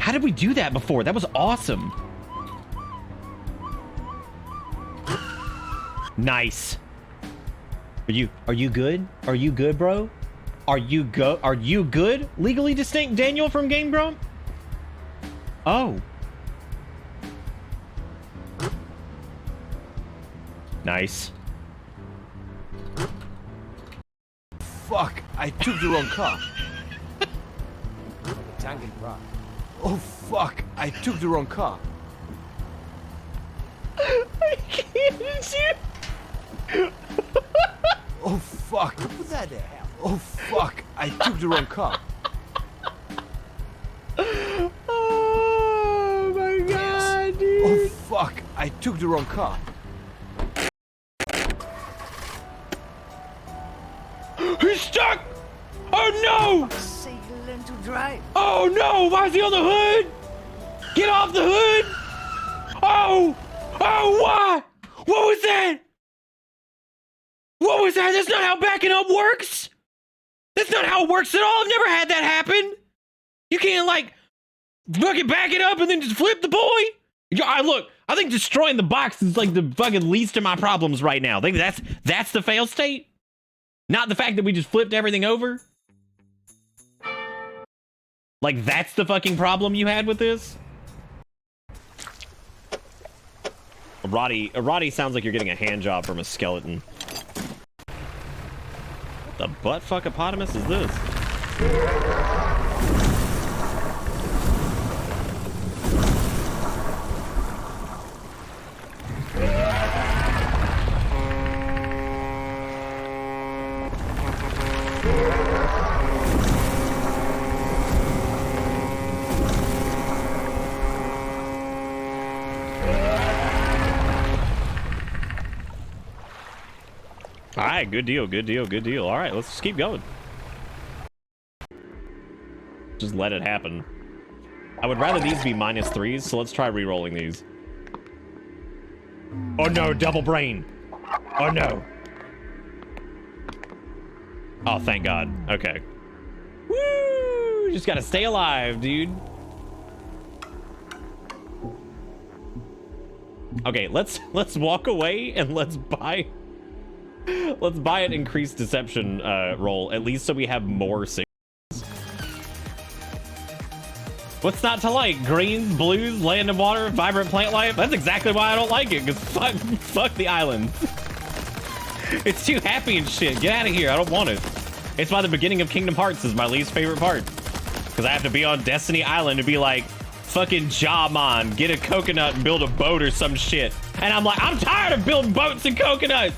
How did we do that before? That was awesome. Nice. Are you good? Are you good, bro? Are you good? Legally distinct Daniel from Game Grump? Oh. Nice. Fuck, I took the wrong car. Tangled rock. Oh fuck, I took the wrong car. I can't shoot. Oh fuck. What the hell? Oh fuck, I took the wrong car. Oh my god, dude. Oh fuck, I took the wrong car. He's stuck! Oh no! Learn to drive. Oh no! Why is he on the hood? Get off the hood! Oh! Oh, why? What was that? What was that? That's not how backing up works! That's not how it works at all! I've never had that happen! You can't, like, fucking back it up and then just flip the boy! Look, I think destroying the box is, like, the fucking least of my problems right now. I think that's the fail state? Not the fact that we just flipped everything over? Like, that's the fucking problem you had with this? Roddy sounds like you're getting a hand job from a skeleton. What the butt-fuck hippopotamus is this? All right, good deal, good deal, good deal. All right, let's just keep going. Just let it happen. I would rather these be -3s, so let's try re-rolling these. Oh no, double brain. Oh no. Oh, thank God. Okay. Woo! Just gotta stay alive, dude. Okay, let's walk away and let's buy an increased deception roll, at least so we have more sixes. What's not to like? Greens, blues, land and water, vibrant plant life? That's exactly why I don't like it, because fuck the island. It's too happy and shit. Get out of here. I don't want it. It's why the beginning of Kingdom Hearts is my least favorite part. Because I have to be on Destiny Island and be like, fucking Jawmon, get a coconut and build a boat or some shit. And I'm like, I'm tired of building boats and coconuts.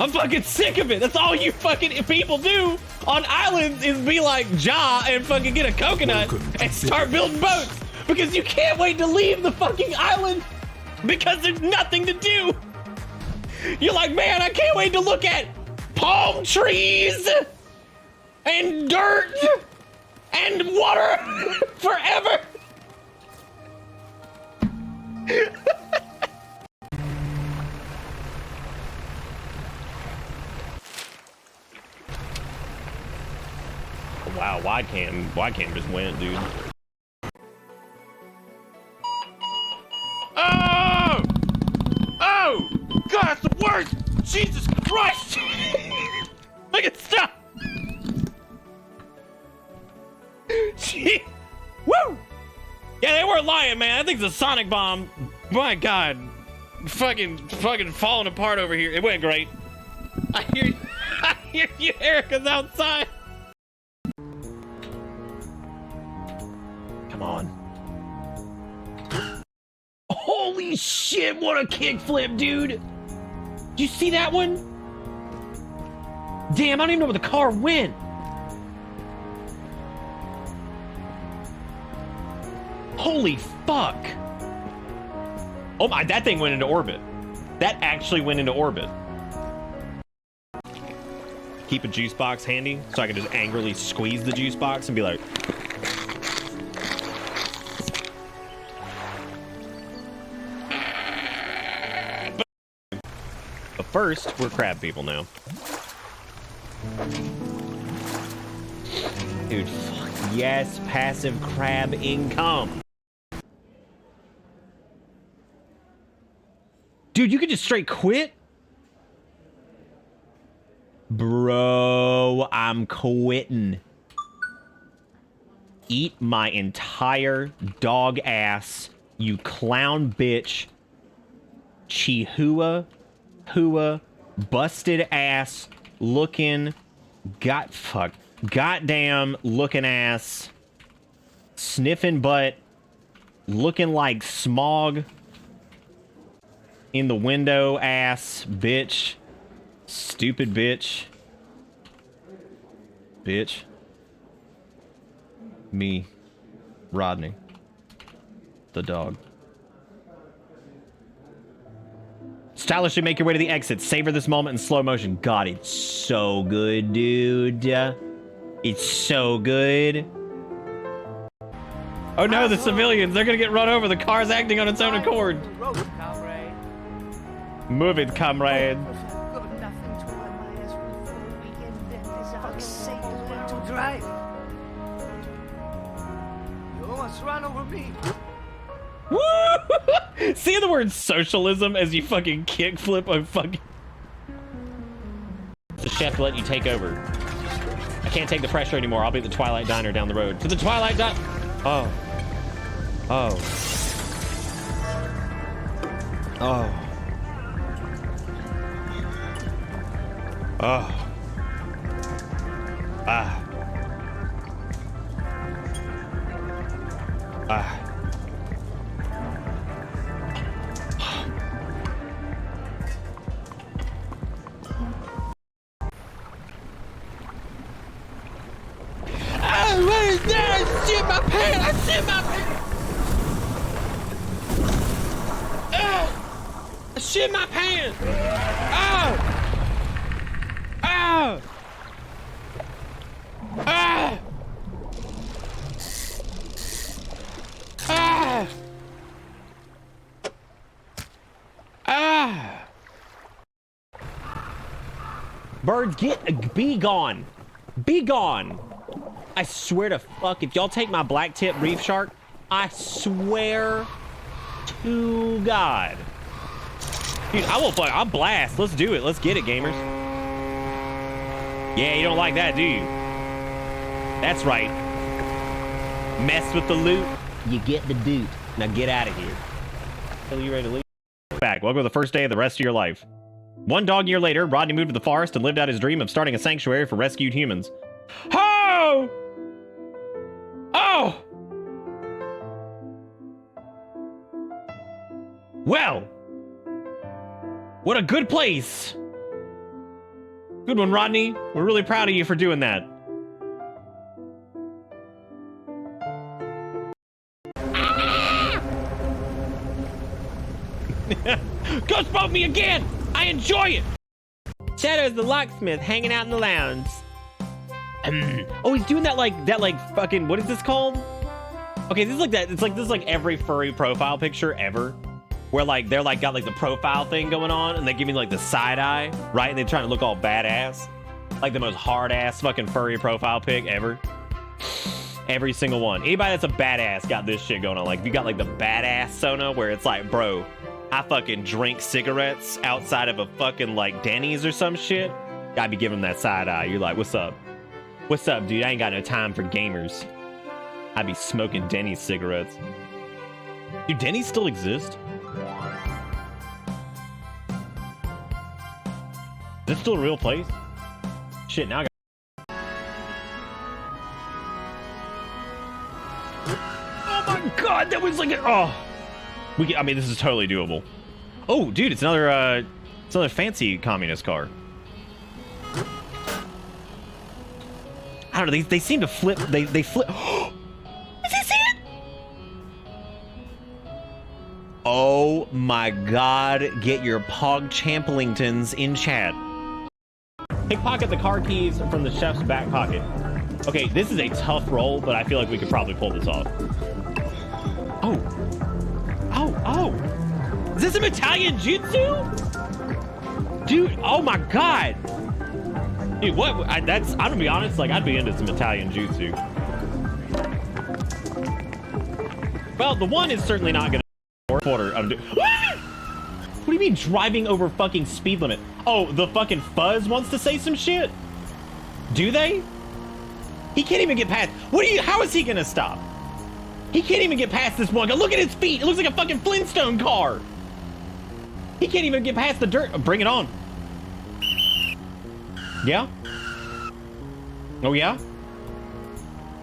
I'm fucking sick of it. That's all you fucking people do on islands is be like Ja and fucking get a coconut and start building boats because you can't wait to leave the fucking island because there's nothing to do. You're like, man, I can't wait to look at palm trees and dirt and water forever. Wow, wide cam just went, dude. Oh! Oh! God, that's the worst! Jesus Christ! Look at stuff! Gee. Woo! Yeah, they weren't lying, man. I think the sonic bomb, my God, fucking falling apart over here. It went great. I hear you, Erica's outside. Come on. Holy shit, what a kickflip, dude. Did you see that one? Damn, I don't even know where the car went. Holy fuck. Oh my, that thing went into orbit. That actually went into orbit. Keep a juice box handy so I can just angrily squeeze the juice box and be like, but first, we're crab people now. Dude, fuck yes, passive crab income. Dude, you could just straight quit? Bro, I'm quitting. Eat my entire dog ass, you clown bitch. Chihuahua, busted ass, looking, goddamn looking ass, sniffing butt, looking like smog in the window ass, bitch. Stupid bitch. Bitch. Me. Rodney. The dog. Stylishly make your way to the exit. Savor this moment in slow motion. God, it's so good, dude. It's so good. Oh no, the civilians. They're gonna get run over. The car's acting on its own accord. Move it, comrade. Drive. You almost ran over me. Woo! See the word socialism as you fucking kickflip a fucking... The chef let you take over. I can't take the pressure anymore. I'll be at the Twilight Diner down the road. To the Twilight Diner. Oh. Oh. Oh. Oh. Ah. Ah. Oh, what is that? I shit my pants! I shit my pants! I shit my pants! Oh! Oh! Ah! Ah! Ah! Birds, be gone. Be gone. I swear to fuck, if y'all take my black tip reef shark, I swear to God. Dude, I'll blast. Let's do it. Let's get it, gamers. Yeah, you don't like that, do you? That's right. Mess with the loot, you get the doot. Now get out of here. Are you ready to leave? Back. Welcome to the first day of the rest of your life. One dog year later, Rodney moved to the forest and lived out his dream of starting a sanctuary for rescued humans. Oh! Oh! Well! What a good place! Good one, Rodney. We're really proud of you for doing that. Ghost boat me again! I enjoy it! Shadow's the locksmith hanging out in the lounge. Oh, he's doing that like fucking, what is this called? Okay, this is like that. This is like every furry profile picture ever. Where like they're like got like the profile thing going on and they give me like the side eye, right? And they're trying to look all badass. Like the most hard ass fucking furry profile pic ever. Every single one. Anybody that's a badass got this shit going on. Like if you got like the badass Sona where it's like, bro, I fucking drink cigarettes outside of a fucking like Denny's or some shit. Gotta be giving them that side eye. You're like, what's up? What's up, dude? I ain't got no time for gamers. I be smoking Denny's cigarettes. Do Denny's still exist? Is this still a real place? Shit, now I got... Oh my god, that was like a... Oh. I mean, this is totally doable. Oh, dude, it's another fancy communist car. I don't know, they seem to flip, they flip... Is this it? Oh my god, get your Pog Champlingtons in chat. Pickpocket the car keys from the chef's back pocket. Okay, this is a tough roll, but I feel like we could probably pull this off. Oh. Oh, oh. Is this some Italian jutsu? Dude, oh my god. Dude, what? I'm gonna be honest, like, I'd be into some Italian jutsu. Well, the one is certainly not gonna order. What do you mean driving over fucking speed limit? Oh, the fucking fuzz wants to say some shit? Do they? He can't even get past. How is he gonna stop? He can't even get past this one. Look at his feet. It looks like a fucking Flintstone car. He can't even get past the dirt. Oh, bring it on. Yeah? Oh, yeah?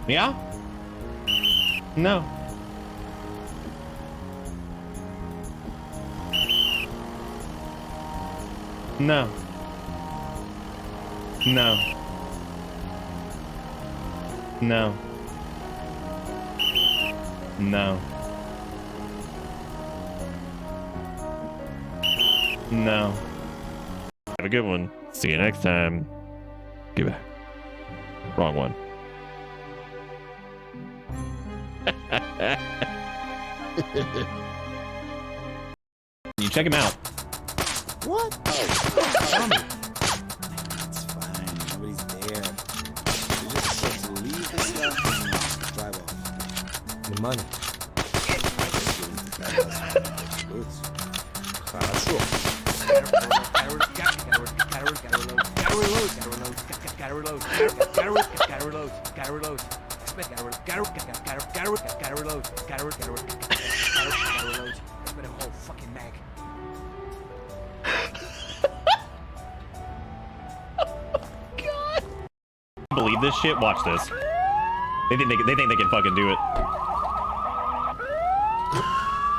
Yeah? No. No. No. No. No. No. Have a good one. See you next time. Goodbye. Wrong one. You check him out. What? Oh, dummy. It's fine. Nobody's there. You just said to leave this stuff and drive off. The money. Boots. Believe this shit? Watch this. They think they can fucking do it.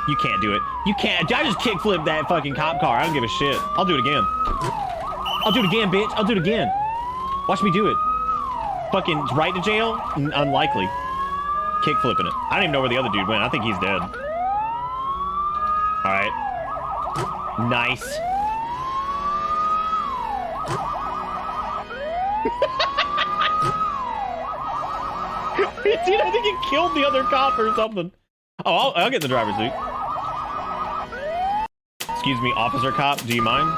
You can't do it. You can't. I just kickflipped that fucking cop car. I don't give a shit. I'll do it again. I'll do it again, bitch. I'll do it again. Watch me do it. Fucking right to jail? Unlikely. Kickflipping it. I don't even know where the other dude went. I think he's dead. All right. Nice. Dude, I think he killed the other cop or something. Oh, I'll get in the driver's seat. Excuse me, officer cop, do you mind?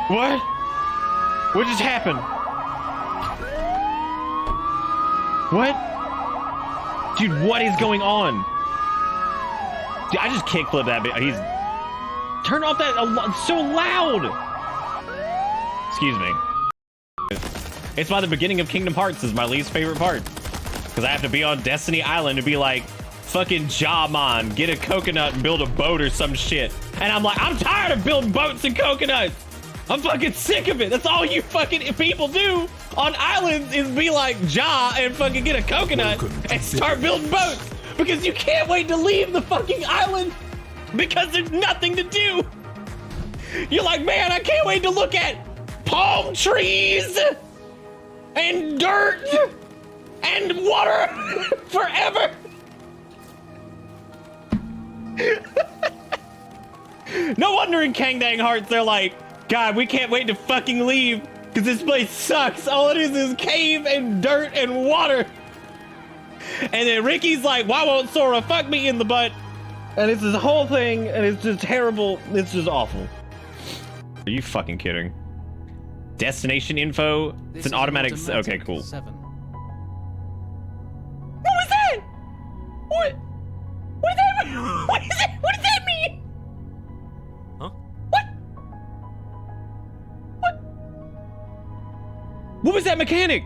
What? What just happened? What? Dude, what is going on? Dude, I just kickflipped that bit. He's... Turn off that... It's so loud! Excuse me. It's by the beginning of Kingdom Hearts is my least favorite part. Because I have to be on Destiny Island to be like, fucking Jawmon, get a coconut and build a boat or some shit. And I'm like, I'm tired of building boats and coconuts. I'm fucking sick of it. That's all you fucking people do on islands is be like Ja and fucking get a coconut and start building boats. Because you can't wait to leave the fucking island because there's nothing to do. You're like, man, I can't wait to look at palm trees and dirt and water forever. No wonder in Kang Dang Hearts they're like, God, we can't wait to fucking leave because this place sucks. All it is cave and dirt and water. And then Ricky's like, why won't Sora fuck me in the butt? And it's this whole thing and it's just terrible. It's just awful. Are you fucking kidding? Destination info? It's an automatic... Okay, cool. 7. What was that? What? What is that? What is that? What does that mean? Huh? What? What? What was that mechanic?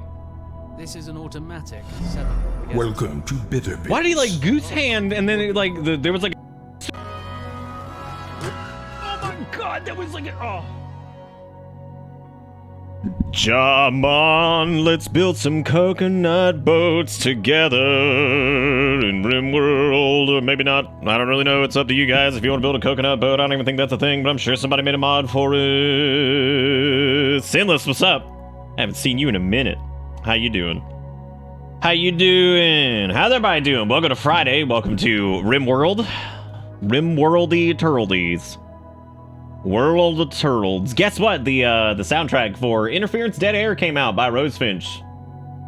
This is an automatic 7. Welcome to Bitter Bits. Why did he like goose hand and then it, like there was like... Oh my God, that was like a... Oh. Jamon, let's build some coconut boats together in Rimworld, or maybe not. I don't really know. It's up to you guys if you want to build a coconut boat. I don't even think that's a thing, but I'm sure somebody made a mod for it. Sinless, what's up? I haven't seen you in a minute. How you doing? How you doing? How's everybody doing? Welcome to Friday. Welcome to Rimworld. Rimworldy Turtles. World of Turtles. Guess what? The soundtrack for Interference Dead Air came out by Rosefinch.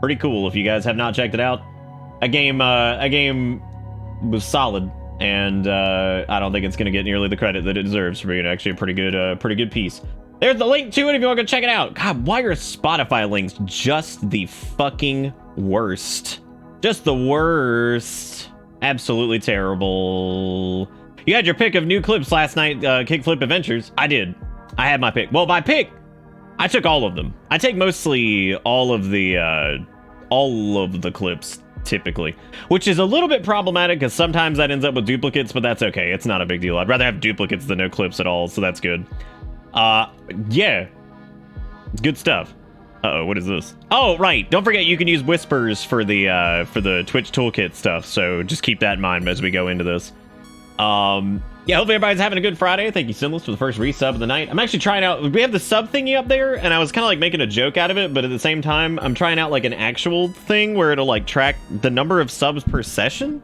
Pretty cool if you guys have not checked it out. A game was solid, and I don't think it's gonna get nearly the credit that it deserves for being actually a pretty good piece. There's the link to it if you want to go check it out. God, why are Spotify links just the fucking worst? Just the worst. Absolutely terrible. You had your pick of new clips last night, Kickflip Adventures. I did. I had my pick. Well, my pick, I took all of them. I take mostly all of the clips, typically. Which is a little bit problematic, because sometimes that ends up with duplicates, but that's okay. It's not a big deal. I'd rather have duplicates than no clips at all, so that's good. Yeah. Good stuff. Uh-oh, what is this? Oh, right. Don't forget you can use whispers for the Twitch toolkit stuff, so just keep that in mind as we go into this. Yeah, hopefully everybody's having a good Friday. Thank you, Sinless, for the first resub of the night. I'm actually trying out... We have the sub thingy up there, and I was kind of like making a joke out of it, but at the same time, I'm trying out like an actual thing where it'll like track the number of subs per session.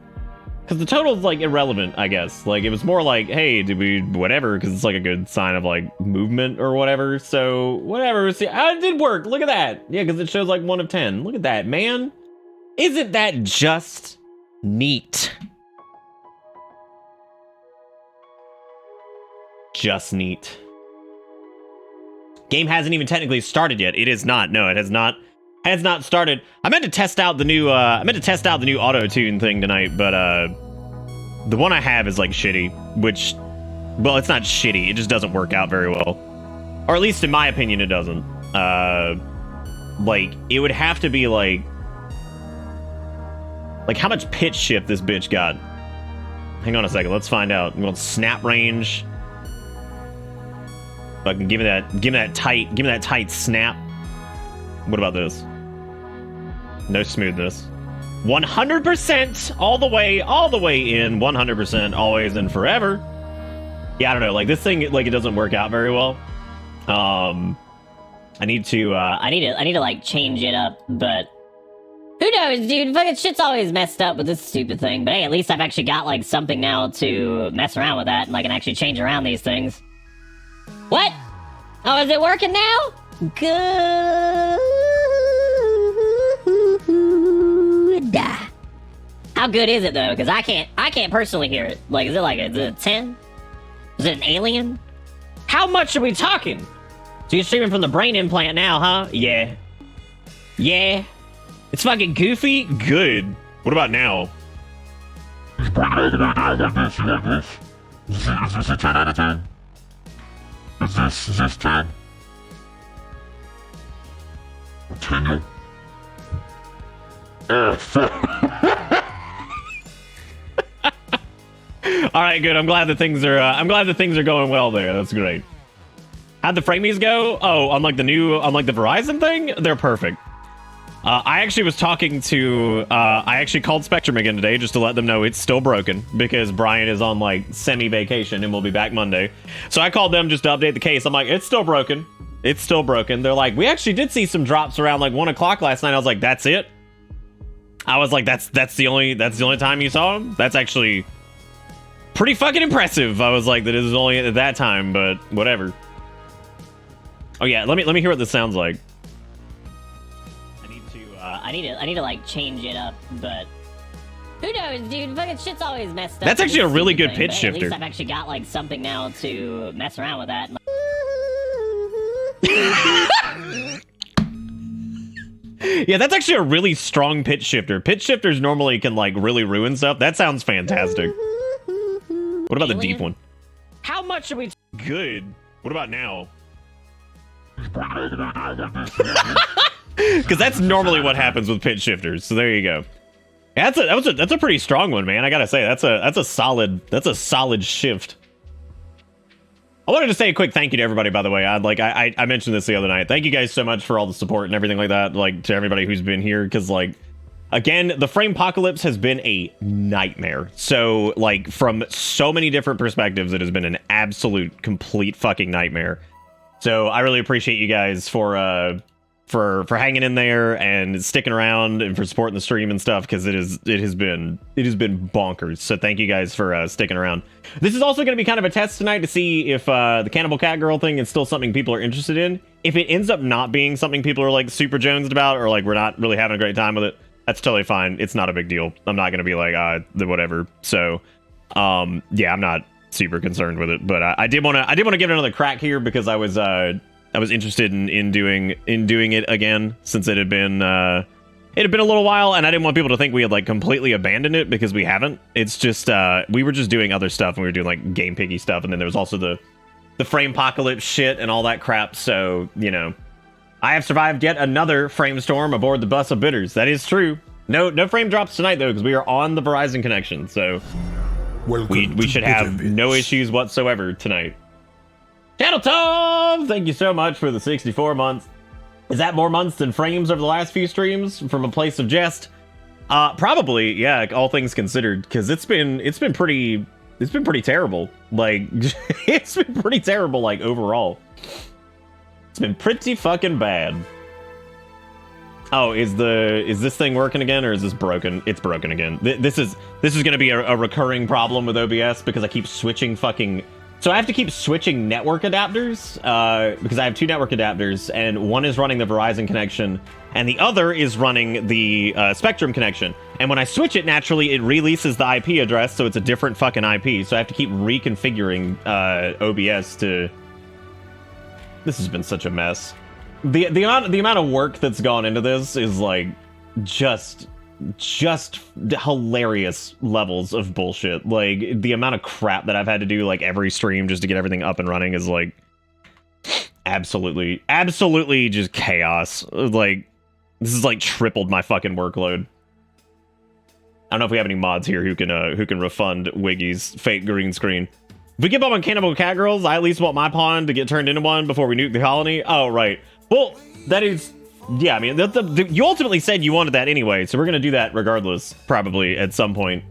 Because the total is like irrelevant, I guess. Like, it was more like, hey, did we... whatever, because it's like a good sign of like movement or whatever. So, whatever. See, it did work. Look at that. Yeah, because it shows like 1 of 10. Look at that, man. Isn't that just neat? Just neat. Game hasn't even technically started yet. It is not. No, it has not. Has not started. I meant to test out the new. Auto tune thing tonight, but the one I have is like shitty. Which, well, it's not shitty. It just doesn't work out very well, or at least in my opinion, it doesn't. Like it would have to be like how much pitch shift this bitch got. Hang on a second. Let's find out. I'm going snap range. Fucking give me that tight snap. What about this? No smoothness. 100% all the way in. 100% always and forever. Yeah, I don't know. Like this thing, like it doesn't work out very well. I need to like change it up, but who knows, dude? Fucking shit's always messed up with this stupid thing. But hey, at least I've actually got like something now to mess around with that, and I can actually change around these things. What? Oh, is it working now? Good. How good is it though? Because I can't personally hear it. Like, is it a 10? Is it an alien? How much are we talking? So you're streaming from the brain implant now, huh? Yeah. Yeah. It's fucking goofy. Good. What about now? Is this a 10 out of 10? Is this 10? 10? All right, good. I'm glad that things are going well there. That's great. How'd the framies go? Oh, on like the Verizon thing, they're perfect. I actually was talking to, I actually called Spectrum again today just to let them know it's still broken because Brian is on like semi-vacation and we'll be back Monday. So I called them just to update the case. I'm like, it's still broken. It's still broken. They're like, we actually did see some drops around like 1 o'clock last night. I was like, that's it? I was like, that's the only time you saw them? That's actually pretty fucking impressive. I was like, that is only at that time, but whatever. Oh yeah, let me hear what this sounds like. I need to like change it up, but who knows, dude? Fucking shit's always messed up. That's actually a really good pitch shifter. At least I've actually got like something now to mess around with that. Yeah, that's actually a really strong pitch shifter. Pitch shifters normally can like really ruin stuff. That sounds fantastic. What about the deep one? How much are we? Good. What about now? Because that's normally what happens with pitch shifters. So there you go. Yeah, that's a pretty strong one, man. I gotta say that's a solid shift. I wanted to say a quick thank you to everybody, by the way. I mentioned this the other night. Thank you guys so much for all the support and everything like that. Like to everybody who's been here, because like again, the Framepocalypse has been a nightmare. So like from so many different perspectives, it has been an absolute complete fucking nightmare. So I really appreciate you guys for hanging in there and sticking around and for supporting the stream and stuff, because it has been bonkers. So thank you guys for sticking around. This is also going to be kind of a test tonight to see if the Cannibal Cat Girl thing is still something people are interested in. If it ends up not being something people are like super jonesed about, or like we're not really having a great time with it, that's totally fine. It's not a big deal. I'm not going to be like whatever. So yeah, I'm not super concerned with it, but I did want to give it another crack here because I was interested in doing it again, since it had been It had been a little while, and I didn't want people to think we had like completely abandoned it, because we haven't. It's just we were just doing other stuff, and we were doing like Game Piggy stuff, and then there was also the Framepocalypse shit and all that crap. So, you know, I have survived yet another frame storm aboard the bus of bitters. That is true. No frame drops tonight though, because we are on the Verizon connection, so we should have no issues whatsoever tonight. Channel Tom, thank you so much for the 64 months. Is that more months than frames over the last few streams from a place of jest? Probably, yeah, all things considered, because it's been pretty terrible. Like, it's been pretty terrible, like, overall. It's been pretty fucking bad. Oh, is this thing working again, or is this broken? It's broken again. This is gonna be a recurring problem with OBS, because I keep switching fucking... So I have to keep switching network adapters, because I have 2 network adapters, and one is running the Verizon connection, and the other is running the Spectrum connection. And when I switch it, naturally, it releases the IP address, so it's a different fucking IP. So I have to keep reconfiguring OBS to... This has been such a mess. The amount of work that's gone into this is, like, just hilarious levels of bullshit. Like, the amount of crap that I've had to do, like, every stream just to get everything up and running is, like, absolutely just chaos. Like, this has, like, tripled my fucking workload. I don't know if we have any mods here who can refund Wiggy's fake green screen. If we get up on Cannibal Cat Girls, I at least want my pawn to get turned into one before we nuke the colony. Oh, right. Well, that is... Yeah, I mean, you ultimately said you wanted that anyway, so we're gonna do that regardless, probably, at some point.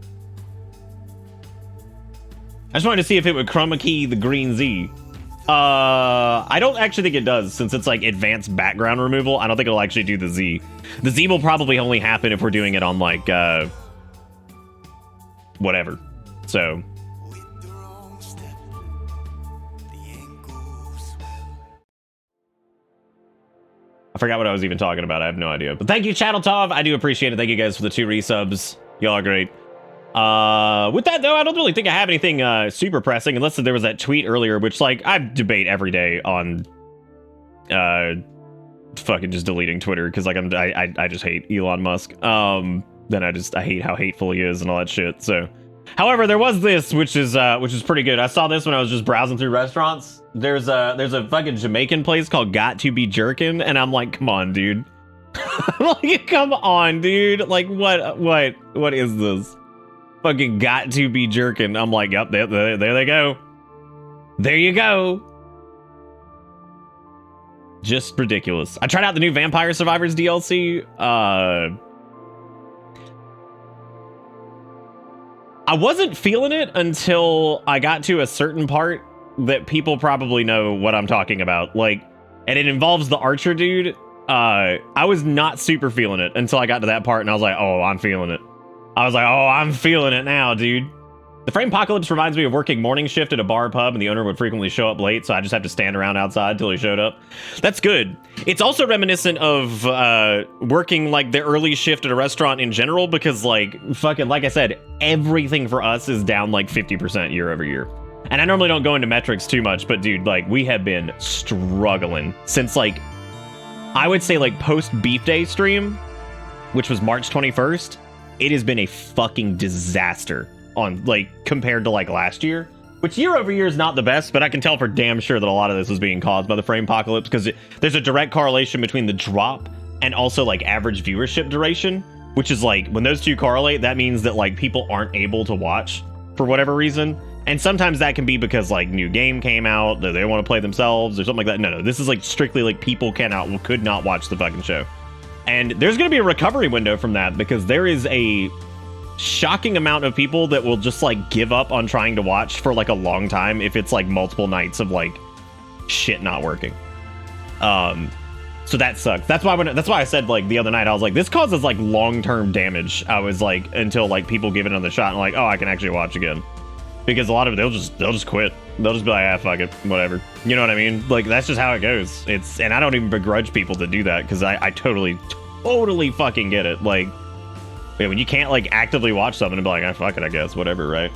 I just wanted to see if it would chroma key the green Z. I don't actually think it does, since it's, like, advanced background removal. I don't think it'll actually do the Z. The Z will probably only happen if we're doing it on, like, whatever. So... I forgot what I was even talking about. I have no idea. But thank you, Channel Tov. I do appreciate it. Thank you guys for the 2 resubs. Y'all are great. With that, though, I don't really think I have anything super pressing, unless there was that tweet earlier, which, like, I debate every day on fucking just deleting Twitter, because, like, I just hate Elon Musk. Then I hate how hateful he is and all that shit. So, however, there was this, which is pretty good. I saw this when I was just browsing through restaurants. There's a fucking Jamaican place called Got to Be Jerkin', and I'm like, come on, dude. Like, come on, dude. Like, what is this? Fucking Got to Be Jerkin'. I'm like, yep, there they go. There you go. Just ridiculous. I tried out the new Vampire Survivors DLC. I wasn't feeling it until I got to a certain part that people probably know what I'm talking about. Like, and it involves the archer dude. I was not super feeling it until I got to that part, and I was like, oh, I'm feeling it. I was like, oh, I'm feeling it now, dude. The Framepocalypse reminds me of working morning shift at a bar pub, and the owner would frequently show up late, so I just have to stand around outside till he showed up. That's good. It's also reminiscent of working, like, the early shift at a restaurant in general, because, like, fucking, like I said, everything for us is down, like, 50% year over year. And I normally don't go into metrics too much, but, dude, like, we have been struggling since, like, I would say, like, post-Beef Day stream, which was March 21st, it has been a fucking disaster on, like, compared to, like, last year, which year over year is not the best, but I can tell for damn sure that a lot of this is being caused by the Framepocalypse, because there's a direct correlation between the drop and also, like, average viewership duration, which is, like, when those two correlate, that means that, like, people aren't able to watch for whatever reason. And sometimes that can be because, like, new game came out, that they want to play themselves or something like that. No, this is, like, strictly, like, people could not watch the fucking show. And there's going to be a recovery window from that, because there is a shocking amount of people that will just, like, give up on trying to watch for, like, a long time if it's, like, multiple nights of, like, shit not working. So that sucks. That's why I said, like, the other night, I was like, this causes, like, long-term damage. I was like, until, like, people give it another shot and, like, oh, I can actually watch again. Because a lot of it, they'll just quit. They'll just be like, ah, fuck it, whatever. You know what I mean? Like, that's just how it goes. And I don't even begrudge people to do that, because I totally fucking get it. Like, yeah, when you can't, like, actively watch something and be like, ah, fuck it, I guess, whatever, right?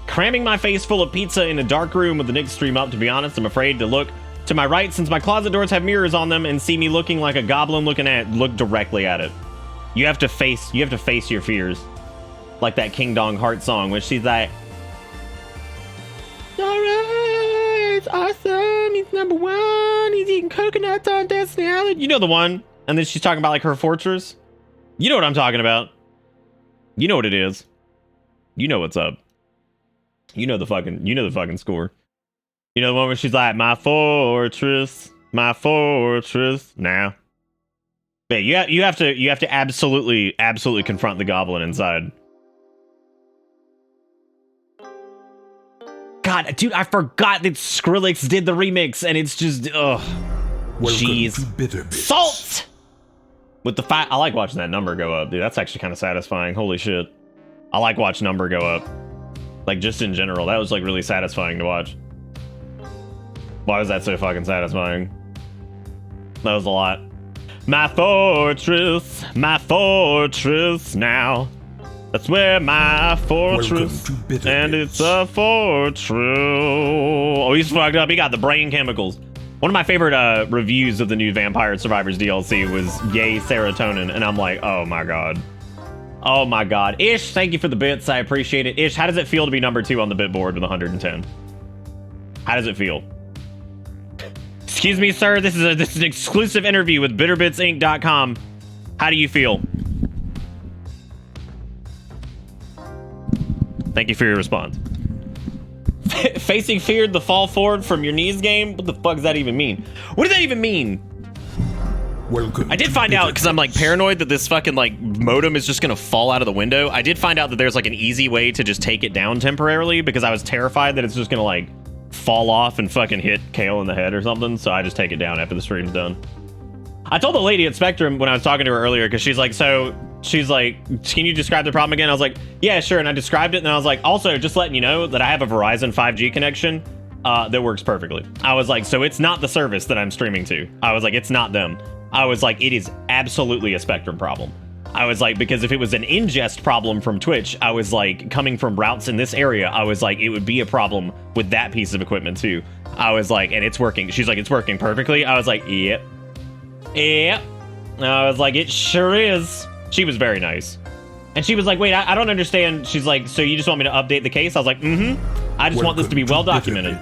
Cramming my face full of pizza in a dark room with the Nick stream up, to be honest. I'm afraid to look to my right, since my closet doors have mirrors on them, and see me looking like a goblin look directly at it. You have to face your fears. Like that King Dong Heart song when she's like, alright, it's awesome, he's #1, he's eating coconuts on Destiny Island. You know the one. And then she's talking about like her fortress. You know what I'm talking about. You know what it is. You know what's up. You know the fucking score. You know the one where she's like, my fortress now. But you have to absolutely confront the goblin inside. God, dude, I forgot that Skrillex did the remix, and it's just, ugh. Jeez. Salt! With the I like watching that number go up, dude. That's actually kind of satisfying. Holy shit. I like watching number go up. Like, just in general. That was, like, really satisfying to watch. Why was that so fucking satisfying? That was a lot. My fortress now. That's where my fortress, and it's a fortress. Oh, he's fucked up. He got the brain chemicals. One of my favorite reviews of the new Vampire Survivors DLC was yay serotonin, and I'm like, oh my god. Oh my god. Ish, thank you for the bits. I appreciate it. Ish, how does it feel to be #2 on the bit board with 110? How does it feel? Excuse me, sir. This is an exclusive interview with bitterbitsinc.com. How do you feel? Thank you for your response. Facing fear, the fall forward from your knees game? What the fuck does that even mean? What does that even mean? Welcome. I did find out, because I'm like paranoid that this fucking like modem is just gonna fall out of the window. I did find out that there's like an easy way to just take it down temporarily, because I was terrified that it's just gonna like fall off and fucking hit Kale in the head or something. So I just take it down after the stream's done. I told the lady at Spectrum when I was talking to her earlier, because she's like, can you describe the problem again? I was like, yeah, sure. And I described it, and I was like, also, just letting you know that I have a Verizon 5G connection that works perfectly. I was like, so it's not the service that I'm streaming to. I was like, it's not them. I was like, it is absolutely a Spectrum problem. I was like, because if it was an ingest problem from Twitch, I was like, coming from routes in this area, I was like, it would be a problem with that piece of equipment too. I was like, and it's working. She's like, it's working perfectly. I was like, yep. Yep. I was like, it sure is. She was very nice. And she was like, wait, I don't understand. She's like, so you just want me to update the case? I was like, I just want this to be well documented.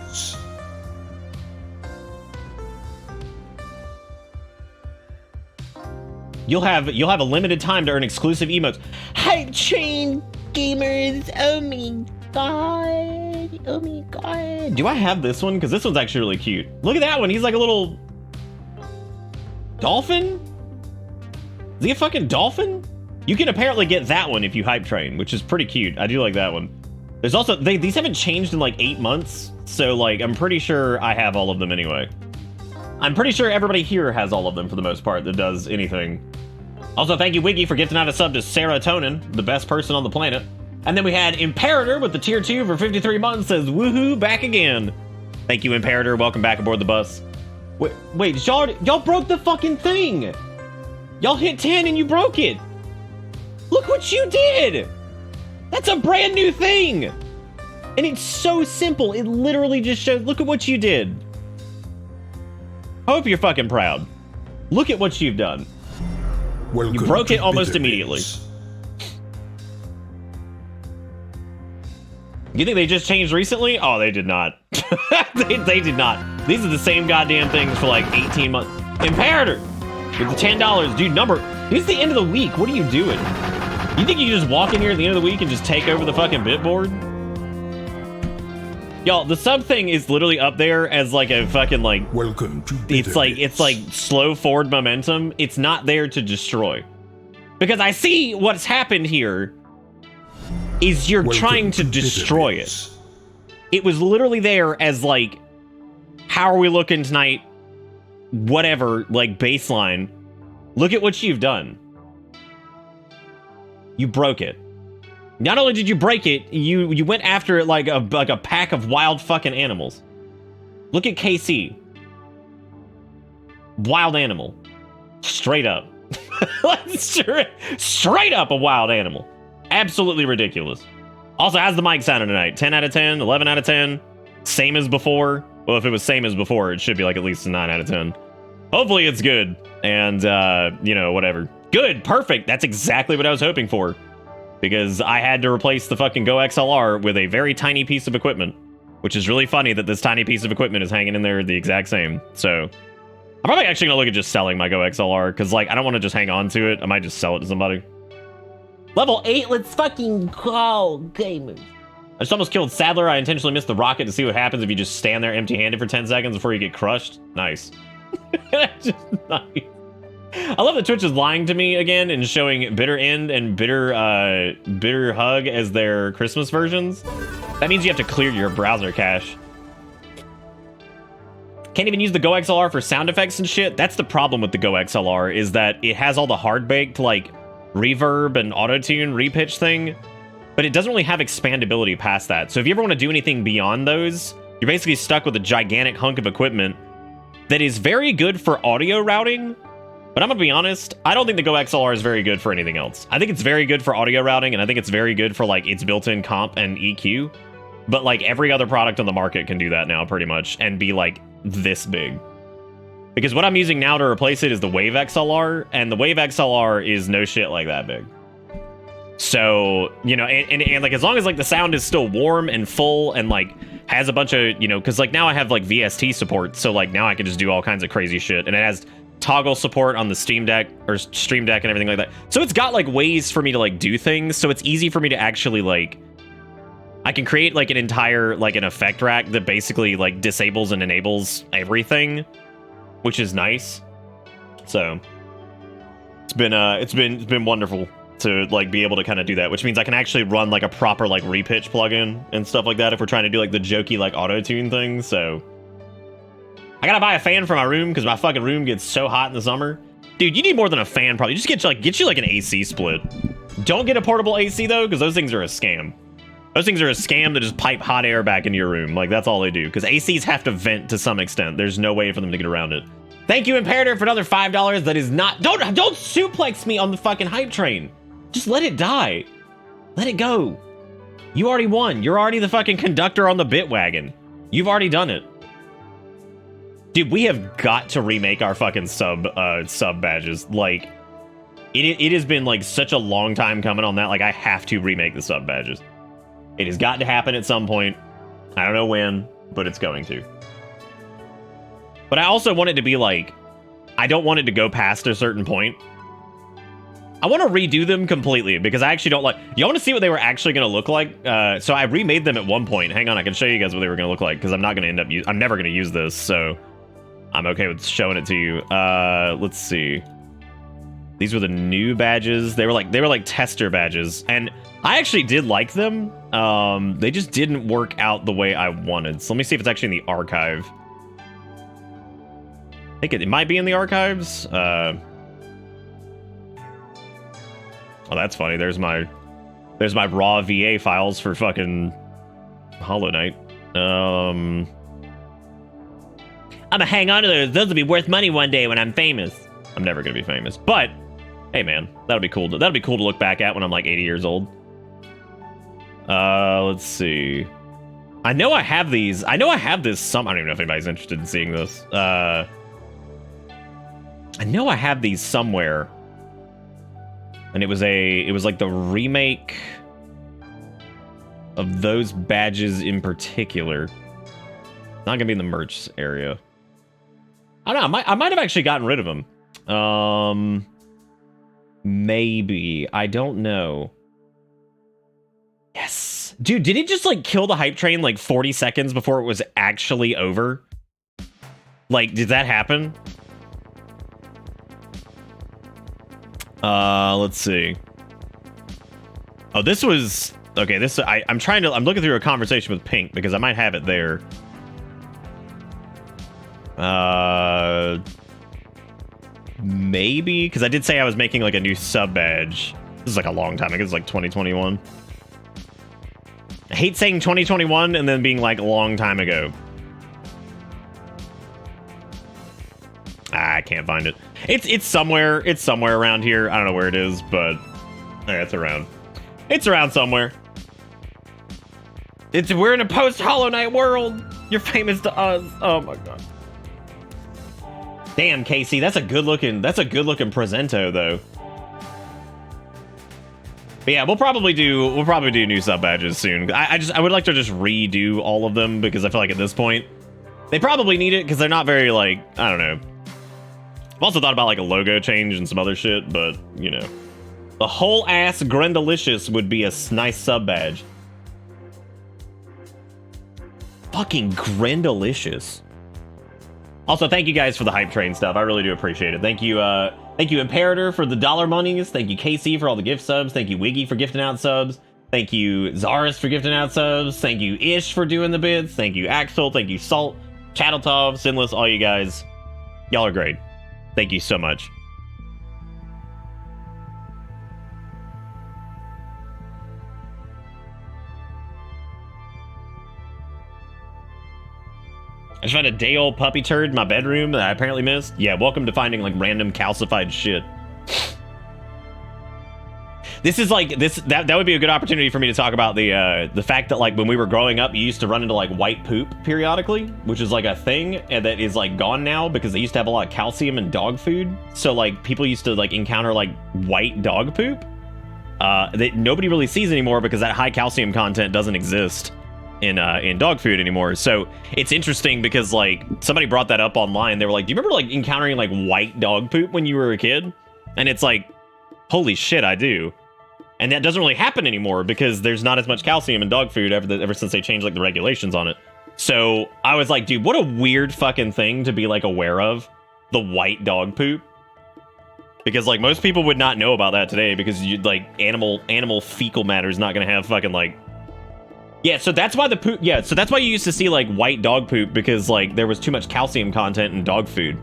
You'll have a limited time to earn exclusive emotes. Hype train gamers. Oh my god. Oh my god. Do I have this one? Because this one's actually really cute. Look at that one. He's like a little dolphin? Is he a fucking dolphin? You can apparently get that one if you hype train, which is pretty cute. I do like that one. There's also, these haven't changed in like 8 months. So like, I'm pretty sure I have all of them anyway. I'm pretty sure everybody here has all of them for the most part that does anything. Also, thank you, Wiggy, for gifting out a sub to Serotonin, the best person on the planet. And then we had Imperator with the tier 2 for 53 months, says, woohoo, back again. Thank you, Imperator. Welcome back aboard the bus. Wait, y'all broke the fucking thing. Y'all hit 10 and you broke it. Look what you did. That's a brand new thing. And it's so simple. It literally just shows, look at what you did. I hope you're fucking proud. Look at what you've done. You broke it almost immediately. You think they just changed recently? Oh, they did not. they did not. These are the same goddamn things for like 18 months. Imperator! With the $10. Dude, it's the end of the week. What are you doing? You think you can just walk in here at the end of the week and just take over the fucking bitboard? Y'all, the sub thing is literally up there as like a fucking like... Welcome to it's like slow forward momentum. It's not there to destroy. Because I see what's happened here is you're trying to destroy it. It was literally there as like, how are we looking tonight? Whatever, like baseline. Look at what you've done. You broke it. Not only did you break it, you went after it like a pack of wild fucking animals. Look at KC. Wild animal. Straight up. Straight up a wild animal. Absolutely ridiculous. Also, how's the mic sounding tonight? 10 out of 10? 11 out of 10? Same as before? Well, if it was same as before, it should be like at least a 9 out of 10. Hopefully it's good. And, you know, whatever. Good, perfect. That's exactly what I was hoping for. Because I had to replace the fucking Go XLR with a very tiny piece of equipment. Which is really funny that this tiny piece of equipment is hanging in there the exact same. So, I'm probably actually gonna look at just selling my Go XLR. Because, like, I don't want to just hang on to it. I might just sell it to somebody. Level 8, let's fucking go, gamers. I just almost killed Sadler. I intentionally missed the rocket to see what happens if you just stand there empty-handed for 10 seconds before you get crushed. Nice. Just nice. I love that Twitch is lying to me again and showing Bitter End and Bitter Hug as their Christmas versions. That means you have to clear your browser cache. Can't even use the Go XLR for sound effects and shit. That's the problem with the Go XLR, is that it has all the hard-baked, like, reverb and auto-tune repitch thing, but it doesn't really have expandability past that. So if you ever want to do anything beyond those, you're basically stuck with a gigantic hunk of equipment that is very good for audio routing. But I'm gonna be honest, I don't think the Go XLR is very good for anything else. I think it's very good for audio routing, and I think it's very good for, like, its built-in comp and EQ. But, like, every other product on the market can do that now, pretty much, and be, like, this big. Because what I'm using now to replace it is the Wave XLR, and the Wave XLR is no shit like that big. So, you know, and like, as long as, like, the sound is still warm and full and, like, has a bunch of, you know, because, like, now I have, like, VST support, so, like, now I can just do all kinds of crazy shit, and it has toggle support on the Steam Deck or Stream Deck and everything like that. So it's got, like, ways for me to, like, do things, so it's easy for me to actually, like, I can create, like, an entire, like, an effect rack that basically, like, disables and enables everything, which is nice. So it's been wonderful to, like, be able to kind of do that, which means I can actually run, like, a proper, like, repitch plugin and stuff like that if we're trying to do, like, the jokey, like, auto-tune thing. So I gotta buy a fan for my room because my fucking room gets so hot in the summer. Dude, you need more than a fan, probably. Just get you like an AC split. Don't get a portable AC though, because those things are a scam. Those things are a scam that just pipe hot air back into your room. Like, that's all they do. Because ACs have to vent to some extent. There's no way for them to get around it. Thank you, Imperator, for another $5. That is not... Don't suplex me on the fucking hype train. Just let it die. Let it go. You already won. You're already the fucking conductor on the bit wagon. You've already done it. Dude, we have got to remake our fucking sub badges. Like, it has been, like, such a long time coming on that. Like, I have to remake the sub badges. It has got to happen at some point. I don't know when, but it's going to. But I also want it to be, like, I don't want it to go past a certain point. I want to redo them completely, because I actually don't like... You want to see what they were actually going to look like? So I remade them at one point. Hang on, I can show you guys what they were going to look like, because I'm not going to end up... I'm never going to use this, so I'm okay with showing it to you. Let's see. These were the new badges. They were like tester badges, and I actually did like them. They just didn't work out the way I wanted. So let me see if it's actually in the archive. I think it might be in the archives. Oh, that's funny. There's my raw VA files for fucking Hollow Knight. I'm gonna hang on to those. Those will be worth money one day when I'm famous. I'm never gonna be famous, but hey, man, that'll be cool. That'll be cool to look back at when I'm like 80 years old. Let's see. I know I have these. I know I have this. I don't even know if anybody's interested in seeing this. I know I have these somewhere. And it was like the remake of those badges in particular. Not gonna be in the merch area. I don't know. I might have actually gotten rid of them. Maybe. I don't know. Yes. Dude, did it just, like, kill the hype train, like, 40 seconds before it was actually over? Like, did that happen? Let's see. Oh, this was... Okay, this... I'm looking through a conversation with Pink, because I might have it there. Maybe? Because I did say I was making, like, a new sub badge. This is, like, a long time ago. It's, like, 2021. I hate saying 2021 and then being, like, a long time ago. I can't find it. It's somewhere. It's somewhere around here. I don't know where it is, but it's around. It's around somewhere. We're in a post Hollow Knight world. You're famous to us. Oh my god. Damn, Casey, that's a good looking presento though. But yeah, we'll probably do new sub badges soon. I would like to just redo all of them because I feel like at this point they probably need it because they're not very like, I don't know. I've also thought about like a logo change and some other shit, but you know, the whole ass Grendalicious would be a nice sub badge. Fucking Grendalicious. Also, thank you guys for the hype train stuff. I really do appreciate it. Thank you, Imperator for the dollar monies. Thank you, KC, for all the gift subs. Thank you, Wiggy, for gifting out subs. Thank you, Zaris, for gifting out subs. Thank you, Ish, for doing the bits. Thank you, Axel. Thank you, Salt, Chatteltov, Sinless, all you guys. Y'all are great. Thank you so much. I just found a day-old puppy turd in my bedroom that I apparently missed. Yeah, welcome to finding, like, random calcified shit. This is, like, that would be a good opportunity for me to talk about the fact that, like, when we were growing up, you used to run into, like, white poop periodically, which is, like, a thing that is, like, gone now because they used to have a lot of calcium in dog food. So, like, people used to, like, encounter, like, white dog poop that nobody really sees anymore because that high calcium content doesn't exist in dog food anymore. So it's interesting because like somebody brought that up online. They were like, do you remember like encountering like white dog poop when you were a kid? And it's like, holy shit, I do. And that doesn't really happen anymore because there's not as much calcium in dog food ever since they changed like the regulations on it. So I was like, dude, what a weird fucking thing to be like aware of, the white dog poop. Because like most people would not know about that today because you like animal fecal matter is not going to have fucking like. Yeah, so that's why the poop. Yeah, so that's why you used to see like white dog poop because like there was too much calcium content in dog food.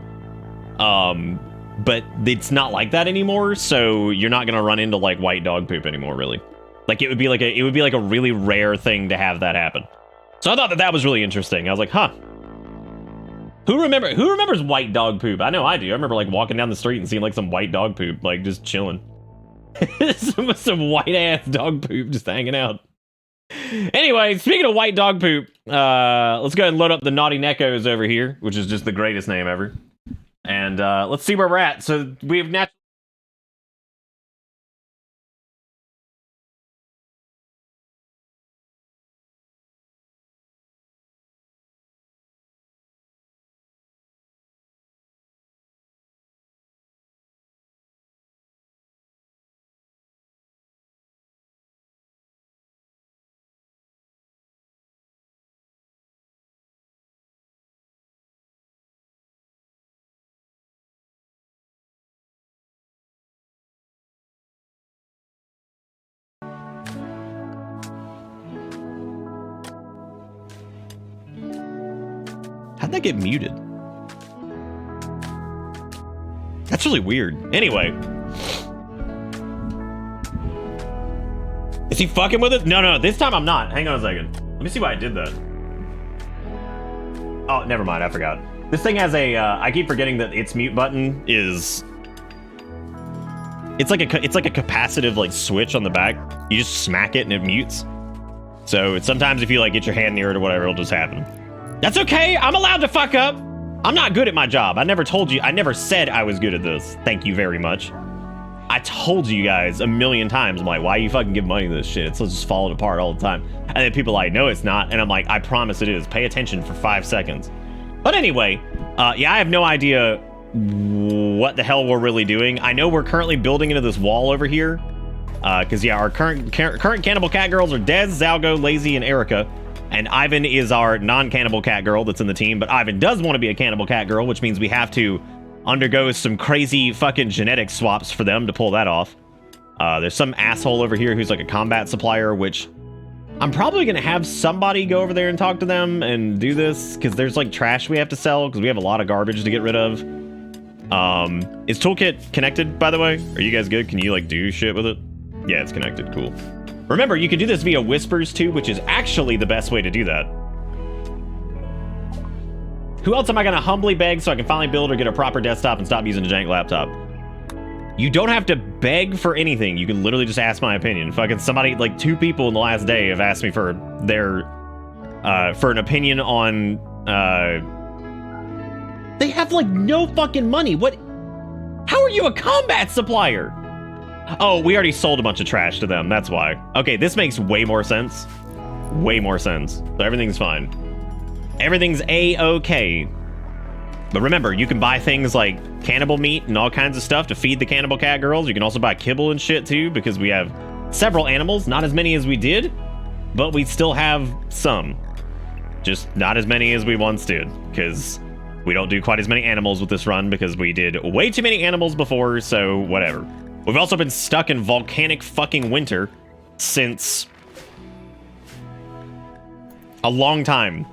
But it's not like that anymore. So you're not gonna run into like white dog poop anymore, really. Like it would be like a really rare thing to have that happen. So I thought that was really interesting. I was like, huh. Who remembers white dog poop? I know I do. I remember like walking down the street and seeing like some white dog poop, like just chilling. some white ass dog poop just hanging out. Anyway, speaking of white dog poop, let's go ahead and load up the Naughty Neckos over here, which is just the greatest name ever. And let's see where we're at. So we have naturally. How'd that get muted? That's really weird. Anyway. Is he fucking with it? No, this time I'm not. Hang on a second. Let me see why I did that. Oh, never mind. I forgot. This thing has a, I keep forgetting that its mute button is... It's like a capacitive like switch on the back. You just smack it and it mutes. So it's sometimes if you like get your hand near it or whatever, it'll just happen. That's okay. I'm allowed to fuck up. I'm not good at my job. I never told you. I never said I was good at this. Thank you very much. I told you guys a million times. I'm like, why you fucking give money to this shit? It's just falling apart all the time. And then people are like, no, it's not. And I'm like, I promise it is. Pay attention for 5 seconds. But anyway, yeah, I have no idea what the hell we're really doing. I know we're currently building into this wall over here. Because, yeah, our current cannibal cat girls are Dez, Zalgo, Lazy, and Erica. And Ivan is our non-cannibal cat girl that's in the team, but Ivan does want to be a cannibal cat girl, which means we have to undergo some crazy fucking genetic swaps for them to pull that off. There's some asshole over here who's like a combat supplier, which I'm probably going to have somebody go over there and talk to them and do this, because there's like trash we have to sell, because we have a lot of garbage to get rid of. Is Toolkit connected, by the way? Are you guys good? Can you like do shit with it? Yeah, it's connected. Cool. Remember, you can do this via whispers too, which is actually the best way to do that. Who else am I going to humbly beg so I can finally build or get a proper desktop and stop using a jank laptop? You don't have to beg for anything. You can literally just ask my opinion. Fucking somebody, like 2 people in the last day have asked me for their, for an opinion on, they have like no fucking money. What? How are you a combat supplier? Oh, we already sold a bunch of trash to them. That's why. Okay, this makes way more sense. Way more sense. So everything's fine. Everything's A-okay. But remember, you can buy things like cannibal meat and all kinds of stuff to feed the cannibal cat girls. You can also buy kibble and shit too, because we have several animals. Not as many as we did, but we still have some. Just not as many as we once did, because we don't do quite as many animals with this run because we did way too many animals before, so whatever. We've also been stuck in volcanic fucking winter since a long time.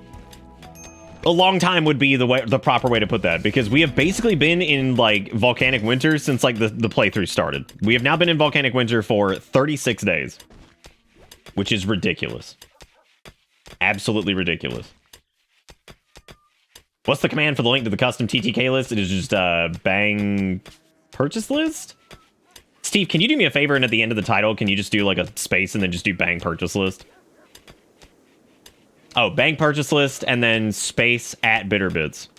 A long time would be the proper way to put that, because we have basically been in like volcanic winter since like the playthrough started. We have now been in volcanic winter for 36 days, which is ridiculous. Absolutely ridiculous. What's the command for the link to the custom TTK list? It is just bang purchase list. Steve, can you do me a favor, and at the end of the title, can you just do like a space and then just do bang purchase list? Oh, bang purchase list and then space at Bitterbits.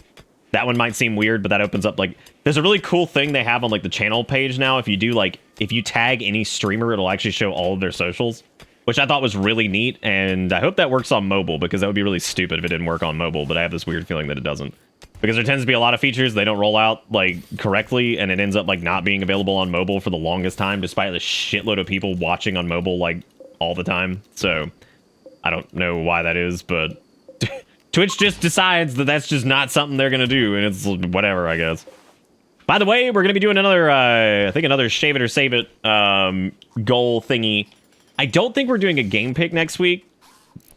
That one might seem weird, but that opens up like, there's a really cool thing they have on like the channel page now. If you do like, if you tag any streamer, it'll actually show all of their socials, which I thought was really neat. And I hope that works on mobile, because that would be really stupid if it didn't work on mobile. But I have this weird feeling that it doesn't, because there tends to be a lot of features they don't roll out like correctly, and it ends up like not being available on mobile for the longest time, despite the shitload of people watching on mobile like all the time. So I don't know why that is, but Twitch just decides that that's just not something they're gonna do, and it's whatever, I guess. By the way, we're gonna be doing another, I think another Shave It or Save It goal thingy. I don't think we're doing a game pick next week,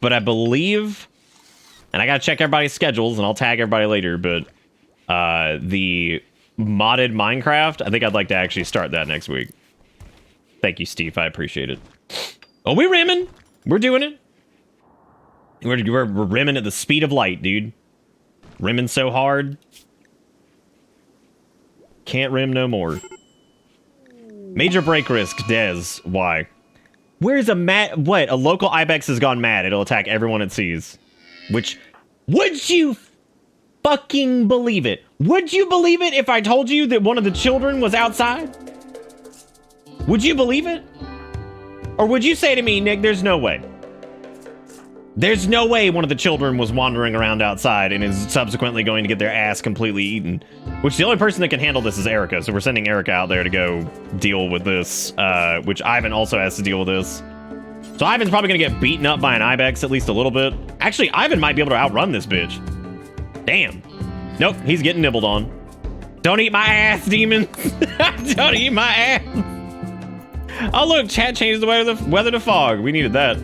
but I believe, and I gotta check everybody's schedules, and I'll tag everybody later, but the modded Minecraft, I think I'd like to actually start that next week. Thank you, Steve. I appreciate it. Oh, we're rimming. We're doing it. We're rimming at the speed of light, dude. Rimming so hard. Can't rim no more. Major break risk, Dez. Why? Where's a mad... What? A local ibex has gone mad. It'll attack everyone it sees. Which... Would you fucking believe it? Would you believe it if I told you that one of the children was outside? Would you believe it? Or would you say to me, Nick, there's no way? There's no way one of the children was wandering around outside and is subsequently going to get their ass completely eaten. Which the only person that can handle this is Erica, so we're sending Erica out there to go deal with this, which Ivan also has to deal with this. So Ivan's probably going to get beaten up by an ibex at least a little bit. Actually, Ivan might be able to outrun this bitch. Damn. Nope, he's getting nibbled on. Don't eat my ass, demon. Don't eat my ass. Oh, look, chat changed the weather to fog. We needed that.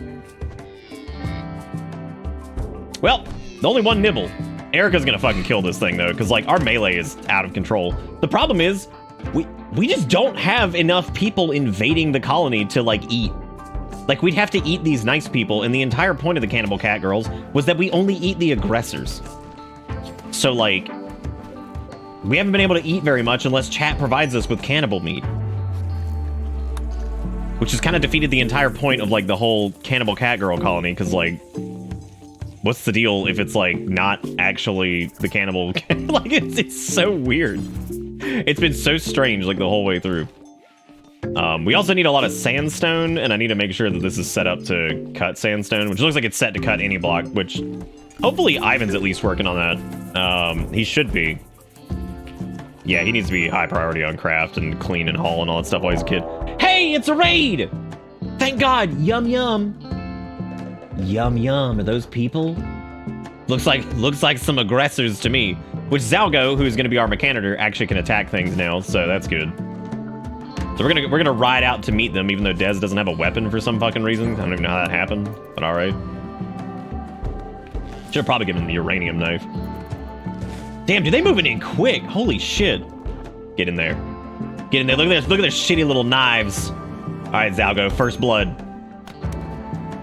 Well, only one nibble. Erica's gonna fucking kill this thing, though, because, like, our melee is out of control. The problem is, we just don't have enough people invading the colony to, like, eat. Like, we'd have to eat these nice people, and the entire point of the Cannibal Cat Girls was that we only eat the aggressors. So, like, we haven't been able to eat very much unless chat provides us with cannibal meat. Which has kind of defeated the entire point of, like, the whole Cannibal Cat Girl colony, because, like... What's the deal if it's, like, not actually the cannibal? Like, it's so weird. It's been so strange, like, the whole way through. We also need a lot of sandstone, and I need to make sure that this is set up to cut sandstone, which looks like it's set to cut any block, which hopefully Ivan's at least working on that. He should be. Yeah, he needs to be high priority on craft and clean and haul and all that stuff while he's a kid. Hey, it's a raid! Thank God! Yum, yum. Yum yum, are those people? Looks like some aggressors to me. Which Zalgo, who's gonna be our mechanitor, actually can attack things now, so that's good. So we're gonna ride out to meet them, even though Dez doesn't have a weapon for some fucking reason. I don't even know how that happened, but alright. Should've probably given him the uranium knife. Damn, dude, they moving in quick. Holy shit. Get in there. Get in there. Look at their shitty little knives. Alright, Zalgo, first blood.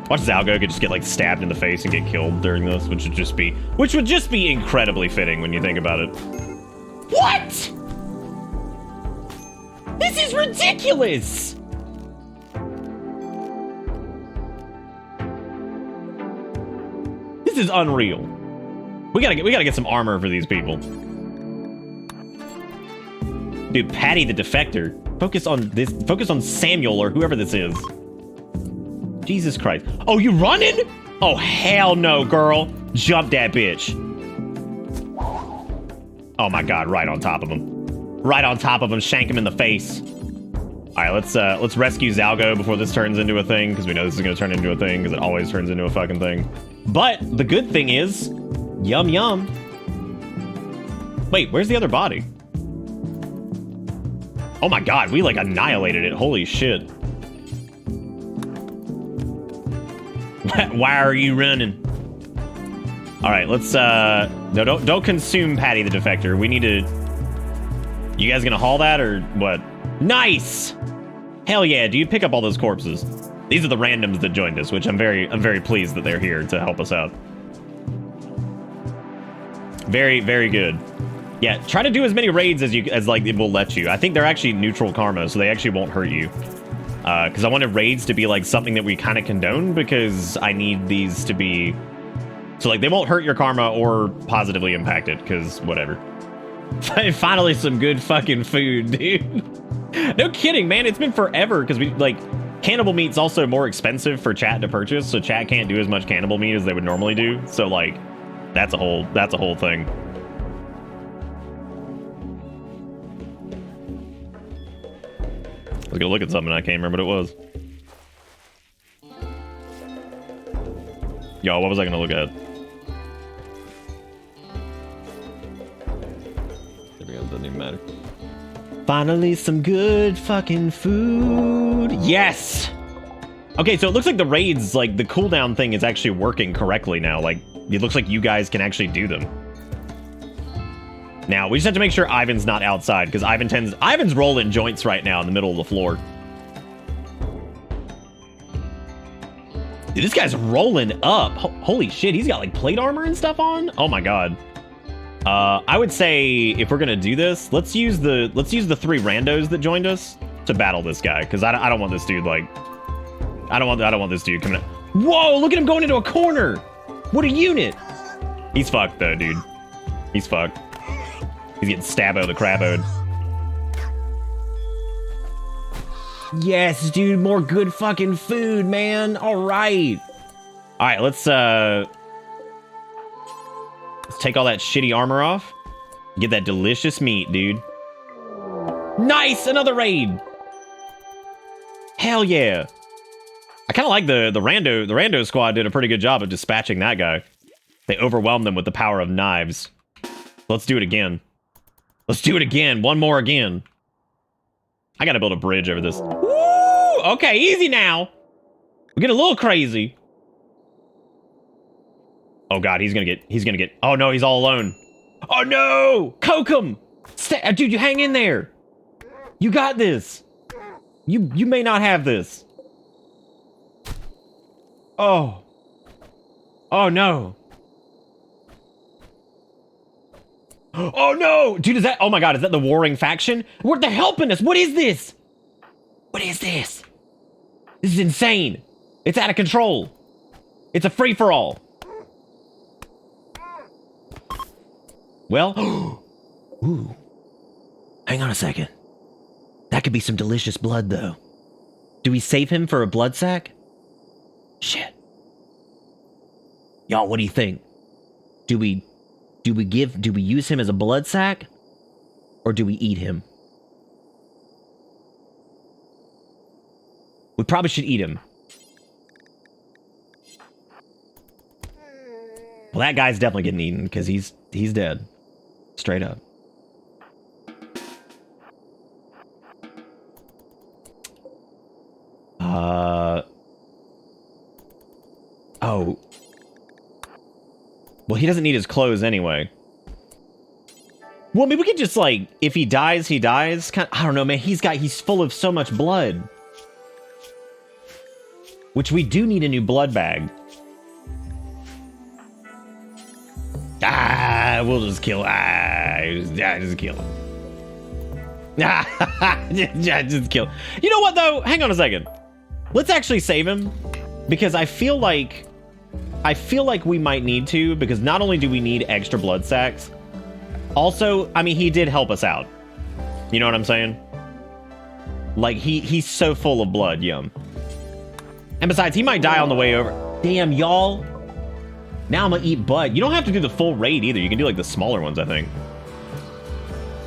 Watch Zalgo could just get, like, stabbed in the face and get killed during this, which would just be incredibly fitting when you think about it. What? This is ridiculous! This is unreal. We gotta get some armor for these people. Dude, Patty the Defector. Focus on this. Focus on Samuel or whoever this is. Jesus Christ. Oh, you running? Oh, hell no, girl. Jump that bitch. Oh my God, right on top of him. Right on top of him, shank him in the face. All right, let's rescue Zalgo before this turns into a thing, because we know this is going to turn into a thing, because it always turns into a fucking thing. But the good thing is, yum yum. Wait, where's the other body? Oh my God, we like annihilated it. Holy shit. Why are you running? All right, let's no, don't consume Patty the Defector. We need to. You guys gonna haul that or what? Nice. Hell yeah, dude, pick up all those corpses. These are the randoms that joined us, which I'm very pleased that they're here to help us out. Very, very good. Yeah, try to do as many raids as like it will let you. I think they're actually neutral karma, so they actually won't hurt you. Because I wanted raids to be like something that we kind of condone, because I need these to be so like they won't hurt your karma or positively impact it, because whatever. Finally some good fucking food, dude. No kidding, man. It's been forever, because we like cannibal meat's also more expensive for chat to purchase, so chat can't do as much cannibal meat as they would normally do. So like that's a whole thing. I was gonna look at something, I can't remember what it was. Yo, what was I gonna look at? There we go, doesn't even matter. Finally, some good fucking food. Yes! Okay, so it looks like the raids, like the cooldown thing is actually working correctly now. Like, it looks like you guys can actually do them. Now, we just have to make sure Ivan's not outside, because Ivan's rolling joints right now in the middle of the floor. Dude, this guy's rolling up. Holy shit, he's got like plate armor and stuff on? Oh my God. I would say if we're gonna do this, let's use the 3 randos that joined us to battle this guy, because I don't want this dude like I don't want this dude coming up. Whoa, look at him going into a corner. What a unit. He's fucked though, dude. He's fucked. He's getting stabbo the craboed. Yes, dude, more good fucking food, man. All right. All right, let's take all that shitty armor off. Get that delicious meat, dude. Nice, another raid. Hell yeah. I kind of like the rando squad did a pretty good job of dispatching that guy. They overwhelmed them with the power of knives. Let's do it again. Let's do it again. One more again. I gotta build a bridge over this. Woo! Okay, easy now. We get a little crazy. Oh God, he's gonna get. Oh no, he's all alone. Oh no, Kokum! Dude, you hang in there. You got this. You may not have this. Oh. Oh no. Oh no! Dude, is that... Oh my God, is that the warring faction? They're helping us! What is this? What is this? This is insane. It's out of control. It's a free-for-all. Well... Ooh. Hang on a second. That could be some delicious blood, though. Do we save him for a blood sack? Shit. Y'all, what do you think? Do we use him as a blood sack? Or do we eat him? We probably should eat him. Well, that guy's definitely getting eaten, because he's dead. Straight up. Oh. Well, he doesn't need his clothes anyway. Well, I mean, we could just, like, if he dies, he dies. I don't know, man. He's full of so much blood. Which we do need a new blood bag. We'll just kill. Just kill him. Just kill. You know what, though? Hang on a second. Let's actually save him. Because I feel like we might need to, because not only do we need extra blood sacks, also, I mean, he did help us out. You know what I'm saying? Like, he's so full of blood, yum. And besides, he might die on the way over. Damn, y'all. Now I'm gonna eat butt. You don't have to do the full raid either. You can do, like, the smaller ones, I think.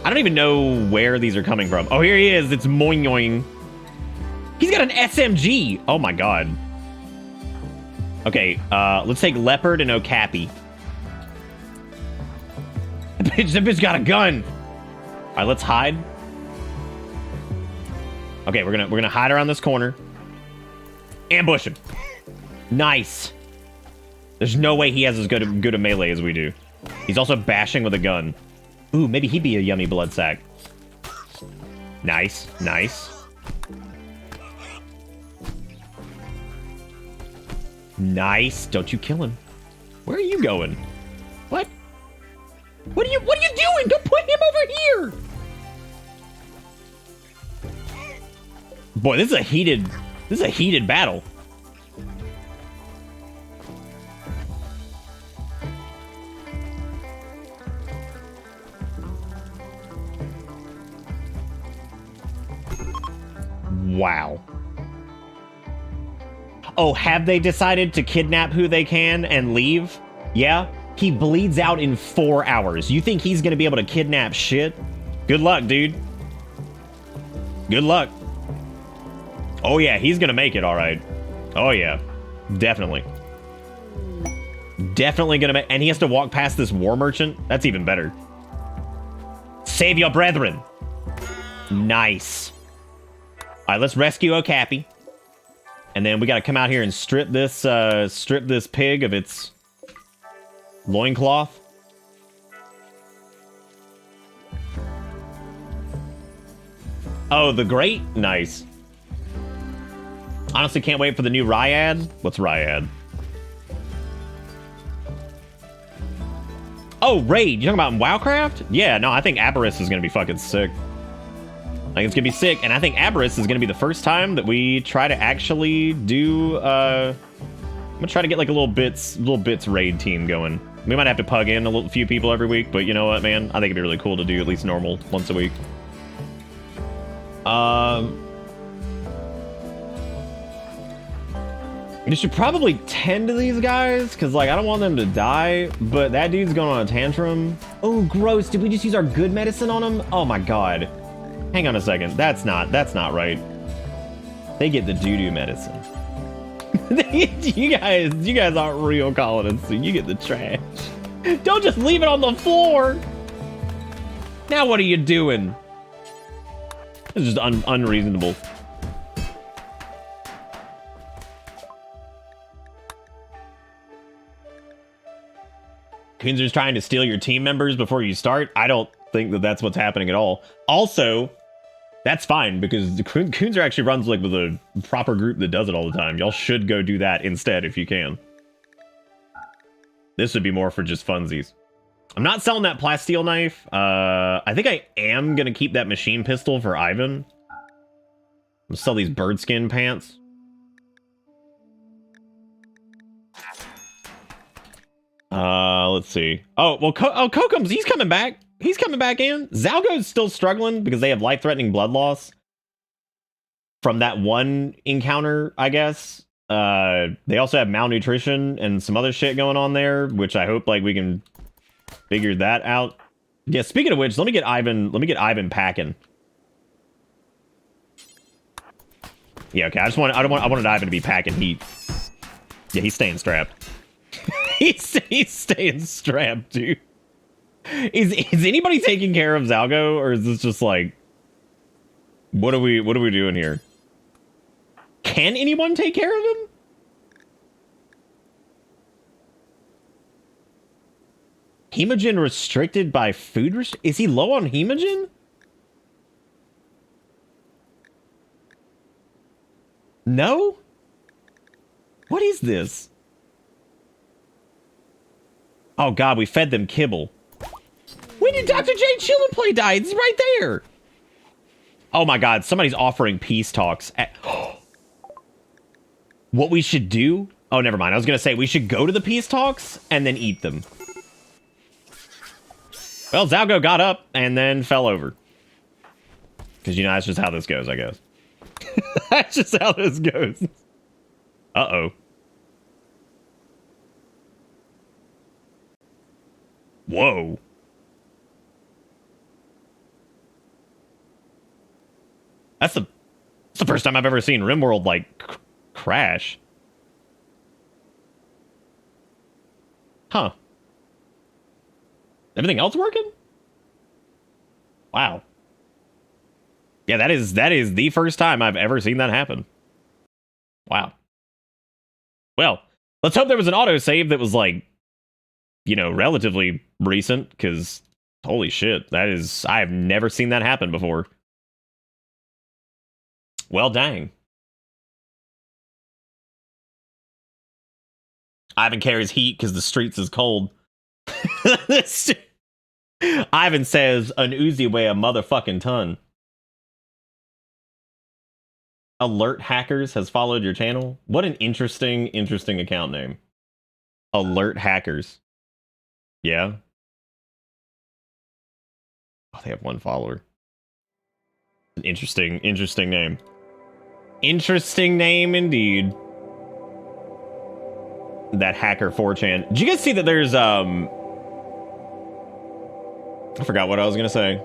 I don't even know where these are coming from. Oh, here he is. It's Moing. He's got an SMG. Oh, my God. Okay, let's take Leopard and Okapi. That bitch got a gun. All right, let's hide. Okay, we're gonna hide around this corner. Ambush him. Nice. There's no way he has as good a melee as we do. He's also bashing with a gun. Ooh, maybe he'd be a yummy blood sack. Nice, nice. Nice. Don't you kill him. Where are you going? What? What are you doing? Don't put him over here. Boy, this is a heated battle. Wow. Oh, have they decided to kidnap who they can and leave? Yeah? He bleeds out in 4 hours. You think he's gonna be able to kidnap shit? Good luck, dude. Good luck. Oh yeah, he's gonna make it, alright. Oh yeah. Definitely. Definitely gonna make... And he has to walk past this war merchant? That's even better. Save your brethren. Nice. Alright, let's rescue Okapi. And then we gotta come out here and strip this pig of its loincloth. Oh, the grate? Nice. Honestly, can't wait for the new Ryad. What's Ryad? Oh, Raid. You talking about in WoWcraft? Yeah, no, I think Aberrus is gonna be fucking sick. I think it's gonna be sick, and I think Aberrus is gonna be the first time that we try to actually do, I'm gonna try to get like a little bits raid team going. We might have to pug in a few people every week, but you know what, man? I think it'd be really cool to do at least normal once a week. You should probably tend to these guys, because, like, I don't want them to die, but that dude's going on a tantrum. Oh, gross. Did we just use our good medicine on him? Oh, my God. Hang on a second. That's not right. They get the doo-doo medicine. you guys aren't real colonists, so you get the trash. Don't just leave it on the floor. Now what are you doing? This is just unreasonable. Kunzer's trying to steal your team members before you start. I don't think that that's what's happening at all. Also, that's fine, because the Kunzer actually runs like with a proper group that does it all the time. Y'all should go do that instead if you can. This would be more for just funsies. I'm not selling that plasteel knife. I think I am going to keep that machine pistol for Ivan. I'm going to sell these bird skin pants. Let's see. Oh, well, Kokum's, he's coming back. He's coming back in. Zalgo's still struggling because they have life-threatening blood loss from that one encounter, I guess. They also have malnutrition and some other shit going on there, which I hope like we can figure that out. Yeah, speaking of which, let me get Ivan packing. Yeah, okay. I wanted Ivan to be packing heat. Yeah, he's staying strapped. he's staying strapped, dude. Is anybody taking care of Zalgo, or is this just like, what are we doing here? Can anyone take care of him? Hemogen restricted by food is he low on hemogen? No? What is this? Oh god, we fed them kibble. When did Dr. J Chillinplay die? It's right there. Oh my god, somebody's offering peace talks. What we should do? Oh, never mind. I was going to say, we should go to the peace talks and then eat them. Well, Zalgo got up and then fell over. Because, you know, that's just how this goes, I guess. That's just how this goes. Uh-oh. Whoa. That's the first time I've ever seen Rimworld, like, crash. Huh. Everything else working? Wow. Yeah, that is the first time I've ever seen that happen. Wow. Well, let's hope there was an autosave that was, like, you know, relatively recent, because holy shit, I have never seen that happen before. Well, dang. Ivan carries heat because the streets is cold. Ivan says an Uzi weigh a motherfucking ton. Alert Hackers has followed your channel. What an interesting account name. Alert Hackers. Yeah. Oh, they have one follower. An interesting name. Interesting name indeed. That hacker 4chan. Did you guys see that there's I forgot what I was gonna say.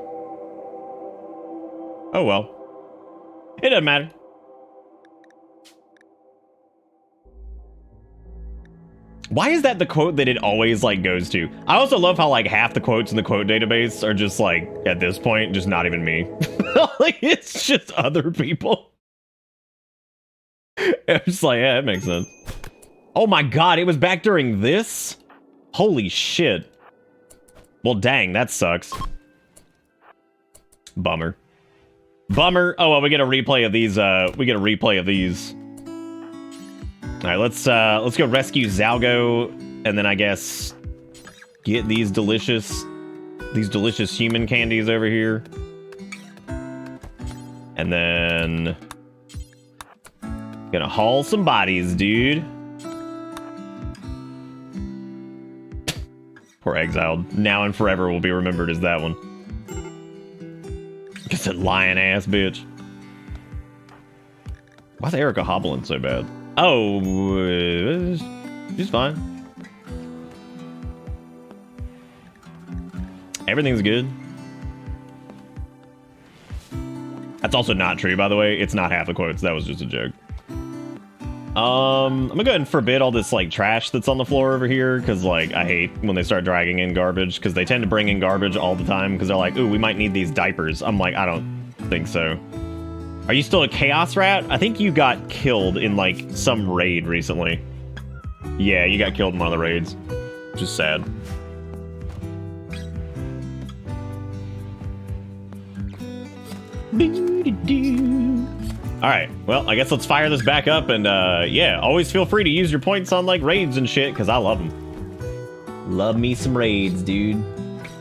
Oh well. It doesn't matter. Why is that the quote that it always, like, goes to? I also love how, like, half the quotes in the quote database are just, like, at this point, just not even me. Like, it's just other people. I'm just like, yeah, that makes sense. Oh my god, it was back during this? Holy shit. Well, dang, that sucks. Bummer. Bummer. Oh, well, we get a replay of these, All right, let's go rescue Zalgo, and then I guess get these delicious human candies over here, and then gonna haul some bodies, dude. Poor Exiled, now and forever will be remembered as that one. Guess that lion ass bitch. Why's Erica hobbling so bad? Oh, she's fine. Everything's good. That's also not true, by the way. It's not half the quotes. That was just a joke. I'm gonna go ahead and forbid all this, like, trash that's on the floor over here, because, like, I hate when they start dragging in garbage, because they tend to bring in garbage all the time, because they're like, ooh, we might need these diapers. I'm like, I don't think so. Are you still a Chaos Rat? I think you got killed in, like, some raid recently. Yeah, you got killed in one of the raids. Which is sad. Alright, well, I guess let's fire this back up, and, yeah, always feel free to use your points on, like, raids and shit, because I love them. Love me some raids, dude.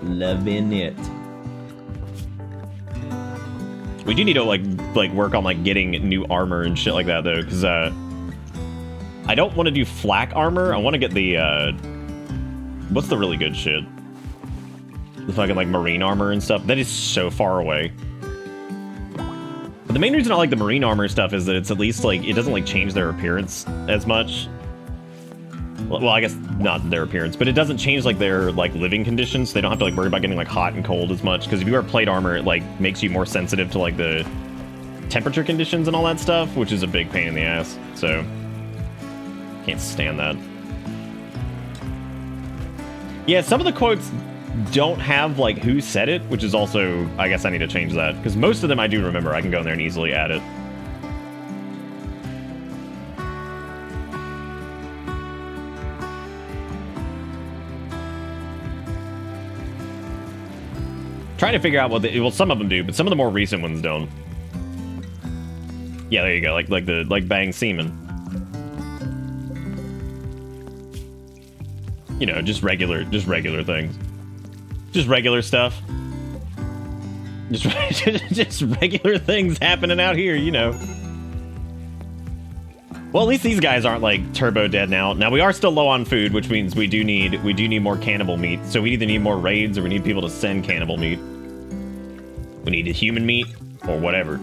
Loving it. We do need to, like work on, like, getting new armor and shit like that, though, because, I don't want to do flak armor. I want to get the, what's the really good shit? The fucking, like, marine armor and stuff. That is so far away. But the main reason I like the marine armor stuff is that it's at least, like, it doesn't, like, change their appearance as much. Well, I guess not their appearance, but it doesn't change, like, their, like, living conditions. They don't have to, like, worry about getting, like, hot and cold as much, because if you wear plate armor, it, like, makes you more sensitive to, like, the temperature conditions and all that stuff, which is a big pain in the ass, so can't stand that. Yeah, some of the quotes don't have, like, who said it, which is also, I guess I need to change that, because most of them I do remember. I can go in there and easily add it. Trying to figure out what well, some of them do, but some of the more recent ones don't. Yeah, there you go. Like bang semen. You know, just regular things. Just regular stuff. Just regular things happening out here, you know. Well, at least these guys aren't, like, turbo dead now. Now, we are still low on food, which means we do need more cannibal meat. So we either need more raids or we need people to send cannibal meat. We need human meat or whatever.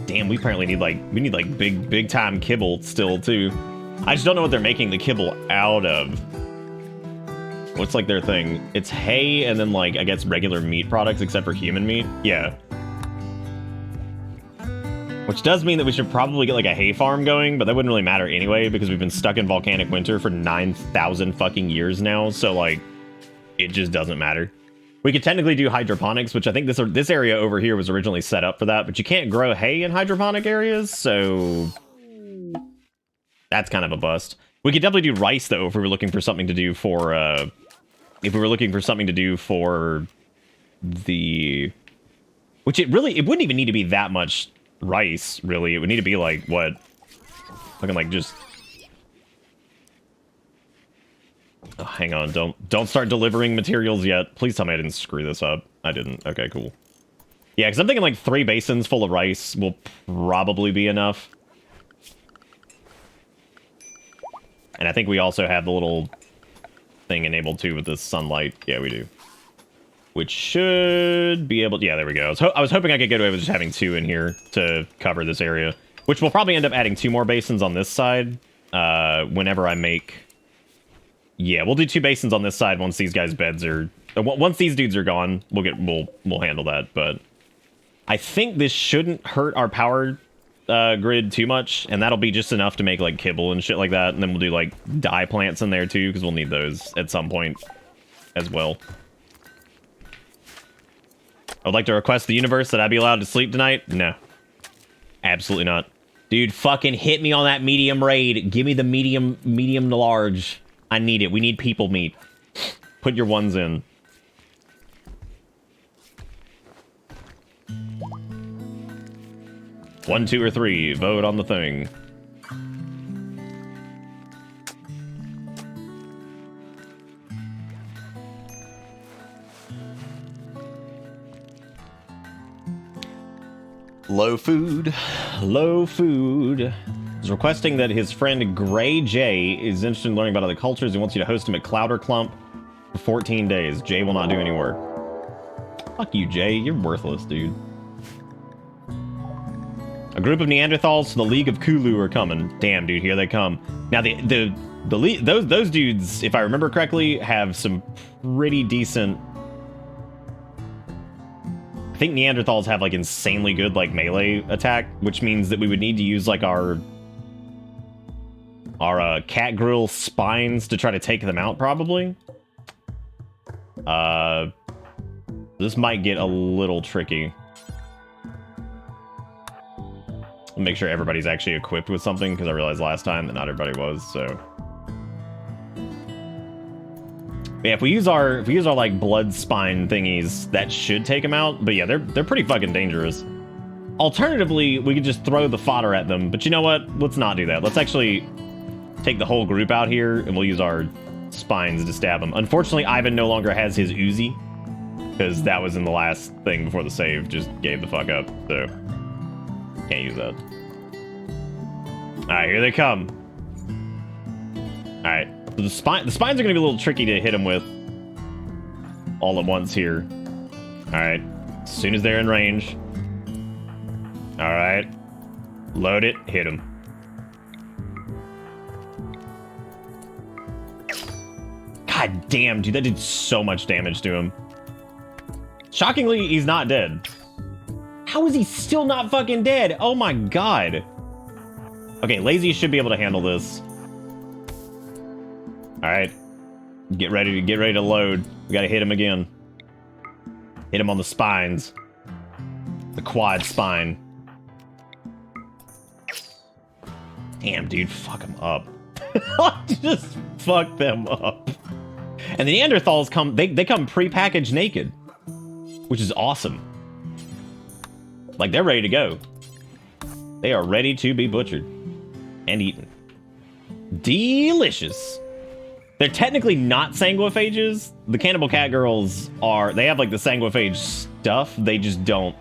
Damn, we apparently need like big time kibble still too. I just don't know what they're making the kibble out of. What's like their thing? It's hay and then like I guess regular meat products except for human meat. Yeah. Which does mean that we should probably get like a hay farm going, but that wouldn't really matter anyway because we've been stuck in volcanic winter for 9,000 fucking years now. So like, it just doesn't matter. We could technically do hydroponics, which I think this area over here was originally set up for that, but you can't grow hay in hydroponic areas, so that's kind of a bust. We could definitely do rice though if we were looking for something to do for the, which it wouldn't even need to be that much rice, really. It would need to be like what, looking like just. Oh, hang on, don't start delivering materials yet. Please tell me I didn't screw this up. I didn't. Okay, cool. Yeah, because I'm thinking like 3 basins full of rice will probably be enough. And I think we also have the little thing enabled too with the sunlight. Yeah, we do. Which should be able to... Yeah, there we go. I was hoping I could get away with just having 2 in here to cover this area. Which will probably end up adding 2 more basins on this side. Whenever I make... Yeah, we'll do 2 basins on this side once these guys' beds are... Once these dudes are gone, we'll handle that. But I think this shouldn't hurt our power grid too much. And that'll be just enough to make like kibble and shit like that. And then we'll do like dye plants in there too, because we'll need those at some point as well. I would like to request the universe that I be allowed to sleep tonight. No. Absolutely not. Dude, fucking hit me on that medium raid. Give me the medium to large. I need it. We need people meat. Put your ones in. One, 2, or 3. Vote on the thing. Low food. Low food. He's requesting that his friend Gray J is interested in learning about other cultures and wants you to host him at Clouder Clump for 14 days. Jay will not do any work. Fuck you, Jay. You're worthless, dude. A group of Neanderthals to the League of Kulu are coming. Damn, dude, here they come. Now, those dudes, if I remember correctly, have some pretty decent... I think Neanderthals have, like, insanely good, like, melee attack, which means that we would need to use, like, our cat grill spines to try to take them out, probably. This might get a little tricky. Make sure everybody's actually equipped with something, because I realized last time that not everybody was, so... Yeah, if we use our like blood spine thingies, that should take them out. But yeah, they're pretty fucking dangerous. Alternatively, we could just throw the fodder at them. But you know what? Let's not do that. Let's actually take the whole group out here, and we'll use our spines to stab them. Unfortunately, Ivan no longer has his Uzi, because that was in the last thing before the save just gave the fuck up. So can't use that. All right, here they come. All right. So the spines are going to be a little tricky to hit them with all at once here. All right. As soon as they're in range. All right. Load it. Hit him. God damn, dude. That did so much damage to him. Shockingly, he's not dead. How is he still not fucking dead? Oh my god. Okay, Lazy should be able to handle this. All right, get ready to load. We gotta hit him again. Hit him on the spines, the quad spine. Damn, dude, fuck him up. Just fuck them up. And the Neanderthals come. They come pre-packaged naked, which is awesome. Like they're ready to go. They are ready to be butchered and eaten. Delicious. They're technically not sanguiphages. The Cannibal Cat Girls are... They have, like, the sanguiphage stuff. They just don't...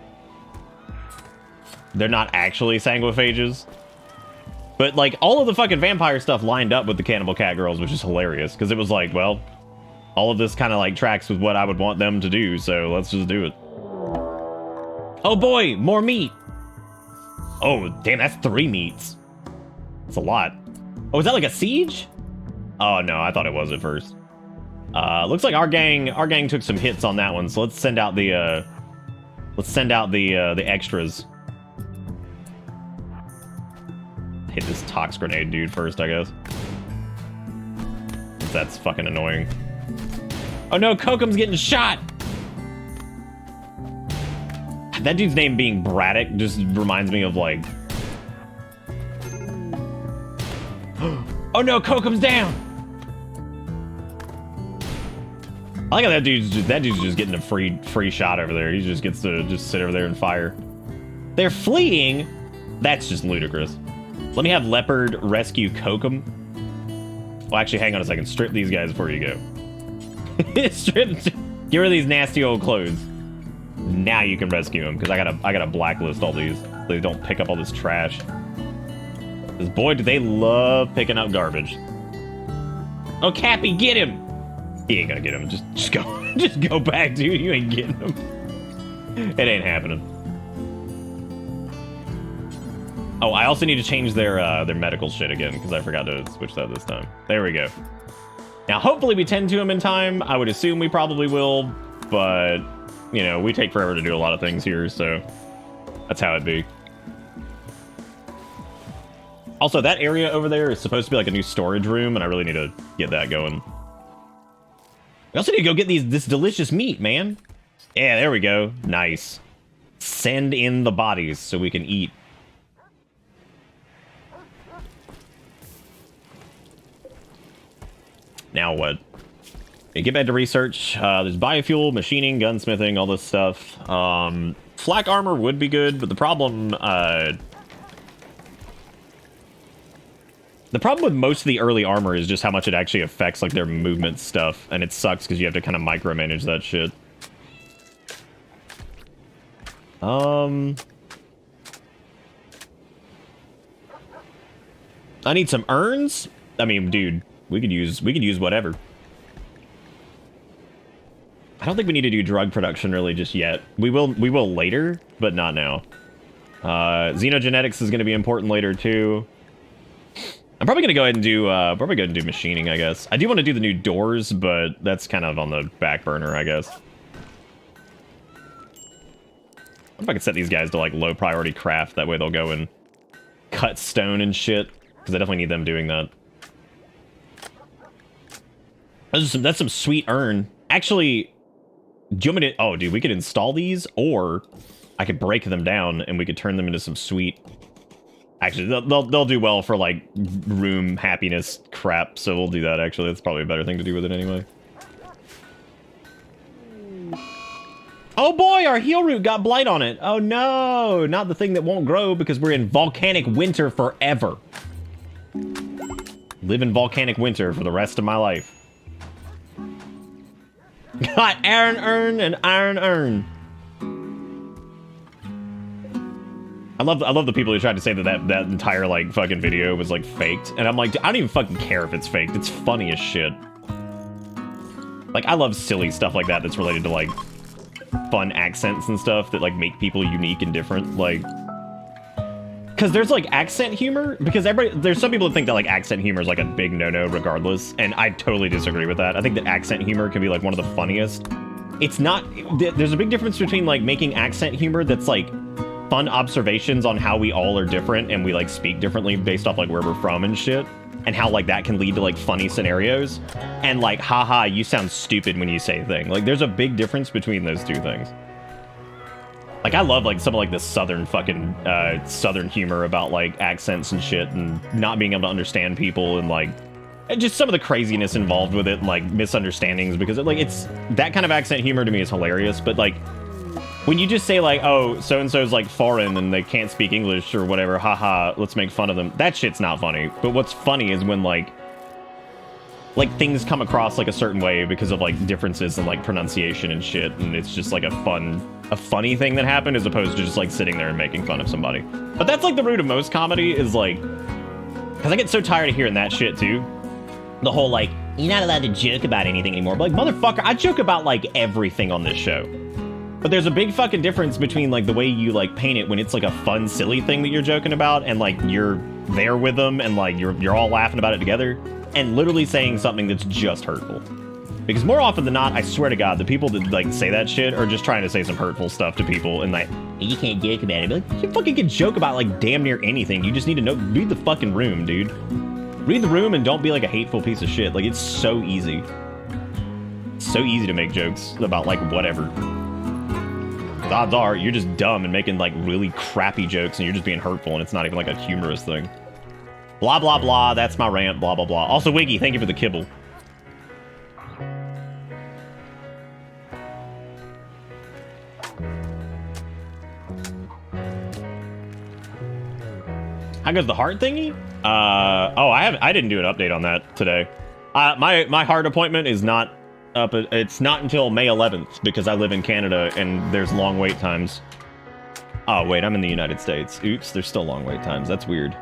They're not actually sanguiphages. But, like, all of the fucking vampire stuff lined up with the Cannibal Cat Girls, which is hilarious. Because it was like, well, all of this kind of, like, tracks with what I would want them to do. So let's just do it. Oh, boy! More meat! Oh, damn, that's 3 meats. That's a lot. Oh, is that like a siege? Oh, no, I thought it was at first. Looks like our gang took some hits on that one, so let's send out the extras. Hit this tox grenade dude first, I guess. That's fucking annoying. Oh no, Kokum's getting shot! That dude's name being Braddock just reminds me of like... Oh no, Kokum's down! I like how that dude's just getting a free shot over there. He just gets to just sit over there and fire. They're fleeing? That's just ludicrous. Let me have Leopard rescue Kokum. Well, actually, hang on a second. Strip these guys before you go. Get rid of these nasty old clothes. Now you can rescue them, because I gotta blacklist all these so they don't pick up all this trash. Because boy, do they love picking up garbage. Oh, Cappy, get him! He ain't gonna get him. Just go, just go back, dude. You ain't getting him. It ain't happening. Oh, I also need to change their medical shit again, because I forgot to switch that this time. There we go. Now, hopefully we tend to them in time. I would assume we probably will, but, you know, we take forever to do a lot of things here, so that's how it be. Also, that area over there is supposed to be like a new storage room, and I really need to get that going. We also need to go get this delicious meat, man. Yeah, there we go. Nice. Send in the bodies so we can eat. Now what? Get back to research. There's biofuel, machining, gunsmithing, all this stuff. Flak armor would be good, but the problem with most of the early armor is just how much it actually affects like their movement stuff, and it sucks because you have to kind of micromanage that shit. I need some urns. I mean, dude. We could use whatever. I don't think we need to do drug production really just yet. We will later, but not now. Xenogenetics is going to be important later too. I'm probably going to go ahead and do machining, I guess. I do want to do the new doors, but that's kind of on the back burner, I guess. I wonder if I could set these guys to like low priority craft. That way they'll go and cut stone and shit, because I definitely need them doing that. That's some sweet urn. Actually, do you want me to... Oh, dude, we could install these, or I could break them down, and we could turn them into some sweet... Actually, they'll do well for, like, room happiness crap, so we'll do that, actually. That's probably a better thing to do with it anyway. Oh, boy, our heal root got blight on it. Oh, no, not the thing that won't grow, because we're in volcanic winter forever. Live in volcanic winter for the rest of my life. Got iron urn and iron urn. I love the people who tried to say that entire like fucking video was like faked, and I'm like, I don't even fucking care if it's faked. It's funny as shit. Like, I love silly stuff like that that's related to like fun accents and stuff that like make people unique and different. Like, because there's like accent humor, because there's some people that think that like accent humor is like a big no-no regardless, and I totally disagree with that. I think that accent humor can be like one of the funniest. It's not, there's a big difference between like making accent humor that's like fun observations on how we all are different and we like speak differently based off like where we're from and shit, and how like that can lead to like funny scenarios, and like, haha, you sound stupid when you say a thing. Like, there's a big difference between those two things. Like, I love, like, some of, like, the southern fucking, southern humor about, like, accents and shit, and not being able to understand people, and, like, just some of the craziness involved with it, and, like, misunderstandings, because, like, it's, that kind of accent humor to me is hilarious, but, like, when you just say, like, oh, so-and-so's, like, foreign, and they can't speak English, or whatever, haha, let's make fun of them, that shit's not funny. But what's funny is when, like, things come across, like, a certain way because of, like, differences in, like, pronunciation and shit, and it's just, like, a funny thing that happened, as opposed to just like sitting there and making fun of somebody. But that's like the root of most comedy, is like, because I get so tired of hearing that shit too. The whole like, you're not allowed to joke about anything anymore. But like, motherfucker, I joke about like everything on this show. But there's a big fucking difference between like the way you like paint it when it's like a fun, silly thing that you're joking about and like you're there with them and like you're all laughing about it together, and literally saying something that's just hurtful. Because more often than not, I swear to God, the people that like say that shit are just trying to say some hurtful stuff to people and like, you can't joke about it. Like, you fucking can joke about like damn near anything. You just need to know, read the fucking room, dude. Read the room and don't be like a hateful piece of shit. Like, it's so easy. It's so easy to make jokes about like whatever. The odds are you're just dumb and making like really crappy jokes and you're just being hurtful and it's not even like a humorous thing. Blah, blah, blah. That's my rant. Blah, blah, blah. Also, Wiggy, thank you for the kibble. How goes the heart thingy? Oh, I didn't do an update on that today. My heart appointment is not up. It's not until May 11th because I live in Canada and there's long wait times. Oh wait, I'm in the United States. Oops, there's still long wait times. That's weird.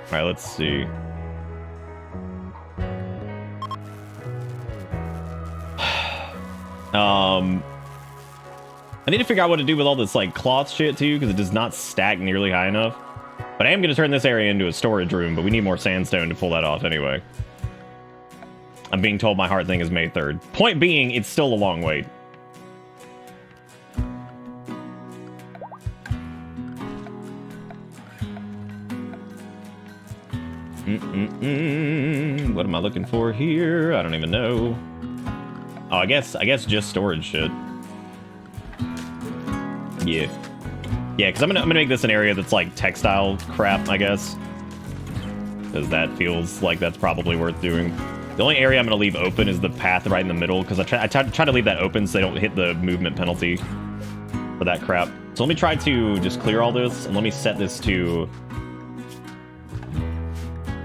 All right, let's see. I need to figure out what to do with all this like cloth shit too, because it does not stack nearly high enough. But I am going to turn this area into a storage room, but we need more sandstone to pull that off anyway. I'm being told my heart thing is May 3rd. Point being, it's still a long wait. What am I looking for here? I don't even know. Oh, I guess just storage shit. Yeah. Yeah, because I'm gonna make this an area that's like textile crap, I guess. Because that feels like that's probably worth doing. The only area I'm gonna leave open is the path right in the middle, because I try to leave that open so they don't hit the movement penalty for that crap. So let me try to just clear all this, and let me set this to...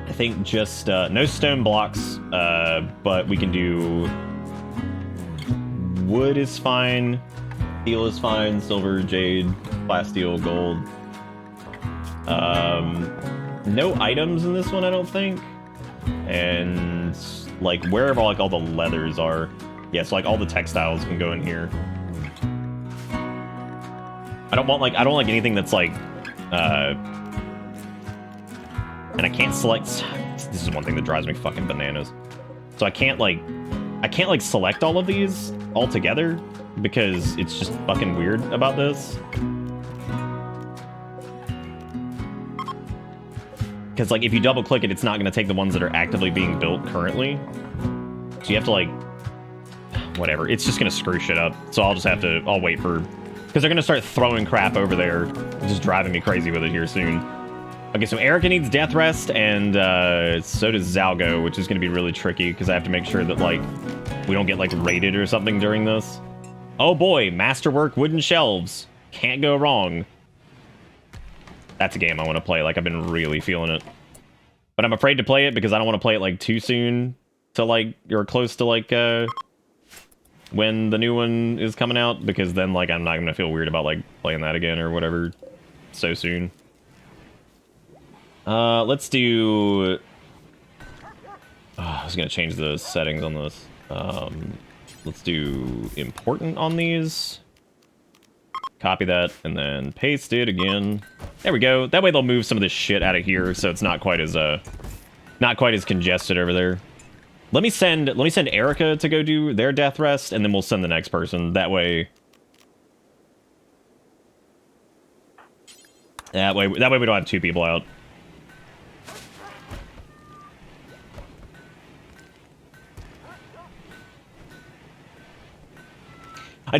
I think just no stone blocks, but we can do... Wood is fine. Steel is fine. Silver, jade, plasteel, gold. No items in this one, I don't think. And like wherever like all the leathers are, yeah. So like all the textiles can go in here. I don't want like anything that's like. And I can't select. This is one thing that drives me fucking bananas. So I can't like select all of these all together because it's just fucking weird about this. Because like if you double click it, it's not going to take the ones that are actively being built currently. So you have to like, whatever. It's just going to screw shit up. So I'll wait for, because they're going to start throwing crap over there. Just driving me crazy with it here soon. Okay, so Erica needs death rest, and so does Zalgo, which is going to be really tricky because I have to make sure that like we don't get like raided or something during this. Oh boy, masterwork wooden shelves. Can't go wrong. That's a game I want to play. Like, I've been really feeling it. But I'm afraid to play it because I don't want to play it like too soon to like, or close to like when the new one is coming out, because then like I'm not going to feel weird about like playing that again or whatever so soon. Let's do... I was going to change the settings on this. Let's do important on these. Copy that, and then paste it again. There we go. That way they'll move some of this shit out of here, so it's not quite as congested over there. Let me send Erica to go do their death rest, and then we'll send the next person. That way we don't have two people out.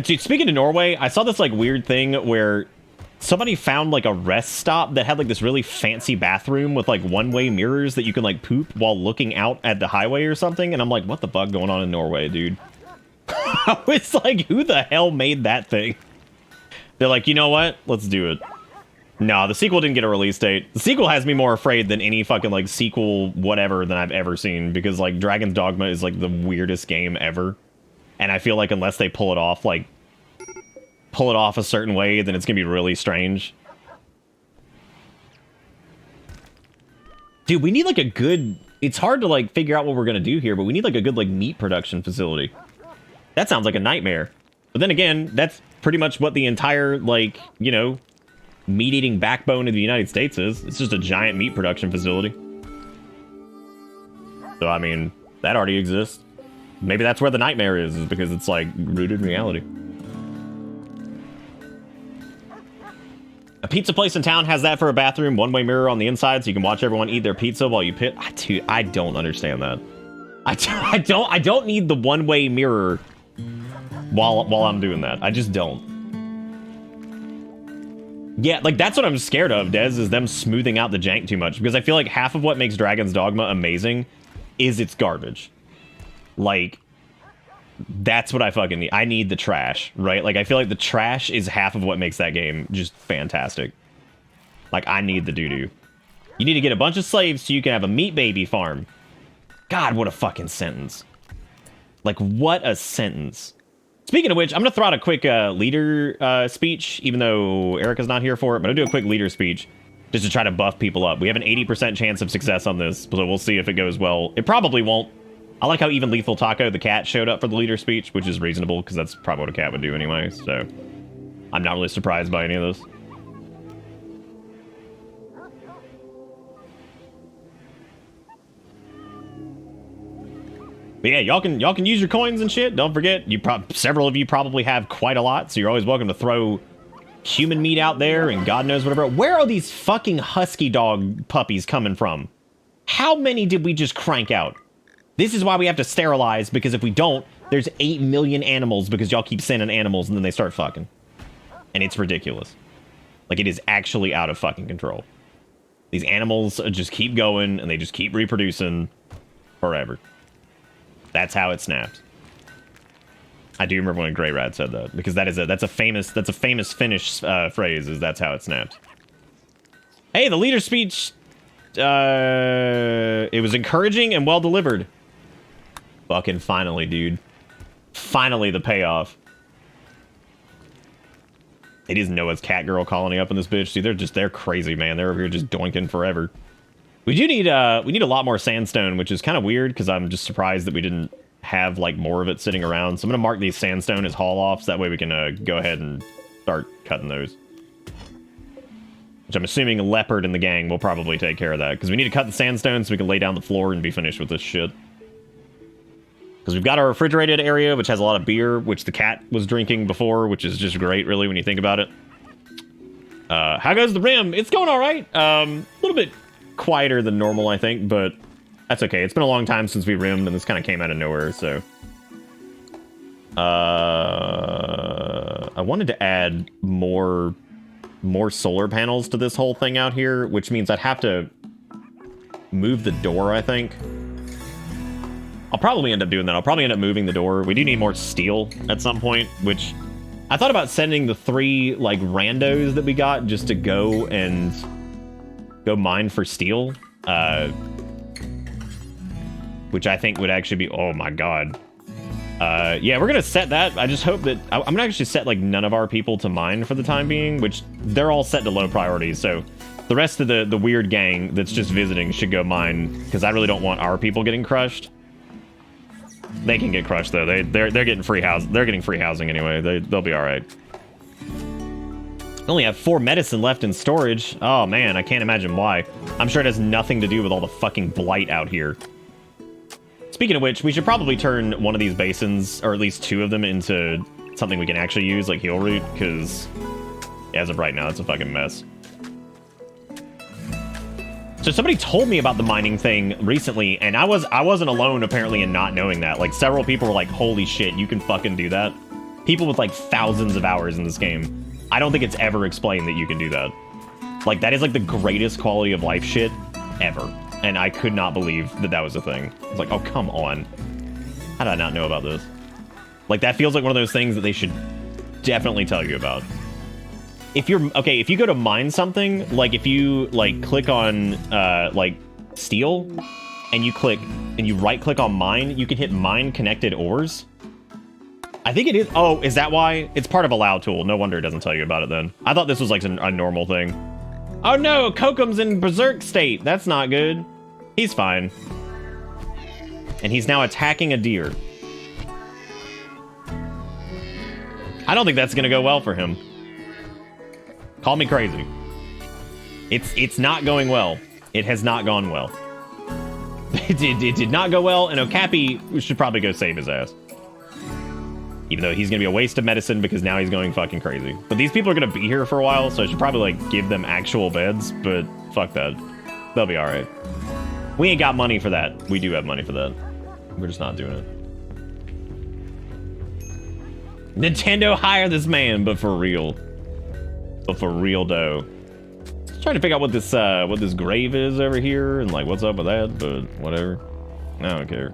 Dude, speaking of Norway, I saw this like weird thing where somebody found like a rest stop that had like this really fancy bathroom with like one-way mirrors that you can like poop while looking out at the highway or something. And I'm like, what the fuck going on in Norway, dude? I was like, who the hell made that thing? They're like, you know what? Let's do it. No, the sequel didn't get a release date. The sequel has me more afraid than any fucking like sequel whatever than I've ever seen, because like Dragon's Dogma is like the weirdest game ever. And I feel like unless they pull it off a certain way, then it's going to be really strange. Dude, we need like a good... It's hard to like figure out what we're gonna do here, but we need like a good like meat production facility. That sounds like a nightmare. But then again, that's pretty much what the entire like, you know, meat-eating backbone of the United States is. It's just a giant meat production facility. So I mean, that already exists. Maybe that's where the nightmare is because it's like rooted in reality. A pizza place in town has that for a bathroom, one-way mirror on the inside, so you can watch everyone eat their pizza while you pit. Dude, I don't understand that. I don't need the one-way mirror while I'm doing that. I just don't. Yeah, like that's what I'm scared of, Dez, is them smoothing out the jank too much, because I feel like half of what makes Dragon's Dogma amazing is its garbage. Like, that's what I fucking need. I need the trash, right? Like, I feel like the trash is half of what makes that game just fantastic. Like, I need the doo-doo. You need to get a bunch of slaves so you can have a meat baby farm. God, what a fucking sentence. Like, what a sentence. Speaking of which, I'm going to throw out a quick leader speech, even though Erica's not here for it, but I'll do a quick leader speech just to try to buff people up. We have an 80% chance of success on this, so we'll see if it goes well. It probably won't. I like how even Lethal Taco, the cat, showed up for the leader speech, which is reasonable, because that's probably what a cat would do anyway, so I'm not really surprised by any of this. But yeah, y'all can use your coins and shit. Don't forget, several of you probably have quite a lot, so you're always welcome to throw human meat out there and God knows whatever. Where are these fucking husky dog puppies coming from? How many did we just crank out? This is why we have to sterilize, because if we don't, there's 8 million animals because y'all keep sending animals and then they start fucking. And it's ridiculous. Like, it is actually out of fucking control. These animals just keep going and they just keep reproducing forever. That's how it snaps. I do remember when Grey Rat said that, because that's a famous Finnish phrase, is that's how it snaps. Hey, the leader speech, it was encouraging and well delivered. Fucking finally, dude. Finally, the payoff. It is Noah's cat girl colony up in this bitch. Dude, they're crazy, man. They're over here just doinking forever. We need a lot more sandstone, which is kind of weird, because I'm just surprised that we didn't have, like, more of it sitting around. So I'm going to mark these sandstone as haul-offs. That way we can go ahead and start cutting those. Which I'm assuming Leopard and the gang will probably take care of that, because we need to cut the sandstone so we can lay down the floor and be finished with this shit. Because we've got our refrigerated area, which has a lot of beer, which the cat was drinking before, which is just great, really, when you think about it. How goes the rim? It's going all right. A little bit quieter than normal, I think, but that's okay. It's been a long time since we rimmed, and this kind of came out of nowhere, so... I wanted to add more solar panels to this whole thing out here, which means I'd have to move the door, I think. I'll probably end up doing that. I'll probably end up moving the door. We do need more steel at some point, which I thought about sending the 3 like randos that we got just to go and go mine for steel, which I think would actually be, oh my god. Yeah, we're gonna set that. I just hope that I'm gonna actually set like none of our people to mine for the time being, which they're all set to low priorities, so the rest of the weird gang that's just visiting should go mine, because I really don't want our people getting crushed. They can get crushed though. They're getting free housing. They're getting free housing anyway. They'll be all right. I only have 4 medicine left in storage. Oh man, I can't imagine why. I'm sure it has nothing to do with all the fucking blight out here. Speaking of which, we should probably turn one of these basins, or at least 2 of them, into something we can actually use, like heal root, because as of right now, it's a fucking mess. So somebody told me about the mining thing recently, and I wasn't alone apparently in not knowing that. Like, several people were like, holy shit, you can fucking do that. People with like thousands of hours in this game. I don't think it's ever explained that you can do that. Like, that is like the greatest quality of life shit ever. And I could not believe that that was a thing. I was like, oh, come on. How did I not know about this? Like, that feels like one of those things that they should definitely tell you about. If you go to mine something, like if you like click on like steel and you right click on mine, you can hit mine connected ores. I think it is. Oh, is that why? It's part of allow tool. No wonder it doesn't tell you about it then. I thought this was like a normal thing. Oh no, Kokum's in berserk state. That's not good. He's fine. And he's now attacking a deer. I don't think that's gonna go well for him. Call me crazy. It's not going well. It has not gone well. It did not go well, and Okapi should probably go save his ass. Even though he's gonna be a waste of medicine because now he's going fucking crazy. But these people are gonna be here for a while, so I should probably like give them actual beds, but fuck that. They'll be alright. We ain't got money for that. We do have money for that. We're just not doing it. Nintendo, hire this man, but for real. But for real though. Just trying to figure out what this grave is over here and like what's up with that, but whatever. I don't care.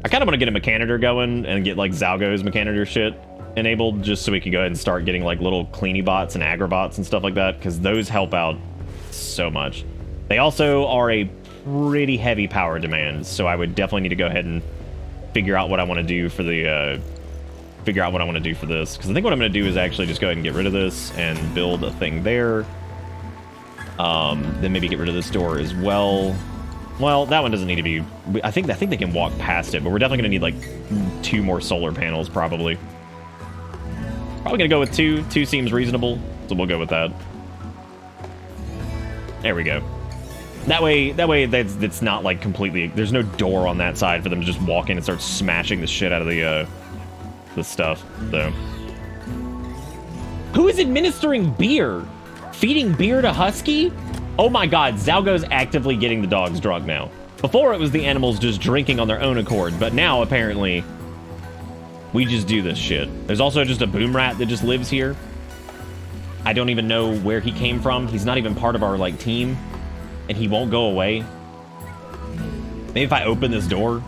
I kind of want to get a Mechanitor going and get like Zalgo's Mechanitor shit enabled just so we can go ahead and start getting like little cleany bots and agrobots and stuff like that, because those help out so much. They also are a pretty heavy power demand, so I would definitely need to go ahead and figure out what I want to do for the figure out what I want to do for this, because I think what I'm going to do is actually just go ahead and get rid of this and build a thing there. Then maybe get rid of this door as well. Well, that one doesn't need to be... I think they can walk past it, but we're definitely going to need, like, 2 more solar panels, probably. Probably going to go with 2. 2 seems reasonable, so we'll go with that. There we go. That way, that's not, like, completely... There's no door on that side for them to just walk in and start smashing the shit out of the stuff, so... Who is administering beer? Feeding beer to Husky? Oh my god, Zalgo's actively getting the dogs drunk now. Before, it was the animals just drinking on their own accord, but now, apparently, we just do this shit. There's also just a boom rat that just lives here. I don't even know where he came from. He's not even part of our, like, team, and he won't go away. Maybe if I open this door?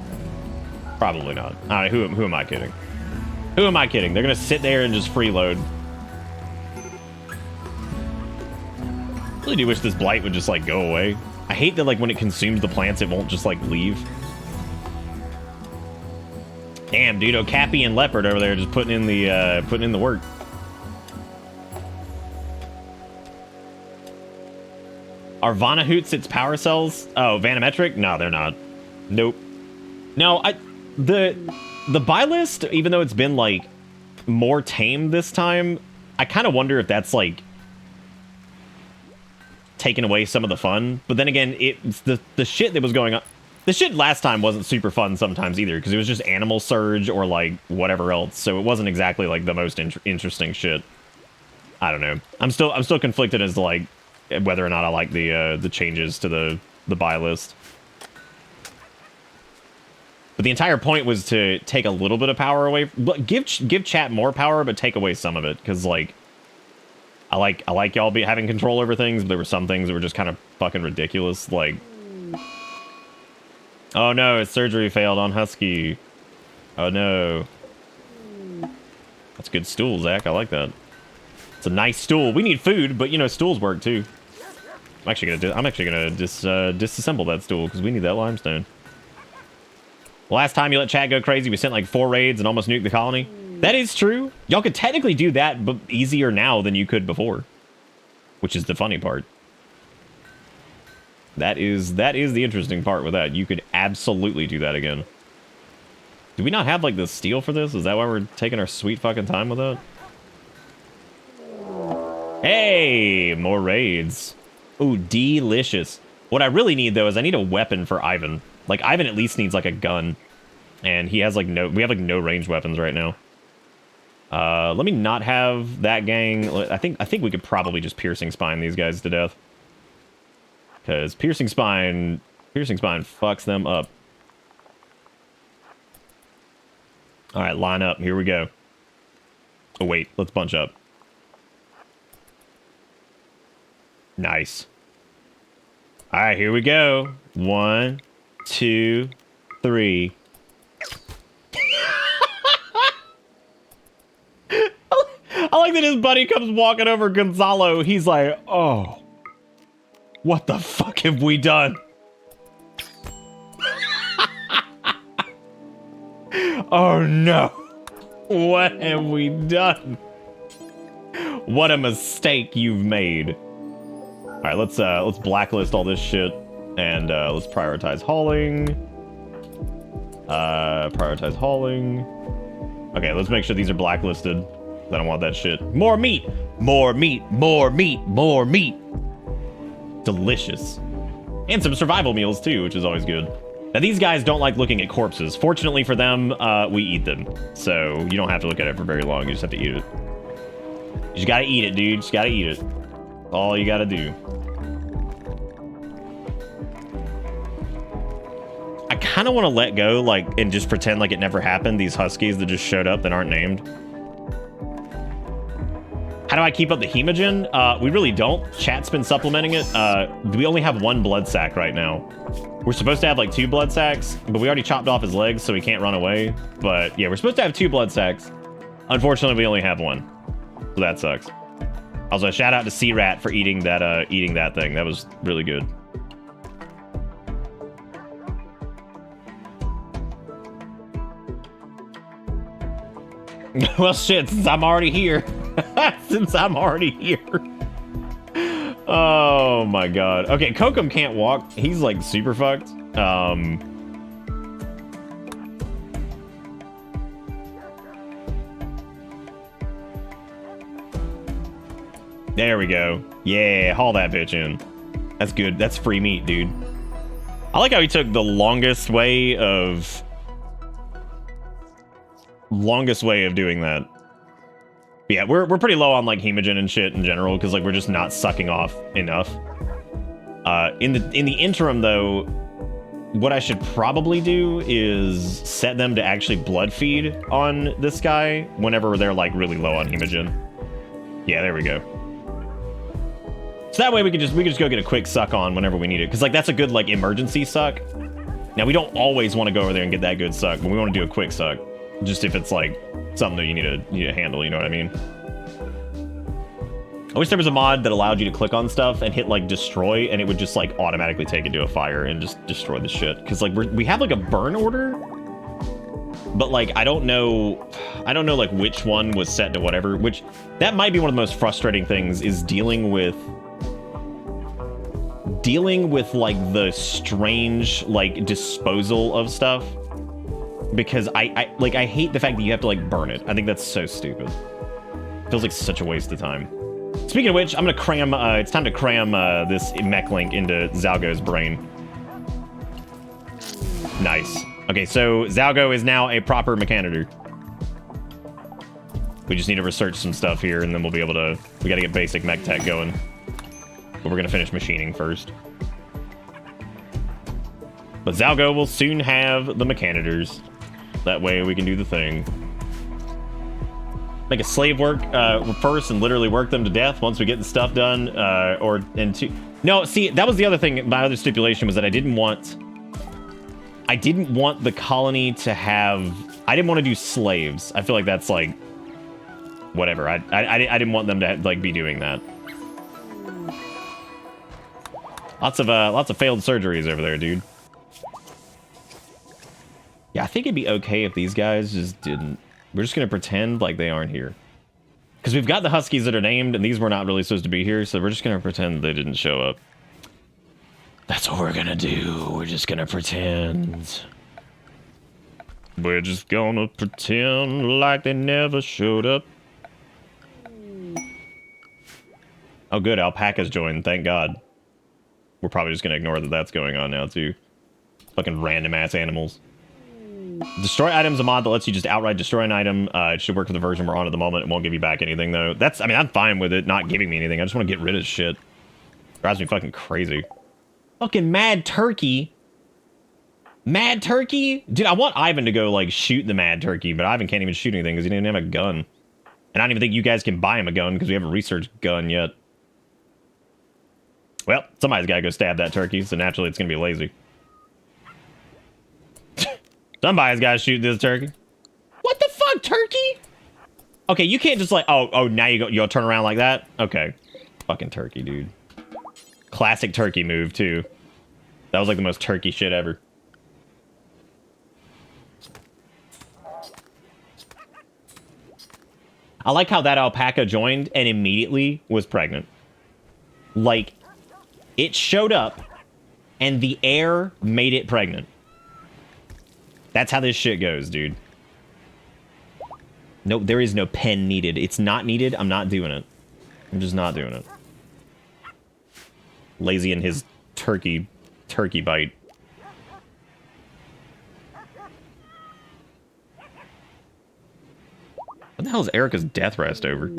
Probably not. All right, who am I kidding? Who am I kidding? They're gonna sit there and just freeload. I really do wish this blight would just, like, go away. I hate that, like, when it consumes the plants, it won't just, like, leave. Damn, dude, Okapi and Leopard over there just putting in the work. Are Vanahoots its power cells? Oh, Vanometric? No, they're not. Nope. No, the buy list, even though it's been, like, more tame this time, I kind of wonder if that's, like, taking away some of the fun. But then again, it's the shit that was going on. The shit last time wasn't super fun sometimes either, because it was just Animal Surge or, like, whatever else. So it wasn't exactly, like, the most interesting shit. I don't know. I'm still conflicted as to, like, whether or not I like the changes to the buy list. But the entire point was to take a little bit of power away. Give chat more power, but take away some of it, because, like, I like y'all having control over things, but there were some things that were just kind of fucking ridiculous. Like, oh no, his surgery failed on Husky. Oh no. That's a good stool, Zach. I like that. It's a nice stool. We need food, but you know, stools work too. I'm actually gonna disassemble that stool because we need that limestone. Last time you let chat go crazy, we sent like 4 raids and almost nuked the colony. That is true. Y'all could technically do that, but easier now than you could before. Which is the funny part. That is the interesting part with that. You could absolutely do that again. Do we not have, like, the steel for this? Is that why we're taking our sweet fucking time with that? Hey! More raids. Ooh, delicious. What I really need, though, is I need a weapon for Ivan. Like, Ivan at least needs, like, a gun. And he has, like, we have, like, no ranged weapons right now. Let me not have that gang. I think we could probably just piercing spine these guys to death. Because piercing spine fucks them up. Alright, line up. Here we go. Oh, wait. Let's bunch up. Nice. Alright, here we go. 1, 2, 3. I like that his buddy comes walking over Gonzalo. He's like, oh, what the fuck have we done? Oh no. What have we done? What a mistake you've made. All right, let's blacklist all this shit. And let's prioritize hauling. Prioritize hauling. Okay, let's make sure these are blacklisted. I don't want that shit. More meat! More meat! More meat! More meat! Delicious. And some survival meals too, which is always good. Now these guys don't like looking at corpses. Fortunately for them, we eat them. So you don't have to look at it for very long. You just have to eat it. You just gotta eat it, dude. Just gotta eat it. That's all you gotta do. I kind of want to let go, like, and just pretend like it never happened. These huskies that just showed up that aren't named. How do I keep up the hemogen? We really don't. Chat's been supplementing it. We only have 1 blood sac right now. We're supposed to have like 2 blood sacs, but we already chopped off his legs, so he can't run away. But yeah, we're supposed to have 2 blood sacs. Unfortunately, we only have 1, so that sucks. Also, shout out to C-Rat for eating that thing. That was really good. Well, shit, since I'm already here. Since I'm already here. Oh my god. Okay, Kokum can't walk. He's like super fucked. There we go. Yeah, haul that bitch in. That's good. That's free meat, dude. I like how he took the longest way of doing that. But yeah, we're pretty low on like hemogen and shit in general because like we're just not sucking off enough. In the interim though, what I should probably do is set them to actually blood feed on this guy whenever they're like really low on hemogen. Yeah, there we go. So that way we can just go get a quick suck on whenever we need it, because like that's a good like emergency suck. Now we don't always want to go over there and get that good suck, but we want to do a quick suck. Just if it's like something that you need to handle, you know what I mean? I wish there was a mod that allowed you to click on stuff and hit like destroy, and it would just like automatically take it to a fire and just destroy the shit. Because like we have like a burn order, but like I don't know like which one was set to whatever. Which that might be one of the most frustrating things is dealing with like the strange like disposal of stuff. Because I hate the fact that you have to like burn it. I think that's so stupid. Feels like such a waste of time. Speaking of which, I'm gonna cram. It's time to cram this mech link into Zalgo's brain. Nice. Okay, so Zalgo is now a proper mechanitor. We just need to research some stuff here, and then we'll be able to. We gotta get basic mech tech going, but we're gonna finish machining first. But Zalgo will soon have the mechanitors. That way we can do the thing. Make a slave work first and literally work them to death once we get the stuff done. No, see, that was the other thing. My other stipulation was that I didn't want the colony to have. I didn't want to do slaves. I feel like that's like whatever. I didn't want them to like be doing that. Lots of failed surgeries over there, dude. Yeah, I think it'd be okay if these guys just didn't. We're just going to pretend like they aren't here. Because we've got the Huskies that are named, and these were not really supposed to be here, so we're just going to pretend they didn't show up. That's what we're going to do. We're just going to pretend. We're just going to pretend like they never showed up. Oh, good. Alpacas joined. Thank God. We're probably just going to ignore that that's going on now, too. Fucking random-ass animals. Destroy items, a mod that lets you just outright destroy an item. It should work for the version we're on at the moment. It won't give you back anything, though. I mean, I'm fine with it not giving me anything. I just want to get rid of shit. Drives me fucking crazy. Fucking Mad Turkey. Mad Turkey? Dude, I want Ivan to go, like, shoot the Mad Turkey, but Ivan can't even shoot anything because he didn't have a gun. And I don't even think you guys can buy him a gun because we haven't researched gun yet. Well, somebody's got to go stab that turkey, so naturally it's going to be lazy. Somebody's got to shoot this turkey. What the fuck, turkey? Okay, you can't just like, oh, now you'll turn around like that? Okay. Fucking turkey, dude. Classic turkey move, too. That was like the most turkey shit ever. I like how that alpaca joined and immediately was pregnant. Like, it showed up and the air made it pregnant. That's how this shit goes, dude. No, there is no pen needed. It's not needed. I'm not doing it. I'm just not doing it. Lazy in his turkey bite. What the hell is Erica's death rest over?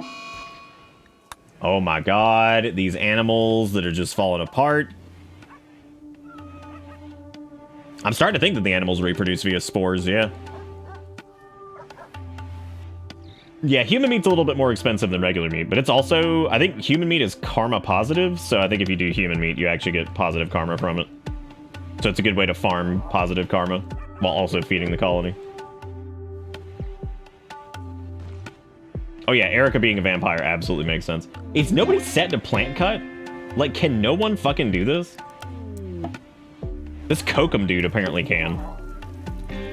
Oh my god, these animals that are just falling apart. I'm starting to think that the animals reproduce via spores, yeah. Yeah, human meat's a little bit more expensive than regular meat, but it's also, I think human meat is karma positive, so I think if you do human meat, you actually get positive karma from it. So it's a good way to farm positive karma, while also feeding the colony. Oh yeah, Erica being a vampire absolutely makes sense. Is nobody set to plant cut? Like, can no one fucking do this? This Kokum dude apparently can.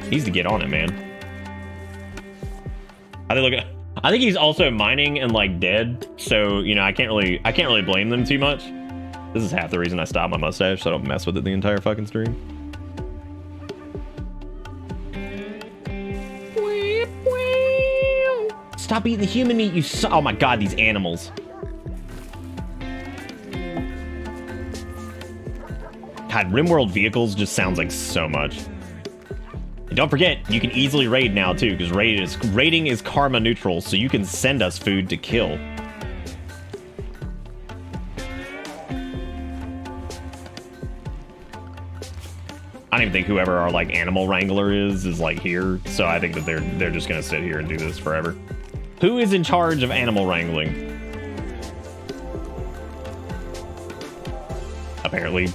He needs to get on it, man. I think he's also mining and like dead, so you know I can't really blame them too much. This is half the reason I stopped my mustache, so I don't mess with it the entire fucking stream. Stop eating the human meat, you oh my god, these animals. God, Rimworld vehicles just sounds like so much. And don't forget, you can easily raid now too, because raiding is karma neutral, so you can send us food to kill. I don't even think whoever our like animal wrangler is like here, so I think that they're just gonna sit here and do this forever. Who is in charge of animal wrangling? Apparently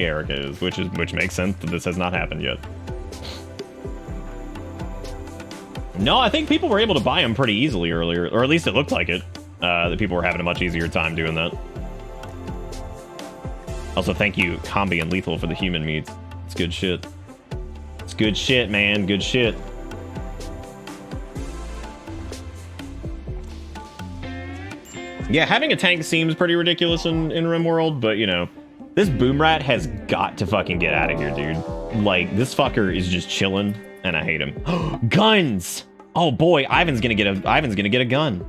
Erica is, which makes sense that this has not happened yet. No, I think people were able to buy them pretty easily earlier, or at least it looked like it. That people were having a much easier time doing that. Also, thank you, Combi and Lethal, for the human meats. It's good shit. It's good shit, man. Good shit. Yeah, having a tank seems pretty ridiculous in Rimworld, but, you know, this boom rat has got to fucking get out of here, dude. Like, this fucker is just chilling, and I hate him. Guns! Oh boy, Ivan's gonna get a gun.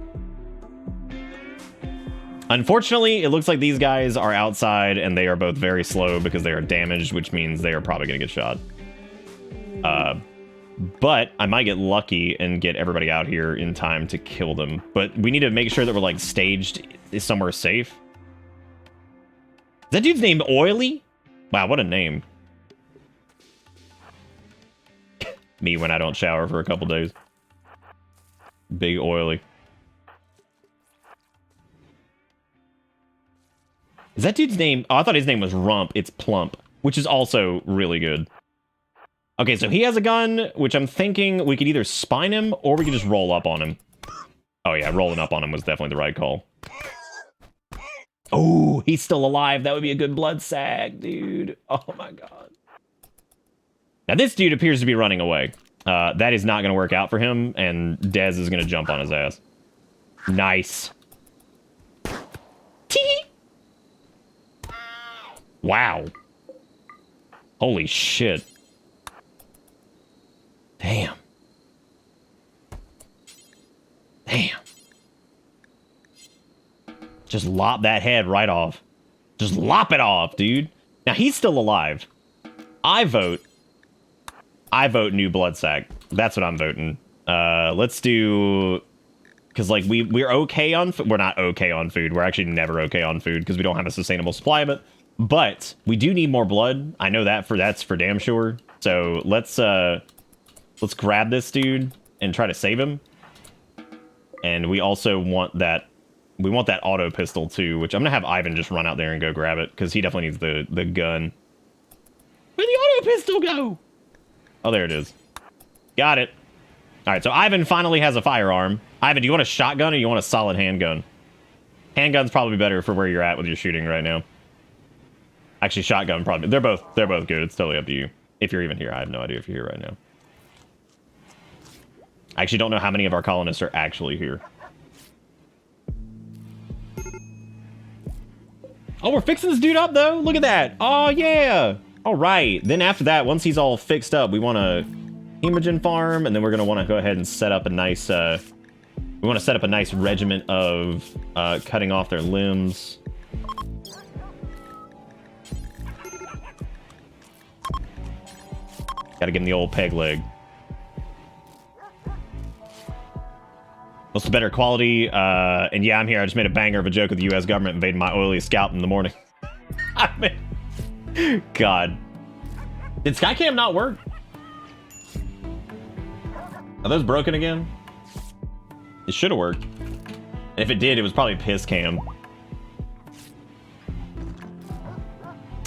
Unfortunately, it looks like these guys are outside, and they are both very slow because they are damaged, which means they are probably gonna get shot. But I might get lucky and get everybody out here in time to kill them. But we need to make sure that we're, like, staged somewhere safe. Is that dude's name Oily? Wow, what a name. Me when I don't shower for a couple days. Big Oily. Is that dude's name? Oh, I thought his name was Rump. It's Plump, which is also really good. Okay, so he has a gun, which I'm thinking we could either spine him or we could just roll up on him. Oh yeah, rolling up on him was definitely the right call. Oh, he's still alive. That would be a good blood sack, dude. Oh my god. Now this dude appears to be running away. That is not going to work out for him, and Dez is going to jump on his ass. Nice. Tee! Wow. Holy shit. Damn. Damn. Just lop that head right off. Just lop it off, dude. Now, he's still alive. I vote new blood sack. That's what I'm voting. Let's do... Because, like, we're okay on... We're not okay on food. We're actually never okay on food because we don't have a sustainable supply of it. But we do need more blood. I know that's for damn sure. So let's grab this dude and try to save him. And we also want that... We want that auto pistol, too, which I'm going to have Ivan just run out there and go grab it, because he definitely needs the gun. Where'd the auto pistol go? Oh, there it is. Got it. All right, so Ivan finally has a firearm. Ivan, do you want a shotgun or you want a solid handgun? Handgun's probably better for where you're at with your shooting right now. Actually, shotgun probably... They're both good. It's totally up to you. If you're even here. I have no idea if you're here right now. I actually don't know how many of our colonists are actually here. Oh, we're fixing this dude up, though. Look at that. Oh, yeah. All right. Then after that, once he's all fixed up, we want to hemogen farm, and then we're going to want to go ahead and set up a nice... we want to set up a nice regiment of cutting off their limbs. Got to give him the old peg leg. What's the better quality? And yeah, I'm here. I just made a banger of a joke with the U.S. government invading my oiliest scalp in the morning. I mean, God. Did Skycam not work? Are those broken again? It should have worked. And if it did, it was probably piss cam.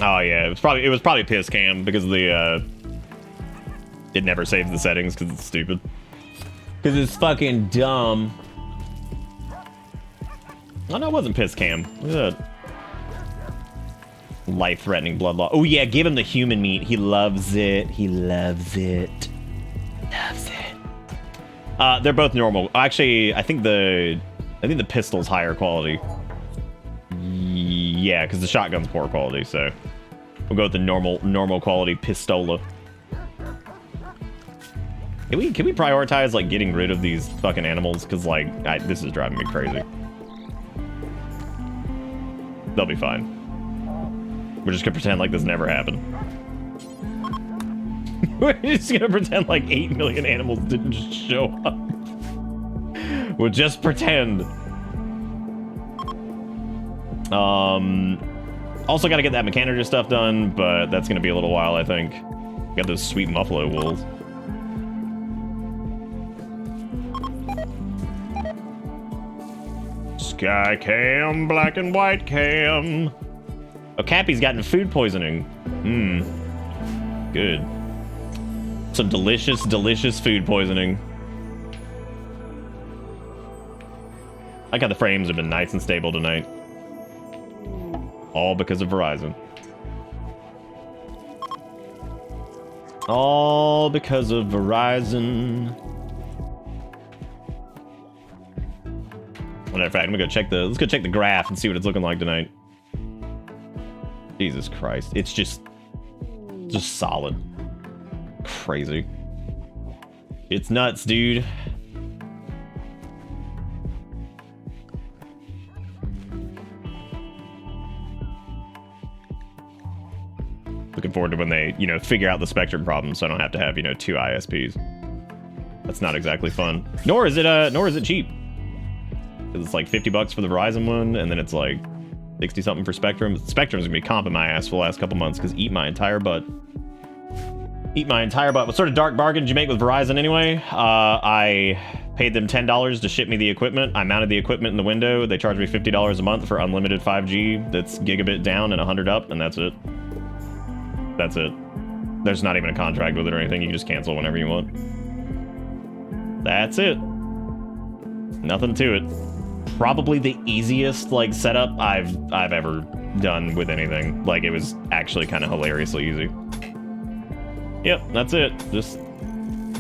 Oh yeah, it was probably piss cam because of the it never saves the settings because it's stupid. Because it's fucking dumb. Oh no, it wasn't piss cam. Look at that. Life-threatening blood loss. Oh yeah, give him the human meat. He loves it. He loves it. Loves it. They're both normal. Actually, I think the pistol's higher quality. Yeah, because the shotgun's poor quality, so we'll go with the normal quality pistola. Can we prioritize like getting rid of these fucking animals? Because like this is driving me crazy. They'll be fine. We're just gonna pretend like this never happened. We're just gonna pretend like 8 million animals didn't just show up. We'll just pretend. Also gotta get that mechaniger stuff done, but that's gonna be a little while, I think. Got those sweet muffalo wolves. Sky cam, black and white cam. Oh, Cappy's gotten food poisoning. Good. Some delicious, delicious food poisoning. I like how the frames have been nice and stable tonight. All because of Verizon. All because of Verizon. Matter of fact, I'm gonna go check let's go check the graph and see what it's looking like tonight. Jesus Christ. It's just solid. Crazy. It's nuts, dude. Looking forward to when they, figure out the spectrum problem so I don't have to have, 2 ISPs. That's not exactly fun. Nor is it cheap. It's like $50 for the Verizon one, and then it's like 60 something for Spectrum. Spectrum's gonna be comping my ass for the last couple months because eat my entire butt. Eat my entire butt. What sort of dark bargain did you make with Verizon anyway? I paid them $10 to ship me the equipment. I mounted the equipment in the window. They charged me $50 a month for unlimited 5G. That's gigabit down and 100 up, and that's it. That's it. There's not even a contract with it or anything. You can just cancel whenever you want. That's it. Nothing to it. Probably the easiest setup I've ever done with anything. Like, it was actually kind of hilariously easy. Yep, that's it. Just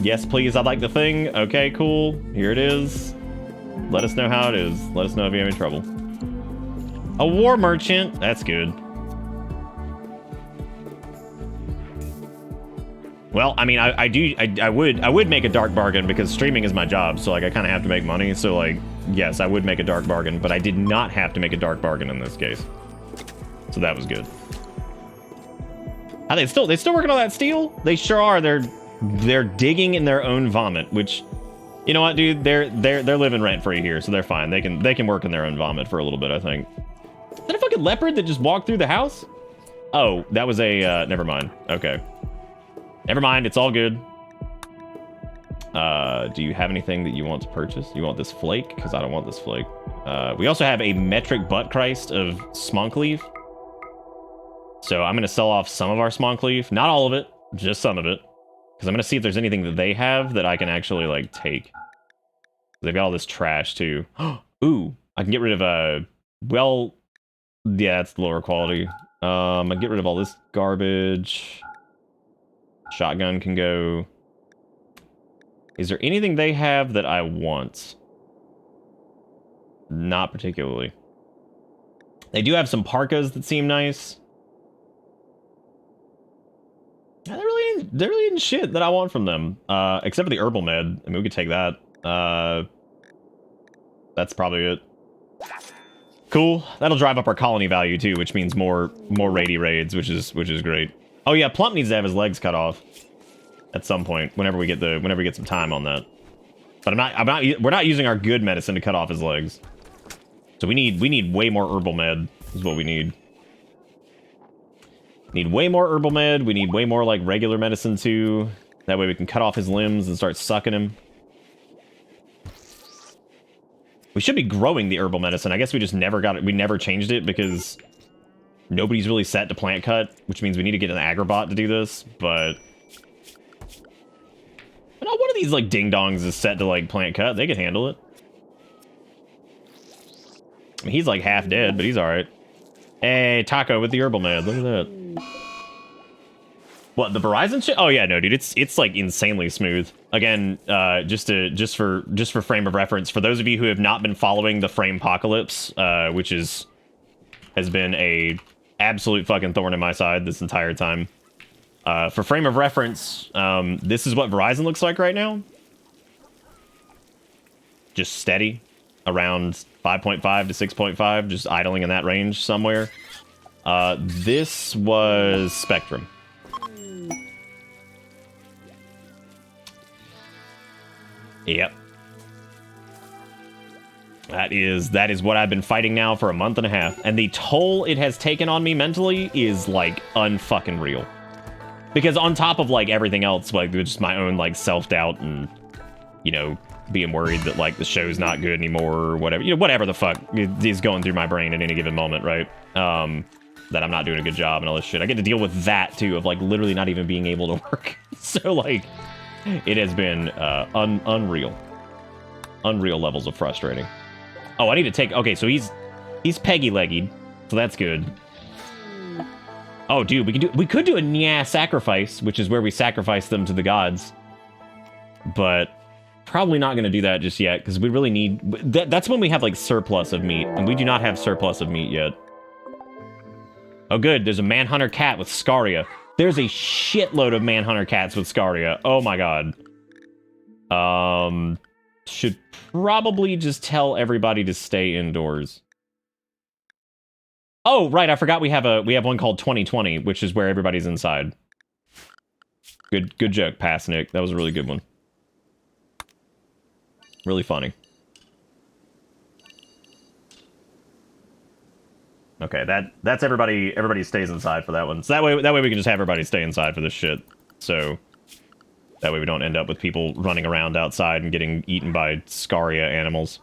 yes please, I'd like the thing. Okay, cool, here it is. Let us know how it is. Let us know if you have any trouble. A war merchant, that's good. Well, I mean, I would make a dark bargain because streaming is my job, so I kind of have to make money. So yes, I would make a dark bargain, but I did not have to make a dark bargain in this case. So that was good. Are they still working on that steel? They sure are. They're digging in their own vomit, which, you know what, dude, they're living rent free here, so they're fine. They can work in their own vomit for a little bit, I think. Is that a fucking leopard that just walked through the house? Oh, that was a never mind. Okay. Never mind, it's all good. Do you have anything that you want to purchase? You want this flake? Because I don't want this flake. We also have a metric butt Christ of smonkleaf. So I'm going to sell off some of our smonkleaf. Not all of it, just some of it. Because I'm going to see if there's anything that they have that I can actually, take. They've got all this trash, too. Ooh, I can get rid of, well, yeah, it's lower quality. I can get rid of all this garbage. Shotgun can go. Is there anything they have that I want? Not particularly. They do have some parkas that seem nice. Yeah, they're really in shit that I want from them. Except for the herbal med. I mean, we could take that. That's probably it. Cool. That'll drive up our colony value too, which means more raidy raids, which is great. Oh yeah, Plump needs to have his legs cut off at some point whenever we get some time on that. But we're not using our good medicine to cut off his legs. So we need way more herbal med is what we need. Need way more herbal med. We need way more like regular medicine too. That way we can cut off his limbs and start sucking him. We should be growing the herbal medicine. I guess we just never got it. We never changed it because nobody's really set to plant cut, which means we need to get an agribot to do this. But not one of these like ding dongs is set to like plant cut. They can handle it. I mean, he's like half dead, but he's all right. Hey, Taco with the herbal med. Look at that. What, the Verizon shit? Oh yeah, no, dude, it's like insanely smooth. Again, just for frame of reference, for those of you who have not been following the frame apocalypse, which has been a absolute fucking thorn in my side this entire time. For frame of reference, this is what Verizon looks like right now. Just steady, around 5.5 to 6.5, just idling in that range somewhere. This was Spectrum. Yep. That is what I've been fighting now for a month and a half. And the toll it has taken on me mentally is like unfucking real. Because on top of like everything else, like just my own like self-doubt and, you know, being worried that like the show's not good anymore or whatever, you know, whatever the fuck is going through my brain at any given moment, right? That I'm not doing a good job and all this shit. I get to deal with that too, of like literally not even being able to work. So like, it has been unreal levels of frustrating. Oh, I need to take... Okay, so he's peggy-leggied, so that's good. Oh, dude, we could do a Nya sacrifice, which is where we sacrifice them to the gods. But probably not going to do that just yet, because we really need... That's when we have, like, surplus of meat, and we do not have surplus of meat yet. Oh, good, there's a Manhunter cat with Scaria. There's a shitload of Manhunter cats with Scaria. Oh my god. Should probably just tell everybody to stay indoors. Oh, right, I forgot we have one called 2020, which is where everybody's inside. Good joke, Pass Nick. That was a really good one. Really funny. Okay, that's everybody stays inside for that one. So that way we can just have everybody stay inside for this shit. So that way we don't end up with people running around outside and getting eaten by Scaria animals.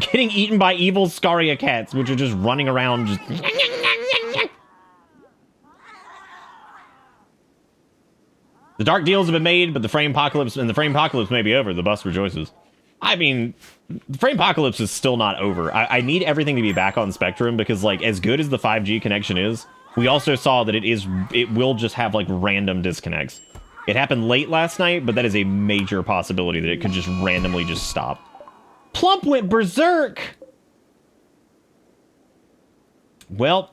Getting eaten by evil Scaria cats, which are just running around just... The dark deals have been made, but the frame apocalypse may be over. The bus rejoices. I mean, the frame apocalypse is still not over. I need everything to be back on Spectrum because, like, as good as the 5G connection is, we also saw that it will just have, like, random disconnects. It happened late last night, but that is a major possibility that it could just randomly just stop. Plump went berserk! Well,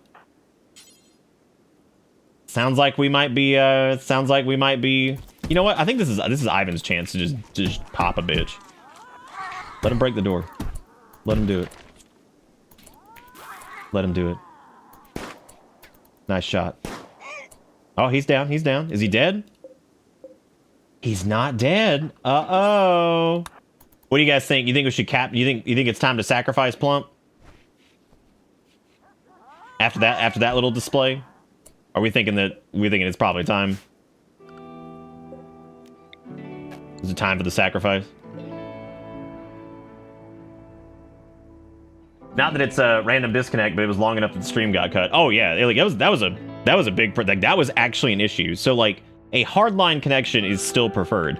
sounds like we might be, you know what? I think this is Ivan's chance to just pop a bitch. Let him break the door. Let him do it. Let him do it. Nice shot. Oh, he's down. He's down. Is he dead? He's not dead. Uh-oh. What do you guys think? You think we should you think it's time to sacrifice Plump? After that little display? Are we thinking it's probably time? Is it time for the sacrifice? Not that it's a random disconnect, but it was long enough that the stream got cut. Oh yeah, like that was a big, like that was actually an issue. So like a hardline connection is still preferred.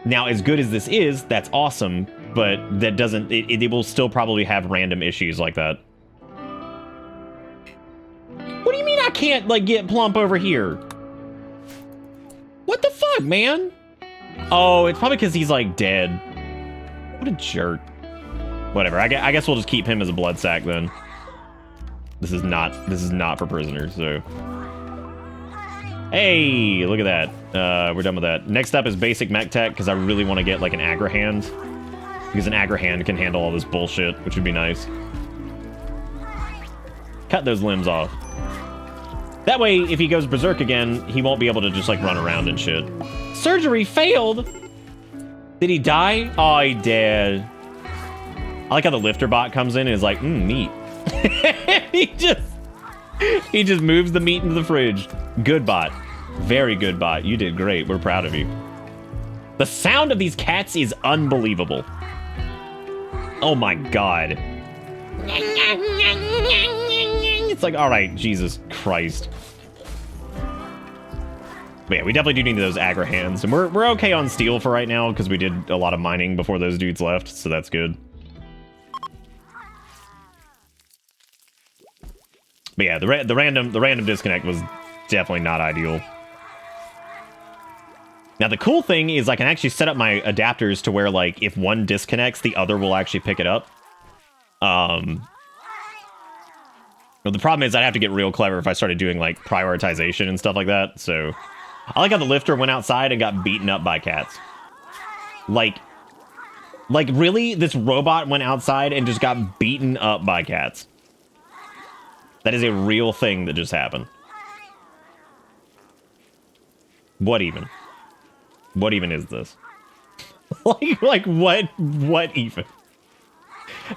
Now, as good as this is, that's awesome, but that doesn't. It will still probably have random issues like that. What do you mean I can't like get Plump over here? What the fuck, man? Oh, it's probably because he's like dead. What a jerk. Whatever. I guess we'll just keep him as a blood sack then. This is not for prisoners, so. Hey, look at that. We're done with that. Next up is basic mech tech, because I really want to get like an aggro hand. Because an aggro hand can handle all this bullshit, which would be nice. Cut those limbs off. That way, if he goes berserk again, he won't be able to just like run around and shit. Surgery failed! Did he die? Oh, he did. I like how the lifter bot comes in and is like, meat. he just moves the meat into the fridge. Good bot. Very good bot. You did great. We're proud of you. The sound of these cats is unbelievable. Oh my god. It's like, all right, Jesus Christ. But yeah, we definitely do need those aggro hands. And we're okay on steel for right now because we did a lot of mining before those dudes left, so that's good. But yeah, the random disconnect was definitely not ideal. Now the cool thing is I can actually set up my adapters to where like if one disconnects, the other will actually pick it up. Well, the problem is I'd have to get real clever if I started doing like prioritization and stuff like that. So I like how the lifter went outside and got beaten up by cats. Like really, this robot went outside and just got beaten up by cats. That is a real thing that just happened. What even? What even is this? like what even?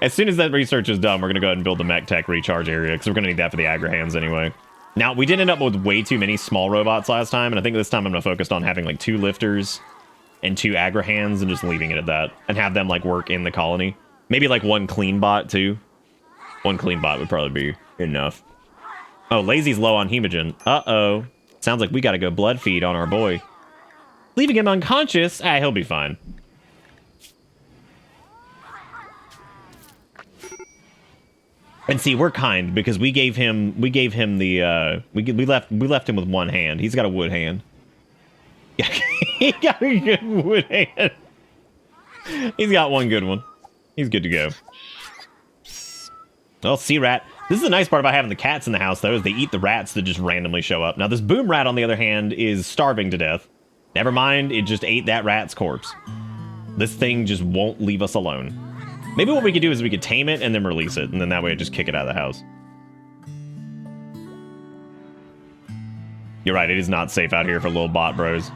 As soon as that research is done, we're gonna go ahead and build the mech tech recharge area because we're gonna need that for the aggro hands anyway. Now, we did end up with way too many small robots last time, and I think this time I'm gonna focus on having like 2 lifters and 2 aggro hands and just leaving it at that and have them like work in the colony. Maybe like 1 clean bot too. 1 clean bot would probably be enough. Oh, Lazy's low on hemogen. Uh-oh. Sounds like we gotta go blood feed on our boy. Leaving him unconscious? Ah, he'll be fine. And see, we're kind because we gave him the we left him with 1 hand. He's got a wood hand. Yeah, he got a good wood hand. He's got 1 good one. He's good to go. Well, sea rat. This is the nice part about having the cats in the house, though, is they eat the rats that just randomly show up. Now, this boom rat, on the other hand, is starving to death. Never mind, it just ate that rat's corpse. This thing just won't leave us alone. Maybe what we could do is we could tame it and then release it, and then that way just kick it out of the house. You're right, it is not safe out here for little bot bros.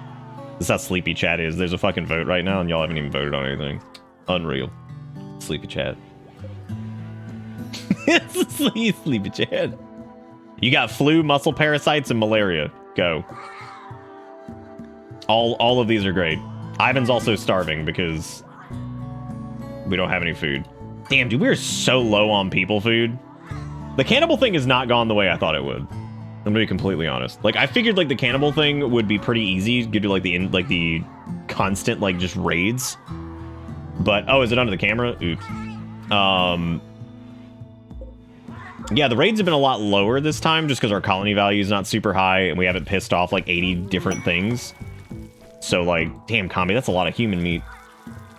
This is how sleepy chat is. There's a fucking vote right now, and y'all haven't even voted on anything. Unreal. Sleepy chat. Sleepy chat. You got flu, muscle parasites, and malaria. Go. All of these are great. Ivan's also starving because we don't have any food. Damn, dude, we're so low on people food. The cannibal thing has not gone the way I thought it would. I'm gonna be completely honest. Like, I figured like the cannibal thing would be pretty easy due to like the constant like just raids. But oh, is it under the camera? Oops. Yeah, the raids have been a lot lower this time just because our colony value is not super high and we haven't pissed off like 80 different things. So like, damn, Combi, that's a lot of human meat.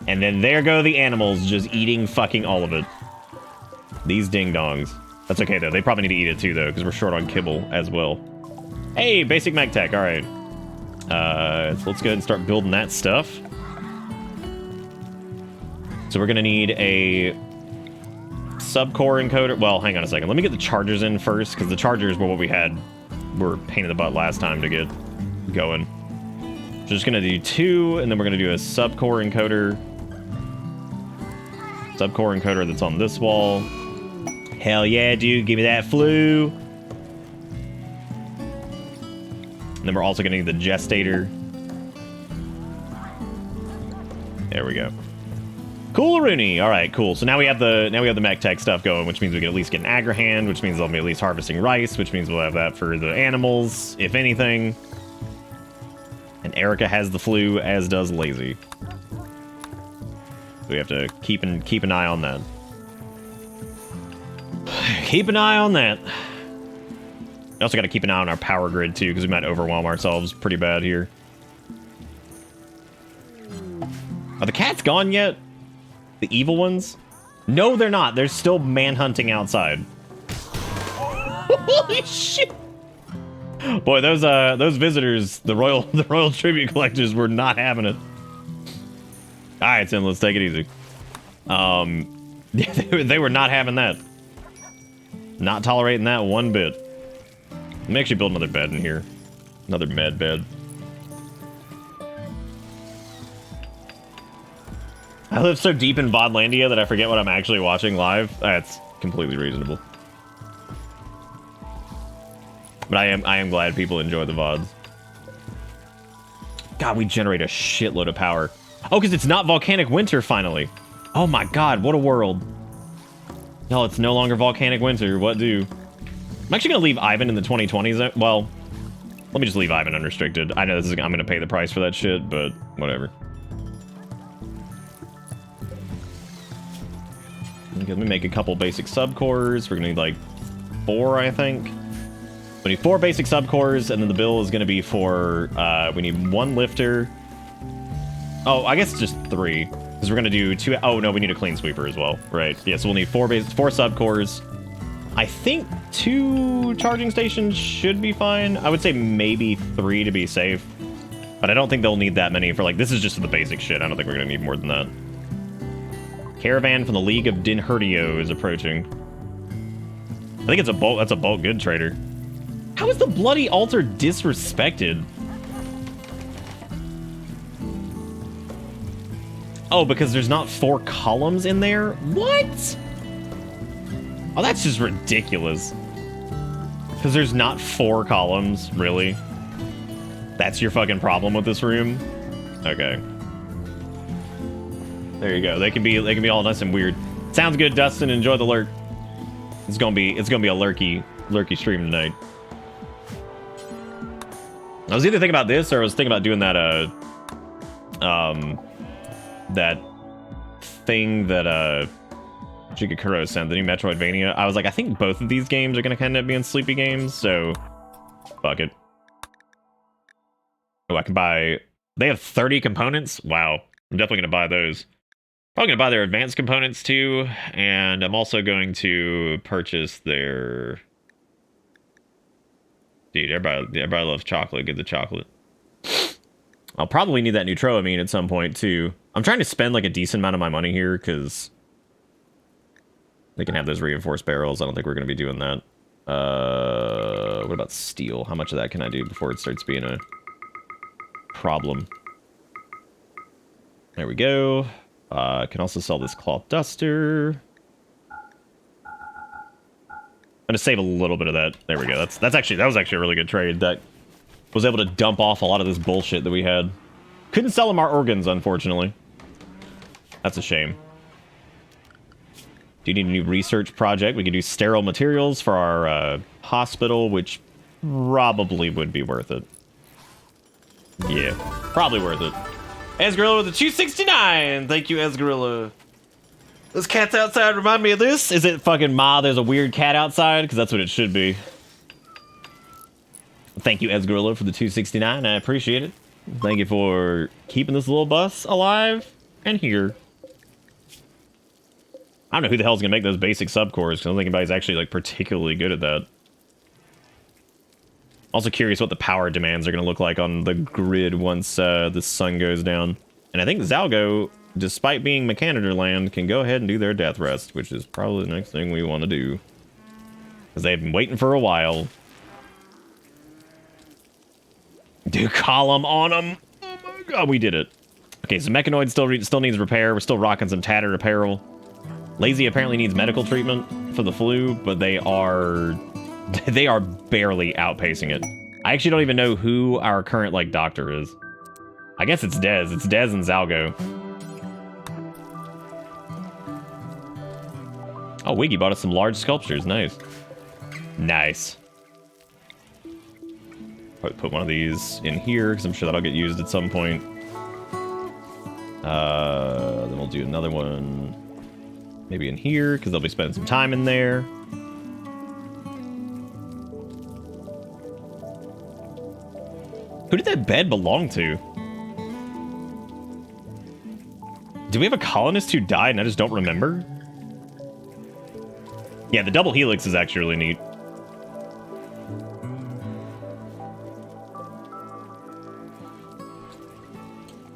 And then there go the animals just eating fucking all of it. These ding-dongs. That's okay, though. They probably need to eat it, too, though, because we're short on kibble as well. Hey, basic mech tech. All right. So let's go ahead and start building that stuff. So we're going to need a sub-core encoder. Well, hang on a second. Let me get the chargers in first, because the chargers were what we had. Were a pain in the butt last time to get going. So just going to do 2, and then we're going to do a sub-core encoder. Sub-core encoder that's on this wall. Hell yeah, dude. Give me that flu. And then we're also going to need the gestator. There we go. Cool, Rooney. All right, cool. So now we have the mech tech stuff going, which means we can at least get an aggro hand, which means they'll be at least harvesting rice, which means we'll have that for the animals, if anything. And Erica has the flu, as does Lazy. We have to keep an eye on that. Keep an eye on that. We also got to keep an eye on our power grid, too, because we might overwhelm ourselves pretty bad here. Are the cats gone yet? The evil ones? No, they're not. They're still manhunting outside. Holy shit! Boy, those visitors, the royal tribute collectors, were not having it. All right, Tim, let's take it easy. They were not having that. Not tolerating that one bit. Let me actually build another bed in here. Another med bed. I live so deep in Vodlandia that I forget what I'm actually watching live. That's completely reasonable. But I am glad people enjoy the VODs. God, we generate a shitload of power. Oh, because it's not volcanic winter, finally. Oh my god, what a world. No, it's no longer volcanic winter. What do? I'm actually going to leave Ivan in the 2020s. Well, let me just leave Ivan unrestricted. I know I'm going to pay the price for that shit, but whatever. Okay, let me make a couple basic subcores. We're going to need like 4, I think. We need 4 basic subcores, and then the bill is going to be for, we need 1 lifter. Oh, I guess just 3. Because we're going to do 2, oh no, we need a clean sweeper as well. Right, yeah, so we'll need 4 subcores. I think 2 charging stations should be fine. I would say maybe 3 to be safe. But I don't think they'll need that many for, like, this is just the basic shit. I don't think we're going to need more than that. Caravan from the League of Dinherdio is approaching. I think it's a bulk, that's a bulk good trader. How is the bloody altar disrespected? Oh, because there's not 4 columns in there? What? Oh, that's just ridiculous. Because there's not 4 columns, really? That's your fucking problem with this room? Okay. There you go. They can be all nice and weird. Sounds good, Dustin. Enjoy the lurk. It's gonna be a lurky stream tonight. I was either thinking about this or I was thinking about doing that that thing that Jigakuro sent, the new Metroidvania. I was like, I think both of these games are gonna kind of be in sleepy games, so fuck it. Oh, I can buy. They have 30 components. Wow, I'm definitely gonna buy those. Probably gonna buy their advanced components too, and I'm also going to purchase their. Dude, everybody loves chocolate. Get the chocolate. I'll probably need that neutroamine at some point too. I'm trying to spend like a decent amount of my money here because they can have those reinforced barrels. I don't think we're going to be doing that. What about steel? How much of that can I do before it starts being a problem? There we go. I can also sell this cloth duster. I'm gonna save a little bit of that. There we go. That was actually a really good trade. That was able to dump off a lot of this bullshit that we had. Couldn't sell them our organs, unfortunately. That's a shame. Do you need a new research project? We can do sterile materials for our hospital, which probably would be worth it. Yeah, probably worth it. Esgorilla with the 269. Thank you, Esgorilla. Those cats outside remind me of this. Is it fucking Ma, there's a weird cat outside? Because that's what it should be. Thank you, Esgorilla, for the 269. I appreciate it. Thank you for keeping this little bus alive and here. I don't know who the hell's gonna make those basic subcores, because I don't think anybody's actually like particularly good at that. Also curious what the power demands are gonna look like on the grid once the sun goes down. And I think Zalgo, despite being Mechanitor land, can go ahead and do their death rest, which is probably the next thing we want to do. Because they've been waiting for a while. Do column on them. Oh my god, we did it. Okay, so Mechanoid still needs repair. We're still rocking some tattered apparel. Lazy apparently needs medical treatment for the flu, but they are barely outpacing it. I actually don't even know who our current like doctor is. I guess it's Dez. It's Dez and Zalgo. Oh, Wiggy bought us some large sculptures. Nice. Nice. Probably put one of these in here, because I'm sure that'll get used at some point. Then we'll do another one maybe in here, because they'll be spending some time in there. Who did that bed belong to? Do we have a colonist who died and I just don't remember? Yeah, the double helix is actually really neat.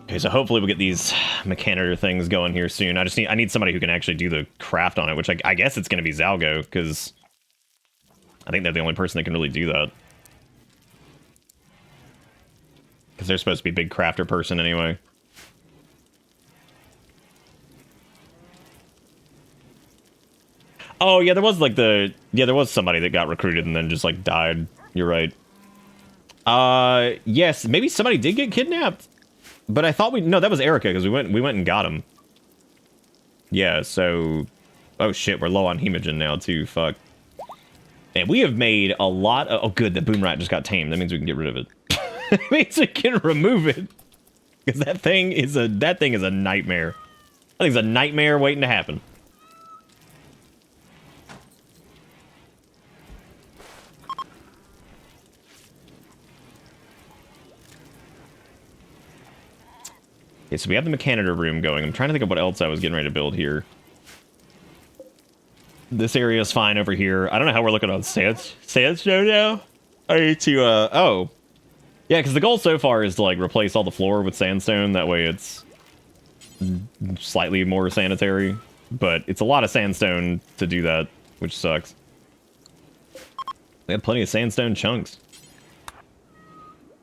Okay, so hopefully we'll get these mechanitor things going here soon. I need somebody who can actually do the craft on it, which I guess it's going to be Zalgo, because I think they're the only person that can really do that. Because they're supposed to be a big crafter person anyway. Oh, yeah, there was like there was somebody that got recruited and then just like died. You're right. Yes, maybe somebody did get kidnapped. But I thought no, that was Erica, because we went and got him. Yeah, so oh shit, we're low on hemogen now too. Fuck. And we have made a lot of oh good, the boom rat just got tamed. That means we can get rid of it. That means we can remove it. Because that thing is a nightmare. That thing's a nightmare waiting to happen. Okay, so we have the mechanitor room going. I'm trying to think of what else I was getting ready to build here. This area is fine over here. I don't know how we're looking on sandstone now. I need to, oh. Yeah, because the goal so far is to, like, replace all the floor with sandstone. That way it's slightly more sanitary. But it's a lot of sandstone to do that, which sucks. We have plenty of sandstone chunks.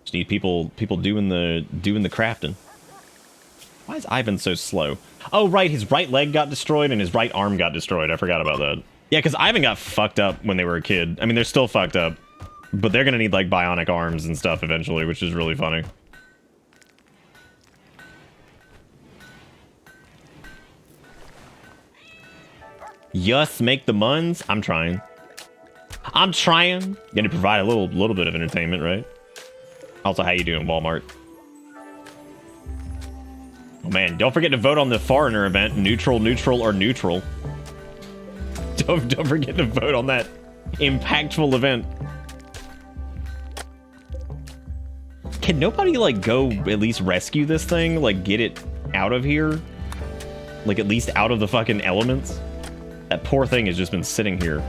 Just need people doing the crafting. Why is Ivan so slow? Oh, right, his right leg got destroyed and his right arm got destroyed. I forgot about that. Yeah, because Ivan got fucked up when they were a kid. I mean, they're still fucked up. But they're gonna need, like, bionic arms and stuff eventually, which is really funny. Yes, make the muns? I'm trying. I'm trying. Gonna provide a little bit of entertainment, right? Also, how you doing, Walmart? Oh man, don't forget to vote on the foreigner event. Neutral, neutral, or neutral. Don't forget to vote on that impactful event. Can nobody, like, go at least rescue this thing? Like, get it out of here? Like, at least out of the fucking elements? That poor thing has just been sitting here.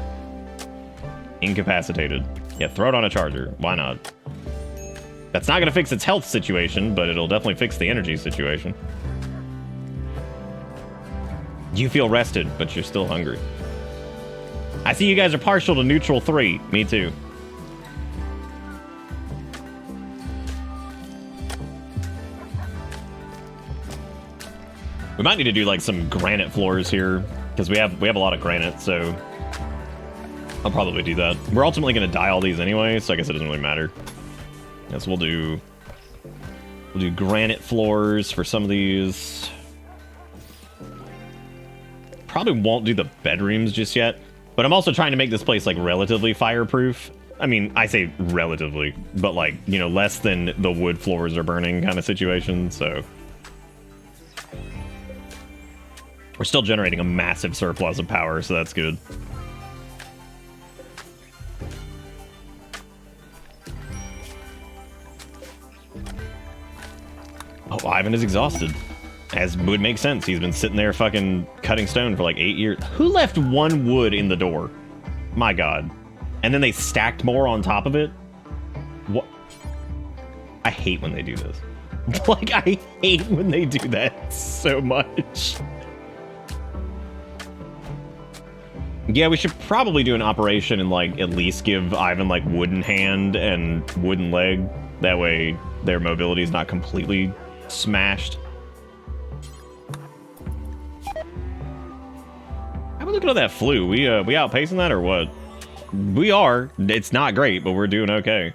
Incapacitated. Yeah, throw it on a charger. Why not? That's not gonna fix its health situation, but it'll definitely fix the energy situation. You feel rested, but you're still hungry. I see you guys are partial to neutral 3. Me too. We might need to do like some granite floors here, because we have a lot of granite, so I'll probably do that. We're ultimately going to dye all these anyway, so I guess it doesn't really matter. Yes, we'll do granite floors for some of these. Probably won't do the bedrooms just yet, but I'm also trying to make this place like relatively fireproof. I mean, I say relatively, but like, you know, less than the wood floors are burning kind of situation, so. We're still generating a massive surplus of power, so that's good. Oh, Ivan is exhausted. As would make sense. He's been sitting there fucking cutting stone for like 8 years. Who left one wood in the door? My god. And then they stacked more on top of it? What? I hate when they do this. Like, I hate when they do that so much. Yeah, we should probably do an operation and, like, at least give Ivan, like, wooden hand and wooden leg. That way their mobility is not completely smashed. How about looking at that flu? We outpacing that or what? We are. It's not great, but we're doing okay.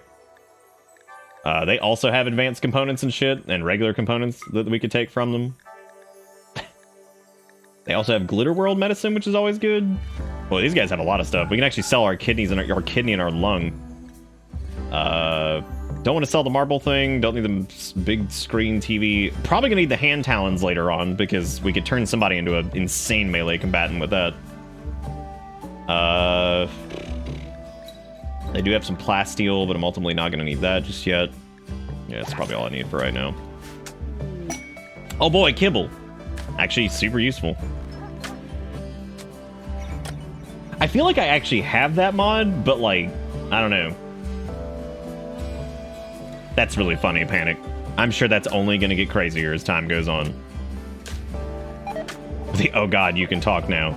They also have advanced components and shit, and regular components that we could take from them. They also have Glitter World medicine, which is always good. Well, these guys have a lot of stuff. We can actually sell our kidneys and our kidney and our lung. Don't want to sell the marble thing. Don't need the big screen TV. Probably gonna need the hand talons later on, because we could turn somebody into an insane melee combatant with that. They do have some plasteel, but I'm ultimately not gonna need that just yet. Yeah, that's probably all I need for right now. Oh boy, kibble. Actually, super useful. I feel like I actually have that mod, but like, I don't know. That's really funny, Panic. I'm sure that's only going to get crazier as time goes on. Oh god, you can talk now.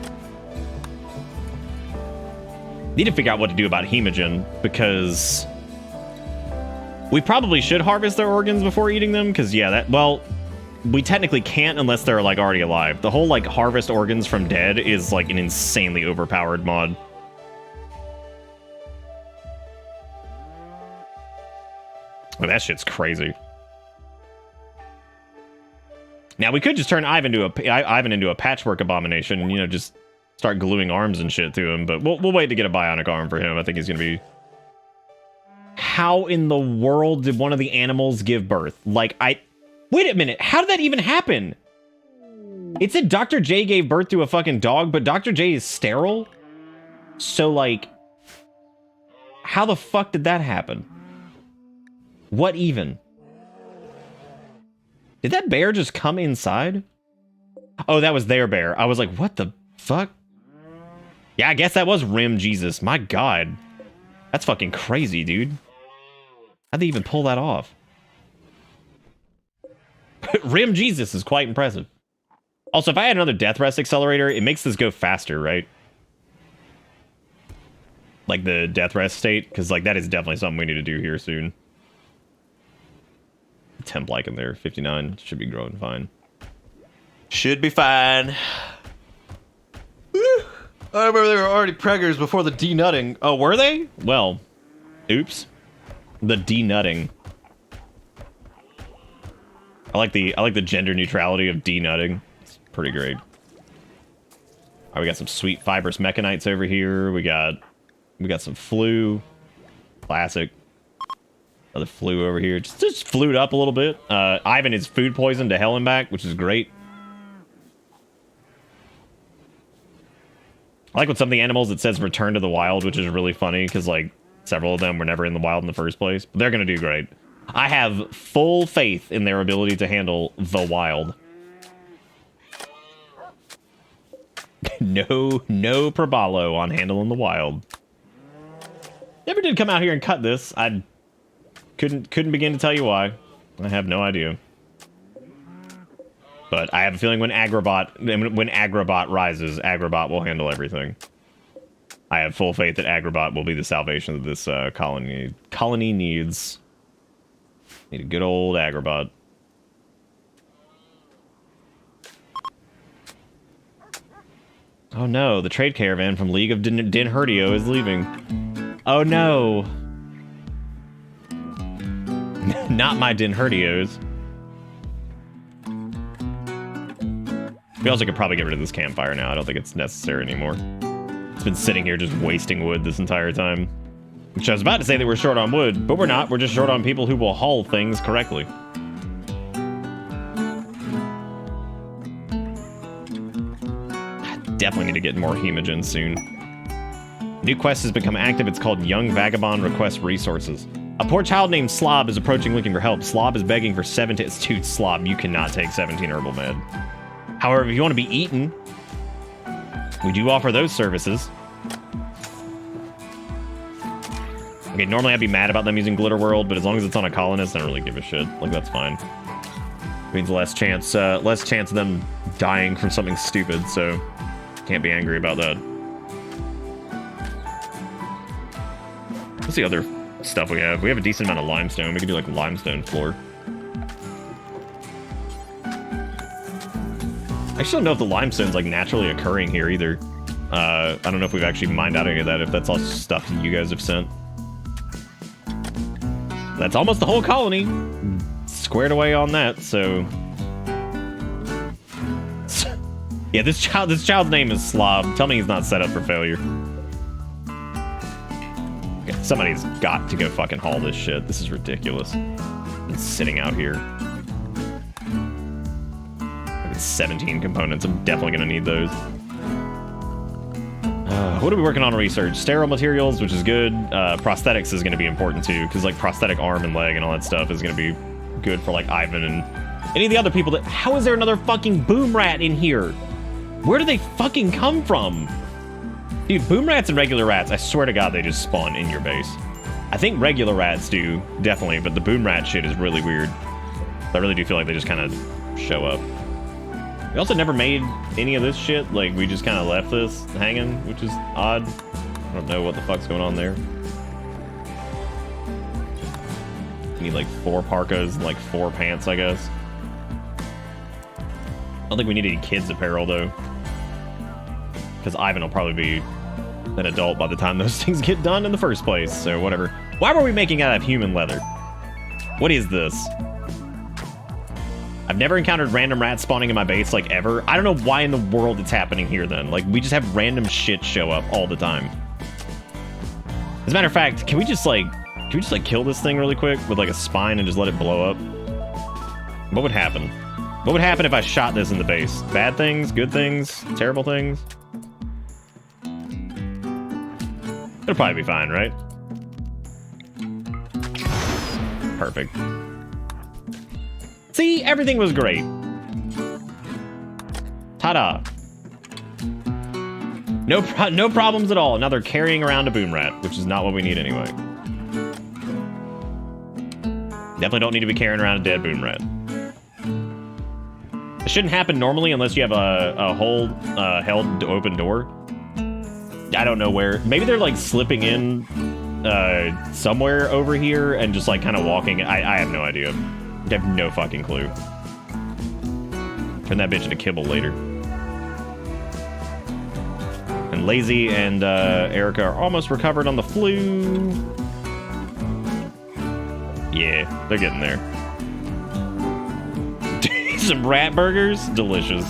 Need to figure out what to do about Hemogen, because we probably should harvest their organs before eating them, because yeah, well, we technically can't unless they're like already alive. The whole like harvest organs from dead is like an insanely overpowered mod. Oh, that shit's crazy. Now we could just turn Ivan into a patchwork abomination and, you know, just start gluing arms and shit to him, but we'll wait to get a bionic arm for him. I think he's gonna be... How in the world did one of the animals give birth? Like, wait a minute, how did that even happen? It said Dr. J gave birth to a fucking dog, but Dr. J is sterile? So, like, how the fuck did that happen? What even? Did that bear just come inside? Oh, that was their bear. I was like, what the fuck? Yeah, I guess that was Rim Jesus. My god. That's fucking crazy, dude. How'd they even pull that off? Rim Jesus is quite impressive. Also, if I had another death rest accelerator, it makes this go faster, right? Like the death rest state, because like that is definitely something we need to do here soon. Temp like in there, 59 should be growing fine. Should be fine. I remember they were already preggers before the denutting. Oh, were they? Well, oops. The denutting. I like the gender neutrality of denutting. It's pretty great. Alright, we got some sweet fibrous mechanites over here. We got some flu. Classic. Another flu over here. Just flued up a little bit. Ivan is food poisoned to hell and back, which is great. I like with some of the animals it says return to the wild, which is really funny because like several of them were never in the wild in the first place. But they're gonna do great. I have full faith in their ability to handle the wild. No probalo on handling the wild. Never did come out here and cut this. I couldn't begin to tell you why. I have no idea. But I have a feeling when Agrabot rises, Agrabot will handle everything. I have full faith that Agrabot will be the salvation that this colony needs. Need a good old Agrabot. Oh no, the trade caravan from League of Din Herdio is leaving. Oh no. Not my Din Herdios. We also could probably get rid of this campfire now. I don't think it's necessary anymore. It's been sitting here just wasting wood this entire time. Which I was about to say that we're short on wood, but we're not. We're just short on people who will haul things correctly. Definitely need to get more Hemogen soon. New quest has become active. It's called Young Vagabond Request Resources. A poor child named Slob is approaching looking for help. Slob is begging for 17... Dude, Slob, you cannot take 17 herbal med. However, if you want to be eaten, we do offer those services. Okay, normally I'd be mad about them using Glitter World, but as long as it's on a colonist, I don't really give a shit. Like, that's fine. It means less chance of them dying from something stupid, so can't be angry about that. What's the other stuff we have? We have a decent amount of limestone. We could do like limestone floor. I actually don't know if the limestone's like naturally occurring here either. I don't know if we've actually mined out any of that, if that's all stuff that you guys have sent. That's almost the whole colony squared away on that, so... Yeah, this child's name is Slob. Tell me he's not set up for failure. Okay, somebody's got to go fucking haul this shit. This is ridiculous. It's sitting out here. It's 17 components. I'm definitely gonna need those. What are we working on research? Sterile materials, which is good. Prosthetics is gonna be important too, because like prosthetic arm and leg and all that stuff is gonna be good for like Ivan and any of the other people that... How is there another fucking boom rat in here? Where do they fucking come from? Dude, boom rats and regular rats, I swear to God, they just spawn in your base. I think regular rats do, definitely, but the boom rat shit is really weird. I really do feel like they just kind of show up. We also never made any of this shit. Like, we just kind of left this hanging, which is odd. I don't know what the fuck's going on there. You need like 4 parkas and like 4 pants, I guess. I don't think we need any kids apparel, though. Because Ivan will probably be an adult by the time those things get done in the first place, so whatever. Why were we making out of human leather? What is this? I've never encountered random rats spawning in my base, like, ever. I don't know why in the world it's happening here, then. Like, we just have random shit show up all the time. As a matter of fact, can we just, like, kill this thing really quick with, like, a spine and just let it blow up? What would happen? What would happen if I shot this in the base? Bad things? Good things? Terrible things? It'll probably be fine, right? Perfect. See, everything was great. Ta-da. No problems at all. Now they're carrying around a boom rat, which is not what we need anyway. Definitely don't need to be carrying around a dead boom rat. It shouldn't happen normally unless you have a whole held open door. I don't know where. Maybe they're like slipping in somewhere over here and just like kind of walking. I have no idea. I have no fucking clue. Turn that bitch into kibble later. And Lazy and Erica are almost recovered on the flu. Yeah, they're getting there. Some rat burgers? Delicious.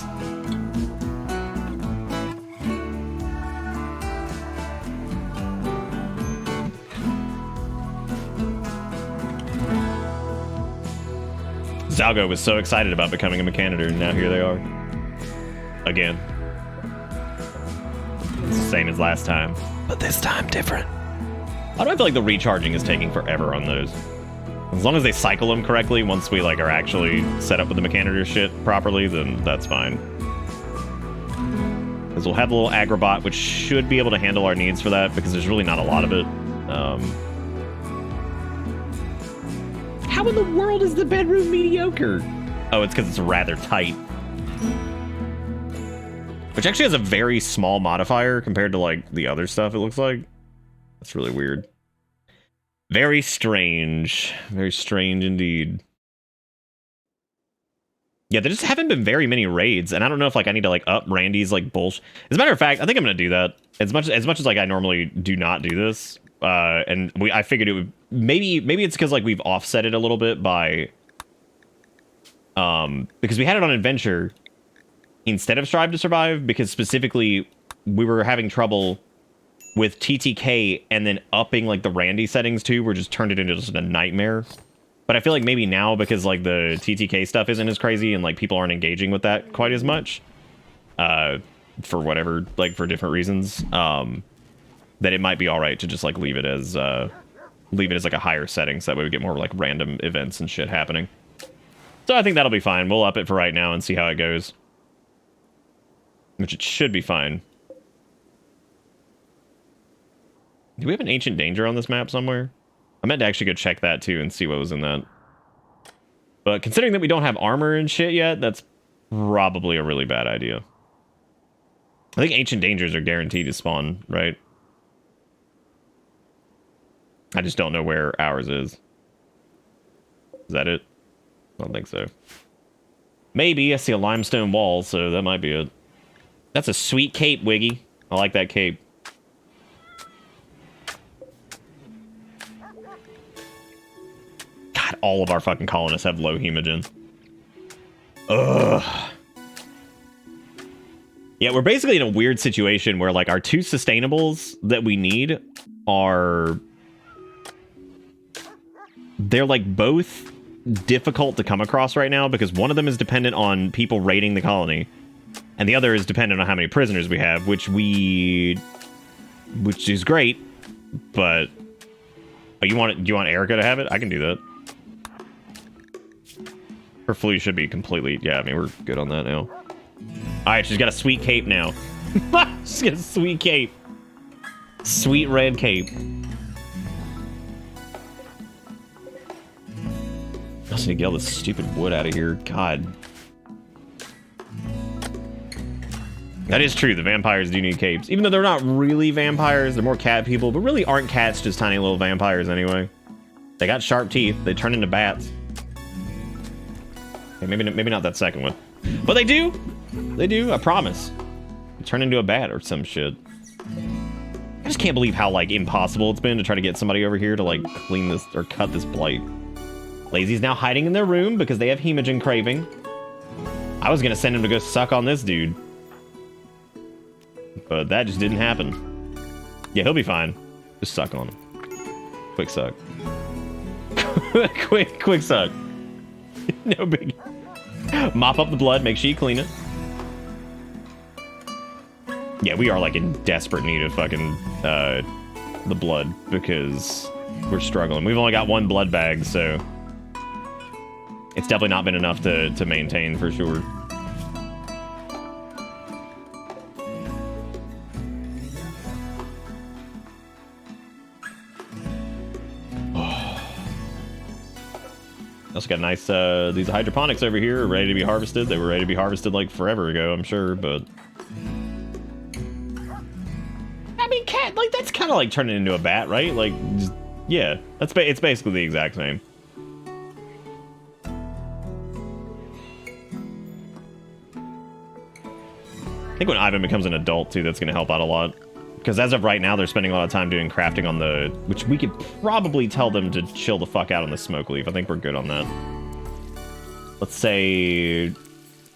Zalgo was so excited about becoming a mechanitor, and now here they are. Again. It's the same as last time, but this time different. Why do I feel like the recharging is taking forever on those? As long as they cycle them correctly, once we like are actually set up with the mechanitor shit properly, then that's fine. Because we'll have a little agrobot, which should be able to handle our needs for that, because there's really not a lot of it. How in the world is the bedroom mediocre? Oh, it's because it's rather tight. Which actually has a very small modifier compared to, like, the other stuff, it looks like. That's really weird. Very strange. Very strange indeed. Yeah, there just haven't been very many raids, and I don't know if, like, I need to, like, up Randy's, like, bullshit. As a matter of fact, I think I'm gonna do that. As much as, like, I normally do not do this. And I figured it would maybe it's because like we've offset it a little bit by because we had it on adventure instead of Strive to Survive, because specifically we were having trouble with TTK, and then upping like the Randy settings too, were just turned it into just a nightmare. But I feel like maybe now, because like the TTK stuff isn't as crazy and like people aren't engaging with that quite as much for whatever, like for different reasons, that it might be all right to just like leave it as like a higher setting, so that way we get more like random events and shit happening. So I think that'll be fine. We'll up it for right now and see how it goes, which it should be fine. Do we have an ancient danger on this map somewhere? I meant to actually go check that too and see what was in that. But considering that we don't have armor and shit yet, that's probably a really bad idea. I think ancient dangers are guaranteed to spawn, right? I just don't know where ours is. Is that it? I don't think so. Maybe. I see a limestone wall, so that might be it. That's a sweet cape, Wiggy. I like that cape. God, all of our fucking colonists have low hemogen. Ugh. Yeah, we're basically in a weird situation where, like, our 2 sustainables that we need are... They're, like, both difficult to come across right now, because one of them is dependent on people raiding the colony, and the other is dependent on how many prisoners we have, which is great, but... Oh, do you want Erica to have it? I can do that. Her flu should be completely... Yeah, I mean, we're good on that now. Alright, she's got a sweet cape now. She's got a sweet cape. Sweet red cape. I also need to get all this stupid wood out of here. God. That is true. The vampires do need capes. Even though they're not really vampires, they're more cat people, but really aren't cats just tiny little vampires anyway. They got sharp teeth. They turn into bats. Okay, maybe not that second one. But they do. They do, I promise. They turn into a bat or some shit. I just can't believe how, like, impossible it's been to try to get somebody over here to, like, clean this or cut this blight. Lazy's now hiding in their room because they have hemogen craving. I was gonna send him to go suck on this dude. But that just didn't happen. Yeah, he'll be fine. Just suck on him. Quick suck. quick suck. No big. Mop up the blood, make sure you clean it. Yeah, we are like in desperate need of fucking the blood because we're struggling. We've only got one blood bag, so it's definitely not been enough to maintain for sure. Also got nice, these hydroponics over here are ready to be harvested. They were ready to be harvested like forever ago, I'm sure, but... I mean, cat, like, that's kind of like turning into a bat, right? Like, just, yeah, it's basically the exact same. I think when Ivan becomes an adult, too, that's going to help out a lot. Because as of right now, they're spending a lot of time doing crafting on the... Which we could probably tell them to chill the fuck out on the smoke leaf. I think we're good on that. Let's say...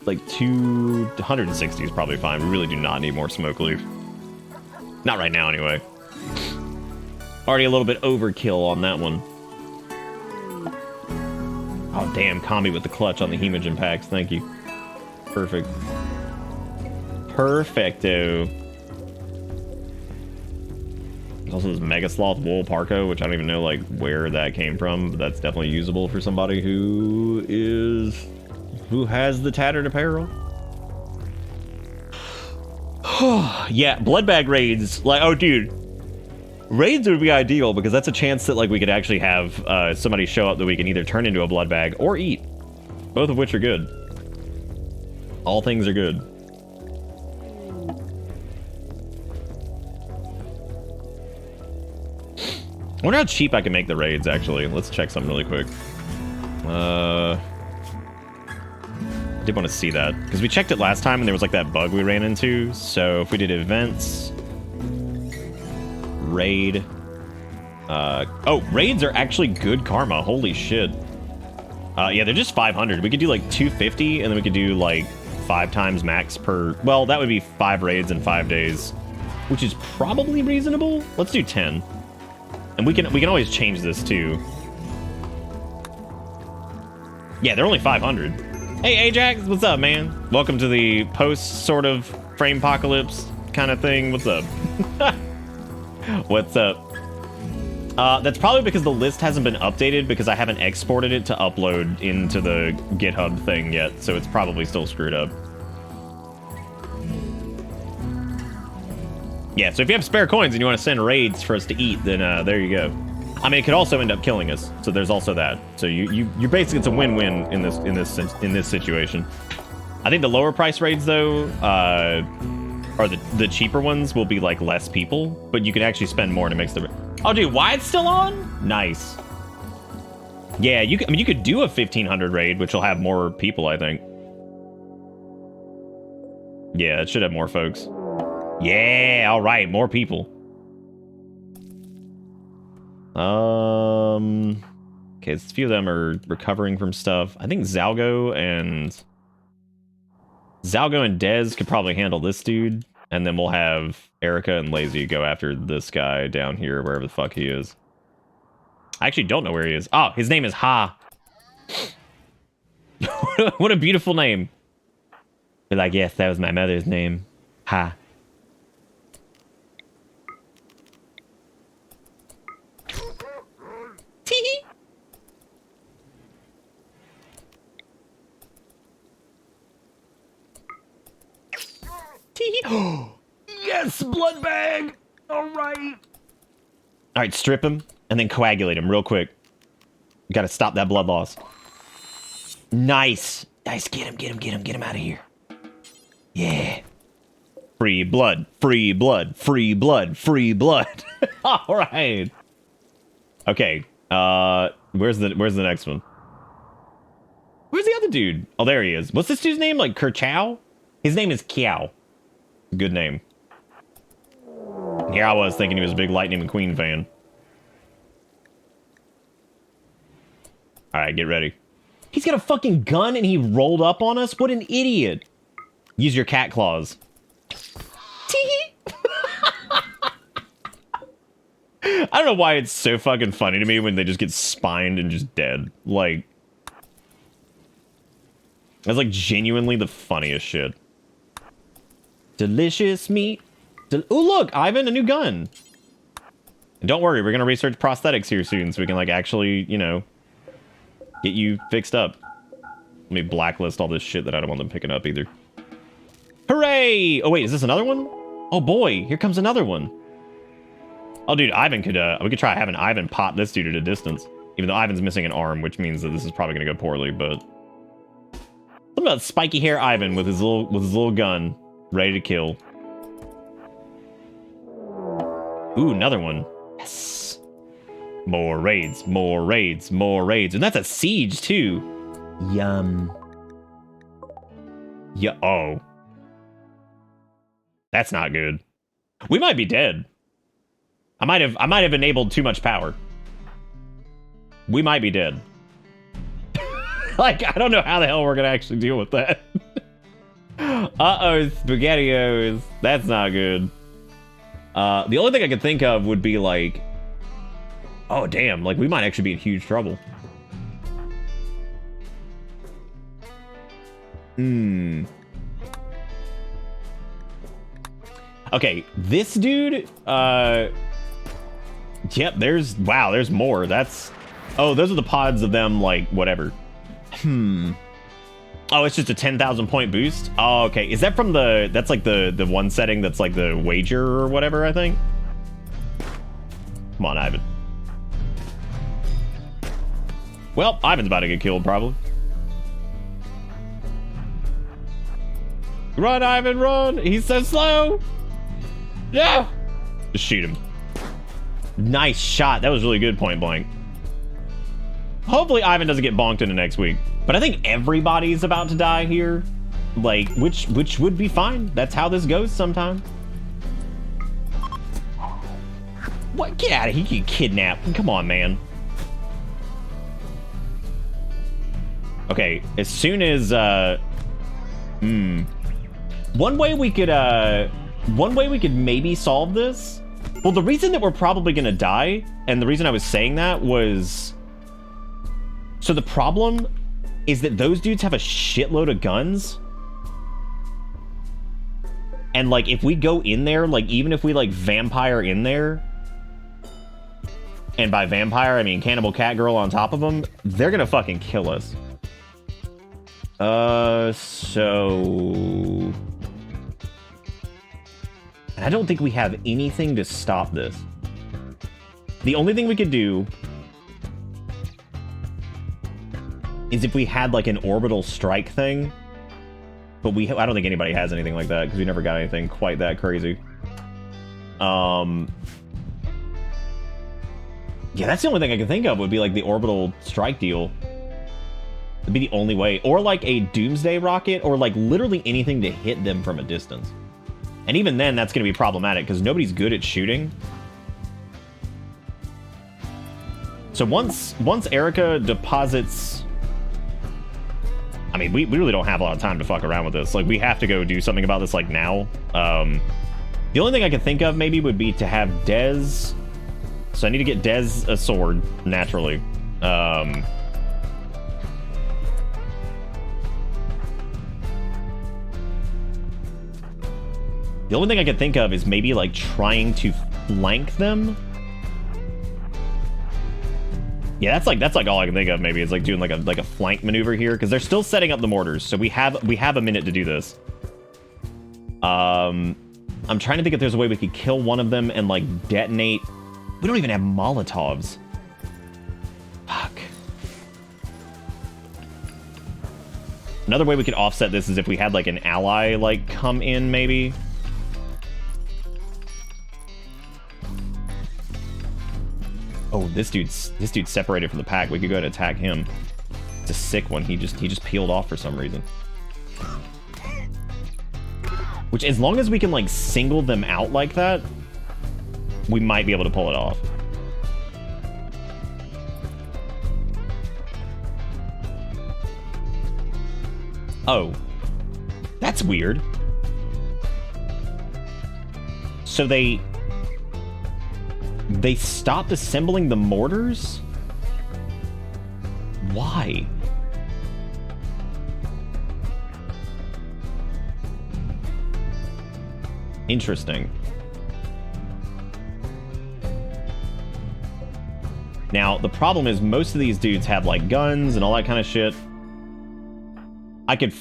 Like 160 is probably fine. We really do not need more smoke leaf. Not right now, anyway. Already a little bit overkill on that one. Oh, damn. Combi with the clutch on the hemogen packs. Thank you. Perfect. Perfecto. There's also this Mega Sloth wool parka, which I don't even know like where that came from, but that's definitely usable for somebody who has the tattered apparel. Yeah, blood bag raids, like, oh dude, raids would be ideal because that's a chance that like we could actually have somebody show up that we can either turn into a blood bag or eat, both of which are good. All things are good. I wonder how cheap I can make the raids, actually. Let's check something really quick. I did want to see that. Because we checked it last time, and there was, like, that bug we ran into. So, if we did events... Raid... oh, raids are actually good karma. Holy shit. Yeah, they're just 500. We could do, like, 250, and then we could do, like, 5 times max per... Well, that would be 5 raids in 5 days. Which is probably reasonable. Let's do 10. And we can always change this too. Yeah, they're only 500. Hey Ajax, what's up, man? Welcome to the post sort of frame apocalypse kind of thing. What's up? What's up? That's probably because the list hasn't been updated because I haven't exported it to upload into the GitHub thing yet, so it's probably still screwed up. Yeah, so if you have spare coins and you want to send raids for us to eat, then there you go. I mean, it could also end up killing us, so there's also that. So you're basically, it's a win-win in this situation. I think the lower price raids though, or the cheaper ones will be like less people, but you can actually spend more to mix the. Oh, dude, why it's still on? Nice. Yeah, I mean, you could do a 1500 raid, which will have more people, I think. Yeah, it should have more folks. Yeah, all right, more people. Okay, a few of them are recovering from stuff. I think Zalgo and Dez could probably handle this dude, and then we'll have Erica and Lazy go after this guy down here, wherever the fuck he is. I actually don't know where he is. Oh, his name is Ha. What a beautiful name. Be like, yes, that was my mother's name. Ha. Tee-hee. Tee-hee. Yes, blood bag. All right, strip him and then coagulate him real quick. We gotta stop that blood loss. Nice. Nice, get him out of here. Yeah. Free blood, free blood, free blood, free blood. All right. Okay, where's the next one? Where's the other dude? Oh, there he is. What's this dude's name? Like Kerchow? His name is Kiao. Good name. Here I was thinking he was a big Lightning McQueen fan. All right, get ready. He's got a fucking gun and he rolled up on us? What an idiot. Use your cat claws. Tee. I don't know why it's so fucking funny to me when they just get spined and just dead. Like, that's like genuinely the funniest shit. Delicious meat. Oh, look, Ivan, a new gun. And don't worry, we're gonna research prosthetics here soon so we can, like, actually, you know, get you fixed up. Let me blacklist all this shit that I don't want them picking up either. Hooray! Oh, wait, is this another one? Oh, boy, here comes another one. Oh, dude, Ivan could, we could try having Ivan pop this dude at a distance. Even though Ivan's missing an arm, which means that this is probably gonna go poorly, but... What about spiky hair Ivan with his little gun, ready to kill? Ooh, another one. Yes. More raids, more raids, more raids. And that's a siege, too. Yum. Yeah, oh. That's not good. We might be dead. I might have enabled too much power. We might be dead. Like, I don't know how the hell we're gonna actually deal with that. Uh-oh, SpaghettiOs. That's not good. The only thing I could think of would be like... Oh, damn. Like, we might actually be in huge trouble. Okay, this dude... Yep, there's... Wow, there's more. That's... Oh, those are the pods of them, like, whatever. Oh, it's just a 10,000 point boost? Oh, okay. Is that from the... That's like the one setting that's like the wager or whatever, I think? Come on, Ivan. Well, Ivan's about to get killed, probably. Run, Ivan, run! He's so slow! No! Just shoot him. Nice shot. That was really good, point blank. Hopefully Ivan doesn't get bonked into next week. But I think everybody's about to die here. Like, which would be fine. That's how this goes sometimes. What? Get out of here, you kidnap. Come on, man. Okay, as soon as, One way we could maybe solve this. Well, the reason that we're probably gonna die, and the reason I was saying that was... So the problem is that those dudes have a shitload of guns. And, like, if we go in there, like, even if we, like, vampire in there... And by vampire, I mean Cannibal Cat Girl on top of them, they're gonna fucking kill us. So... I don't think we have anything to stop this. The only thing we could do is if we had like an orbital strike thing. But I don't think anybody has anything like that because we never got anything quite that crazy. Yeah, that's the only thing I can think of would be like the orbital strike deal. It'd be the only way. Or like a doomsday rocket or like literally anything to hit them from a distance. And even then, that's going to be problematic because nobody's good at shooting. So once Erica deposits... I mean, we really don't have a lot of time to fuck around with this. Like, we have to go do something about this, like, now. The only thing I could think of, maybe, would be to have Dez... So I need to get Dez a sword, naturally. The only thing I could think of is maybe, like, trying to flank them. Yeah, that's like all I can think of. Maybe is like doing like a flank maneuver here because they're still setting up the mortars, so we have a minute to do this. I'm trying to think if there's a way we could kill one of them and, like, detonate. We don't even have Molotovs. Fuck. Another way we could offset this is if we had, like, an ally, like, come in, maybe. Oh, this dude's separated from the pack. We could go ahead and attack him. It's a sick one. He just peeled off for some reason. Which, as long as we can, like, single them out like that, we might be able to pull it off. Oh. That's weird. So they stopped assembling the mortars? Why? Interesting. Now, the problem is most of these dudes have, like, guns and all that kind of shit. I could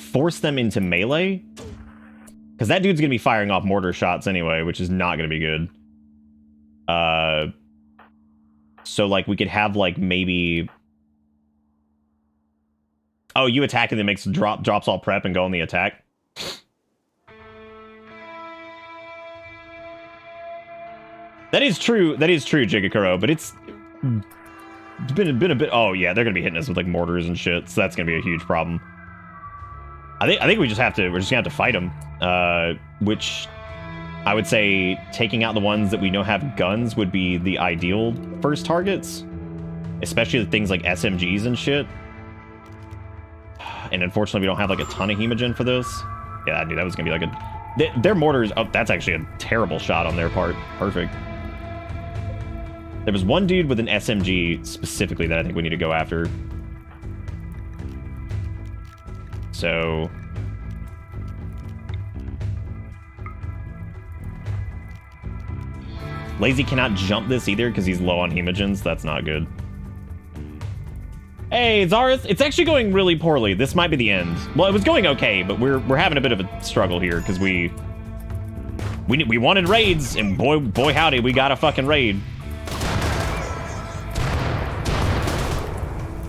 force them into melee. Because that dude's going to be firing off mortar shots anyway, which is not going to be good. So, like, we could have, like, maybe... Oh, you attack and then makes drops all prep and go on the attack? That is true, Jigakuro, but it's been a bit... Oh, yeah, they're going to be hitting us with, like, mortars and shit, so that's going to be a huge problem. I think we're just going to have to fight them, which I would say taking out the ones that we know have guns would be the ideal first targets, especially the things like SMGs and shit. And unfortunately, we don't have, like, a ton of hemogen for this. Yeah, I knew that was going to be, like, a... Their mortars... Oh, that's actually a terrible shot on their part. Perfect. There was one dude with an SMG specifically that I think we need to go after. So... Lazy cannot jump this either because he's low on hemogens. That's not good. Hey, Zareth, it's actually going really poorly. This might be the end. Well, it was going okay, but we're having a bit of a struggle here because we wanted raids, and boy howdy, we got a fucking raid.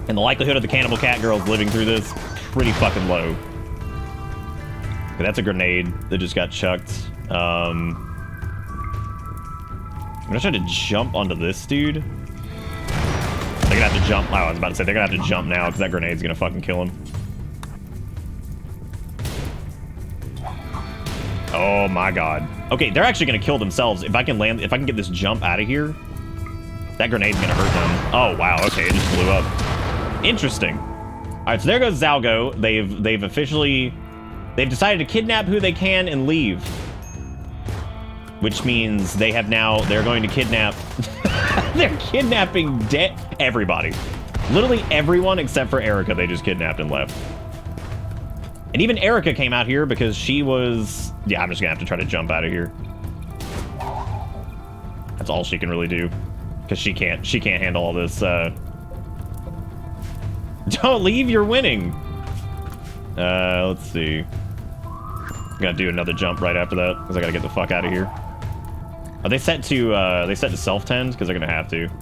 And the likelihood of the Cannibal Cat girls living through this, pretty fucking low. Okay, that's a grenade that just got chucked. I'm gonna try to jump onto this dude. They're gonna have to jump. Oh, I was about to say, they're gonna have to jump now because that grenade's gonna fucking kill him. Oh my god. Okay, they're actually gonna kill themselves. If I can get this jump out of here, that grenade's gonna hurt them. Oh wow, okay, it just blew up. Interesting. Alright, so there goes Zalgo. They've decided to kidnap who they can and leave. Which means they're going to kidnap... They're kidnapping everybody. Literally everyone except for Erica they just kidnapped and left. And even Erica came out here because she was... Yeah, I'm just gonna have to try to jump out of here. That's all she can really do. Because she can't handle all this, Don't leave, you're winning! Let's see. I'm gonna do another jump right after that, because I gotta get the fuck out of here. Are they set to self-tend? Because they're gonna have to. Do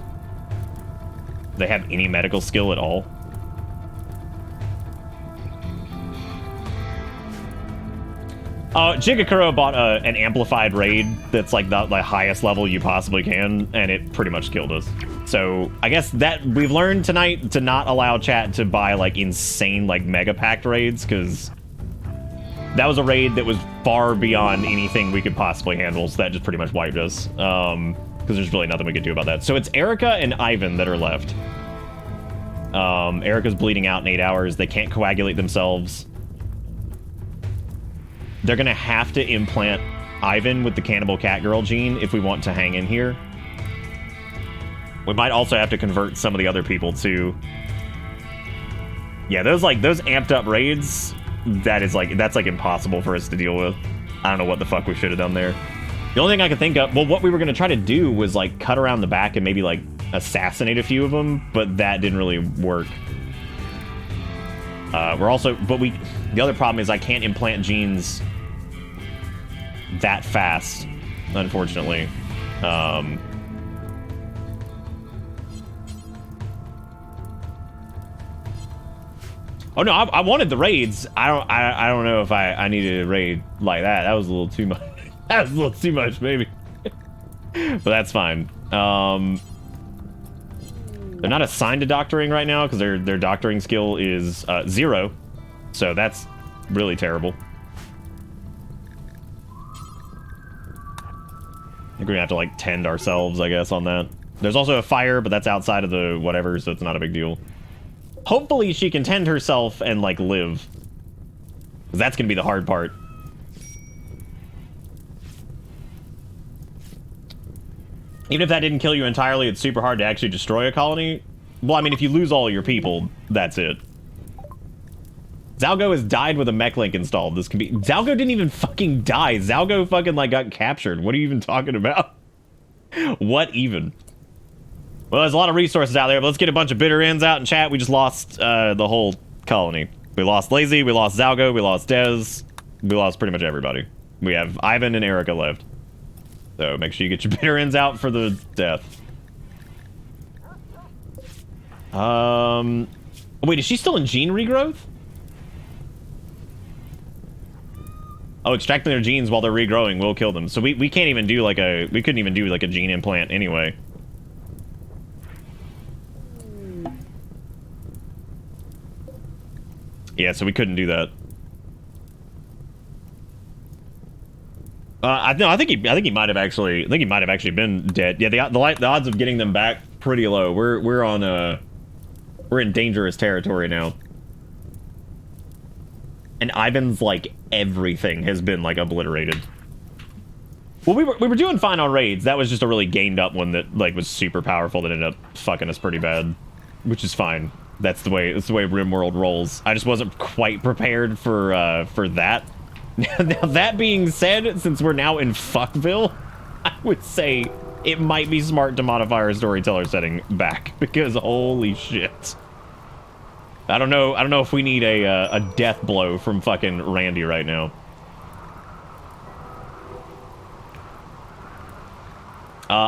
they have any medical skill at all? Jigakuro bought an amplified raid that's like the highest level you possibly can, and it pretty much killed us. So I guess that we've learned tonight to not allow chat to buy like insane like mega packed raids, because that was a raid that was far beyond anything we could possibly handle. So that just pretty much wiped us, because there's really nothing we could do about that. So it's Erica and Ivan that are left. Erica's bleeding out in 8 hours. They can't coagulate themselves. They're gonna have to implant Ivan with the Cannibal Cat Girl gene if we want to hang in here. We might also have to convert some of the other people to... Yeah, those amped up raids, that's like impossible for us to deal with. I don't know what the fuck we should have done there. The only thing I could think of, well, what we were gonna try to do was like cut around the back and maybe like assassinate a few of them, but that didn't really work. The other problem is I can't implant genes that fast, unfortunately. Oh no, I wanted the raids. I don't know if I needed a raid like that. That was a little too much. That was a little too much, maybe. But that's fine. They're not assigned to doctoring right now because their doctoring skill is 0. So that's really terrible. I think we're gonna have to like tend ourselves, I guess, on that. There's also a fire, but that's outside of the whatever, so it's not a big deal. Hopefully she can tend herself and like live. 'Cause that's gonna be the hard part. Even if that didn't kill you entirely, it's super hard to actually destroy a colony. Well, I mean, if you lose all your people, that's it. Zalgo has died with a mech link installed. This can be... Zalgo didn't even fucking die. Zalgo fucking, like, got captured. What are you even talking about? What even? Well, there's a lot of resources out there, but let's get a bunch of bitter ends out in chat. We just lost the whole colony. We lost Lazy, we lost Zalgo, we lost Dez. We lost pretty much everybody. We have Ivan and Erica left. So make sure you get your bitter ends out for the death. Wait, is she still in gene regrowth? Oh, extracting their genes while they're regrowing will kill them. So we can't even do like a... We couldn't even do like a gene implant anyway. Yeah, so we couldn't do that. I think he might have actually... I think he might have actually been dead. Yeah, the odds of getting them back pretty low. We're in dangerous territory now. And Ivan's like everything has been like obliterated. Well, we were doing fine on raids. That was just a really gained up one that like was super powerful that ended up fucking us pretty bad, which is fine. That's the way Rimworld rolls. I just wasn't quite prepared for that. Now that being said, since we're now in Fuckville, I would say it might be smart to modify our storyteller setting back because holy shit. I don't know if we need a death blow from fucking Randy right now.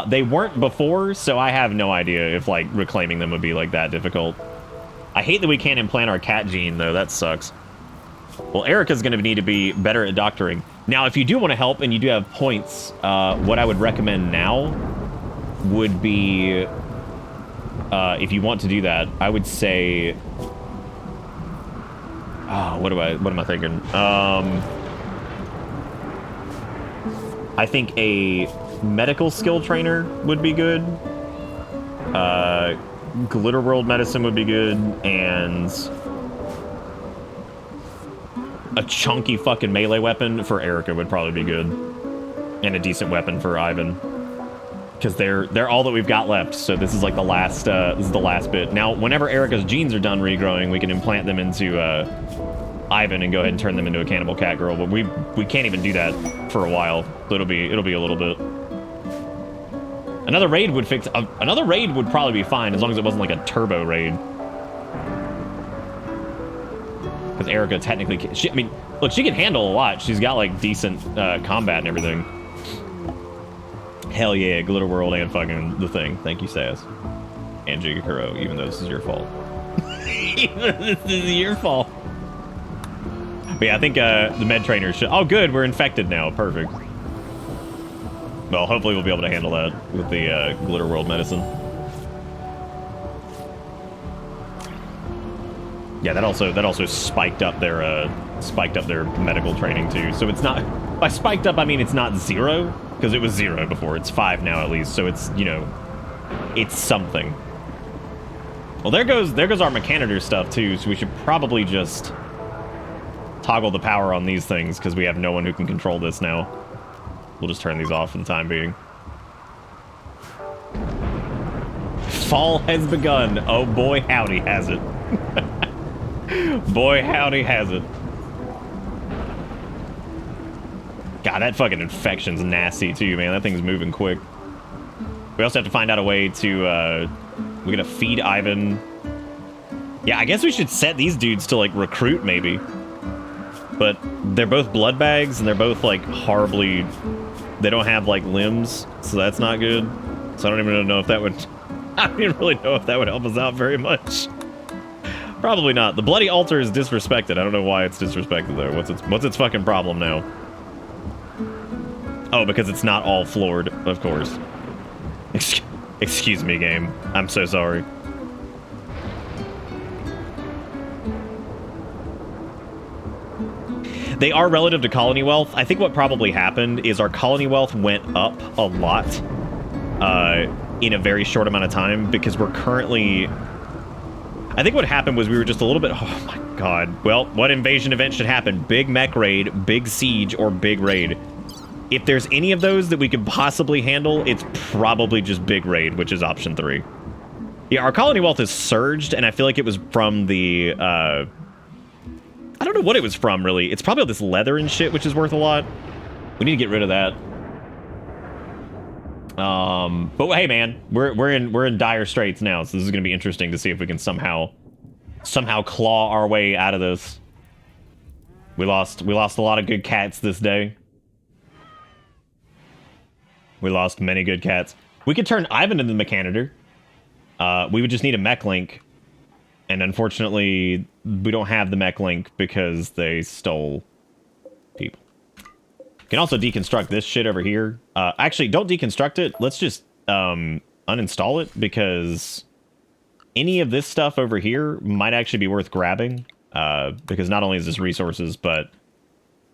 They weren't before, so I have no idea if like reclaiming them would be like that difficult. I hate that we can't implant our cat gene though. That sucks. Well, Erica's going to need to be better at doctoring. Now, if you do want to help and you do have points, what I would recommend now would be, if you want to do that, I would say... Oh, what am I thinking? I think a medical skill trainer would be good. Glitter World medicine would be good, and a chunky fucking melee weapon for Erica would probably be good, and a decent weapon for Ivan, because they're all that we've got left. So this is like the last this is the last bit. Now, whenever Erica's genes are done regrowing, we can implant them into Ivan and go ahead and turn them into a cannibal cat girl. But we can't even do that for a while. So it'll be a little bit. Another raid would fix. Another raid would probably be fine as long as it wasn't like a turbo raid. Because Erica technically, I mean, look, she can handle a lot. She's got like decent combat and everything. Hell yeah, Glitter World and fucking the thing. Thank you, Saz. And Jigakuro, even though this is your fault. Even though this is your fault. But yeah, I think the med trainer should... Oh, good, we're infected now. Perfect. Well, hopefully we'll be able to handle that with the Glitter World medicine. Yeah, that also spiked up their medical training too. So it's not... By spiked up, I mean it's not 0, because it was 0 before. It's 5 now at least, so it's, you know, it's something. Well, there goes our Mechanitor stuff too, so we should probably just toggle the power on these things, because we have no one who can control this now. We'll just turn these off for the time being. Fall has begun. Oh boy, howdy has it. Boy, howdy has it. God, that fucking infection's nasty too, man. That thing's moving quick. We also have to find out a way to, we're gonna feed Ivan. Yeah, I guess we should set these dudes to, like, recruit, maybe. but they're both blood bags, and they're both, like, horribly... They don't have, like, limbs, so that's not good. So I don't even know if that would... I don't even really know if that would help us out very much. Probably not. The bloody altar is disrespected. I don't know why it's disrespected, though. What's its fucking problem now? Oh, because it's not all floored, of course. Excuse me, game. I'm so sorry. They are relative to colony wealth. I think what probably happened is our colony wealth went up a lot in a very short amount of time because we're currently... I think what happened was we were just a little bit... Oh my god. Well, what invasion event should happen? Big mech raid, big siege, or big raid? If there's any of those that we could possibly handle, it's probably just big raid, which is option 3. Yeah, our colony wealth is surged, and I feel like it was from the... I don't know what it was from, really. It's probably all this leather and shit, which is worth a lot. We need to get rid of that. But hey, man, we're in dire straits now, so this is gonna be interesting to see if we can somehow claw our way out of this. We lost a lot of good cats this day. We lost many good cats. We could turn Ivan into the Mechanitor. We would just need a mech link. And unfortunately, we don't have the mech link because they stole people. Can also deconstruct this shit over here. Actually, don't deconstruct it. Let's just uninstall it because any of this stuff over here might actually be worth grabbing. Because not only is this resources, but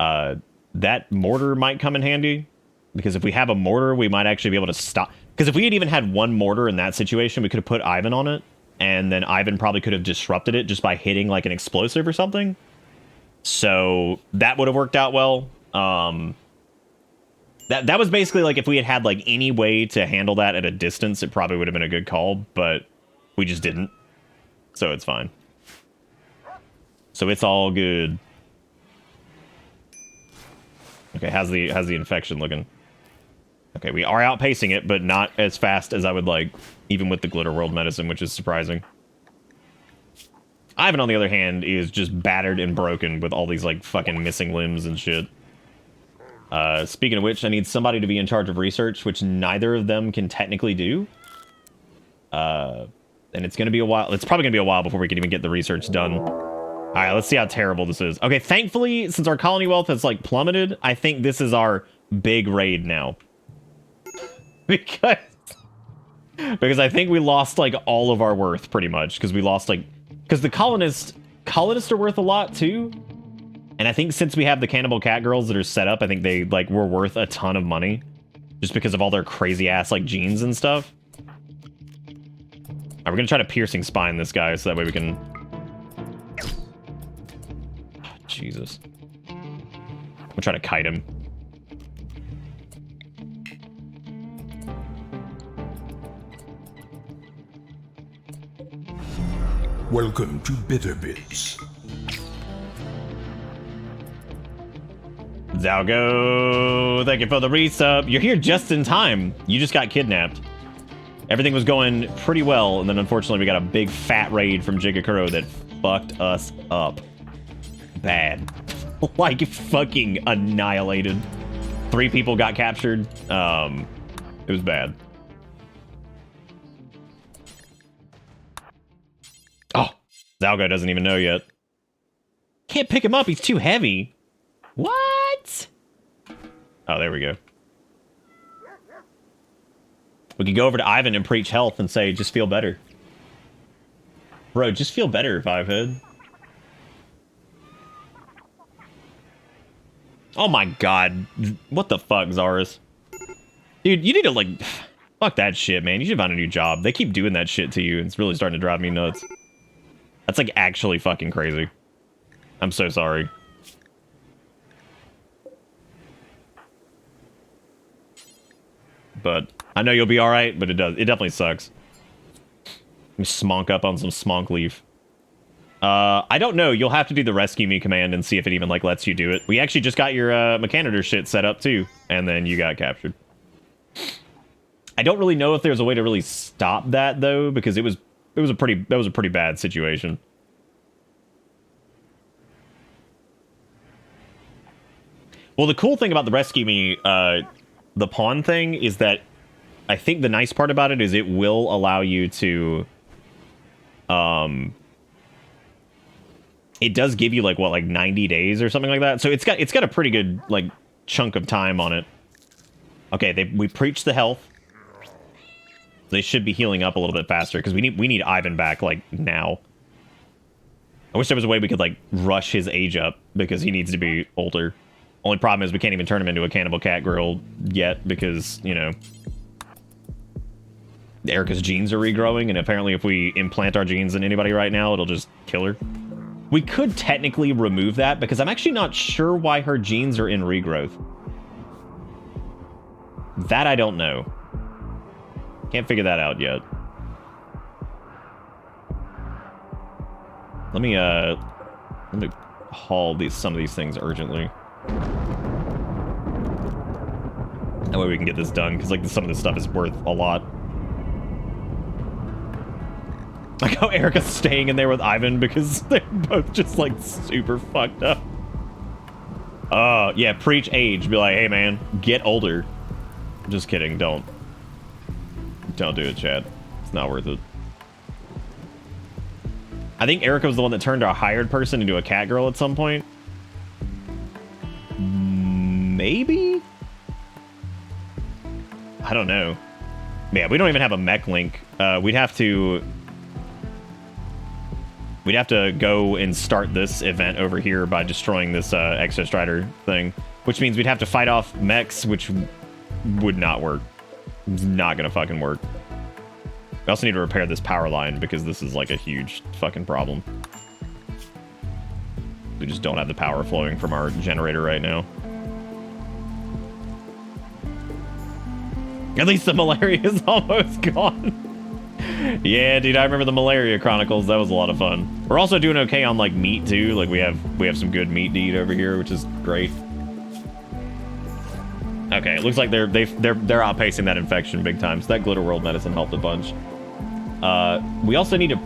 that mortar might come in handy. Because if we have a mortar, we might actually be able to stop. Because if we had even had one mortar in that situation, we could have put Ivan on it. And then Ivan probably could have disrupted it just by hitting like an explosive or something. So that would have worked out well. That was basically like if we had had like any way to handle that at a distance, it probably would have been a good call, but we just didn't. So it's fine. So it's all good. Okay, how's the infection looking? Okay, we are outpacing it, but not as fast as I would like, even with the Glitter World medicine, which is surprising. Ivan, on the other hand, is just battered and broken with all these, like, fucking missing limbs and shit. Speaking of which, I need somebody to be in charge of research, which neither of them can technically do. And it's gonna be a while. It's probably gonna be a while before we can even get the research done. Alright, let's see how terrible this is. Okay, thankfully, since our colony wealth has, like, plummeted, I think this is our big raid now. Because I think we lost, like, all of our worth, pretty much. Because we lost, like... Because the colonists are worth a lot, too. And I think since we have the cannibal cat girls that are set up, I think they, like, were worth a ton of money. Just because of all their crazy-ass, like, genes and stuff. Alright, we're gonna try to piercing spine this guy, so that way we can... Oh, Jesus. We'll try to kite him. Welcome to Bitterbiz. Zalgo, thank you for the resub. You're here just in time. You just got kidnapped. Everything was going pretty well, and then unfortunately we got a big fat raid from Jigakuro that fucked us up. Bad. Like, fucking annihilated. 3 people got captured. It was bad. Oh, Zalgo doesn't even know yet. Can't pick him up, he's too heavy. What? Oh, there we go. We could go over to Ivan and preach health and say, just feel better. Bro, just feel better, Fivehead. Oh my god. What the fuck, Zaris? Dude, you need to, like... Fuck that shit, man. You should find a new job. They keep doing that shit to you. It's really starting to drive me nuts. That's, like, actually fucking crazy. I'm so sorry. But I know you'll be alright, but it definitely sucks. Let me smonk up on some smonk leaf. I don't know. You'll have to do the rescue me command and see if it even, like, lets you do it. We actually just got your Mechanitor shit set up, too. And then you got captured. I don't really know if there's a way to really stop that, though, because that was a pretty bad situation. Well, the cool thing about the rescue me, the pawn thing is that I think the nice part about it is it will allow you to, it does give you like what, like 90 days or something like that. So it's got a pretty good like chunk of time on it. Okay, we preached the health. They should be healing up a little bit faster because we need Ivan back like now. I wish there was a way we could like rush his age up because he needs to be older. Only problem is we can't even turn him into a cannibal cat girl yet because, you know, Erica's genes are regrowing, and apparently if we implant our genes in anybody right now, it'll just kill her. We could technically remove that because I'm actually not sure why her genes are in regrowth. That I don't know. Can't figure that out yet. Let me haul some of these things urgently. That way we can get this done, because like some of this stuff is worth a lot. Like how Erica's staying in there with Ivan because they're both just like super fucked up. Yeah, preach age. Be like, hey man, get older. Just kidding, don't do it, Chad. It's not worth it. I think Erica was the one that turned a hired person into a cat girl at some point. Maybe? I don't know. Yeah, we don't even have a mech link. We'd have to go and start this event over here by destroying this Exostrider thing, which means we'd have to fight off mechs, which would not work. It's not gonna fucking work. We also need to repair this power line because this is like a huge fucking problem. We just don't have the power flowing from our generator right now. At least the malaria is almost gone. Yeah, dude, I remember the Malaria Chronicles. That was a lot of fun. We're also doing okay on like meat too. Like we have some good meat to eat over here, which is great. Okay, it looks like they're outpacing that infection big time. So that Glitter World medicine helped a bunch. We also need to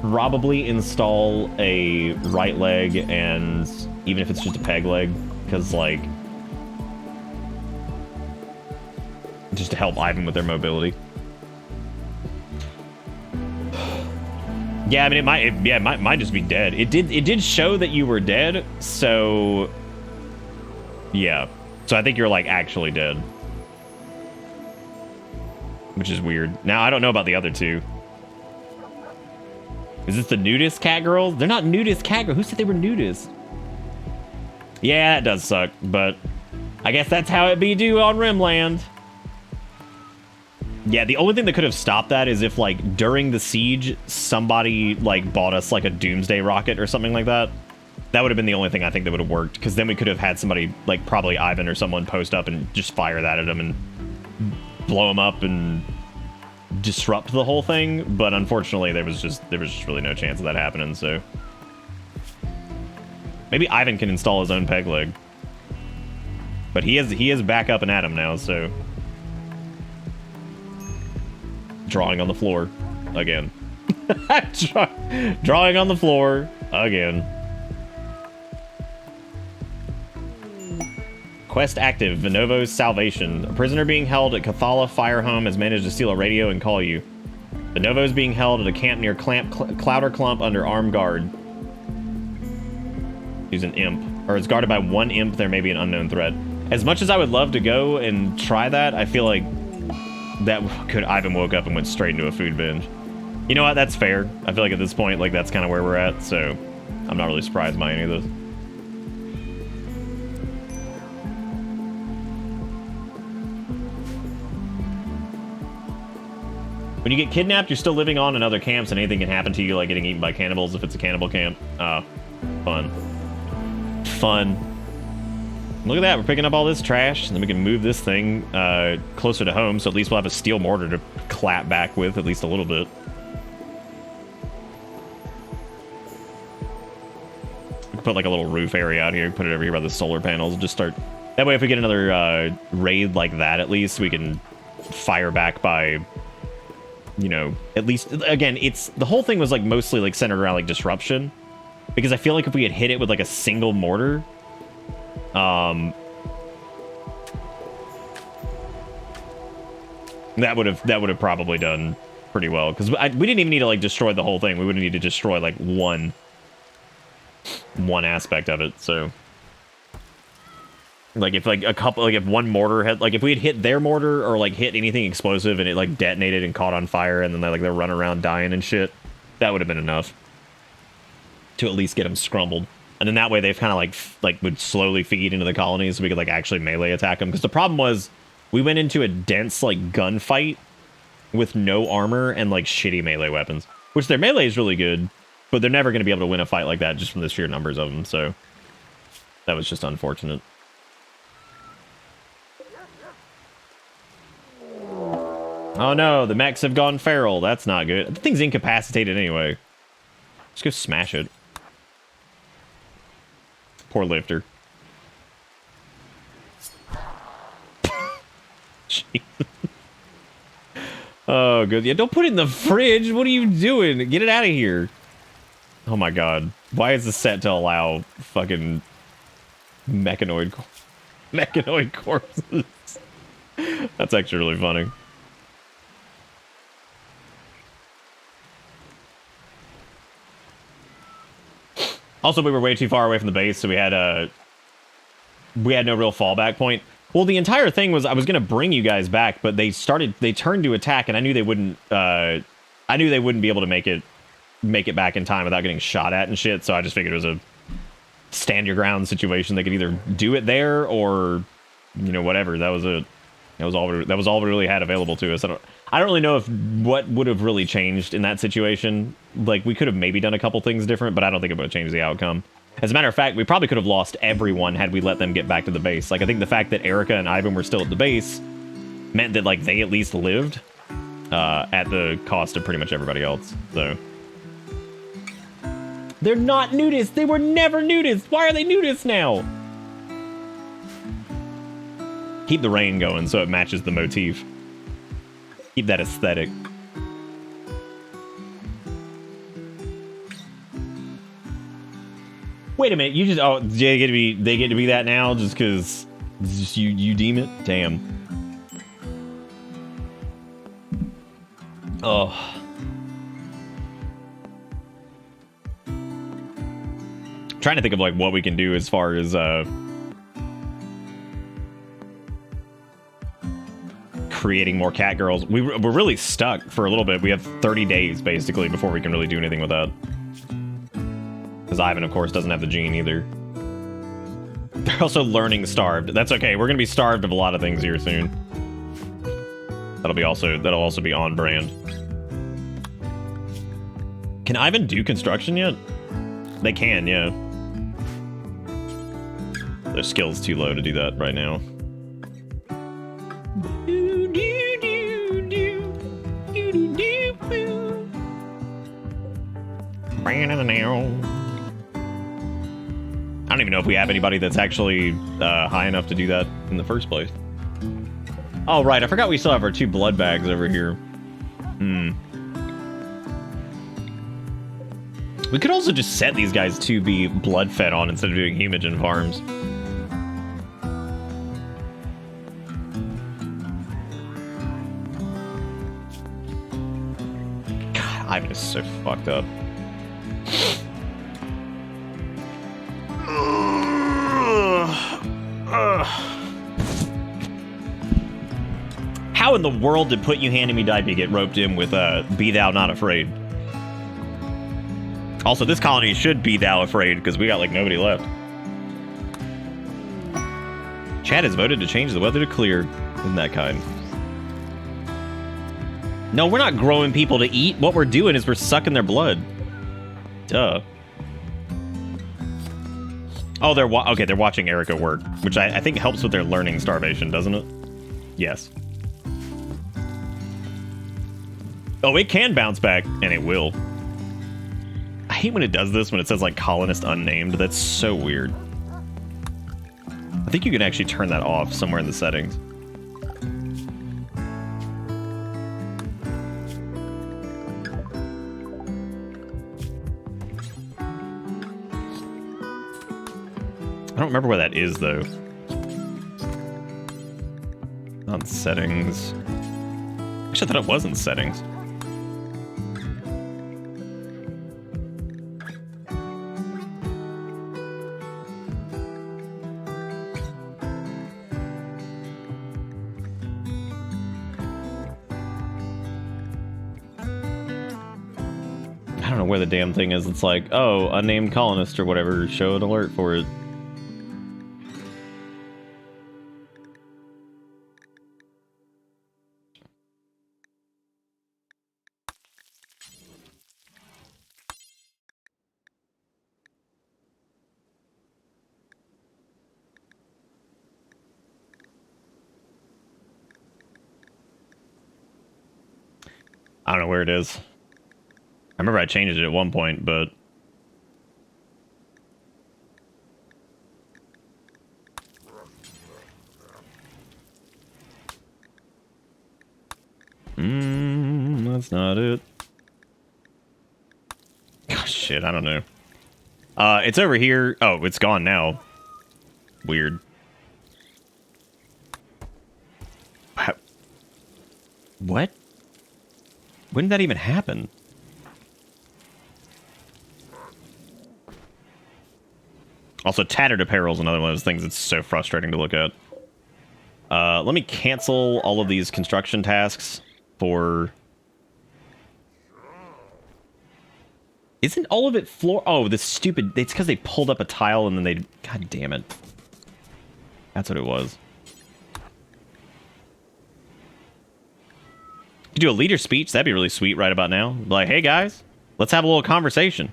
probably install a right leg, and even if it's just a peg leg, because like just to help Ivan with their mobility. Yeah, I mean, it might just be dead. It did show that you were dead, so yeah. So I think you're like actually dead, which is weird. Now I don't know about the other two. Is this the nudist cat girls? They're not nudist cat girls. Who said they were nudist? Yeah, that does suck, but I guess that's how it be do on Rimland. Yeah, the only thing that could have stopped that is if, like, during the siege, somebody, like, bought us, like, a doomsday rocket or something like that. That would have been the only thing I think that would have worked, because then we could have had somebody, like, probably Ivan or someone post up and just fire that at him and blow him up and disrupt the whole thing. But unfortunately, there was just really no chance of that happening, so maybe Ivan can install his own peg leg. But he is back up and at him now, so drawing on the floor again. Drawing on the floor again. Quest active. Vinovo's salvation. A prisoner being held at Cathala Fire Home has managed to steal a radio and call you. Vinovo is being held at a camp near Clouder Clump under armed guard. He's an imp. Or is guarded by one imp. There may be an unknown threat. As much as I would love to go and try that, I feel like that could Ivan woke up and went straight into a food binge. You know what? That's fair. I feel like at this point, like, that's kind of where we're at, so I'm not really surprised by any of this. When you get kidnapped, you're still living on in other camps, and anything can happen to you, like getting eaten by cannibals if it's a cannibal camp. Fun. Fun. Look at that, we're picking up all this trash, and then we can move this thing closer to home, so at least we'll have a steel mortar to clap back with, at least a little bit. We can put like a little roof area out here, put it over here by the solar panels, and just start... That way if we get another raid like that, at least, we can fire back by, you know, at least... Again, it's... The whole thing was like mostly like centered around like disruption, because I feel like if we had hit it with like a single mortar... That would have probably done pretty well, because we didn't even need to like destroy the whole thing. We would need to destroy like one aspect of it. So like if like a couple, like if one mortar had, like if we had hit their mortar or like hit anything explosive and it like detonated and caught on fire and then they're running around dying and shit, that would have been enough to at least get them scrumbled. And then that way they've kind of like would slowly feed into the colonies so we could like actually melee attack them. Because the problem was we went into a dense like gunfight with no armor and like shitty melee weapons, which their melee is really good, but they're never going to be able to win a fight like that just from the sheer numbers of them. So that was just unfortunate. Oh no, the mechs have gone feral. That's not good. The thing's incapacitated anyway. Just go smash it. Poor lifter. Jeez. Oh, good. Yeah, don't put it in the fridge. What are you doing? Get it out of here. Oh my god. Why is this set to allow fucking mechanoid corpses? That's actually really funny. Also, we were way too far away from the base, so we had no real fallback point. Well, the entire thing was I was gonna bring you guys back, but they turned to attack, and I knew they wouldn't be able to make it back in time without getting shot at and shit. So I just figured it was a stand your ground situation. They could either do it there or, you know, whatever. That was it. That was all we really had available to us. I don't really know what would have really changed in that situation. Like, we could have maybe done a couple things different, but I don't think it would have changed the outcome. As a matter of fact, we probably could have lost everyone had we let them get back to the base. Like, I think the fact that Erica and Ivan were still at the base meant that, like, they at least lived at the cost of pretty much everybody else. So they're not nudists. They were never nudists. Why are they nudists now? Keep the rain going so it matches the motif. Keep that aesthetic. Wait a minute, you just they get to be that now just because you deem it? Damn. Oh. Trying to think of like what we can do as far as creating more cat girls. We're really stuck for a little bit. We have 30 days basically before we can really do anything with that. Because Ivan, of course, doesn't have the gene either. They're also learning starved. That's okay. We're gonna be starved of a lot of things here soon. That'll also be on brand. Can Ivan do construction yet? They can, yeah. Their skill's too low to do that right now. I don't even know if we have anybody that's actually high enough to do that in the first place. Oh, right. I forgot we still have our 2 blood bags over here. We could also just set these guys to be blood fed on instead of doing hemogen farms. God, Ivan is so fucked up. How in the world did Put You Hand Me Diaper get roped in with Be Thou Not Afraid? Also, this colony should be thou afraid because we got like nobody left. Chad has voted to change the weather to clear. Isn't that kind? No, we're not growing people to eat. What we're doing is we're sucking their blood. Duh. Oh, they're watching Erica work, which I think helps with their learning starvation, doesn't it? Yes. Oh, it can bounce back, and it will. I hate when it does this, when it says, like, colonist unnamed. That's so weird. I think you can actually turn that off somewhere in the settings. I don't remember where that is, though. On settings. Actually, I thought it was in settings. I don't know where the damn thing is. It's like, oh, unnamed colonist or whatever. Show an alert for it. I don't know where it is. I remember I changed it at one point, but... that's not it. Gosh, shit, I don't know. It's over here. Oh, it's gone now. Weird. What? When did that even happen? Also, tattered apparel is another one of those things that's so frustrating to look at. Let me cancel all of these construction tasks for... Isn't all of it floor... Oh, this stupid... It's because they pulled up a tile and then they... God damn it. That's what it was. You do a leader speech, that'd be really sweet right about now. Like, hey guys, let's have a little conversation.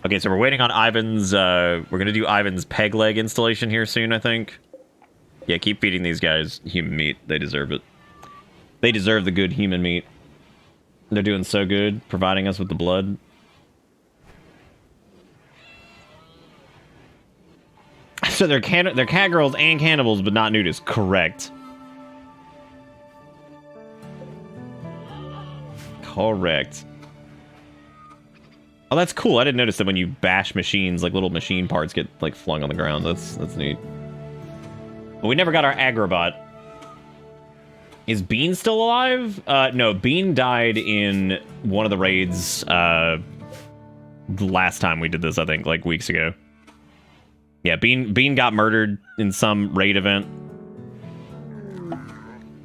Okay, so we're waiting on Ivan's, we're gonna do Ivan's peg leg installation here soon, I think. Yeah, keep feeding these guys human meat. They deserve it. They deserve the good human meat. They're doing so good, providing us with the blood. So they're cat girls and cannibals, but not nudists. Correct. Correct. Oh, that's cool. I didn't notice that when you bash machines, like little machine parts get like flung on the ground. That's neat. But we never got our agrobot. Is Bean still alive? No, Bean died in one of the raids the last time we did this, I think, like weeks ago. Yeah, Bean got murdered in some raid event.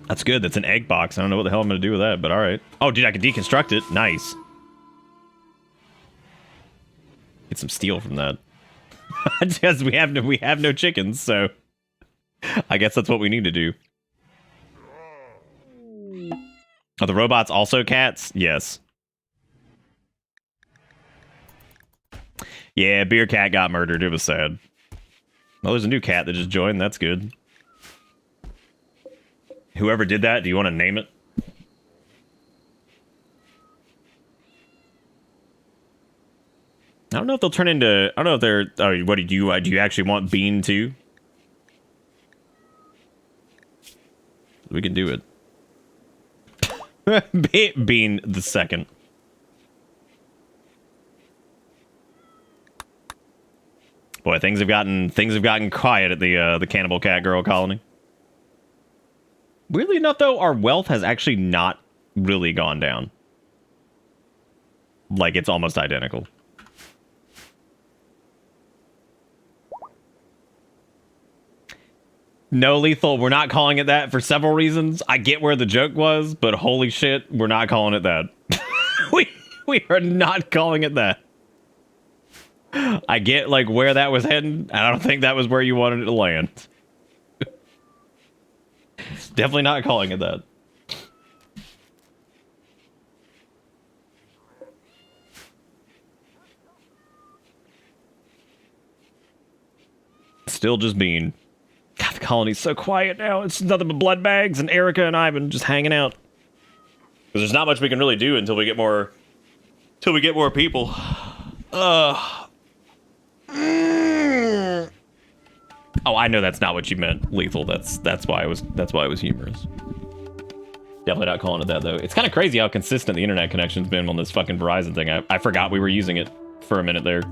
That's good. That's an egg box. I don't know what the hell I'm going to do with that, but all right. Oh, dude, I can deconstruct it. Nice. Get some steel from that. Just we have no chickens, so I guess that's what we need to do. Are the robots also cats? Yes. Yeah, Beer Cat got murdered. It was sad. Well, there's a new cat that just joined. That's good. Whoever did that, do you want to name it? I don't know if they'll turn into... I don't know if they're... Oh, what do you actually want Bean too? We can do it. Bean the second. Boy, things have gotten quiet at the Cannibal Cat Girl colony. Weirdly enough, though, our wealth has actually not really gone down. Like, it's almost identical. No, Lethal, we're not calling it that for several reasons. I get where the joke was, but holy shit, we're not calling it that. we are not calling it that. I get, like, where that was heading, and I don't think that was where you wanted it to land. Definitely not calling it that. Still just Bean. God, the colony's so quiet now. It's nothing but blood bags and Erica and Ivan just hanging out. Because there's not much we can really do until we get more... Till we get more people. Oh, I know that's not what you meant, Lethal. That's why it was humorous. Definitely not calling it that, though. It's kind of crazy how consistent the internet connection's been on this fucking Verizon thing. I forgot we were using it for a minute there.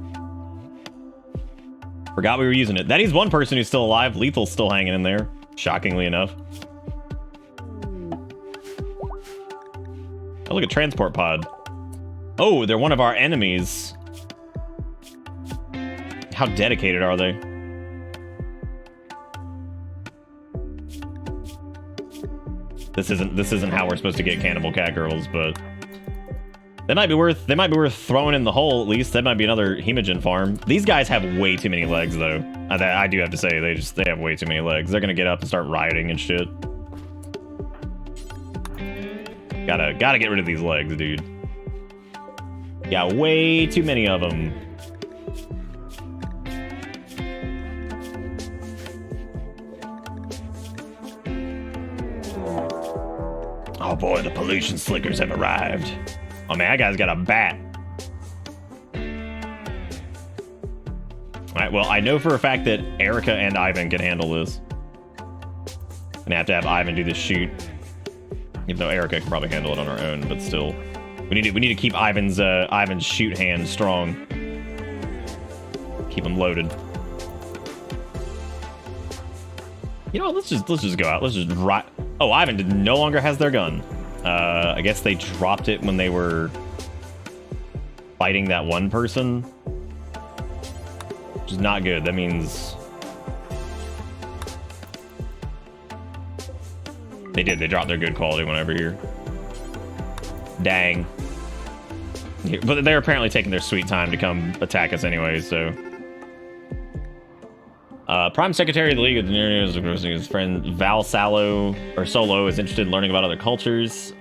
Forgot we were using it. That is one person who's still alive. Lethal's still hanging in there, shockingly enough. Oh, look at transport pod. Oh, they're one of our enemies. How dedicated are they? This isn't how we're supposed to get cannibal cat girls, but they might be worth throwing in the hole at least. That might be another hemogen farm. These guys have way too many legs though. I do have to say they have way too many legs. They're gonna get up and start rioting and shit. Gotta get rid of these legs, dude. Got way too many of them. Oh boy, the pollution slickers have arrived. Oh man, that guy's got a bat. Alright, well, I know for a fact that Erica and Ivan can handle this. Gonna have to have Ivan do this shoot. Even though Erica can probably handle it on her own, but still. We need to keep Ivan's shoot hand strong. Keep him loaded. You know what, let's just go out. Let's just ride. Oh, Ivan no longer has their gun. I guess they dropped it when they were fighting that one person. Which is not good. That means they dropped their good quality one over here. Dang. But they're apparently taking their sweet time to come attack us anyway, so. Prime Secretary of the League of the News, his friend Val Solo is interested in learning about other cultures.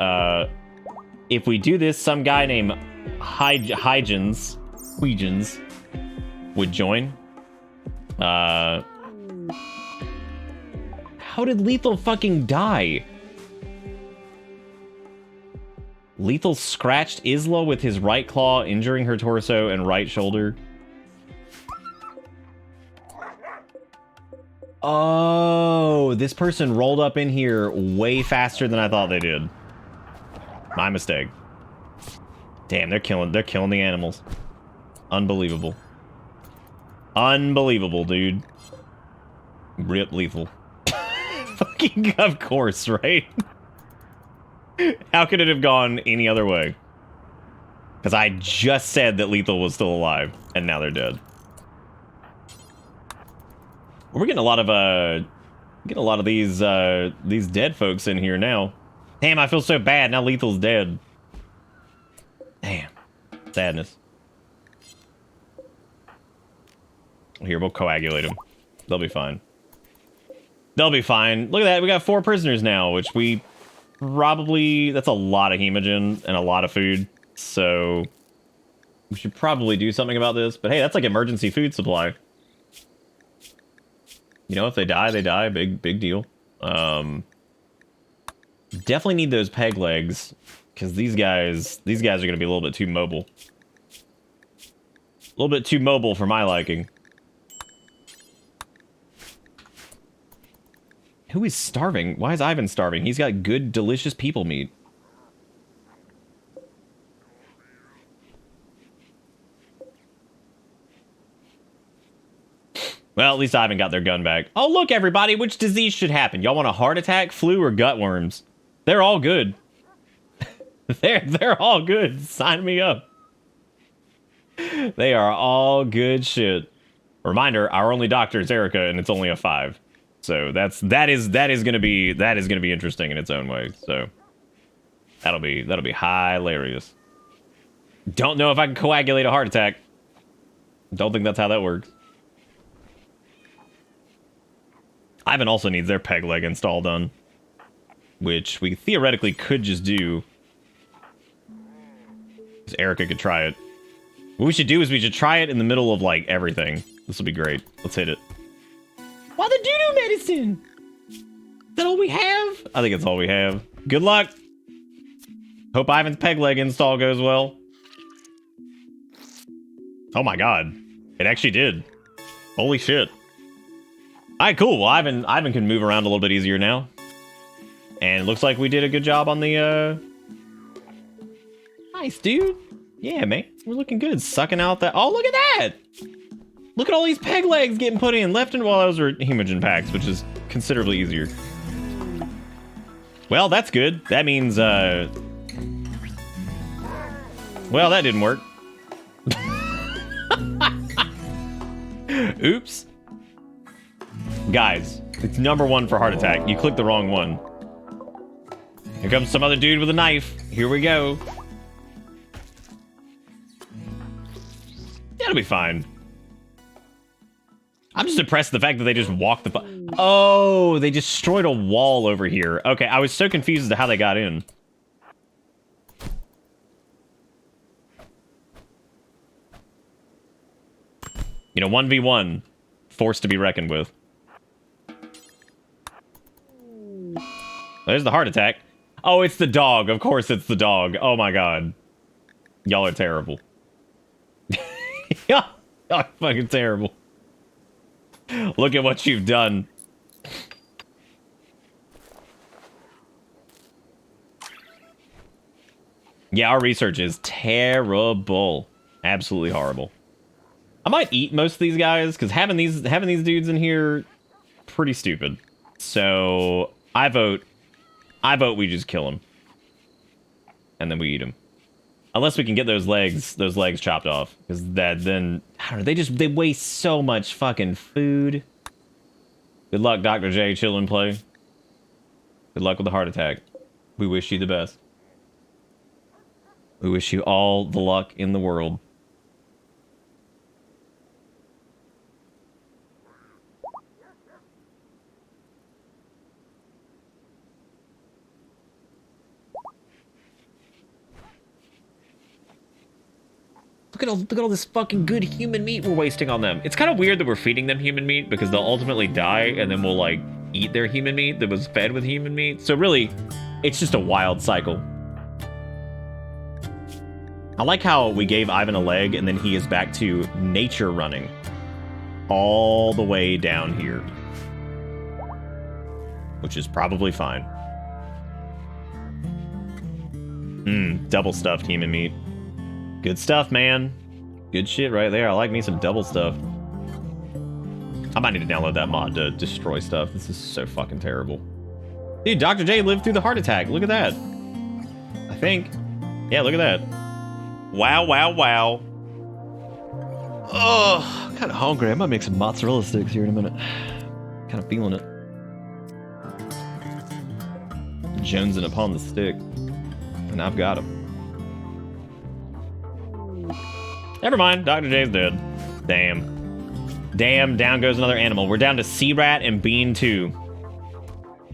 If we do this, some guy named Huygens would join. How did Lethal fucking die? Lethal scratched Isla with his right claw, injuring her torso and right shoulder. Oh, this person rolled up in here way faster than I thought they did. My mistake. Damn, they're killing the animals. Unbelievable. Unbelievable, dude. Rip Lethal. Fucking, of course, right? How could it have gone any other way? Because I just said that Lethal was still alive, and now they're dead. We're getting a lot of these dead folks in here now. Damn, I feel so bad. Now Lethal's dead. Damn. Sadness. Here, we'll coagulate them. They'll be fine. They'll be fine. Look at that. We got 4 prisoners now, which we probably... That's a lot of hemogen and a lot of food. So we should probably do something about this. But hey, that's like emergency food supply. You know, if they die, they die. Big deal. Definitely need those peg legs, because these guys are going to be a little bit too mobile. A little bit too mobile for my liking. Who is starving? Why is Ivan starving? He's got good, delicious people meat. Well, at least Ivan got their gun back. Oh, look, everybody, which disease should happen? Y'all want a heart attack, flu, or gut worms? They're all good. They're all good. Sign me up. They are all good shit. Reminder, our only doctor is Erica, and it's only a 5. So that is gonna be interesting in its own way. So that'll be hilarious. Don't know if I can coagulate a heart attack. Don't think that's how that works. Ivan also needs their peg leg install done, which we theoretically could just do. Because Erica could try it. What we should do is we should try it in the middle of, like, everything. This will be great. Let's hit it. Why the doo-doo medicine? Is that all we have? I think it's all we have. Good luck. Hope Ivan's peg leg install goes well. Oh my god. It actually did. Holy shit. Alright, cool. Well, Ivan can move around a little bit easier now. And it looks like we did a good job on the, Nice, dude. Yeah, man. We're looking good. Sucking out that... Oh, look at that! Look at all these peg legs getting put in left and... Well, those are hemogen packs, which is considerably easier. Well, that's good. That means, Well, that didn't work. Oops. Guys, it's #1 for heart attack. You clicked the wrong one. Here comes some other dude with a knife. Here we go. That'll be fine. I'm just impressed with the fact that they just walked the... Oh, they destroyed a wall over here. Okay, I was so confused as to how they got in. You know, 1v1. Forced to be reckoned with. There's the heart attack. Oh, it's the dog. Of course it's the dog. Oh my god. Y'all are terrible. Y'all are fucking terrible. Look at what you've done. Yeah, our research is terrible. Absolutely horrible. I might eat most of these guys, because having these dudes in here, pretty stupid. So, I vote we just kill them. And then we eat them. Unless we can get those legs chopped off. Because then, I don't know, they waste so much fucking food. Good luck, Dr. J, chill and play. Good luck with the heart attack. We wish you the best. We wish you all the luck in the world. Look at all this fucking good human meat we're wasting on them. It's kind of weird that we're feeding them human meat because they'll ultimately die and then we'll like eat their human meat that was fed with human meat. So really, it's just a wild cycle. I like how we gave Ivan a leg and then he is back to nature running all the way down here, which is probably fine. Double stuffed human meat. Good stuff, man. Good shit right there. I like me some double stuff. I might need to download that mod to destroy stuff. This is so fucking terrible. Dude, Dr. J lived through the heart attack. Look at that. I think. Yeah, look at that. Wow, wow, wow. Oh, I'm kind of hungry. I might make some mozzarella sticks here in a minute. Kind of feeling it. Jonesing upon the stick. And I've got him. Never mind, Dr. J's dead. Damn. Damn, down goes another animal. We're down to Sea Rat and Bean 2.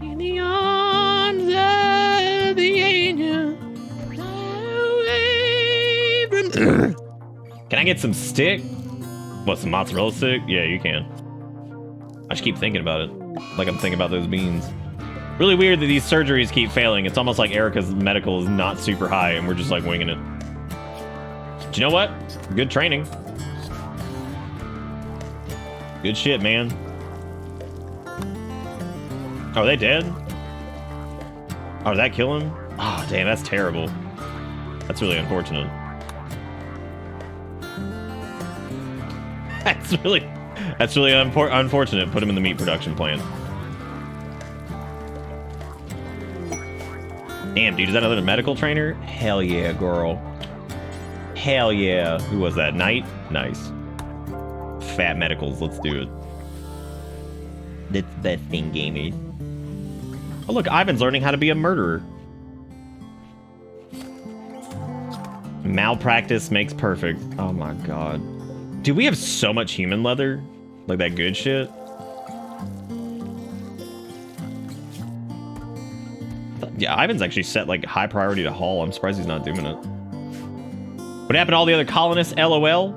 In the arms of the angel. Can I get some stick? What, some mozzarella stick? Yeah, you can. I just keep thinking about it. Like I'm thinking about those beans. Really weird that these surgeries keep failing. It's almost like Erica's medical is not super high and we're just like winging it. But you know what? Good training. Good shit, man. Oh, are they dead? Oh, did that kill him? Oh, damn, that's terrible. That's really unfortunate. That's really unfortunate. Put him in the meat production plant. Damn, dude, is that another medical trainer? Hell yeah, girl. Hell yeah. Who was that? Knight? Nice. Fat medicals, let's do it. That's that thing, gamers. Oh, look, Ivan's learning how to be a murderer. Malpractice makes perfect. Oh my god. Dude, we have so much human leather. Like that good shit. Yeah, Ivan's actually set like high priority to haul. I'm surprised he's not doing it. What happened to all the other colonists? LOL.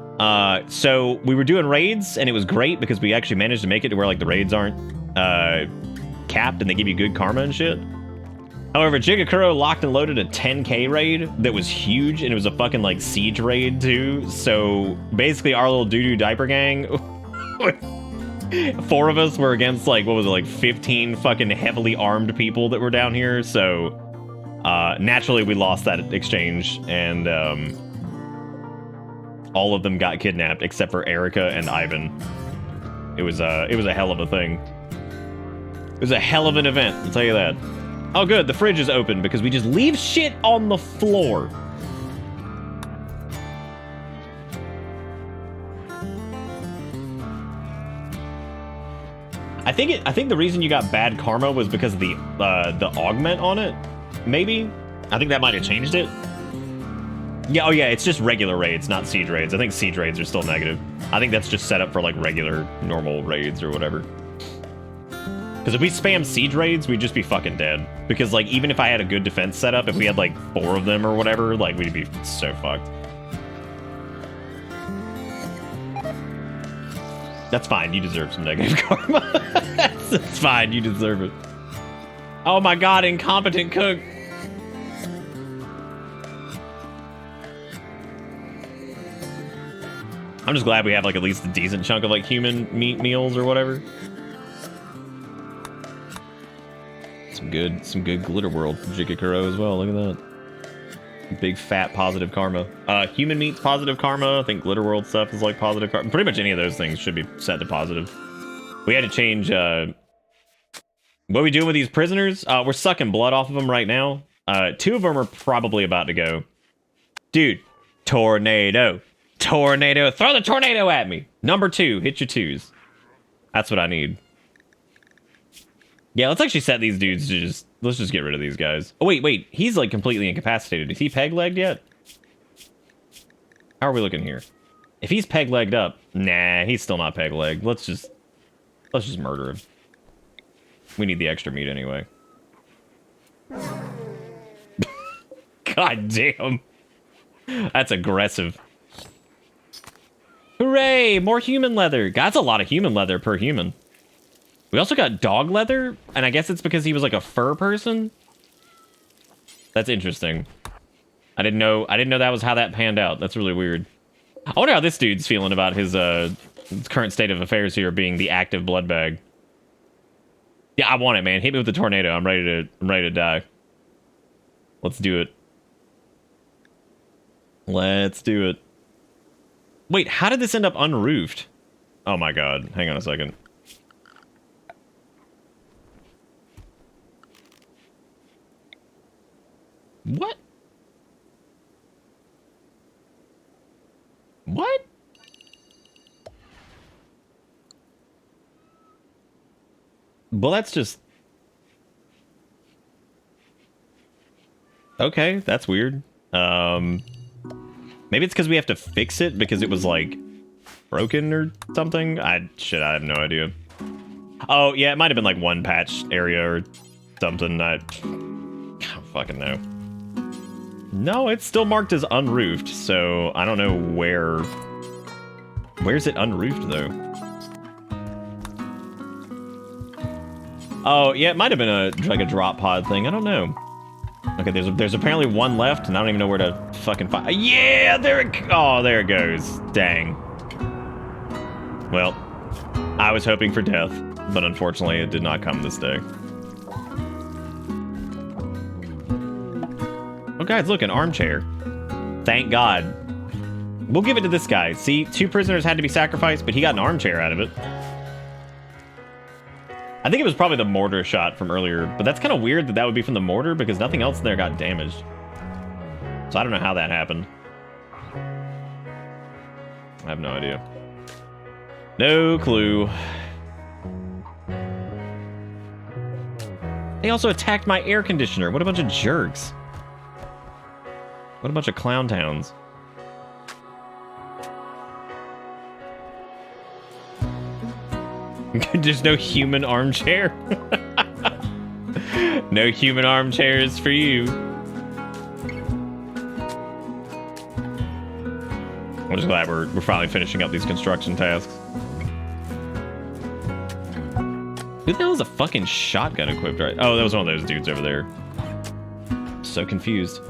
So we were doing raids and it was great because we actually managed to make it to where like the raids aren't capped and they give you good karma and shit. However, Jigakuro locked and loaded a 10k raid that was huge and it was a fucking like siege raid too. So basically our little doo-doo diaper gang, 4 of us were against like, what was it, like 15 fucking heavily armed people that were down here. So naturally we lost that exchange and all of them got kidnapped except for Erica and Ivan. It was a hell of a thing. It was a hell of an event, I'll tell you that. Oh good, the fridge is open because we just leave shit on the floor. I think the reason you got bad karma was because of the augment on it. Maybe. I think that might have changed it. Yeah, oh yeah, it's just regular raids, not siege raids. I think siege raids are still negative. I think that's just set up for like regular, normal raids or whatever. Because if we spam siege raids, we'd just be fucking dead. Because like, even if I had a good defense setup, if we had like 4 of them or whatever, like we'd be so fucked. That's fine, you deserve some negative karma. That's fine, you deserve it. Oh my god, incompetent cook. I'm just glad we have like at least a decent chunk of like human meat meals or whatever. Some good glitter world Jikakuro as well. Look at that. Big fat positive karma. Human meat's positive karma. I think glitter world stuff is like positive karma. Pretty much any of those things should be set to positive. We had to change what are we doing with these prisoners? We're sucking blood off of them right now. 2 of them are probably about to go. Dude, tornado. Tornado. Throw the tornado at me. Number 2. Hit your 2s. That's what I need. Yeah, let's actually set these dudes to just... Let's just get rid of these guys. Oh, wait. He's, like, completely incapacitated. Is he peg-legged yet? How are we looking here? If he's peg-legged up... Nah, he's still not peg-legged. Let's just murder him. We need the extra meat anyway. God damn. That's aggressive. Hooray! More human leather. God, that's a lot of human leather per human. We also got dog leather, and I guess it's because he was like a fur person. That's interesting. I didn't know that was how that panned out. That's really weird. I wonder how this dude's feeling about his current state of affairs here being the active blood bag. Yeah, I want it, man. Hit me with the tornado. I'm ready to die. Let's do it. Let's do it. Wait, how did this end up unroofed? Oh my god. Hang on a second. What? What? Well, that's just... Okay, that's weird. Maybe it's because we have to fix it because it was, like, broken or something? I have no idea. Oh, yeah, it might have been, like, one patch area or something. I don't fucking know. No, it's still marked as unroofed, so I don't know where... Where's it unroofed, though? Oh, yeah, it might have been like a drop pod thing. I don't know. Okay, there's apparently one left, and I don't even know where to fucking find... Yeah, there it goes. Dang. Well, I was hoping for death, but unfortunately it did not come this day. Oh, guys, look, an armchair. Thank God. We'll give it to this guy. See, 2 prisoners had to be sacrificed, but he got an armchair out of it. I think it was probably the mortar shot from earlier, but that's kind of weird that would be from the mortar because nothing else there got damaged. So I don't know how that happened. I have no idea. No clue. They also attacked my air conditioner. What a bunch of jerks. What a bunch of clown towns. There's no human armchair. No human armchairs for you. I'm just glad we're finally finishing up these construction tasks. Who the hell is a fucking shotgun equipped right? Oh, that was one of those dudes over there. So confused.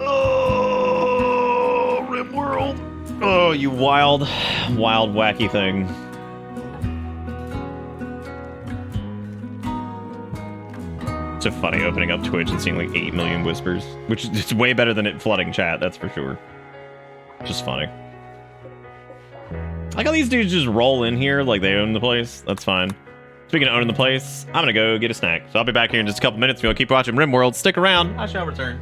Oh, Rimworld. Oh, you wild, wacky thing. So funny opening up Twitch and seeing like 8 million whispers, which is way better than it flooding chat, that's for sure. Just funny. Like how these dudes just roll in here like they own the place. That's fine. Speaking of owning the place, I'm gonna go get a snack. So I'll be back here in just a couple minutes. If you want to keep watching Rimworld, stick around. I shall return.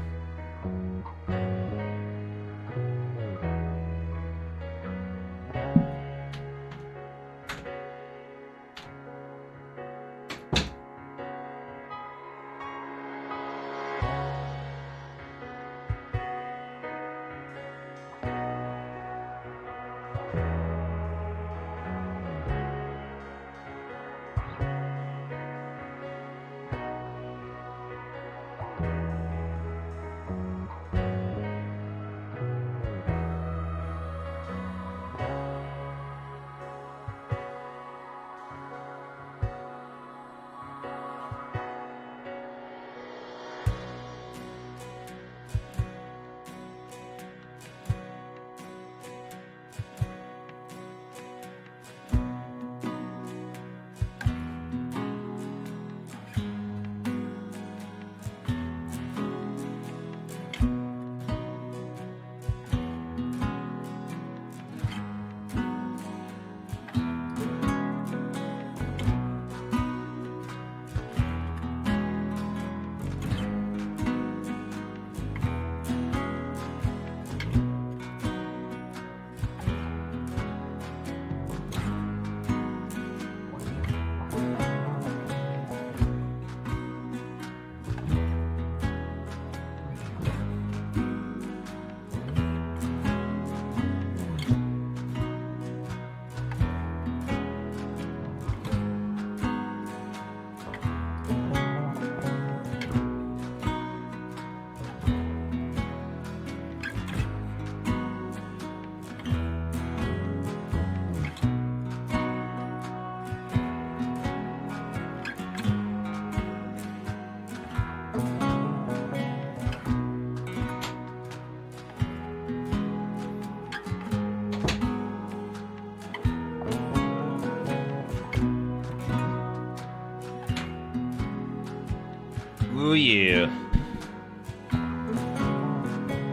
Oh yeah.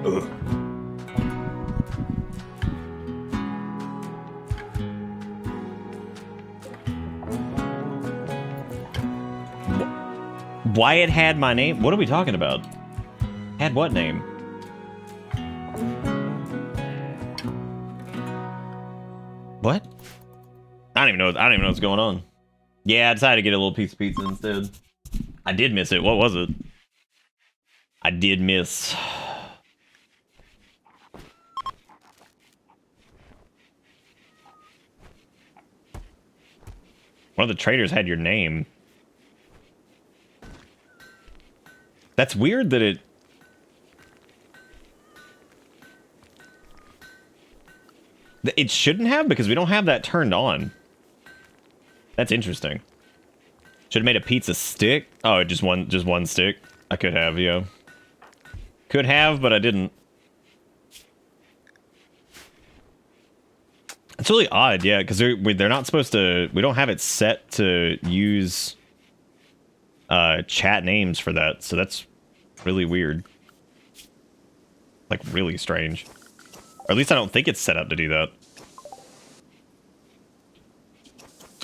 Ugh. Wyatt had my name? What are we talking about? Had what name? What? I don't even know what's going on. Yeah, I decided to get a little piece of pizza instead. I did miss it. What was it? I did miss. One of the traders had your name. That's weird that it... It shouldn't have, because we don't have that turned on. That's interesting. Should have made a pizza stick. Oh, just one stick. I could have, yeah. Could have, but I didn't. It's really odd, yeah, because they're not supposed to... We don't have it set to use chat names for that, so that's really weird. Like, really strange. Or at least I don't think it's set up to do that.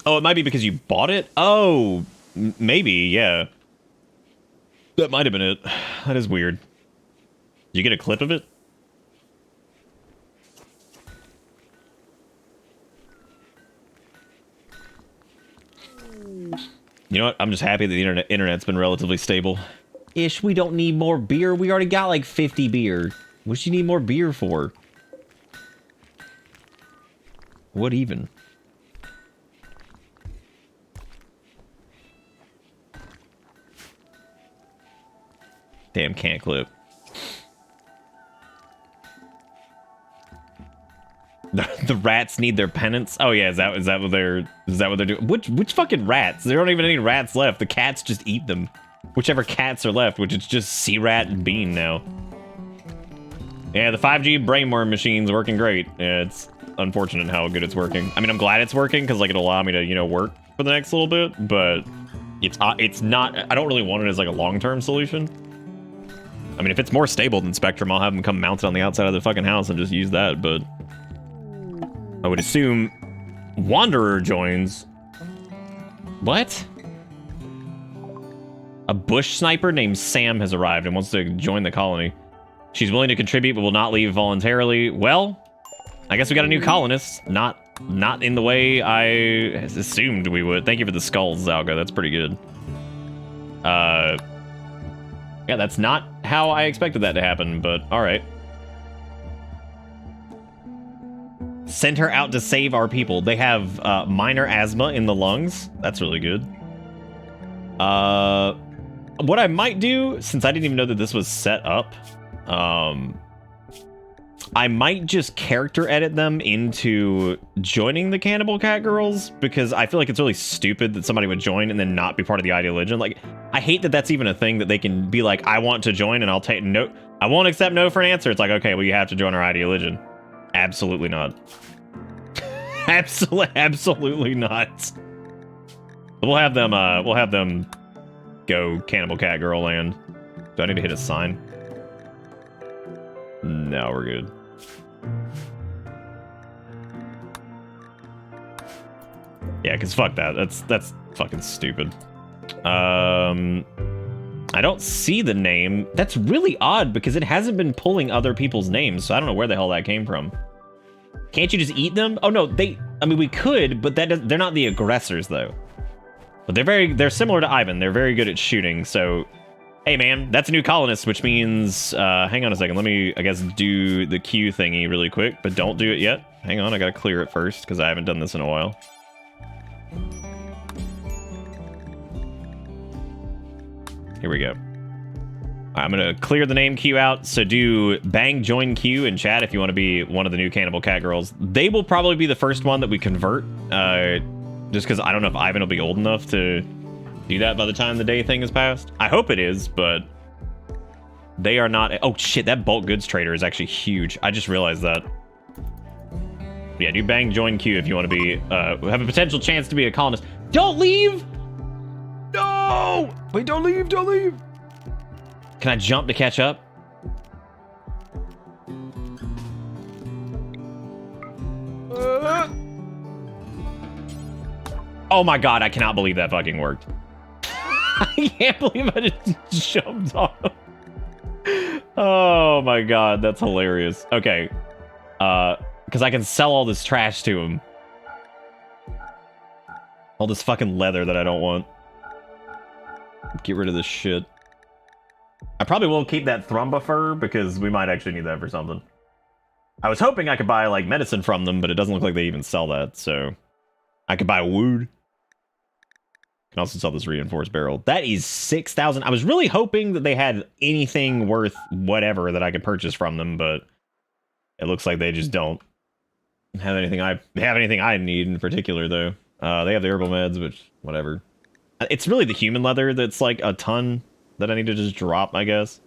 Oh, it might be because you bought it? Oh, maybe, yeah. That might have been it. That is weird. Did you get a clip of it? You know what? I'm just happy that the internet's been relatively stable. Ish, we don't need more beer. We already got like 50 beer. What do you need more beer for? What even? Damn, can't clip. The rats need their penance. Oh yeah, is that what they're doing? Which fucking rats? There aren't even any rats left. The cats just eat them. Whichever cats are left, which is just Sea Rat and Bean now. Yeah, the 5G brainworm machine's working great. Yeah, it's unfortunate how good it's working. I mean, I'm glad it's working because like it'll allow me to, you know, work for the next little bit, but it's not. I don't really want it as like a long-term solution. I mean, if it's more stable than Spectrum, I'll have them come mount it on the outside of the fucking house and just use that, but I would assume Wanderer joins. What? A bush sniper named Sam has arrived and wants to join the colony. She's willing to contribute but will not leave voluntarily. Well, I guess we got a new colonist. Not in the way I assumed we would. Thank you for the skulls, Zalga. That's pretty good. Yeah, that's not how I expected that to happen, but alright. Send her out to save our people. They have minor asthma in the lungs. That's really good. What I might do, since I didn't even know that this was set up, I might just character edit them into joining the Cannibal Cat Girls, because I feel like it's really stupid that somebody would join and then not be part of the ideology. Like, I hate that that's even a thing that they can be like, I want to join and I'll take no, I won't accept no for an answer. It's like, okay, well, you have to join our ideology. Absolutely not. Absolutely not. We'll have them go Cannibal Cat Girl land. Do I need to hit a sign? No, we're good. Yeah, because fuck that. That's fucking stupid. I don't see the name. That's really odd because it hasn't been pulling other people's names, so I don't know where the hell that came from. Can't you just eat them? Oh no, I mean we could, but they're not the aggressors though. But they're similar to Ivan. They're very good at shooting, so hey man, that's a new colonist, which means hang on a second, let me I guess do the Q thingy really quick, but don't do it yet. Hang on, I gotta clear it first because I haven't done this in a while. Here we go. I'm gonna clear the name queue out, so do bang join queue in chat if you want to be one of the new Cannibal Cat Girls. They will probably be the first one that we convert, just because I don't know if Ivan will be old enough to do that by the time the day thing is passed. I hope it is, but they are not. Oh shit, that bulk goods trader is actually huge. I just realized that. Yeah, do bang join queue if you want to be, have a potential chance to be a colonist. Don't leave! No! Wait, don't leave, don't leave! Can I jump to catch up? Oh my god, I cannot believe that fucking worked. I can't believe I just jumped on him. Oh my god, that's hilarious. Okay. Because I can sell all this trash to him. All this fucking leather that I don't want. Get rid of this shit. I probably will keep that Thrumba fur because we might actually need that for something. I was hoping I could buy like medicine from them, but it doesn't look like they even sell that, so I could buy wood. Can also sell this reinforced barrel. That is 6,000. I was really hoping that they had anything worth whatever that I could purchase from them, but it looks like they just don't have anything I need in particular though. They have the herbal meds, which whatever. It's really the human leather that's like a ton that I need to just drop, I guess.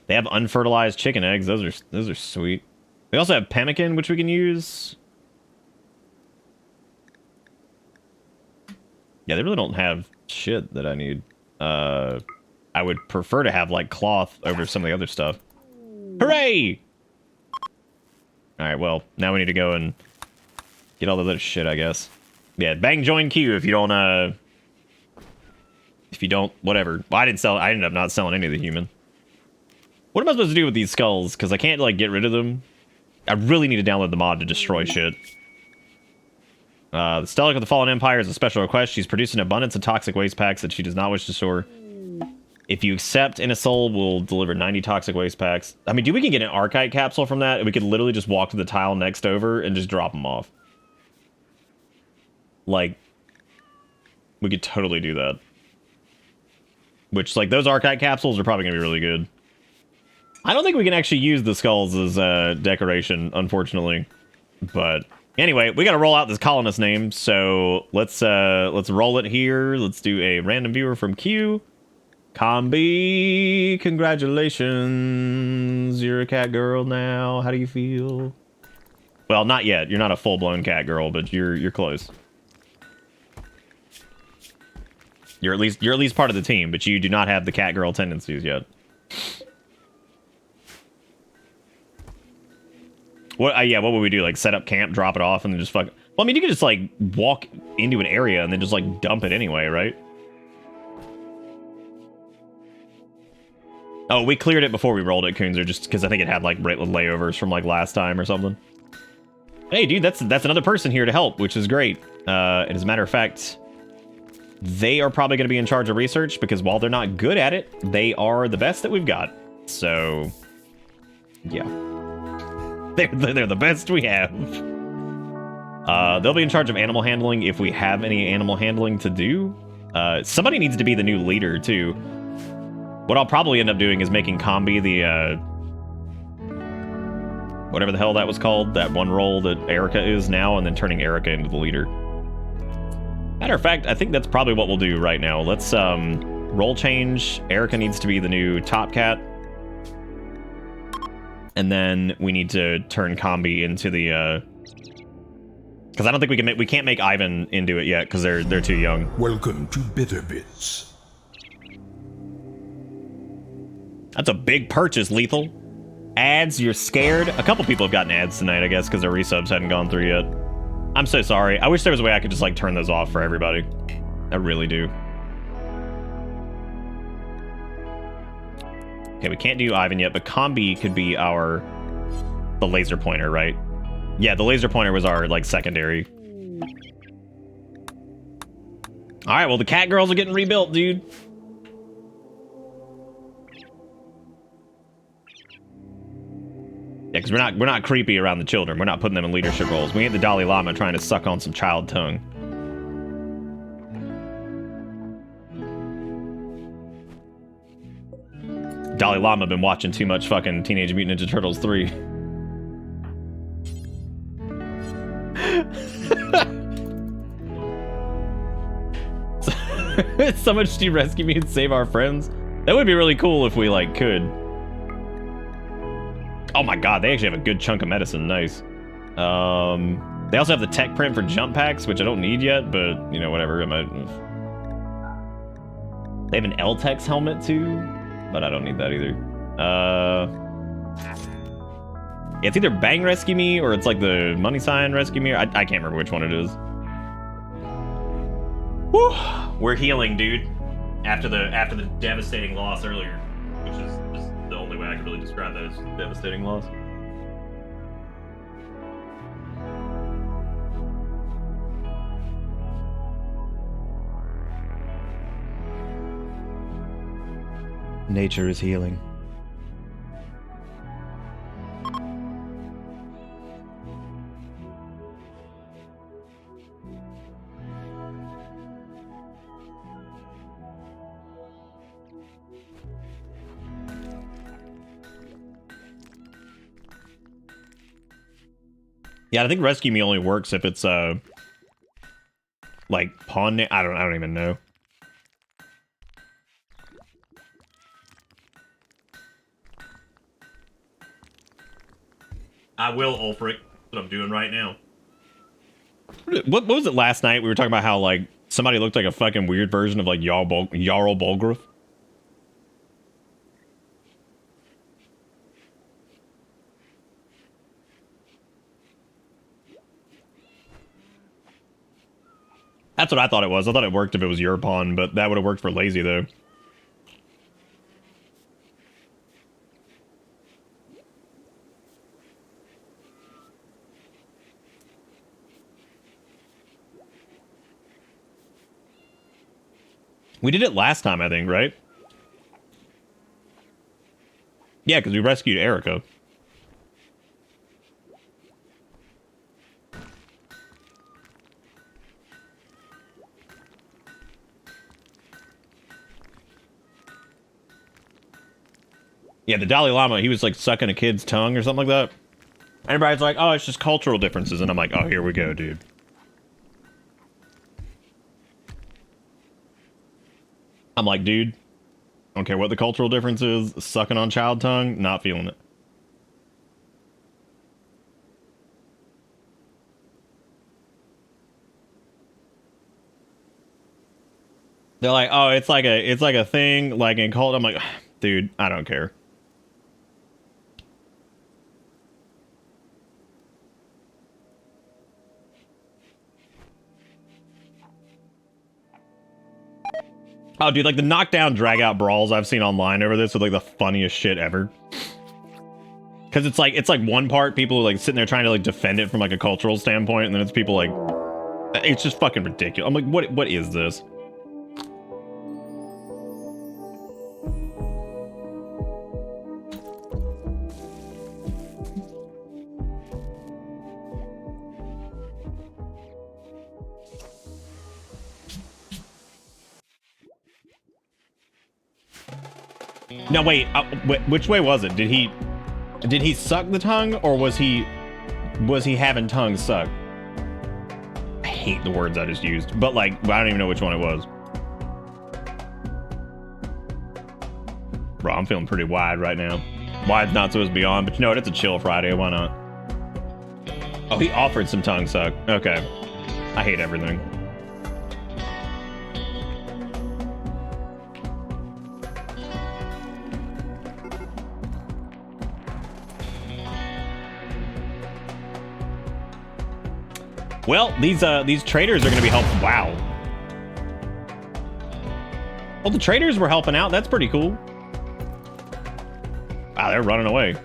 They have unfertilized chicken eggs. Those are sweet. They also have pemmican, which we can use. Yeah, they really don't have shit that I need. I would prefer to have like cloth over some of the other stuff. Hooray! Alright, well, now we need to go and get all the other shit, I guess. Yeah, bang join queue if you don't, whatever. Well, I ended up not selling any of the human. What am I supposed to do with these skulls? Because I can't, like, get rid of them. I really need to download the mod to destroy shit. The Stelic of the Fallen Empire is a special request. She's produced an abundance of toxic waste packs that she does not wish to store. If you accept in a soul, we'll deliver 90 toxic waste packs. I mean, we can get an Archite capsule from that. We could literally just walk to the tile next over and just drop them off. Like, we could totally do that. Which, like, those Archite capsules are probably going to be really good. I don't think we can actually use the skulls as decoration, unfortunately. But anyway, we got to roll out this colonist name. So let's roll it here. Let's do a random viewer from Q. Combi, congratulations. You're a cat girl now. How do you feel? Well, not yet. You're not a full-blown cat girl, but you're close. You're at least part of the team, but you do not have the cat girl tendencies yet. What? Yeah, what would we do? Like set up camp, drop it off, and then just fuck. Well, I mean, you could just like walk into an area and then just like dump it anyway, right? Oh, we cleared it before we rolled it, Coonzer, just because I think it had like layovers from like last time or something. Hey, dude, that's another person here to help, which is great. And as a matter of fact, they are probably going to be in charge of research because while they're not good at it, they are the best that we've got. So, yeah, they're the best we have. They'll be in charge of animal handling if we have any animal handling to do. Somebody needs to be the new leader too. What I'll probably end up doing is making Combi the, whatever the hell that was called, that one role that Erica is now, and then turning Erica into the leader. Matter of fact, I think that's probably what we'll do right now. Let's, role change. Erica needs to be the new top cat. And then we need to turn Combi into the, because I don't think we can't make Ivan into it yet, because they're too young. Welcome to BitterBits. That's a big purchase, Lethal. Ads, you're scared? A couple people have gotten ads tonight, I guess, because their resubs hadn't gone through yet. I'm so sorry. I wish there was a way I could just, like, turn those off for everybody. I really do. Okay, we can't do Ivan yet, but Combi could be the laser pointer, right? Yeah, the laser pointer was our, like, secondary. Alright, well, the cat girls are getting rebuilt, dude. Yeah, because we're not creepy around the children. We're not putting them in leadership roles. We ain't the Dalai Lama trying to suck on some child tongue. Dalai Lama been watching too much fucking Teenage Mutant Ninja Turtles 3. So much to rescue me and save our friends. That would be really cool if we like could. Oh my god, they actually have a good chunk of medicine. Nice. They also have the tech print for jump packs, which I don't need yet, but, you know, whatever. They have an L-Tex helmet, too, but I don't need that either. Yeah, it's either Bang Rescue Me, or it's like the money sign Rescue Me. I can't remember which one it is. Woo! We're healing, dude. After the devastating loss earlier, which is the only way I can really describe that as devastating loss. Nature is healing. Yeah, I think Rescue Me only works if it's like pawn. I don't even know. I will, Ulfric. That's what I'm doing right now. What was it last night? We were talking about how like somebody looked like a fucking weird version of like Jarl Bolgruf. That's what I thought it was. I thought it worked if it was your pawn, but that would have worked for Lazy, though. We did it last time, I think, right? Yeah, because we rescued Erica. Yeah, the Dalai Lama, he was like sucking a kid's tongue or something like that. Everybody's like, oh, it's just cultural differences. And I'm like, oh, here we go, dude. I'm like, dude, I don't care what the cultural difference is. Sucking on child tongue, not feeling it. They're like, oh, it's like a thing, like in cult. I'm like, dude, I don't care. Oh, dude, like the knockdown drag out brawls I've seen online over this are like the funniest shit ever. Because it's like one part people are like sitting there trying to like defend it from like a cultural standpoint, and then it's people like, it's just fucking ridiculous. I'm like, what is this? No, wait, which way was it? Did he suck the tongue, or was he having tongue suck? I hate the words I just used, but like, I don't even know which one it was. Bro, I'm feeling pretty wide right now. Wide's not supposed to be on, but you know what? It's a chill Friday. Why not? Oh, he offered some tongue suck. Okay. I hate everything. Well, these traders are going to be helpful. Wow. Well, the traders were helping out. That's pretty cool. Wow, they're running away.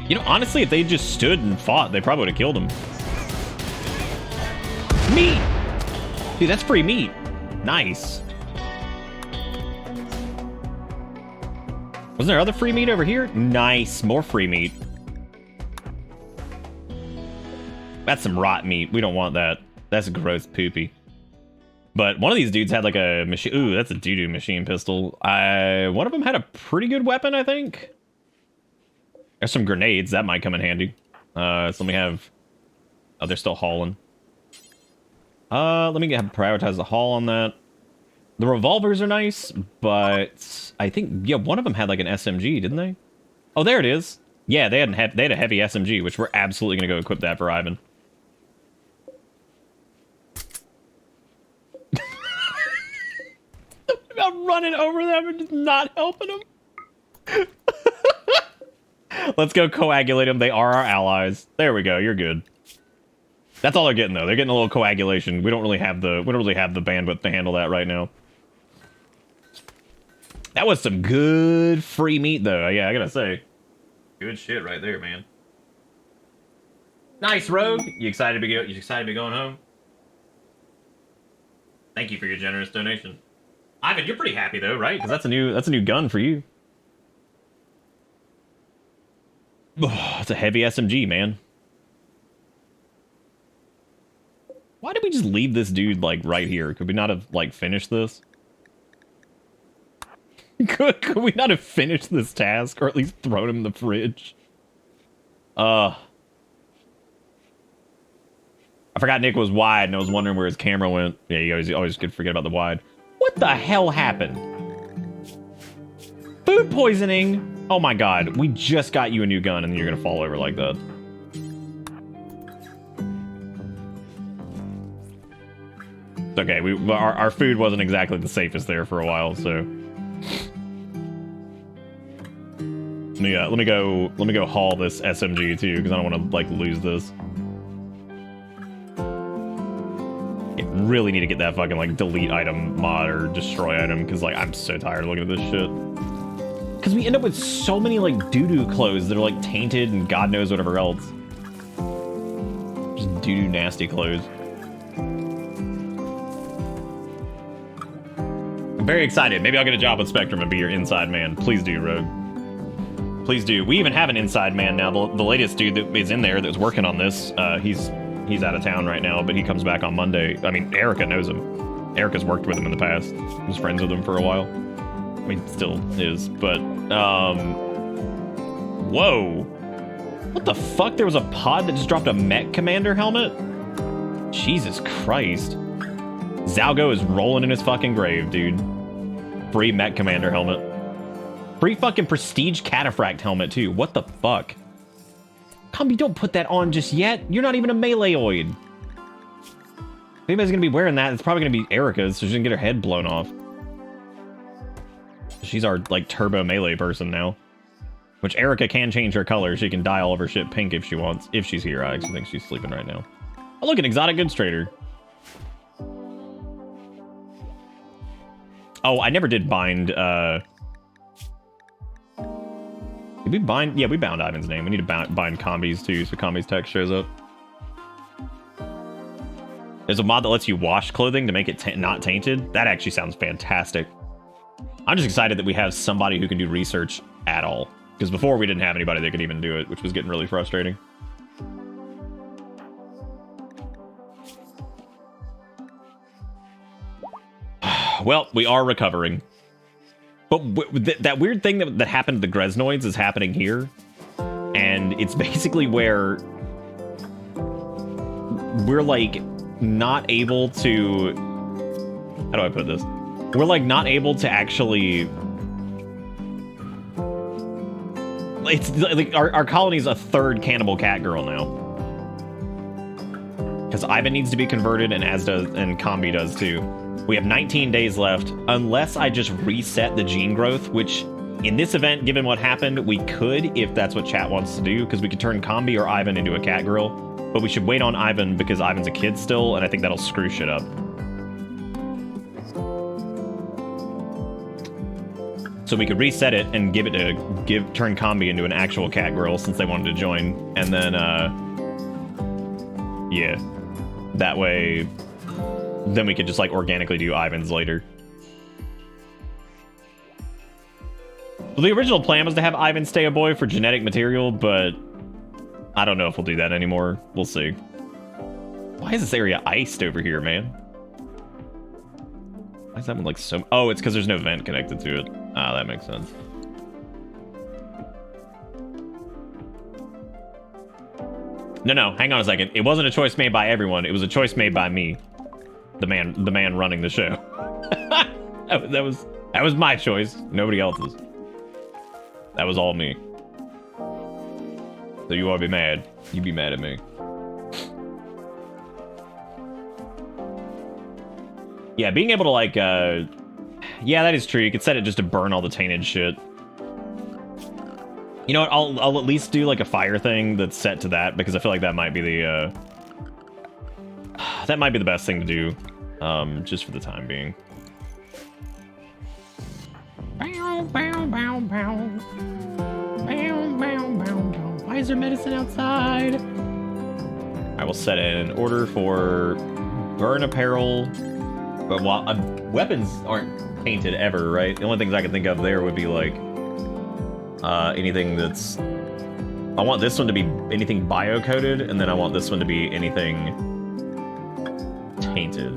You know, honestly, if they just stood and fought, they probably would have killed him. Meat! Dude, that's free meat. Nice. Wasn't there other free meat over here? Nice, more free meat. That's some rot meat. We don't want that. That's gross poopy. But one of these dudes had like a machine. Ooh, that's a doo-doo machine pistol. One of them had a pretty good weapon, I think. There's some grenades. That might come in handy. So let me have... Oh, they're still hauling. Let me prioritize the haul on that. The revolvers are nice, but I think... Yeah, one of them had like an SMG, didn't they? Oh, there it is. Yeah, they had a heavy SMG, which we're absolutely going to go equip that for Ivan. I'm running over them and just not helping them. Let's go coagulate them. They are our allies. There we go. You're good. That's all they're getting though. They're getting a little coagulation. We don't really have the bandwidth to handle that right now. That was some good free meat though. Yeah, I gotta say, good shit right there, man. Nice, Rogue. You excited to be going home? Thank you for your generous donation. Ivan, you're pretty happy though, right? Because that's a new gun for you. Oh, it's a heavy SMG, man. Why did we just leave this dude like right here? Could we not have like finished this? Could we not have finished this task, or at least thrown him in the fridge? I forgot Nick was wide, and I was wondering where his camera went. Yeah, you always could forget about the wide. What the hell happened? Food poisoning? Oh my god, we just got you a new gun and you're gonna fall over like that. It's okay, our food wasn't exactly the safest there for a while, so... Let me go haul this SMG too, because I don't want to like lose this. Really need to get that fucking like delete item mod or destroy item, because like I'm so tired of looking at this shit. Because we end up with so many like doo-doo clothes that are like tainted and god knows whatever else. Just doo-doo nasty clothes. I'm very excited. Maybe I'll get a job with Spectrum and be your inside man. Please do, Rogue. Please do. We even have an inside man now. The latest dude that is in there that's working on this, he's out of town right now, but he comes back on Monday. I mean, Erica knows him. Erica's worked with him in the past. Was friends with him for a while. I mean, still is, but, whoa. What the fuck? There was a pod that just dropped a Mech Commander helmet? Jesus Christ. Zalgo is rolling in his fucking grave, dude. Free Mech Commander helmet. Free fucking Prestige Cataphract helmet, too. What the fuck? Combi, don't put that on just yet. You're not even a meleeoid. If anybody's gonna be wearing that, it's probably gonna be Erica's, so she can get her head blown off. She's our, like, turbo melee person now. Which Erica can change her color. She can dye all of her shit pink if she wants. If she's here. I actually think she's sleeping right now. Oh, look, an exotic goods trader. Oh, I never did bind, Did we bind? Yeah, we bound Ivan's name. We need to bind Combi's too, so Combi's text shows up. There's a mod that lets you wash clothing to make it not tainted. That actually sounds fantastic. I'm just excited that we have somebody who can do research at all. Because before we didn't have anybody that could even do it, which was getting really frustrating. Well, we are recovering. But that weird thing that happened to the Gresnoids is happening here. And it's basically where we're, like, not able to... How do I put this? We're, like, not able to actually... It's like our colony's a third cannibal cat girl now. Because Ivan needs to be converted, and as does, and Combi does too. We have 19 days left, unless I just reset the gene growth, which in this event, given what happened, we could, if that's what chat wants to do, because we could turn Combi or Ivan into a cat girl. But we should wait on Ivan because Ivan's a kid still, and I think that'll screw shit up. So we could reset it and give it to turn Combi into an actual cat girl since they wanted to join, and then yeah, that way, then we could just like organically do Ivan's later. Well, the original plan was to have Ivan stay a boy for genetic material, but I don't know if we'll do that anymore. We'll see. Why is this area iced over here, man? Why is that one like so... Oh, it's because there's no vent connected to it. Ah, that makes sense. No, hang on a second. It wasn't a choice made by everyone. It was a choice made by me. The man running the show. that was my choice. Nobody else's. That was all me. So you ought to be mad. You'd be mad at me. Yeah, being able to like, yeah, that is true. You could set it just to burn all the tainted shit. You know what? I'll at least do like a fire thing that's set to that because I feel like that might be the, that might be the best thing to do, just for the time being. Bow, bow, bow, bow. Bow, bow, bow, bow. Why is there medicine outside? I will set an order for burn apparel. But while weapons aren't painted ever, right? The only things I can think of there would be like anything that's... I want this one to be anything bio-coded, and then I want this one to be anything tainted.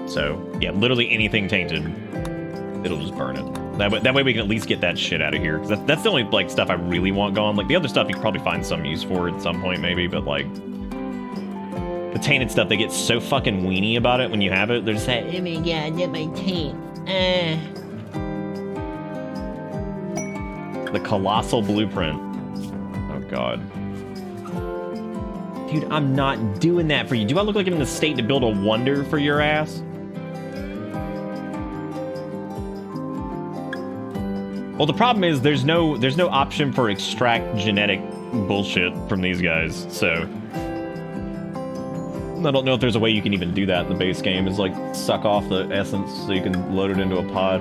So, yeah, literally anything tainted, it'll just burn it. That way we can at least get that shit out of here. 'Cause that's the only like stuff I really want gone. Like the other stuff you can probably find some use for at some point maybe, but like... The tainted stuff, they get so fucking weenie about it when you have it. They're just like, oh my god, not my taint. The Colossal Blueprint. Oh god. Dude, I'm not doing that for you. Do I look like I'm in the state to build a wonder for your ass? Well, the problem is there's no option for extract genetic bullshit from these guys, so... I don't know if there's a way you can even do that in the base game, is like suck off the essence so you can load it into a pod.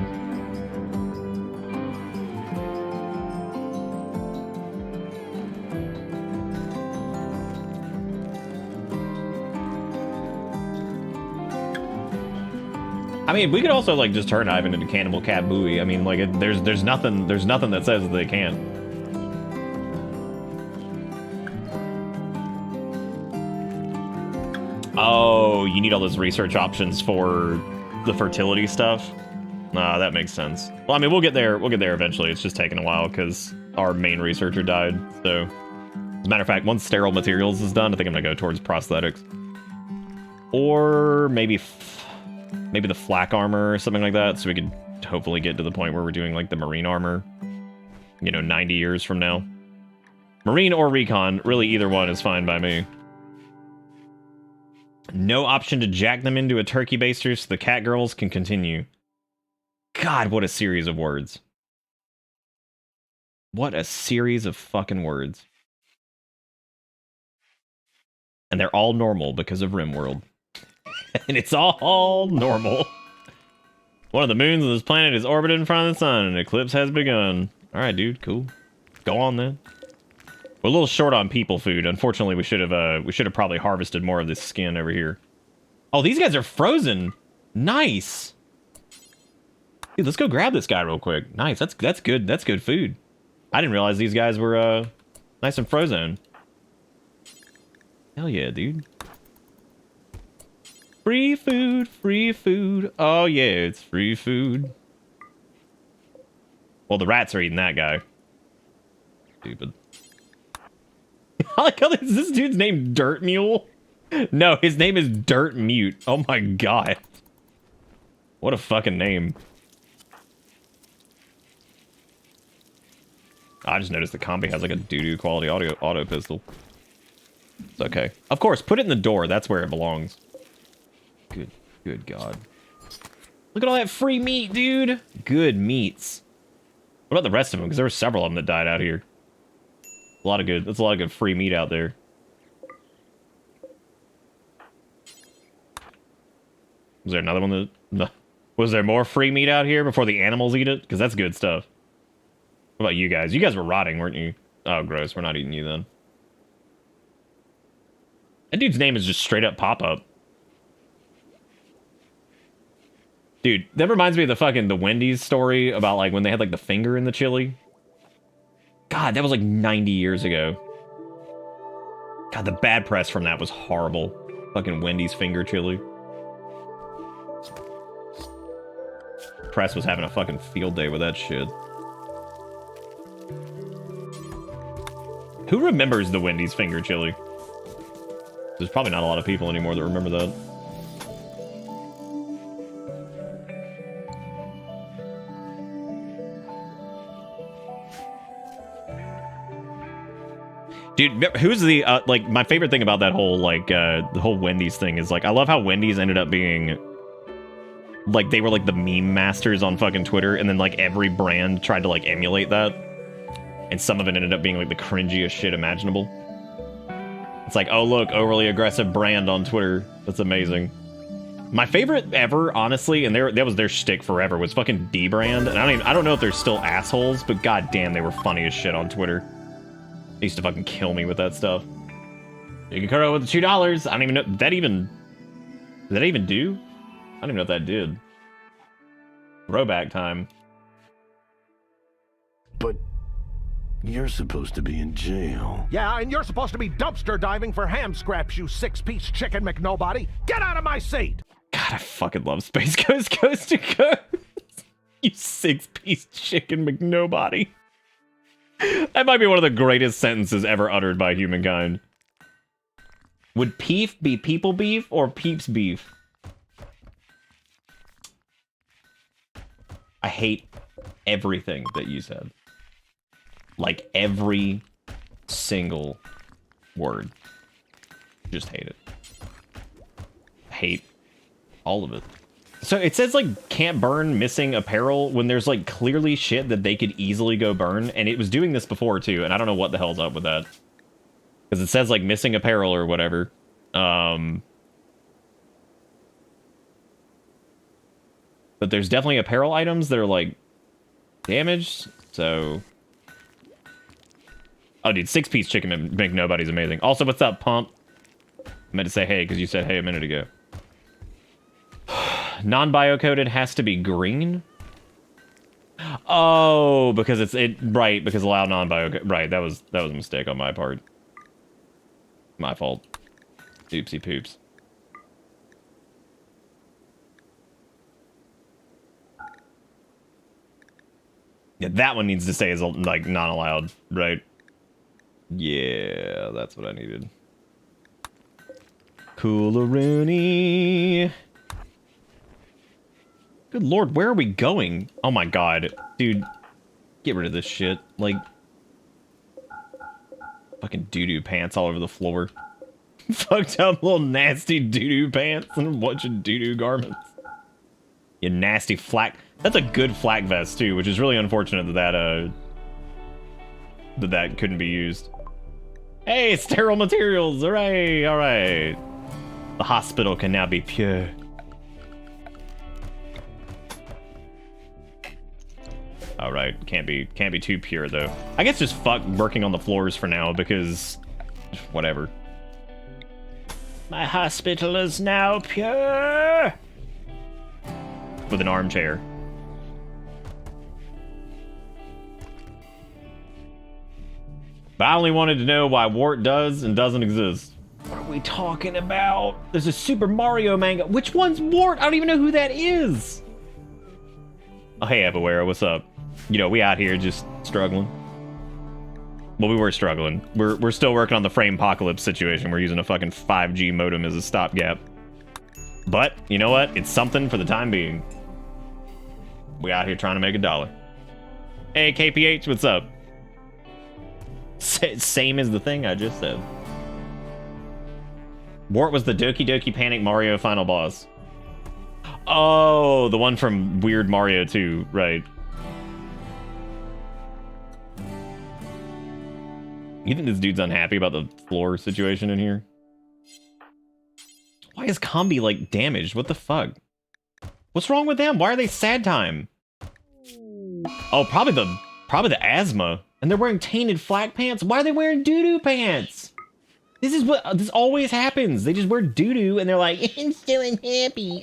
I mean, we could also like just turn Ivan into Cannibal Cat Buoy. I mean, like there's nothing that says that they can't. Oh, you need all those research options for the fertility stuff? Nah, that makes sense. Well, I mean, we'll get there eventually. It's just taking a while because our main researcher died, so... As a matter of fact, once sterile materials is done, I think I'm gonna go towards prosthetics. Or maybe the flak armor or something like that, so we could hopefully get to the point where we're doing, like, the marine armor, you know, 90 years from now. Marine or recon, really either one is fine by me. No option to jack them into a turkey baster so the cat girls can continue. God, what a series of words. What a series of fucking words. And they're all normal because of Rimworld. And it's all normal. One of the moons of this planet is orbiting in front of the sun, and an eclipse has begun. All right, dude, cool. Go on then. We're a little short on people food. Unfortunately, we should have probably harvested more of this skin over here. Oh, these guys are frozen. Nice. Dude, let's go grab this guy real quick. Nice. That's good. That's good food. I didn't realize these guys were nice and frozen. Hell yeah, dude. Free food, free food. Oh yeah, it's free food. Well, the rats are eating that guy. Stupid. I like how this dude's named Dirt Mule. No, his name is Dirt Mute. Oh my god. What a fucking name. I just noticed the combi has like a doo-doo quality auto pistol. It's okay. Of course, put it in the door. That's where it belongs. Good god. Look at all that free meat, dude. Good meats. What about the rest of them? Because there were several of them that died out here. A lot of good. That's a lot of good free meat out there. Was there another one that... No. Was there more free meat out here before the animals eat it? Because that's good stuff. What about you guys? You guys were rotting, weren't you? Oh, gross. We're not eating you then. That dude's name is just straight up pop-up. Dude, that reminds me of the Wendy's story about like when they had like the finger in the chili. God, that was like 90 years ago. God, the bad press from that was horrible. Fucking Wendy's finger chili. Press was having a fucking field day with that shit. Who remembers the Wendy's finger chili? There's probably not a lot of people anymore that remember that. Dude, who's the, like, my favorite thing about that whole, like, the whole Wendy's thing is, like, I love how Wendy's ended up being, like, they were, like, the meme masters on fucking Twitter, and then, like, every brand tried to, like, emulate that, and some of it ended up being, like, the cringiest shit imaginable. It's like, oh, look, overly aggressive brand on Twitter. That's amazing. My favorite ever, honestly, and that was their shtick forever, was fucking D-brand, and I don't know if they're still assholes, but goddamn, they were funny as shit on Twitter. They used to fucking kill me with that stuff. You can cut it with $2. I don't even know did that even do? I don't even know if that did. Throwback time. But you're supposed to be in jail. Yeah, and you're supposed to be dumpster diving for ham scraps, you six-piece chicken McNobody. Get out of my seat! God, I fucking love Space Ghost Coast to Coast. You six-piece chicken McNobody. That might be one of the greatest sentences ever uttered by humankind. Would peef be people beef or peeps beef? I hate everything that you said. Like every single word. Just hate it. Hate all of it. So it says, like, can't burn missing apparel when there's, like, clearly shit that they could easily go burn. And it was doing this before, too. And I don't know what the hell's up with that. Because it says, like, missing apparel or whatever. But there's definitely apparel items that are, like, damaged. So... Oh, dude, six-piece chicken McNobody's amazing. Also, what's up, Pump? I meant to say hey, because you said hey a minute ago. Non-biocoded has to be green? Oh, because right, because allow non-biocoded. Right, that was a mistake on my part. My fault. Oopsie poops. Yeah, that one needs to say is, like, not allowed, right? Yeah, that's what I needed. Coolaroonie. Good lord, where are we going? Oh my god. Dude, get rid of this shit. Like, fucking doo-doo pants all over the floor. Fucked up little nasty doo-doo pants and a bunch of doo-doo garments. You nasty flak. That's a good flak vest, too, which is really unfortunate that couldn't be used. Hey, sterile materials! Hooray! Alright. The hospital can now be pure. All right, can't be too pure though. I guess just fuck working on the floors for now because whatever. My hospital is now pure. With an armchair. But I only wanted to know why Wart does and doesn't exist. What are we talking about? There's a Super Mario manga. Which one's Wart? I don't even know who that is. Oh, hey, Avawera, what's up? You know, we out here just struggling. Well, we were struggling. We're still working on the frame apocalypse situation. We're using a fucking 5G modem as a stopgap. But, you know what? It's something for the time being. We out here trying to make $1. Hey, KPH, what's up? Same as the thing I just said. Wart was the Doki Doki Panic Mario final boss. Oh, the one from Weird Mario 2, right. You think this dude's unhappy about the floor situation in here? Why is Combi, like, damaged? What the fuck? What's wrong with them? Why are they sad time? Oh, probably the asthma. And they're wearing tainted flak pants? Why are they wearing doo-doo pants? This always happens. They just wear doo-doo and they're like, I'm so unhappy.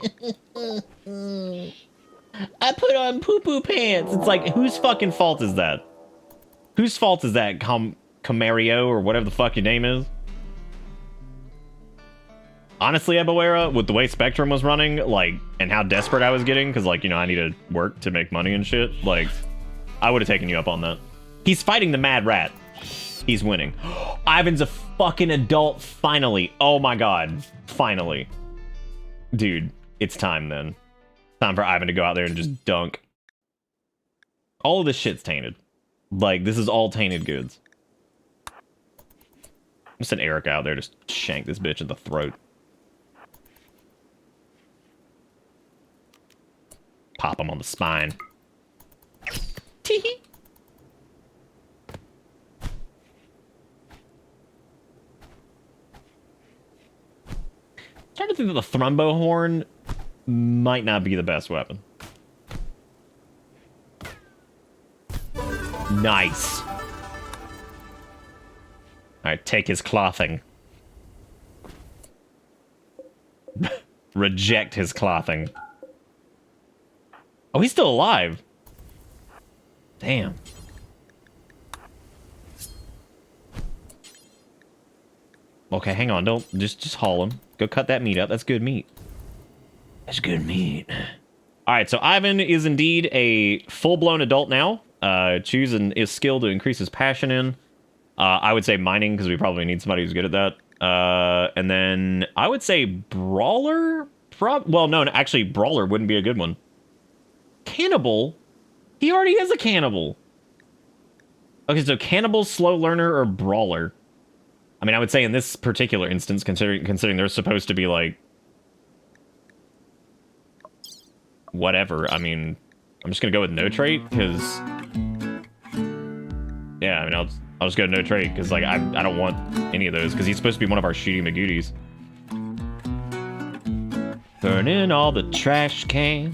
I put on poo-poo pants. It's like, whose fucking fault is that? Whose fault is that, Camario, or whatever the fuck your name is? Honestly, Ebawera, with the way Spectrum was running, like, and how desperate I was getting, because, like, you know, I needed work to make money and shit, like, I would have taken you up on that. He's fighting the Mad Rat. He's winning. Ivan's a fucking adult, finally. Oh my god. Finally. Dude, it's time then. Time for Ivan to go out there and just dunk. All of this shit's tainted. Like, this is all tainted goods. I'm send Eric out there to shank this bitch in the throat. Pop him on the spine. Tee-hee. Starting to think that the Thrumbo Horn might not be the best weapon. Nice. Alright, take his clothing. Reject his clothing. Oh, he's still alive. Damn. Okay, hang on. Don't just haul him. Go cut that meat up. That's good meat. That's good meat. All right, so Ivan is indeed a full-blown adult now. Choose a skill to increase his passion in. I would say mining, because we probably need somebody who's good at that. And then I would say brawler. Well, no, actually, brawler wouldn't be a good one. Cannibal. He already is a cannibal. Okay, so cannibal, slow learner, or brawler. I mean, I would say in this particular instance, considering they're supposed to be like whatever. I mean, I'm just gonna go with no trait because yeah, I mean, I'll just go no trait because like I don't want any of those because he's supposed to be one of our shooty McGooties. Burn in all the trash can.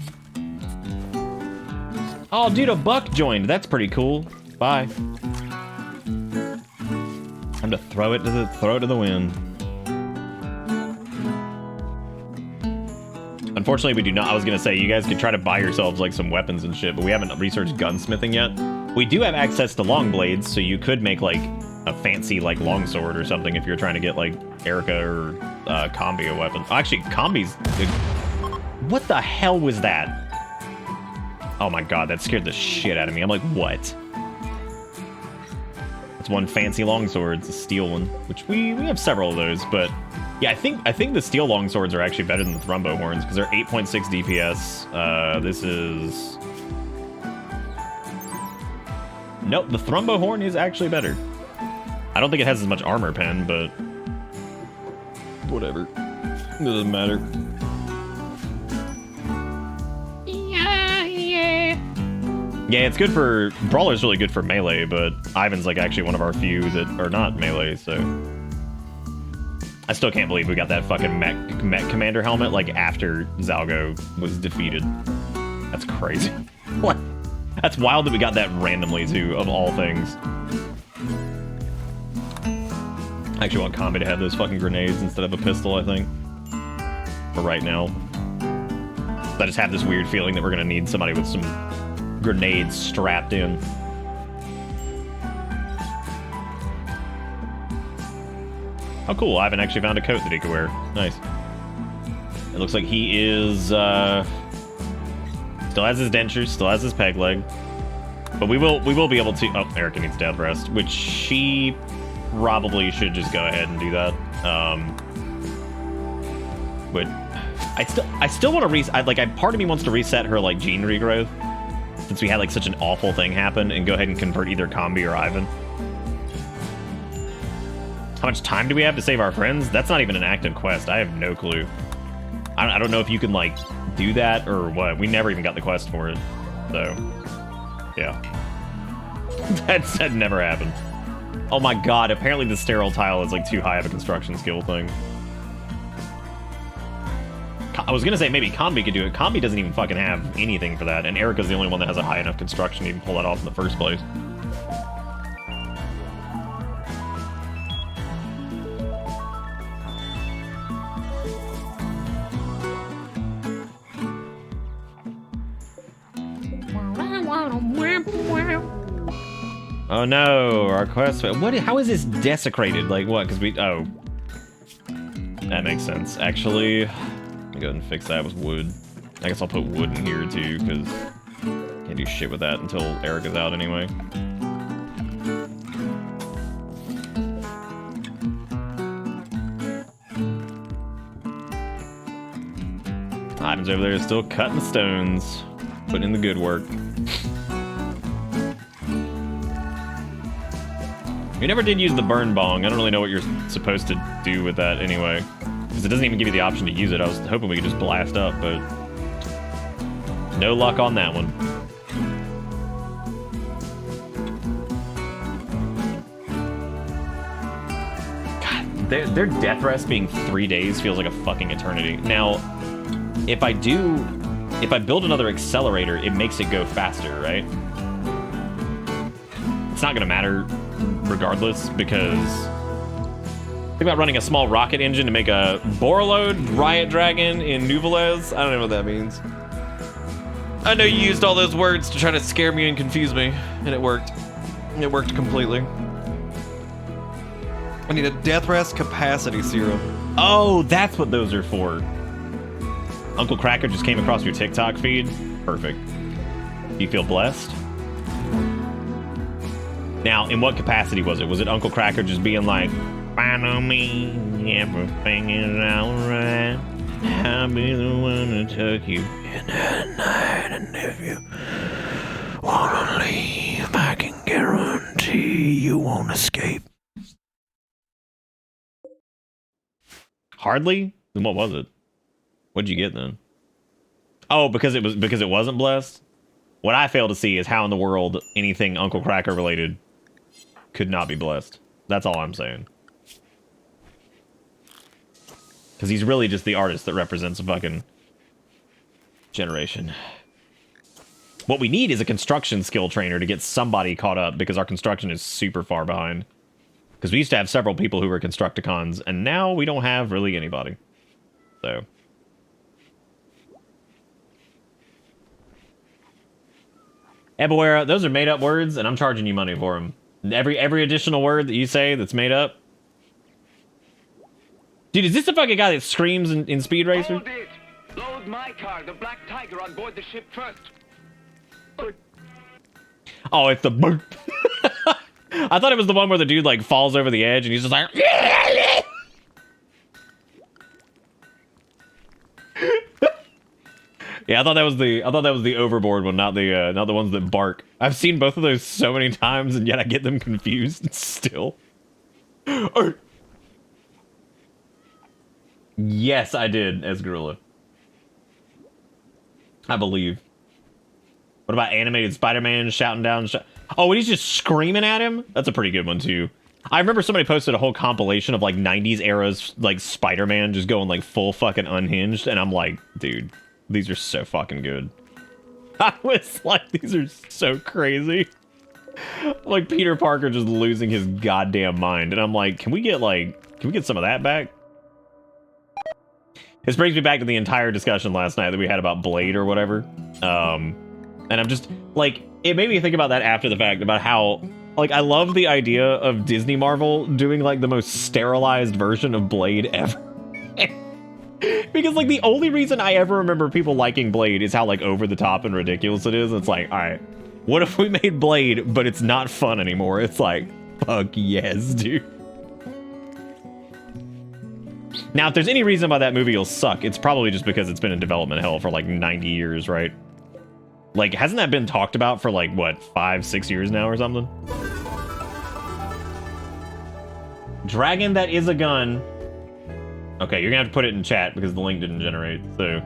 Oh, dude, a buck joined. That's pretty cool. Bye. Time to throw it to the wind. Unfortunately, we do not. I was gonna say you guys could try to buy yourselves like some weapons and shit, but we haven't researched gunsmithing yet. We do have access to long blades, so you could make like a fancy like longsword or something if you're trying to get like Erica or Combi a weapon. Oh, actually, Combi's. What the hell was that? Oh my god, that scared the shit out of me. I'm like, what? It's one fancy longsword. It's a steel one, which we have several of those, but yeah, I think the steel longswords are actually better than the Thrumbo horns because they're 8.6 DPS. This is nope. The Thrumbo horn is actually better. I don't think it has as much armor pen, but whatever. It doesn't matter. Yeah, it's good for... Brawler's really good for melee, but Ivan's like actually one of our few that are not melee, so... I still can't believe we got that fucking mech commander helmet, like, after Zalgo was defeated. That's crazy. What? That's wild that we got that randomly, too, of all things. I actually want Combi to have those fucking grenades instead of a pistol, I think. For right now. I just have this weird feeling that we're gonna need somebody with some grenades strapped in. Oh, cool. I haven't actually found a coat that he could wear. Nice. It looks like he is, still has his dentures, still has his peg leg. But we will be able to... Oh, Erica needs death rest, which she probably should just go ahead and do that. But I still want to part of me wants to reset her, like, gene regrowth. Since we had, like, such an awful thing happen, and go ahead and convert either Combi or Ivan. How much time do we have to save our friends? That's not even an active quest. I have no clue. I don't know if you can, like, do that or what. We never even got the quest for it. So, yeah. That never happened. Oh my god, apparently the sterile tile is, like, too high of a construction skill thing. I was gonna say maybe Combi could do it. Combi doesn't even fucking have anything for that, and Erica's the only one that has a high enough construction to even pull that off in the first place. Oh no, our quest. What? How is this desecrated? Like what? Because we. Oh, that makes sense. Actually, let me go ahead and fix that with wood. I guess I'll put wood in here too, because can't do shit with that until Erica's out anyway. Ivan's over there still cutting the stones, putting in the good work. We never did use the burn bong. I don't really know what you're supposed to do with that anyway. Because it doesn't even give you the option to use it. I was hoping we could just blast up, but no luck on that one. God, their death rest being 3 days feels like a fucking eternity. Now, if I build another accelerator, it makes it go faster, right? It's not gonna matter regardless, because think about running a small rocket engine to make a Borreload Riot Dragon in Nouvelez. I don't know what that means. I know you used all those words to try to scare me and confuse me, and it worked. It worked completely. I need a death rest capacity serum. Oh, that's what those are for. Uncle Cracker just came across your TikTok feed. Perfect. Do you feel blessed? Now, in what capacity was it? Was it Uncle Cracker just being like, follow me, everything is alright. I'll be the one to tuck you in at night, and if you wanna leave, I can guarantee you won't escape. Hardly? Then what was it? What'd you get then? Oh, because it wasn't blessed? What I fail to see is how in the world anything Uncle Cracker related could not be blessed. That's all I'm saying. Because he's really just the artist that represents a fucking generation. What we need is a construction skill trainer to get somebody caught up, because our construction is super far behind. Because we used to have several people who were Constructicons, and now we don't have really anybody. So... Ebawera, those are made-up words, and I'm charging you money for them. Every additional word that you say that's made up. Dude, is this the fucking guy that screams in Speed Racer? Hold it! Load my car, the Black Tiger, on board the ship first. Oh, it's the... I thought it was the one where the dude, like, falls over the edge, and he's just like... Yeah, I thought that was the overboard one, not the ones that bark. I've seen both of those so many times, and yet I get them confused still. Yes, I did as Gorilla. I believe. What about animated Spider-Man shouting down? Oh, and he's just screaming at him? That's a pretty good one too. I remember somebody posted a whole compilation of like 90s eras like Spider-Man just going like full fucking unhinged, and I'm like, dude, these are so fucking good. I was like, these are so crazy. Like Peter Parker just losing his goddamn mind, and I'm like, can we get some of that back? This brings me back to the entire discussion last night that we had about Blade or whatever. And I'm just like, it made me think about that after the fact, about how like I love the idea of Disney Marvel doing like the most sterilized version of Blade ever. Because like the only reason I ever remember people liking Blade is how like over the top and ridiculous it is. It's like, all right, what if we made Blade but it's not fun anymore? It's like, fuck yes, dude. Now, if there's any reason why that movie will suck, it's probably just because it's been in development hell for like 90 years, right? Like, hasn't that been talked about for like, what, 5-6 years now or something? Dragon that is a gun. Okay, you're gonna have to put it in chat because the link didn't generate, so.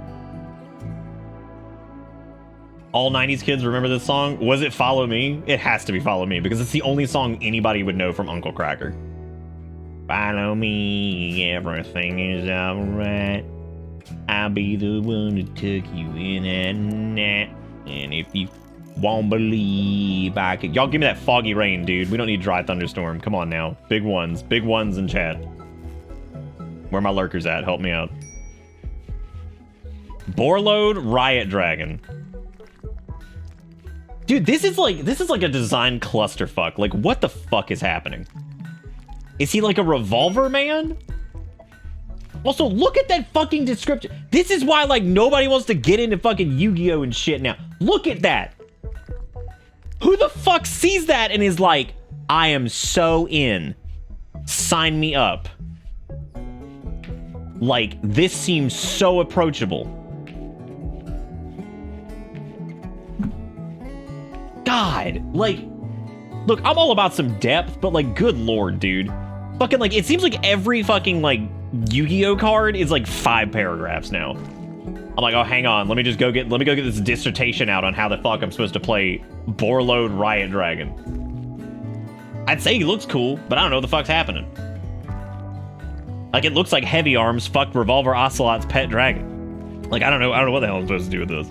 All 90s kids remember this song? Was it Follow Me? It has to be Follow Me because it's the only song anybody would know from Uncle Kracker. Follow me, everything is alright. I'll be the one to tuck you in at night. And if you won't believe I could... Y'all give me that foggy rain, dude. We don't need dry thunderstorm. Come on now. Big ones in chat. Where are my lurkers at? Help me out. Borload Riot Dragon. Dude, this is like a design clusterfuck. Like, what the fuck is happening? Is he like a revolver man? Also, look at that fucking description. This is why, like, nobody wants to get into fucking Yu-Gi-Oh! And shit now. Look at that. Who the fuck sees that and is like, I am so in. Sign me up. Like, this seems so approachable. God, like, look, I'm all about some depth, but like, good lord, dude. Fucking, like, it seems like every fucking, like, Yu-Gi-Oh card is like 5 paragraphs now. I'm like, oh, hang on, let me go get this dissertation out on how the fuck I'm supposed to play Borload Riot Dragon. I'd say he looks cool, but I don't know what the fuck's happening. Like, it looks like Heavy Arms fucked Revolver Ocelot's pet dragon. Like, I don't know what the hell I'm supposed to do with this.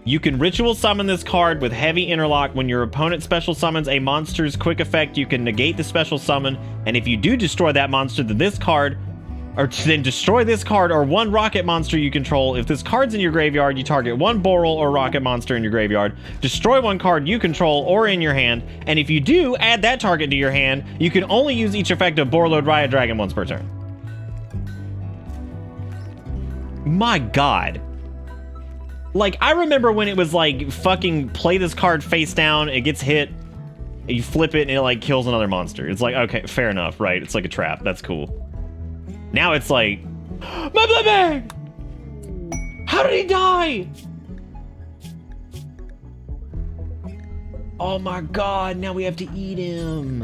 You can ritual summon this card with Heavy Interlock. When your opponent special summons a monster's quick effect, you can negate the special summon, and if you do destroy that monster, then destroy this card or one rocket monster you control. If this card's in your graveyard, you target one Boral or rocket monster in your graveyard, destroy one card you control or in your hand, and if you do add that target to your hand, you can only use each effect of Borload Riot Dragon once per turn. My god. Like, I remember when it was like, fucking play this card face down, it gets hit, you flip it, and it like kills another monster. It's like, okay, fair enough, right? It's like a trap, that's cool. Now it's like, my blood bag! How did he die? Oh my god, now we have to eat him.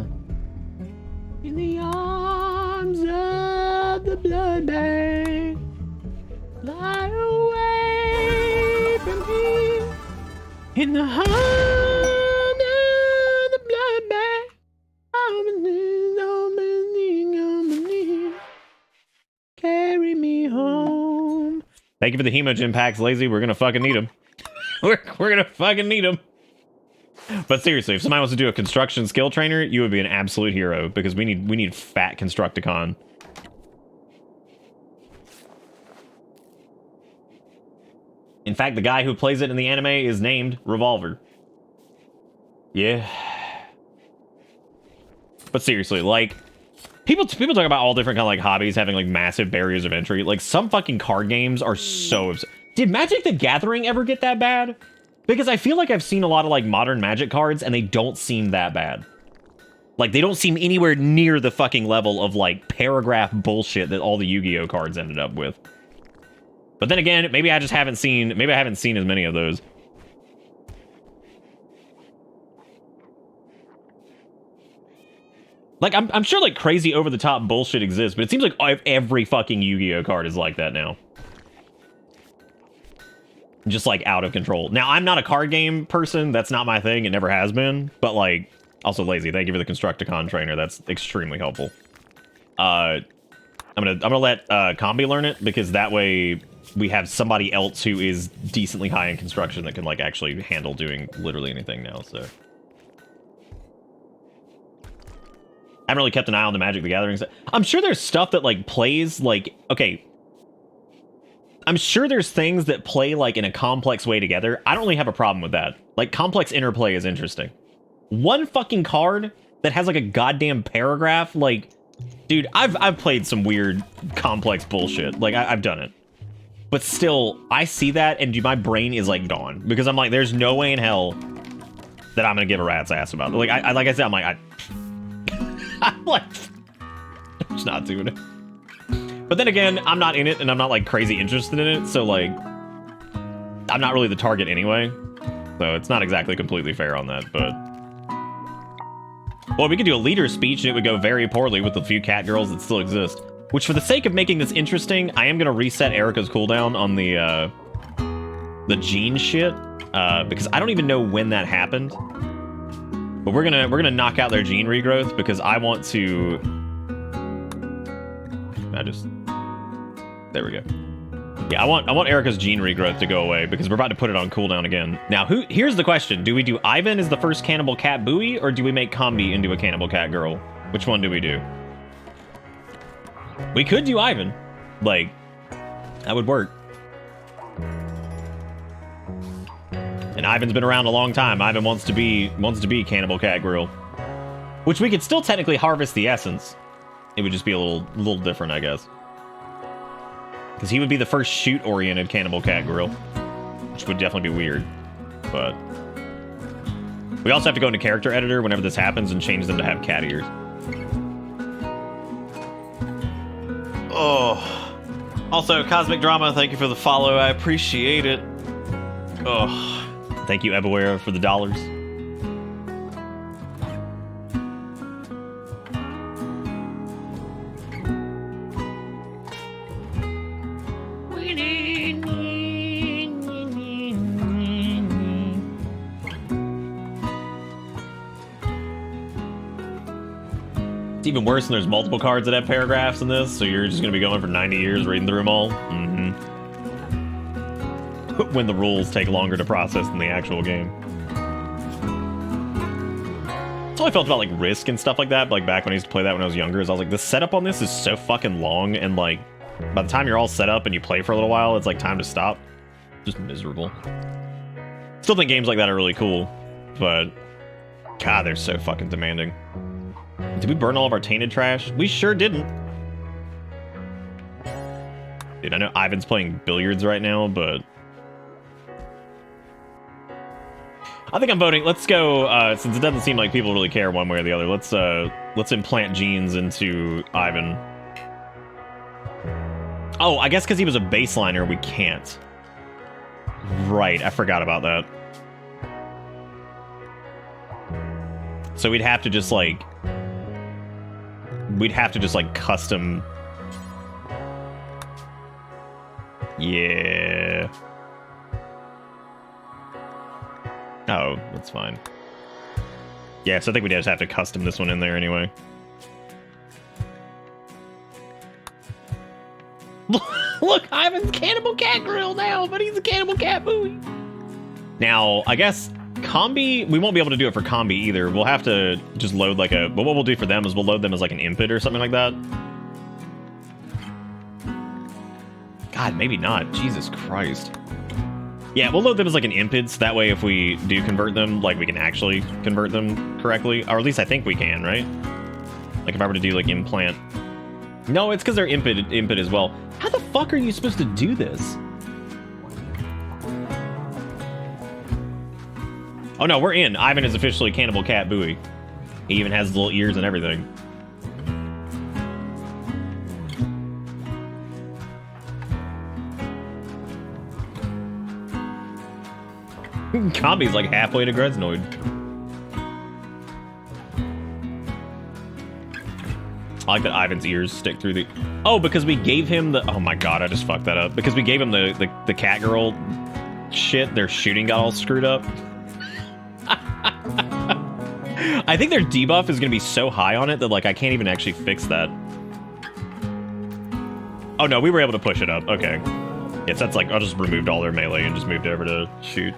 In the arms of the blood bag, fly away from here. In the heart of the blood bag, carry me home. Thank you for the hemogen packs, Lazy. We're gonna fucking need them. we're gonna fucking need them. But seriously, if somebody wants to do a construction skill trainer, you would be an absolute hero because we need fat Constructicon. In fact, the guy who plays it in the anime is named Revolver. Yeah. But seriously, like, people talk about all different kind of like hobbies having like massive barriers of entry. Like, some fucking card games are so obsessed. Did Magic the Gathering ever get that bad? Because I feel like I've seen a lot of like modern Magic cards and they don't seem that bad. Like, they don't seem anywhere near the fucking level of like paragraph bullshit that all the Yu-Gi-Oh cards ended up with. But then again, maybe I haven't seen as many of those. Like, I'm sure like crazy over the top bullshit exists, but it seems like every fucking Yu-Gi-Oh card is like that now. Just like out of control. Now, I'm not a card game person. That's not my thing. It never has been. But like, Also, Lazy, thank you for the Constructicon trainer. That's extremely helpful. I'm gonna let Combi learn it, because that way we have somebody else who is decently high in construction that can like actually handle doing literally anything now. So I haven't really kept an eye on the Magic the Gathering stuff. I'm sure there's stuff that like plays like, okay, I'm sure there's things that play like in a complex way together. I don't really have a problem with that. Like complex interplay is interesting. One fucking card that has like a goddamn paragraph, like, dude, I've played some weird complex bullshit. Like I've done it. But still, I see that and my brain is like gone, because I'm like, there's no way in hell that I'm gonna give a rat's ass about it. Like like I said, I'm like, I'm like, I'm just not doing it. But then again, I'm not in it and I'm not like crazy interested in it, so like, I'm not really the target anyway. So it's not exactly completely fair on that, but. Well, we could do a leader speech and it would go very poorly with the few cat girls that still exist. Which, for the sake of making this interesting, I am going to reset Erica's cooldown on the gene shit, because I don't even know when that happened. But we're gonna knock out their gene regrowth, because I want to. There we go. Yeah, I want Erica's gene regrowth to go away, because we're about to put it on cooldown again. Now, here's the question: do we do Ivan as the first cannibal cat buoy, or do we make Combi into a cannibal cat girl? Which one do we do? We could do Ivan. Like, that would work. And Ivan's been around a long time. Ivan wants to be cannibal cat grill. Which we could still technically harvest the essence. It would just be a little different, I guess. Because he would be the first shoot-oriented cannibal cat grill. Which would definitely be weird. But we also have to go into character editor whenever this happens and change them to have cat ears. Oh. Also, Cosmic Drama, thank you for the follow. I appreciate it. Oh. Thank you, Ebaware, for the dollars. It's even worse when there's multiple cards that have paragraphs in this, so you're just going to be going for 90 years reading through them all. When the rules take longer to process than the actual game. That's how I felt about like Risk and stuff like that, like back when I used to play that when I was younger, is I was like, the setup on this is so fucking long, and like, by the time you're all set up and you play for a little while, it's like time to stop. Just miserable. Still think games like that are really cool, but God, they're so fucking demanding. Did we burn all of our tainted trash? We sure didn't. Dude, I know Ivan's playing billiards right now, but I think I'm voting. Let's go, since it doesn't seem like people really care one way or the other, let's implant genes into Ivan. Oh, I guess because he was a baseliner, we can't. Right, I forgot about that. So we'd have to just like custom. Yeah. Oh, that's fine. Yeah, so I think we'd just have to custom this one in there anyway. Look, Ivan's Cannibal Cat Grill now, but he's a Cannibal Cat Buoy. Now, I guess Combi, we won't be able to do it for Combi either. We'll have to just load like a... But what we'll do for them is we'll load them as like an impet or something like that. God, maybe not. Jesus Christ. Yeah, we'll load them as like an impet, so that way if we do convert them, like we can actually convert them correctly. Or at least I think we can, right? Like if I were to do like implant... No, it's because they're impet as well. How the fuck are you supposed to do this? Oh no, we're in. Ivan is officially Cannibal Cat Buoy. He even has little ears and everything. Combi's like halfway to Greznoid. I like that Ivan's ears stick through the... Oh, because we gave him the... Oh my god, I just fucked that up. Because we gave him the cat girl shit, their shooting got all screwed up. I think their debuff is going to be so high on it that, like, I can't even actually fix that. Oh, no, we were able to push it up. Okay. Yes, that's like, I just removed all their melee and just moved over to shoot.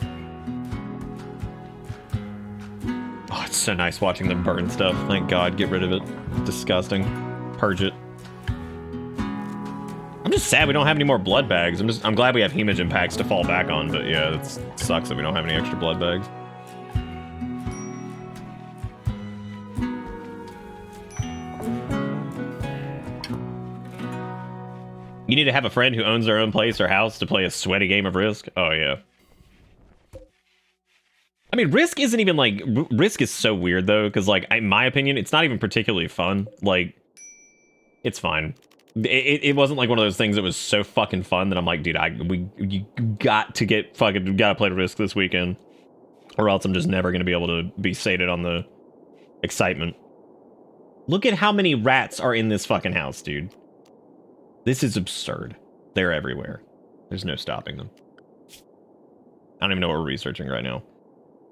Oh, it's so nice watching them burn stuff. Thank God, get rid of it. Disgusting. Purge it. I'm just sad we don't have any more blood bags. I'm glad we have hemogen packs to fall back on, but yeah, it sucks that we don't have any extra blood bags. You need to have a friend who owns their own place or house to play a sweaty game of Risk. Oh, yeah. I mean, Risk isn't even, like... Risk is so weird, though, because, like, in my opinion, it's not even particularly fun. Like, it's fine. It wasn't, like, one of those things that was so fucking fun that I'm like, dude, you got to get fucking... Gotta play Risk this weekend. Or else I'm just never going to be able to be sated on the excitement. Look at how many rats are in this fucking house, dude. This is absurd. They're everywhere. There's no stopping them. I don't even know what we're researching right now.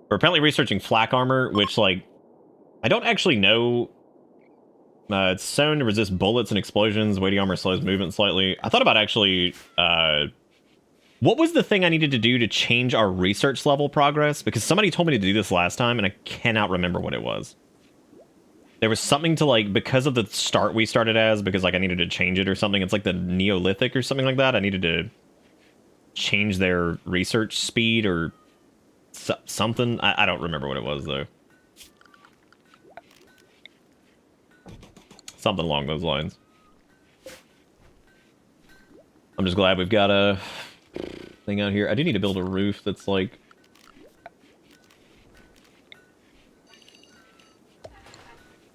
We're apparently researching flak armor, which, like, I don't actually know. It's sewn to resist bullets and explosions. Weighty armor slows movement slightly. I thought about actually... what was the thing I needed to do to change our research level progress? Because somebody told me to do this last time, and I cannot remember what it was. There was something to, like, because of the start we started as, because, like, I needed to change it or something. It's like the Neolithic or something like that. I needed to change their research speed or something. I don't remember what it was, though. Something along those lines. I'm just glad we've got a thing out here. I do need to build a roof that's, like...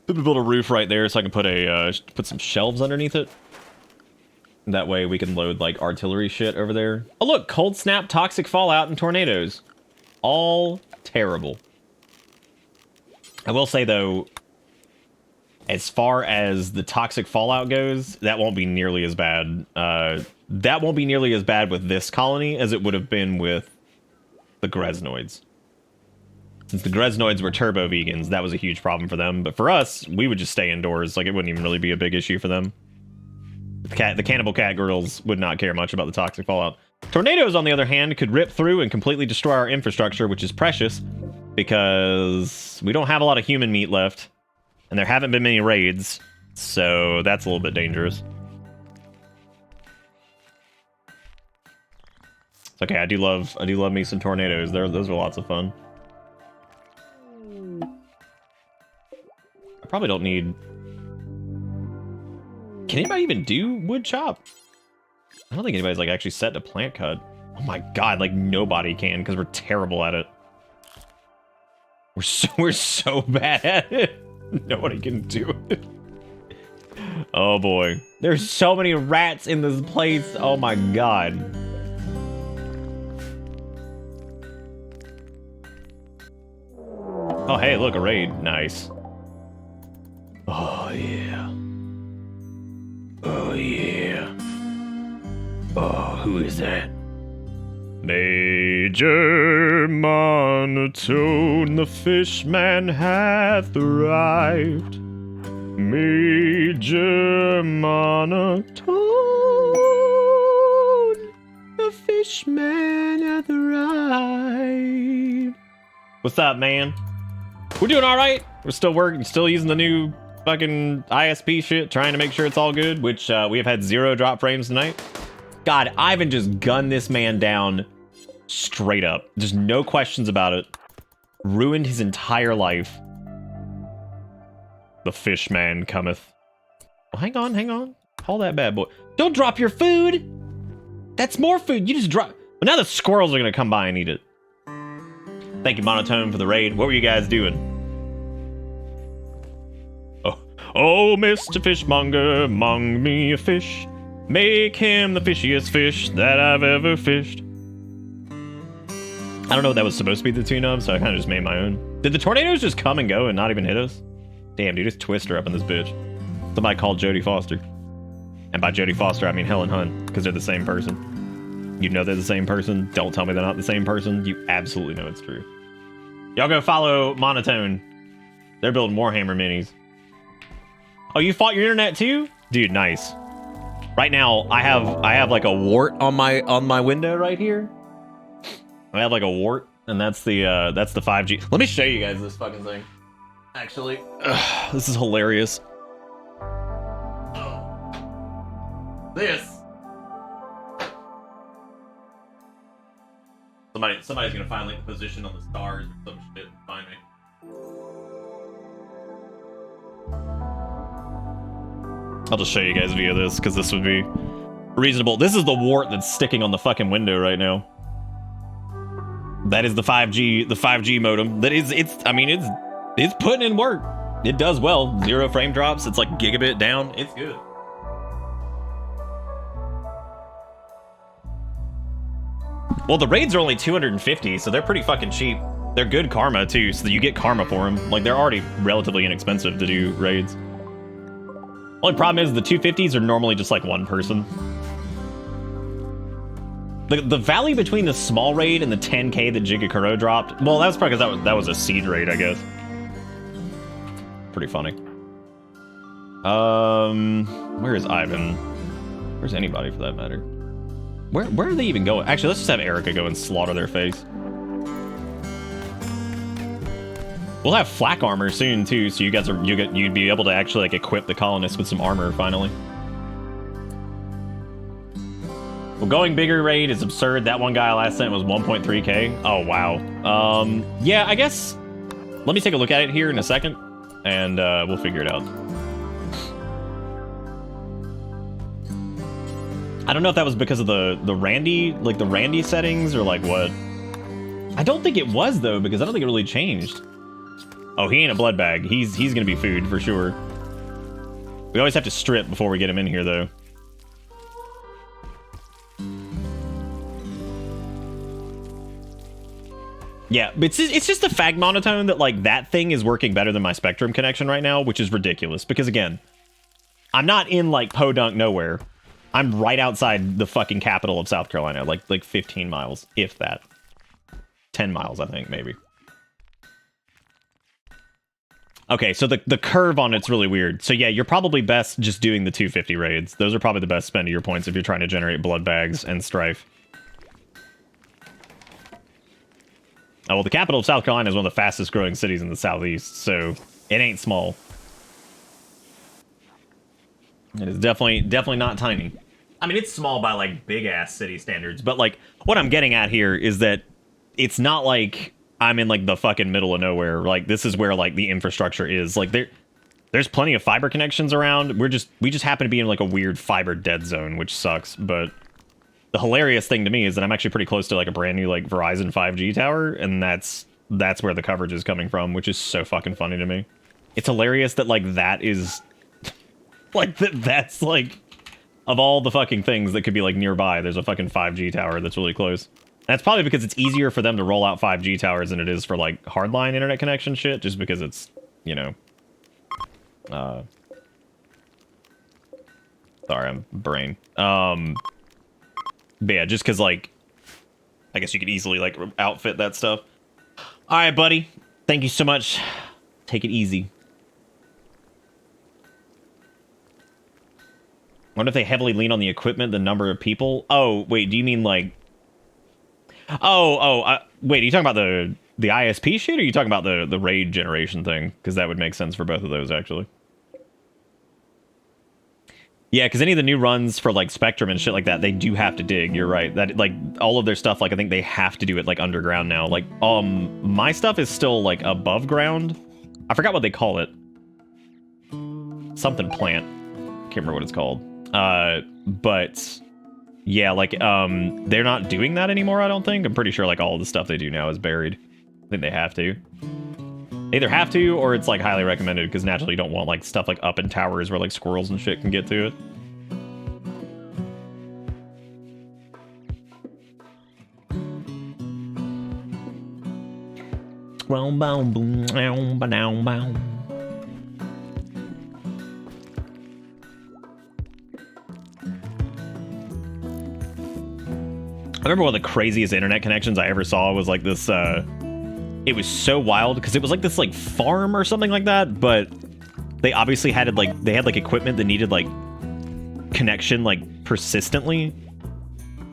build a roof right there so I can put some shelves underneath it. That way we can load, like, artillery shit over there. Oh, look! Cold snap, toxic fallout, and tornadoes. All terrible. I will say, though, as far as the toxic fallout goes, that won't be nearly as bad. That won't be nearly as bad with this colony as it would have been with the Gresnoids. Since the Gresnoids were turbo vegans, that was a huge problem for them. But for us, we would just stay indoors. Like, it wouldn't even really be a big issue for them. The cannibal cat girls would not care much about the toxic fallout. Tornadoes, on the other hand, could rip through and completely destroy our infrastructure, which is precious, because we don't have a lot of human meat left, and there haven't been many raids, so that's a little bit dangerous. It's okay, I do love me some tornadoes. Those are lots of fun. I probably don't need... Can anybody even do wood chop? I don't think anybody's, like, actually set to plant cut. Oh my god, like, nobody can, because we're terrible at it. We're so bad at it. Nobody can do it. Oh boy. There's so many rats in this place. Oh my god. Oh hey, look, a raid. Nice. Oh yeah. Oh yeah. Oh, who is that? Major Monotone, the fishman hath arrived. Major Monotone, the fishman hath arrived. What's up, man? We're doing all right. We're still working, still using the new fucking ISP shit, trying to make sure it's all good, which we have had 0 drop frames tonight. God, Ivan just gunned this man down straight up. Just no questions about it. Ruined his entire life. The fish man cometh. Well, hang on. Call that bad boy. Don't drop your food! That's more food. You just drop... Well, now the squirrels are gonna come by and eat it. Thank you, Monotone, for the raid. What were you guys doing? Oh, Mr. Fishmonger, mong me a fish. Make him the fishiest fish that I've ever fished. I don't know what that was supposed to be the tune of, so I kind of just made my own. Did the tornadoes just come and go and not even hit us? Damn, dude, it's Twister up in this bitch. Somebody called Jodie Foster. And by Jodie Foster, I mean Helen Hunt, because they're the same person. You know they're the same person. Don't tell me they're not the same person. You absolutely know it's true. Y'all go follow Monotone. They're building Warhammer minis. Oh, you fought your internet too? Dude, nice. Right now, I have like a wart on my window right here. I have like a wart, and that's the 5G. Let me show you guys this fucking thing. Actually, this is hilarious. This. Somebody's gonna find like the position on the stars or some shit and find me. I'll just show you guys via this because this would be reasonable. This is the wart that's sticking on the fucking window right now. That is the 5G modem. That is, it's putting in work. It does well. 0 frame drops. It's like gigabit down. It's good. Well, the raids are only 250, so they're pretty fucking cheap. They're good karma too, so you get karma for them. Like, they're already relatively inexpensive to do raids. Only problem is the 250s are normally just like one person. The value between the small raid and the 10k that Jigakuro dropped, well, that's probably because that was a seed raid, I guess. Pretty funny. Where is Ivan? Where's anybody for that matter? Where are they even going? Actually, let's just have Erica go and slaughter their face. We'll have flak armor soon too, so you'd be able to actually like equip the colonists with some armor finally. Well, going bigger raid is absurd. That one guy I last sent was 1.3k. Oh wow. Yeah, I guess. Let me take a look at it here in a second, and we'll figure it out. I don't know if that was because of the Randy settings or like what. I don't think it was though, because I don't think it really changed. Oh, he ain't a blood bag. He's gonna be food for sure. We always have to strip before we get him in here though. Yeah, but it's just the fag monotone that like that thing is working better than my Spectrum connection right now, which is ridiculous because again, I'm not in like podunk nowhere. I'm right outside the fucking capital of South Carolina, like 15 miles, if that. 10 miles, I think, maybe. Okay, so the curve on it's really weird. So yeah, you're probably best just doing the 250 raids. Those are probably the best spend of your points if you're trying to generate blood bags and strife. Oh, well, the capital of South Carolina is one of the fastest growing cities in the southeast, so it ain't small. It is definitely not tiny. I mean, it's small by like big ass city standards, but like what I'm getting at here is that it's not like I'm in like the fucking middle of nowhere. Like this is where like the infrastructure is. Like there's plenty of fiber connections around. We just happen to be in like a weird fiber dead zone, which sucks. But the hilarious thing to me is that I'm actually pretty close to like a brand new like Verizon 5G tower, and that's where the coverage is coming from, which is so fucking funny to me. It's hilarious that like that is like that's like of all the fucking things that could be like nearby, there's a fucking 5G tower that's really close. That's probably because it's easier for them to roll out 5G towers than it is for like hardline internet connection shit, just because it's, you know, sorry, I'm brain. But yeah, just because like, I guess you could easily like outfit that stuff. All right, buddy. Thank you so much. Take it easy. I wonder if they heavily lean on the equipment, the number of people. Oh, wait, do you mean like... wait, are you talking about the ISP shit, or are you talking about the raid generation thing? Because that would make sense for both of those, actually. Yeah, because any of the new runs for, like, Spectrum and shit like that, they do have to dig, you're right. That, like, all of their stuff, like, I think they have to do it, like, underground now. Like, my stuff is still, like, above ground. I forgot what they call it. Something plant. Can't remember what it's called. But... yeah, like, they're not doing that anymore, I don't think. I'm pretty sure, like, all the stuff they do now is buried. I think they have to. They either have to, or it's, like, highly recommended, because naturally you don't want, like, stuff, like, up in towers where, like, squirrels and shit can get to it. I remember one of the craziest internet connections I ever saw was like this, it was so wild because it was like this like farm or something like that, but they obviously had they had like equipment that needed like connection like persistently.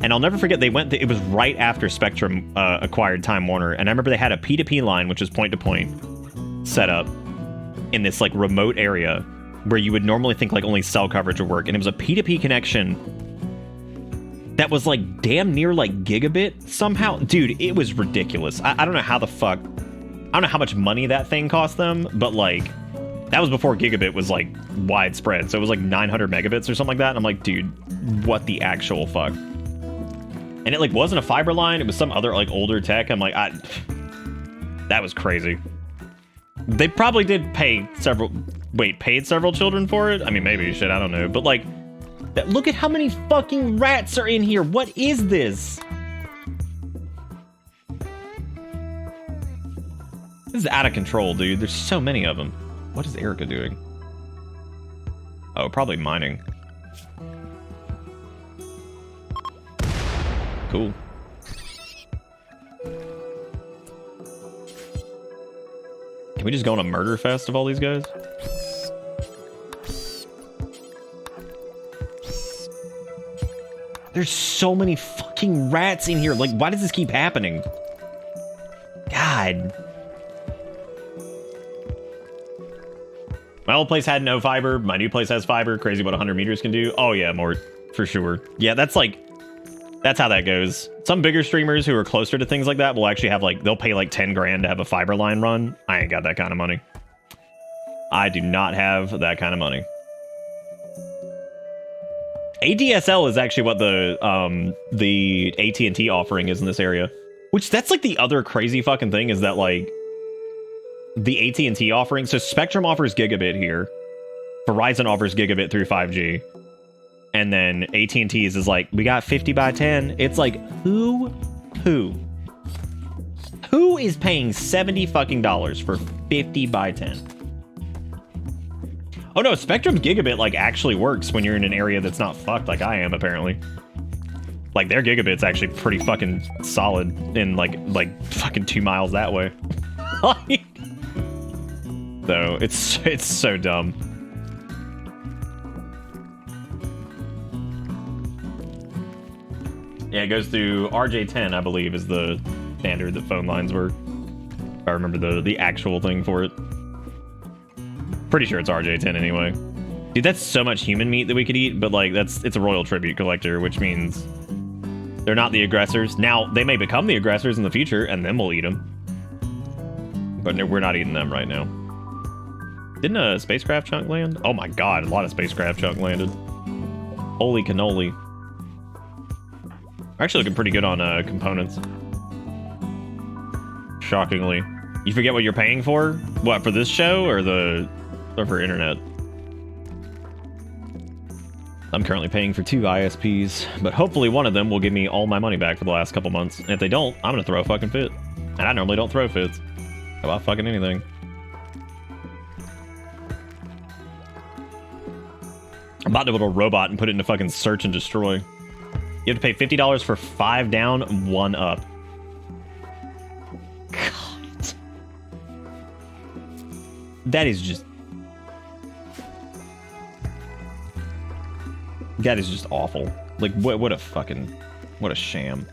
And I'll never forget, it was right after Spectrum acquired Time Warner, and I remember they had a P2P line, which is point-to-point, set up in this like remote area where you would normally think like only cell coverage would work, and it was a P2P connection that was like damn near like gigabit somehow. Dude, it was ridiculous. I don't know how the fuck, I don't know how much money that thing cost them, but like, that was before gigabit was like widespread, so it was like 900 megabits or something like that, and I'm like, dude, what the actual fuck? And it like wasn't a fiber line, it was some other like older tech. I'm like, that was crazy. They probably did paid several children for it? I mean, maybe, shit, I don't know. But like, look at how many fucking rats are in here. What is this? This is out of control, dude. There's so many of them. What is Erica doing? Oh, probably mining. Cool. Can we just go on a murder fest of all these guys? There's so many fucking rats in here. Like, why does this keep happening? God. My old place had no fiber. My new place has fiber. Crazy what 100 meters can do. Oh yeah, more for sure. Yeah, that's how that goes. Some bigger streamers who are closer to things like that will actually have like, they'll pay like 10 grand to have a fiber line run. I ain't got that kind of money. I do not have that kind of money. ADSL is actually what the AT&T offering is in this area. Which that's like the other crazy fucking thing is that like the AT&T offering. So Spectrum offers gigabit here. Verizon offers gigabit through 5G. And then AT&T's is like, we got 50 by 10. It's like, who is paying $70 fucking for 50 by 10? Oh no, Spectrum's gigabit like actually works when you're in an area that's not fucked like I am apparently. Like their gigabit's actually pretty fucking solid in like fucking 2 miles that way. So it's so dumb. Yeah, it goes through RJ10, I believe, is the standard that phone lines were. If I remember the actual thing for it. Pretty sure it's RJ10 anyway. Dude, that's so much human meat that we could eat, but like it's a royal tribute collector, which means they're not the aggressors. Now, they may become the aggressors in the future, and then we'll eat them. But no, we're not eating them right now. Didn't a spacecraft chunk land? Oh my god, a lot of spacecraft chunk landed. Holy cannoli. We're actually looking pretty good on components. Shockingly. You forget what you're paying for? What, for this show or for internet? I'm currently paying for 2 ISPs, but hopefully one of them will give me all my money back for the last couple months. And if they don't, I'm gonna throw a fucking fit. And I normally don't throw fits about fucking anything. I'm about to build a robot and put it into fucking search and destroy. You have to pay $50 for 5 down, 1 up. God. That is just... That is just awful. Like, what a fucking... What a sham.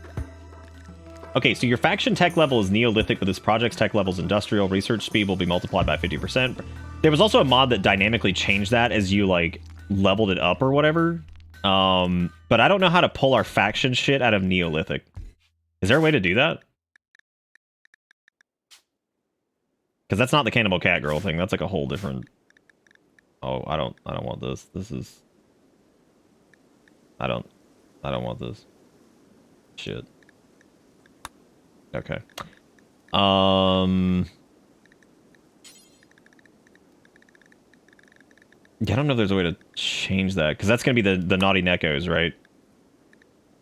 Okay, so your faction tech level is Neolithic, but this project's tech level is Industrial. Research speed will be multiplied by 50%. There was also a mod that dynamically changed that as you, like, leveled it up or whatever. But I don't know how to pull our faction shit out of Neolithic. Is there a way to do that? Because that's not the Cannibal Cat Girl thing. That's like a whole different... Oh, I don't want this. This is... I don't want this. Shit. Okay. Yeah, I don't know if there's a way to change that, because that's going to be the Naughty Neckos, right?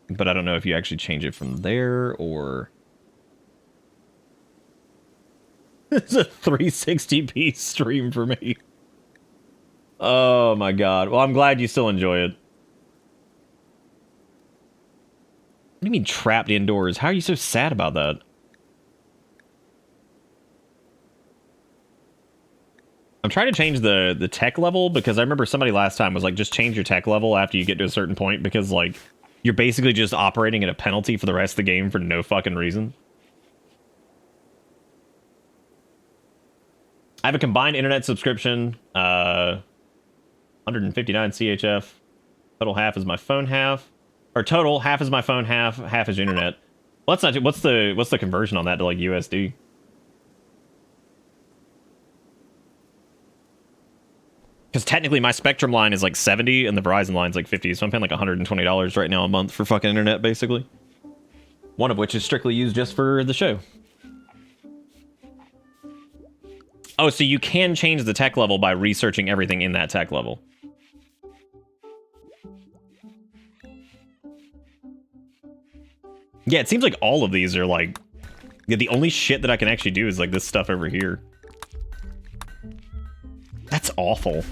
But I don't know if you actually change it from there, or... It's a 360p stream for me. Oh my god. Well, I'm glad you still enjoy it. What do you mean trapped indoors? How are you so sad about that? I'm trying to change the tech level because I remember somebody last time was like, just change your tech level after you get to a certain point because like you're basically just operating at a penalty for the rest of the game for no fucking reason. I have a combined internet subscription, 159 CHF. Total half is my phone half, or total half is my phone half is internet. Well, that's not. What's the conversion on that to like USD? Because technically my Spectrum line is like 70 and the Verizon line's like 50, so I'm paying like $120 right now a month for fucking internet, basically. One of which is strictly used just for the show. Oh, so you can change the tech level by researching everything in that tech level. Yeah, it seems like all of these are like... Yeah, the only shit that I can actually do is like this stuff over here. That's awful.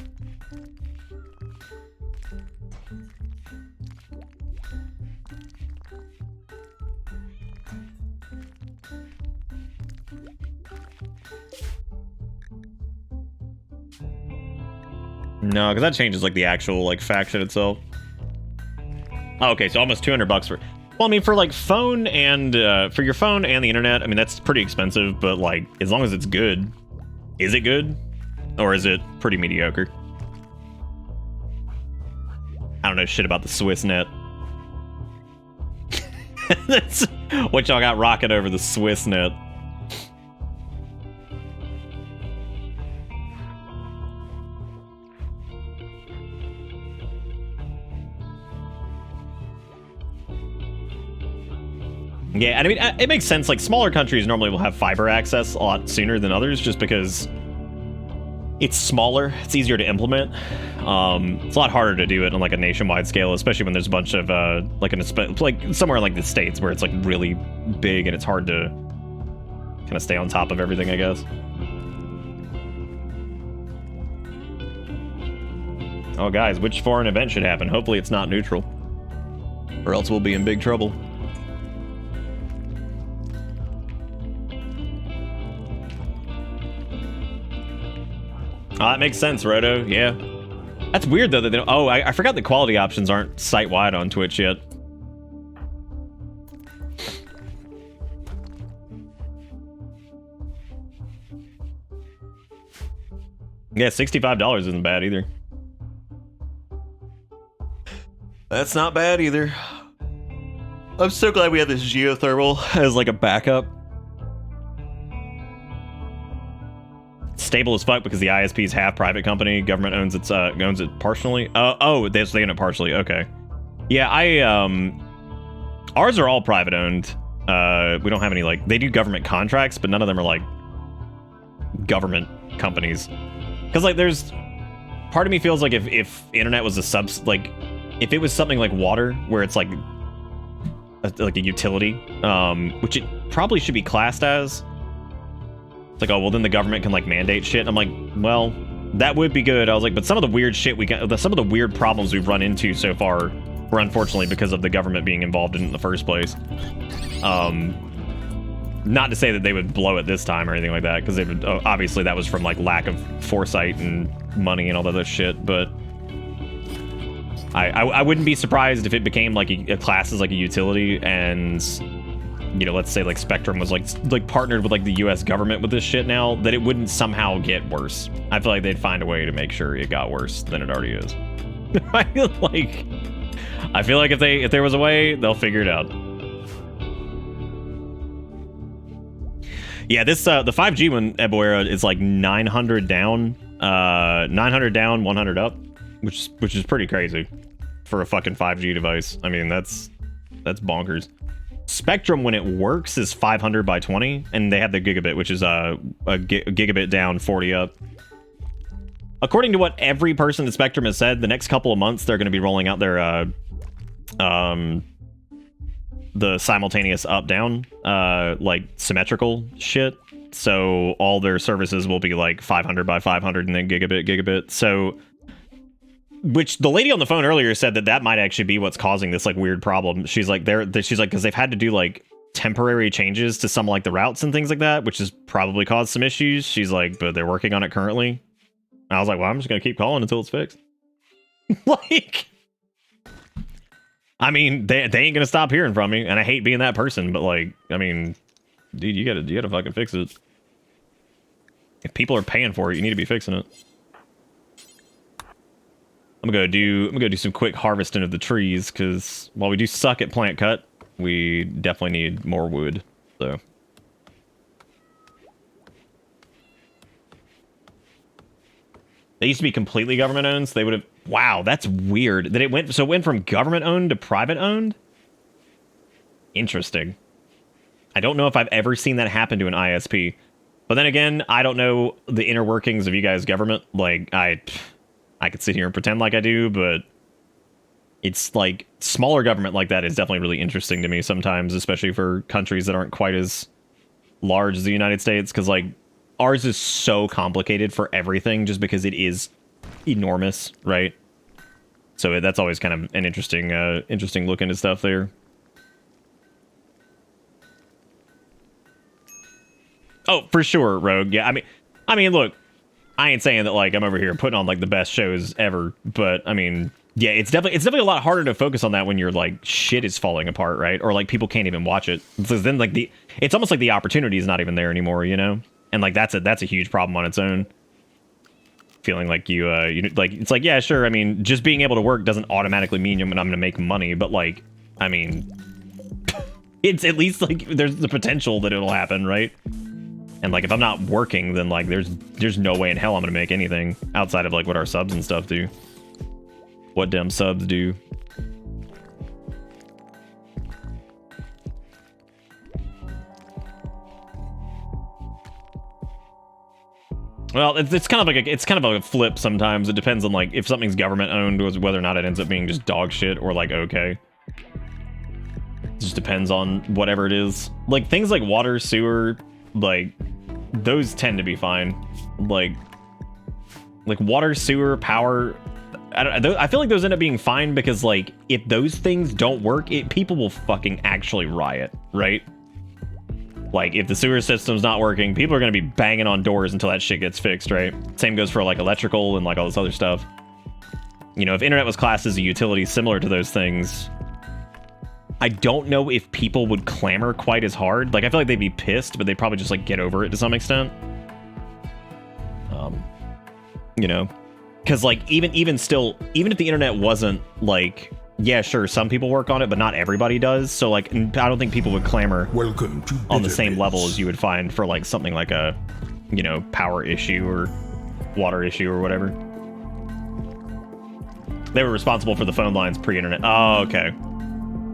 No, because that changes like the actual like faction itself. Oh, okay, so almost 200 bucks for... Well, I mean, for like phone and for your phone and the internet, I mean, that's pretty expensive, but like as long as it's good. Is it good? Or is it pretty mediocre? I don't know shit about the Swiss net. That's what y'all got rocking over the Swiss net. Yeah, and I mean, it makes sense. Like, smaller countries normally will have fiber access a lot sooner than others just because it's smaller, it's easier to implement. It's a lot harder to do it on like a nationwide scale, especially when there's a bunch of like somewhere like the States where it's like really big and it's hard to kind of stay on top of everything, I guess. Oh, guys, which foreign event should happen? Hopefully it's not neutral, or else we'll be in big trouble. Oh, that makes sense, Roto. Yeah. That's weird, though, that they don't... Oh, I forgot the quality options aren't site-wide on Twitch yet. Yeah, $65 isn't bad either. That's not bad either. I'm so glad we have this geothermal as like a backup. Stable as fuck because the ISP is half private company. Government owns it partially. Oh, they own it partially. Okay. Yeah, ours are all private owned. We don't have any like, they do government contracts, but none of them are like government companies. Because like there's, part of me feels like if internet was if it was something like water where it's like a utility, which it probably should be classed as. It's like, oh, well, then the government can like mandate shit. And I'm like, well, that would be good. I was like, but some of the weird shit some of the weird problems we've run into so far were unfortunately because of the government being involved in the first place. Not to say that they would blow it this time or anything like that, because they would, obviously that was from like lack of foresight and money and all that other shit. But I wouldn't be surprised if it became like a class as like a utility, and you know, let's say like Spectrum was like partnered with like the US government with this shit now, that it wouldn't somehow get worse. I feel like they'd find a way to make sure it got worse than it already is. I feel like if there was a way, they'll figure it out. Yeah, this the 5G one, Eboera, is like 900 down, 900 down, 100 up, which is pretty crazy for a fucking 5G device. I mean, that's bonkers. Spectrum, when it works, is 500 by 20, and they have the gigabit, which is a gigabit down, 40 up. According to what every person at Spectrum has said, the next couple of months they're going to be rolling out their the simultaneous up-down, like symmetrical shit. So all their services will be like 500 by 500 and then gigabit. So, which the lady on the phone earlier said that might actually be what's causing this like weird problem. She's like, because they've had to do like temporary changes to some like the routes and things like that, which has probably caused some issues. She's like, but they're working on it currently. I was like, well, I'm just gonna keep calling until it's fixed. Like, I mean, they ain't gonna stop hearing from me, and I hate being that person, but like, I mean, dude, you gotta fucking fix it. If people are paying for it, you need to be fixing it. I'm gonna go do some quick harvesting of the trees, because while we do suck at plant cut, we definitely need more wood. So they used to be completely government owned, so they would have. Wow, that's weird. That it went from government owned to private owned. Interesting. I don't know if I've ever seen that happen to an ISP. But then again, I don't know the inner workings of you guys' government. Like, I could sit here and pretend like I do, but it's like smaller government like that is definitely really interesting to me sometimes, especially for countries that aren't quite as large as the United States, because like ours is so complicated for everything just because it is enormous, right? So that's always kind of an interesting look into stuff there. Oh, for sure, Rogue. Yeah, I mean, look, I ain't saying that like I'm over here putting on like the best shows ever, but I mean, yeah, it's definitely a lot harder to focus on that when you're like shit is falling apart, right? Or like people can't even watch it. Because then like it's almost like the opportunity is not even there anymore, you know? And like that's a huge problem on its own. Feeling like you like it's like, yeah, sure. I mean, just being able to work doesn't automatically mean I'm going to make money, but like, I mean, it's at least like there's the potential that it'll happen, right? And like if I'm not working, then like there's no way in hell I'm gonna make anything outside of like what our subs and stuff do. What them subs do. Well, it's kind of like a flip sometimes. It depends on like if something's government owned, whether or not it ends up being just dog shit or like okay. It just depends on whatever it is. Like things like water, sewer, like those tend to be fine. Like water, sewer, power. I feel like those end up being fine because like if those things don't work, people will fucking actually riot, right? Like if the sewer system's not working, people are gonna be banging on doors until that shit gets fixed, right? Same goes for like electrical and like all this other stuff. You know, if internet was classed as a utility similar to those things, I don't know if people would clamor quite as hard. Like, I feel like they'd be pissed, but they'd probably just, like, get over it to some extent. You know? Because, like, even still, even if the internet wasn't, like, yeah, sure, some people work on it, but not everybody does. So, like, I don't think people would clamor on the same level as you would find for, like, something like a, you know, power issue or water issue or whatever. They were responsible for the phone lines pre-internet. Oh, okay.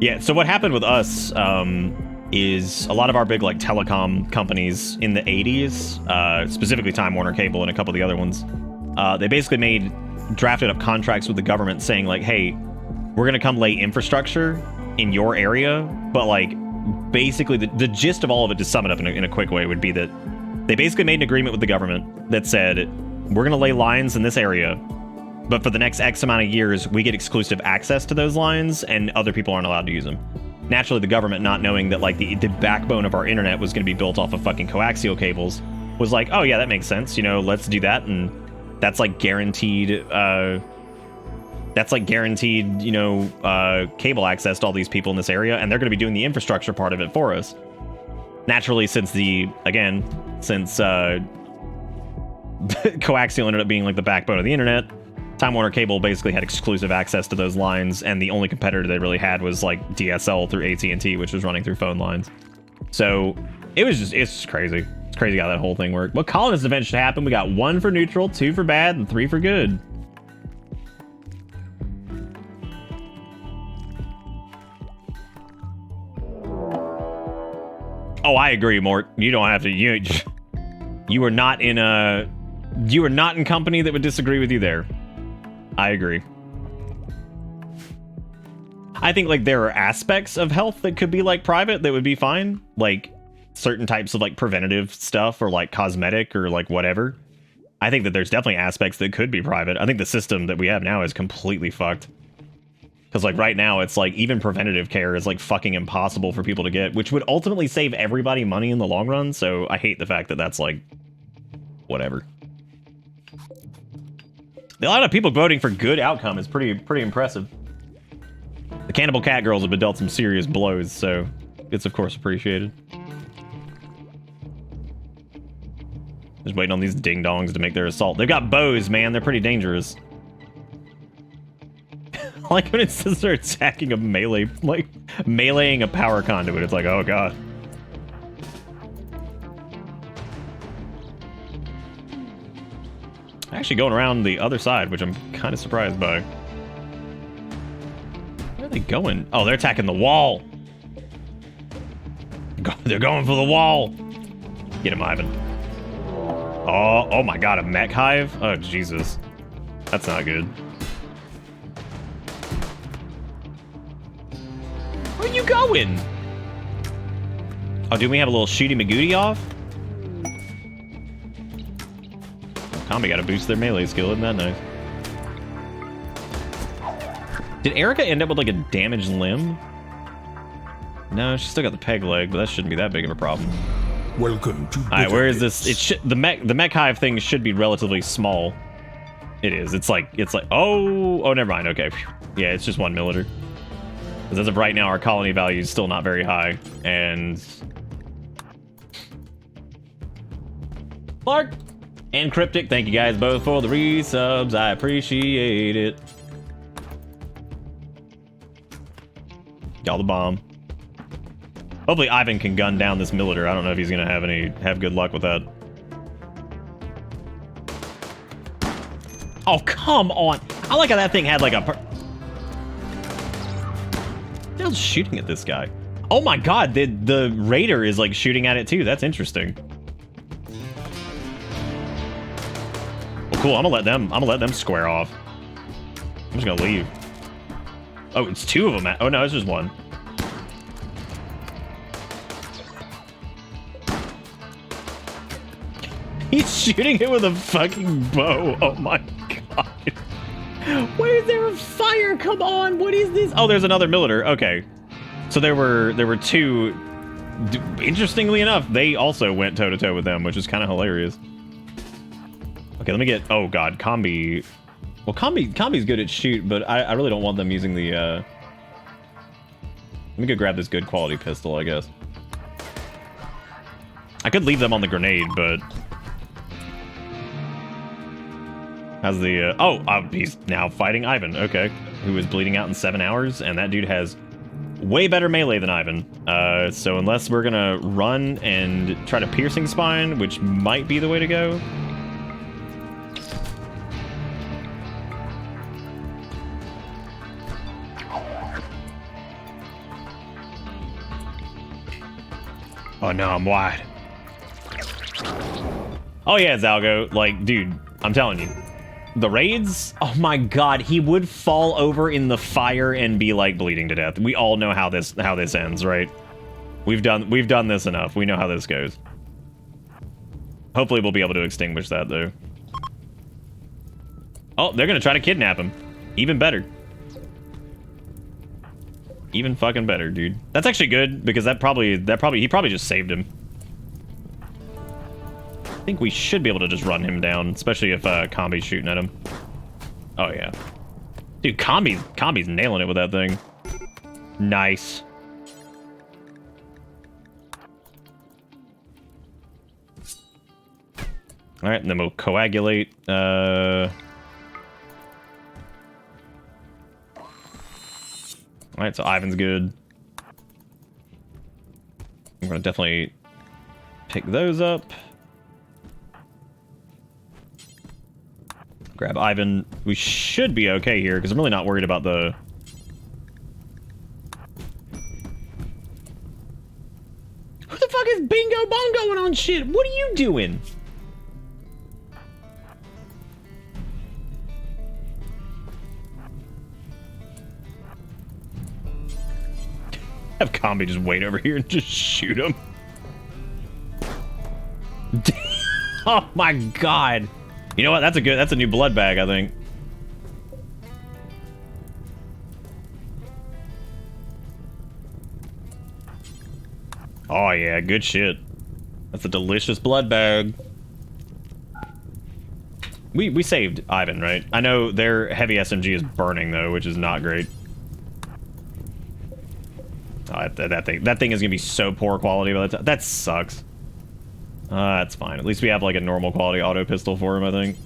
Yeah, so what happened with us is a lot of our big like telecom companies in the 80s, specifically Time Warner Cable and a couple of the other ones, they basically drafted up contracts with the government saying like, hey, we're going to come lay infrastructure in your area, but like basically the gist of all of it, to sum it up in a quick way, would be that they basically made an agreement with the government that said, we're going to lay lines in this area, but for the next X amount of years, we get exclusive access to those lines, and other people aren't allowed to use them. Naturally, the government, not knowing that like the backbone of our internet was going to be built off of fucking coaxial cables, was like, oh yeah, that makes sense. You know, let's do that, and that's like guaranteed. You know, cable access to all these people in this area, and they're going to be doing the infrastructure part of it for us. Naturally, since coaxial ended up being like the backbone of the internet, Time Warner Cable basically had exclusive access to those lines, and the only competitor they really had was like DSL through AT&T, which was running through phone lines. So it's just crazy. It's crazy how that whole thing worked. What colonist event should happen? We got 1 for neutral, 2 for bad, and 3 for good. Oh, I agree, Mort. You don't have to. You are not in company that would disagree with you there. I agree. I think like there are aspects of health that could be like private that would be fine, like certain types of like preventative stuff or like cosmetic or like whatever. I think that there's definitely aspects that could be private. I think the system that we have now is completely fucked. Because like right now it's like even preventative care is like fucking impossible for people to get, which would ultimately save everybody money in the long run. So I hate the fact that that's like whatever. A lot of people voting for good outcome is pretty impressive. The Cannibal Cat Girls have been dealt some serious blows, so it's of course appreciated. Just waiting on these ding-dongs to make their assault. They've got bows, man. They're pretty dangerous. I like when it says they're attacking a melee, like, meleeing a power conduit. It's like, oh god. Actually going around the other side, which I'm kind of surprised by. Where are they going? Oh, they're attacking the wall. They're going for the wall. Get him, Ivan. Oh my god, a mech hive? Oh, Jesus. That's not good. Where are you going? Oh, do we have a little shooty magooty off? Combi got to boost their melee skill, isn't that nice? Did Erica end up with like a damaged limb? No, she's still got the peg leg, but that shouldn't be that big of a problem. Welcome to Alright, where is this? The mech hive thing should be relatively small. It is. It's like oh never mind. Okay. Yeah, it's just 1 milliliter. Because as of right now, our colony value is still not very high. And Clark and Cryptic, thank you guys both for the resubs. I appreciate it. Y'all the bomb. Hopefully Ivan can gun down this milliter. I don't know if he's gonna have good luck with that. Oh, come on. I like how that thing had like a They're shooting at this guy. Oh my god, the raider is like shooting at it too. That's interesting. Well, cool. I'm gonna let them square off. I'm just gonna leave. Oh, it's 2 of them. Oh no, it's just 1. He's shooting it with a fucking bow. Oh my god. Why is there a fire? Come on. What is this? Oh, there's another milliter. Okay. So there were 2. Interestingly enough, they also went toe-to-toe with them, which is kind of hilarious. Okay, let me get... Oh god, Combi... Well, Combi's good at shoot, but I really don't want them using the... Let me go grab this good quality pistol, I guess. I could leave them on the grenade, but... How's the... he's now fighting Ivan. Okay. Who is bleeding out in 7 hours, and that dude has way better melee than Ivan. So unless we're gonna run and try to piercing spine, which might be the way to go... Oh no, I'm wide. Oh yeah, Zalgo. Like, dude, I'm telling you. The raids? Oh my god, he would fall over in the fire and be like bleeding to death. We all know how this ends, right? We've done this enough. We know how this goes. Hopefully we'll be able to extinguish that though. Oh, they're gonna try to kidnap him. Even better. Even fucking better, dude. That's actually good because he probably just saved him. I think we should be able to just run him down, especially if Combi's shooting at him. Oh yeah, dude, Combi's nailing it with that thing. Nice. All right, and then we'll coagulate. Alright, so Ivan's good. I'm gonna definitely pick those up. Grab Ivan. We should be okay here, because I'm really not worried about the... Who the fuck is Bingo Bongoing on shit? What are you doing? Have Combi just wait over here and just shoot him. Oh my god. You know what? That's a new blood bag, I think. Oh yeah, good shit. That's a delicious blood bag. We saved Ivan, right? I know their heavy SMG is burning though, which is not great. Oh, that thing is gonna be so poor quality, but that sucks. That's fine. At least we have like a normal quality auto pistol for him, I think.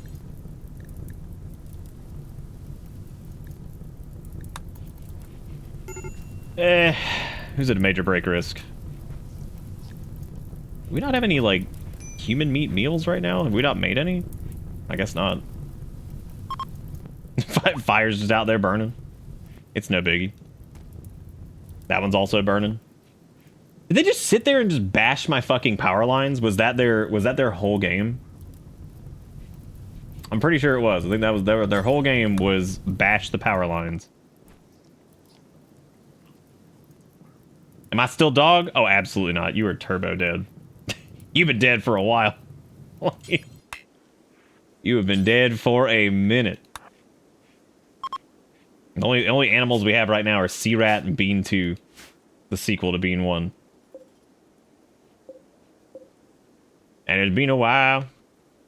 Who's at a major break risk? Do we not have any like human meat meals right now? Have we not made any? I guess not. Fire's just out there burning. It's no biggie. That one's also burning. Did they just sit there and just bash my fucking power lines? Was that their whole game? I'm pretty sure it was. I think that was their whole game was bash the power lines. Am I still dog? Oh, absolutely not. You are turbo dead. You've been dead for a while. You have been dead for a minute. The only animals we have right now are Sea Rat and Bean 2, the sequel to Bean 1. And it's been a while.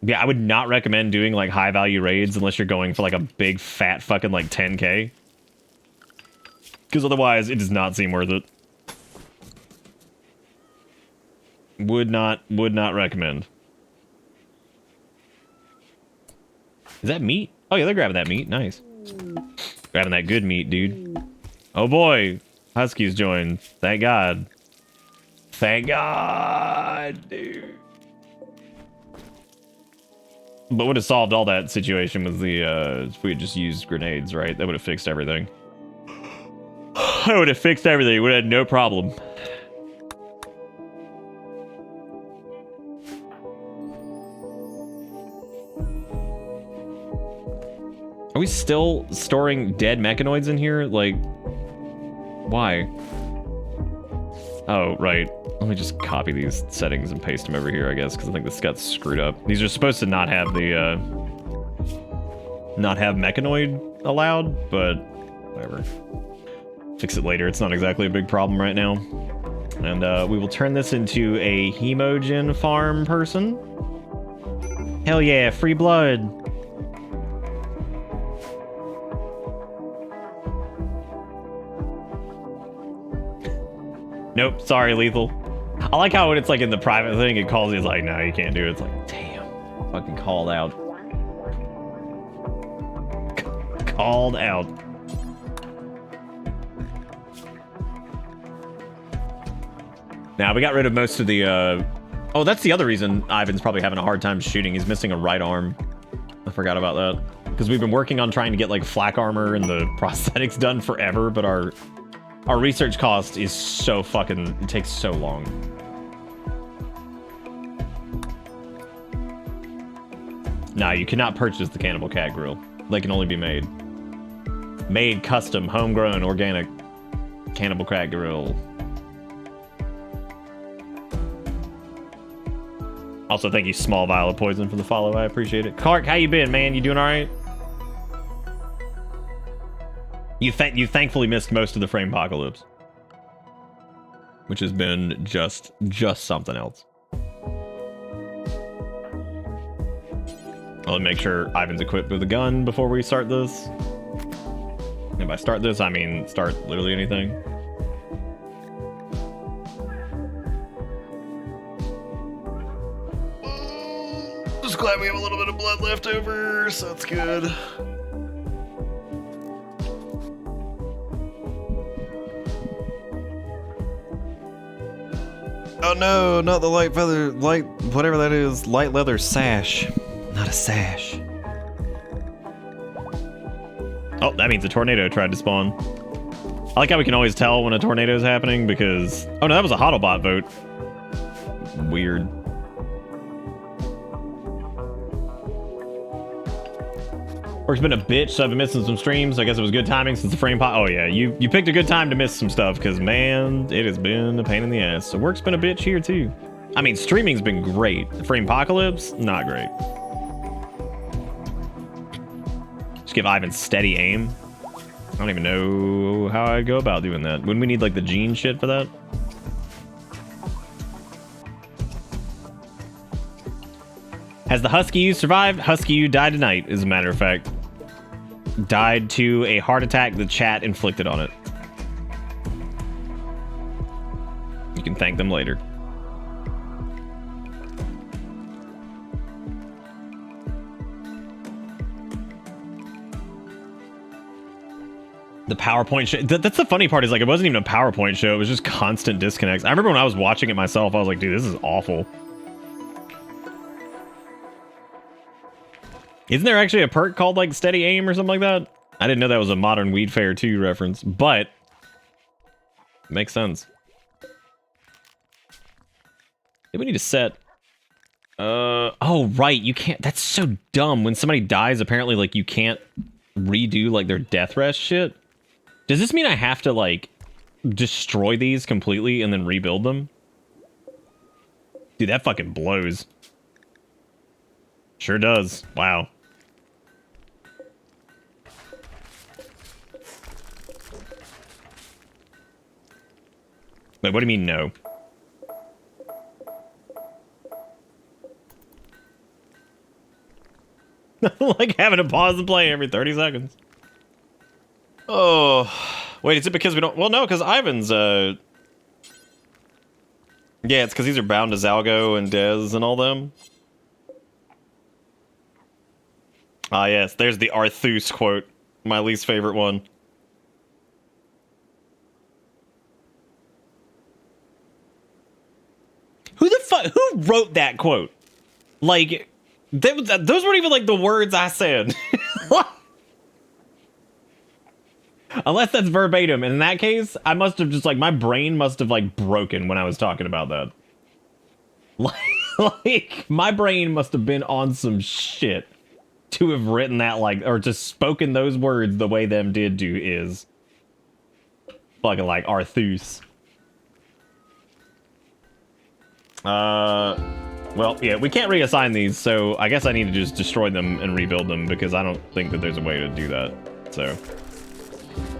Yeah, I would not recommend doing like high value raids unless you're going for like a big fat fucking like 10k. Because otherwise it does not seem worth it. Would not recommend. Is that meat? Oh yeah, they're grabbing that meat. Nice. Grabbing that good meat, dude. Oh boy. Husky's joined. Thank God. Thank God, dude. But would have solved all that situation was the, if we had just used grenades, right? That would have fixed everything. I would have fixed everything. Would have had no problem. Are we still storing dead mechanoids in here? Like, why? Oh, right. Let me just copy these settings and paste them over here, I guess, because I think this got screwed up. These are supposed to not have the, not have mechanoid allowed, but whatever. Fix it later. It's not exactly a big problem right now. And we will turn this into a hemogen farm person. Hell yeah, free blood. Nope, sorry, lethal. I like how when it's like in the private thing, it calls you, it's like, no, you can't do it. It's like, damn, fucking called out. Called out. Now, we got rid of most of the, oh, that's the other reason Ivan's probably having a hard time shooting. He's missing a right arm. I forgot about that. Because we've been working on trying to get, like, flak armor and the prosthetics done forever, but our research cost is so fucking... It takes so long. Nah, you cannot purchase the Cannibal Cat Grill. They can only be made. Made, custom, homegrown, organic Cannibal Cat Grill. Also, thank you, Small Vial of Poison, for the follow. I appreciate it. Clark, how you been, man? You doing all right? You thankfully missed most of the frame apocalypse, which has been just something else. I'll make sure Ivan's equipped with a gun before we start this. And by start this, I mean start literally anything. Just glad we have a little bit of blood left over, so that's good. Oh no, not the light whatever that is, light leather sash. Not a sash. Oh, that means a tornado tried to spawn. I like how we can always tell when a tornado is happening because... Oh no, that was a HODLbot vote. Weird. Work's been a bitch, so I've been missing some streams. I guess it was good timing since the frame pot. Oh yeah, you picked a good time to miss some stuff because man, it has been a pain in the ass. So work's been a bitch here too. I mean, streaming's been great. The frame apocalypse, not great. Just give Ivan steady aim. I don't even know how I'd go about doing that. Wouldn't we need like the gene shit for that? Has the Husky U survived? Husky U died tonight, as a matter of fact. Died to a heart attack the chat inflicted on it. You can thank them later. The PowerPoint show. That's the funny part, is like it wasn't even a PowerPoint show. It was just constant disconnects. I remember when I was watching it myself, I was like, dude, this is awful. Isn't there actually a perk called like Steady Aim or something like that? I didn't know that was a Modern Weed Fair 2 reference, but makes sense. Maybe we need to set. Oh right, you can't. That's so dumb. When somebody dies, apparently like you can't redo like their death rest shit. Does this mean I have to like destroy these completely and then rebuild them? Dude, that fucking blows. Sure does. Wow. Wait, what do you mean no? Like having to pause the play every 30 seconds. Oh, wait, is it because we don't... Well, no, because Ivan's, Yeah, it's because these are bound to Zalgo and Dez and all them. Ah, yes, there's the Arthus quote. My least favorite one. Who the fuck... Who wrote that quote? Like... those weren't even like the words I said. Unless that's verbatim. And in that case, I must have just like, my brain must have like broken when I was talking about that. Like my brain must have been on some shit to have written that like, or just spoken those words the way them did do is. Fucking like Arthus. Well, yeah, we can't reassign these, so I guess I need to just destroy them and rebuild them, because I don't think that there's a way to do that. So,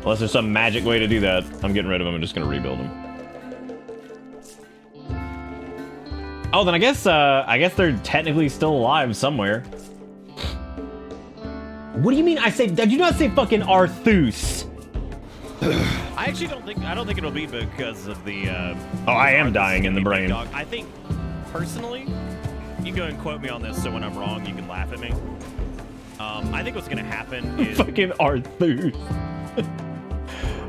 unless there's some magic way to do that, I'm getting rid of them and just gonna rebuild them. Oh, then I guess they're technically still alive somewhere. What do you mean I do not say fucking Arthus? I actually don't think it'll be because of the, oh, I am dying in the brain. Dog. I think... Personally, you can go and quote me on this, so when I'm wrong, you can laugh at me. I think what's gonna happen is fucking Arthur. You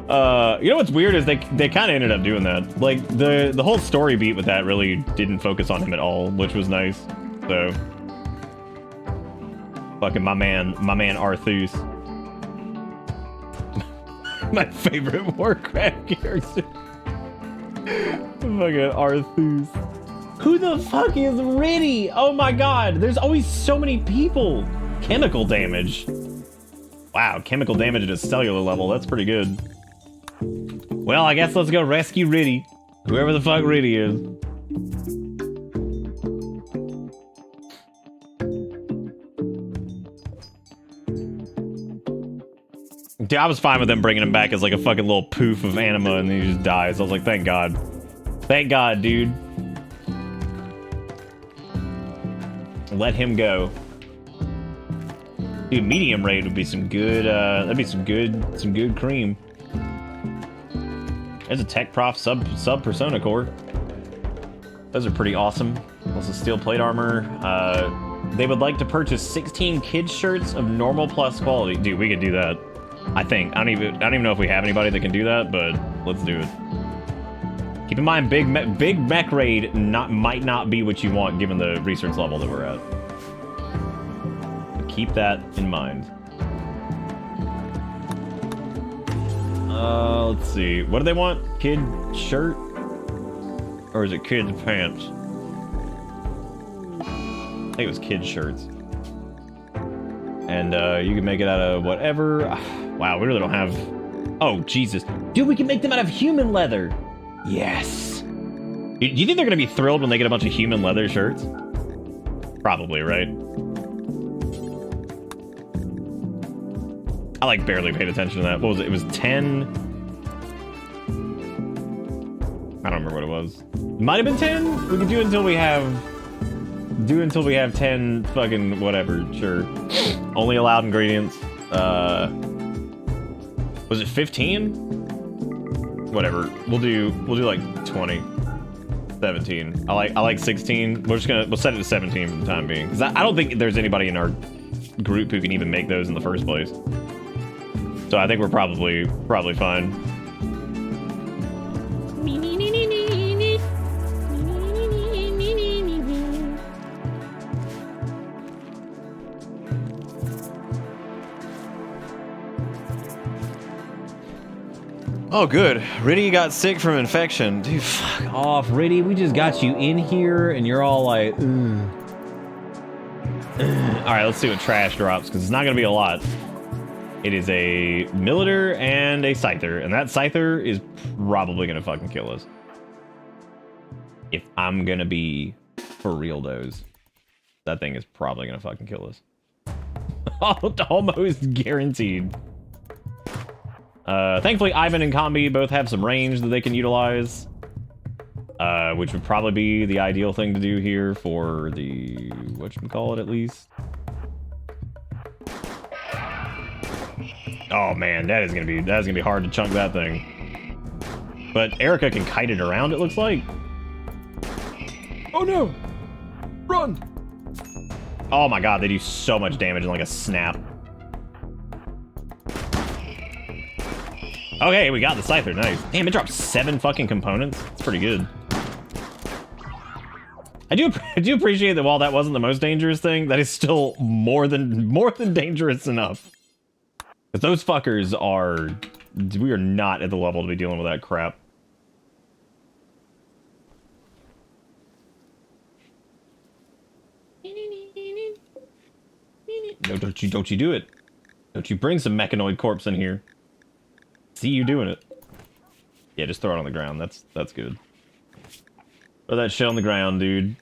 know what's weird is they kind of ended up doing that. Like the whole story beat with that really didn't focus on him at all, which was nice. So, fucking my man Arthus. My favorite Warcraft character. Fucking Arthus. Who the fuck is Riddy? Oh my god, there's always so many people. Chemical damage. Wow, chemical damage at a cellular level, that's pretty good. Well, I guess let's go rescue Riddy. Whoever the fuck Riddy is. Dude, I was fine with them bringing him back as like a fucking little poof of anima and then he just dies. I was like, thank God. Thank God, dude. Let him go. Dude, medium raid would be some good, that'd be some good cream. There's a Tech Prof sub Persona core. Those are pretty awesome. Also steel plate armor. They would like to purchase 16 kids shirts of normal plus quality. Dude, we could do that. I think. I don't even know if we have anybody that can do that, but let's do it. Keep in mind, big mech raid might not be what you want given the research level that we're at. But keep that in mind. Let's see. What do they want? Kid shirt? Or is it kids pants? I think it was kids shirts. And you can make it out of whatever. Wow, we really don't have... Oh, Jesus. Dude, we can make them out of human leather. Yes. Do you think they're gonna be thrilled when they get a bunch of human leather shirts? Probably, right? I like barely paid attention to that. What was it? It was 10. I don't remember what it was. Might have been 10. We could do it until we have Do until we have 10 fucking whatever, sure. Only allowed ingredients. Was it 15? Whatever. We'll do like 20. 17. I like 16. We'll set it to 17 for the time being. Because I don't think there's anybody in our group who can even make those in the first place. So I think we're probably fine. Oh, good. Riddy got sick from infection. Dude, fuck off, Riddy. We just got you in here, and you're all like, ugh. All right, let's see what trash drops, because it's not going to be a lot. It is a Militer and a Scyther, and that Scyther is probably going to fucking kill us. If I'm going to be for real, those. That thing is probably going to fucking kill us. Almost guaranteed. Thankfully, Ivan and Combi both have some range that they can utilize. Which would probably be the ideal thing to do here for the... whatchamacallit, at least. Oh man, that's gonna be hard to chunk that thing. But Erica can kite it around, it looks like. Oh no! Run! Oh my god, they do so much damage in like a snap. Okay, we got the Scyther, nice. Damn, it dropped 7 fucking components. It's pretty good. I do appreciate that while that wasn't the most dangerous thing, that is still more than dangerous enough. Because those fuckers are... we are not at the level to be dealing with that crap. No, don't you do it. Don't you bring some mechanoid corpse in here. See you doing it. Yeah, just throw it on the ground. That's good. Throw that shit on the ground, dude.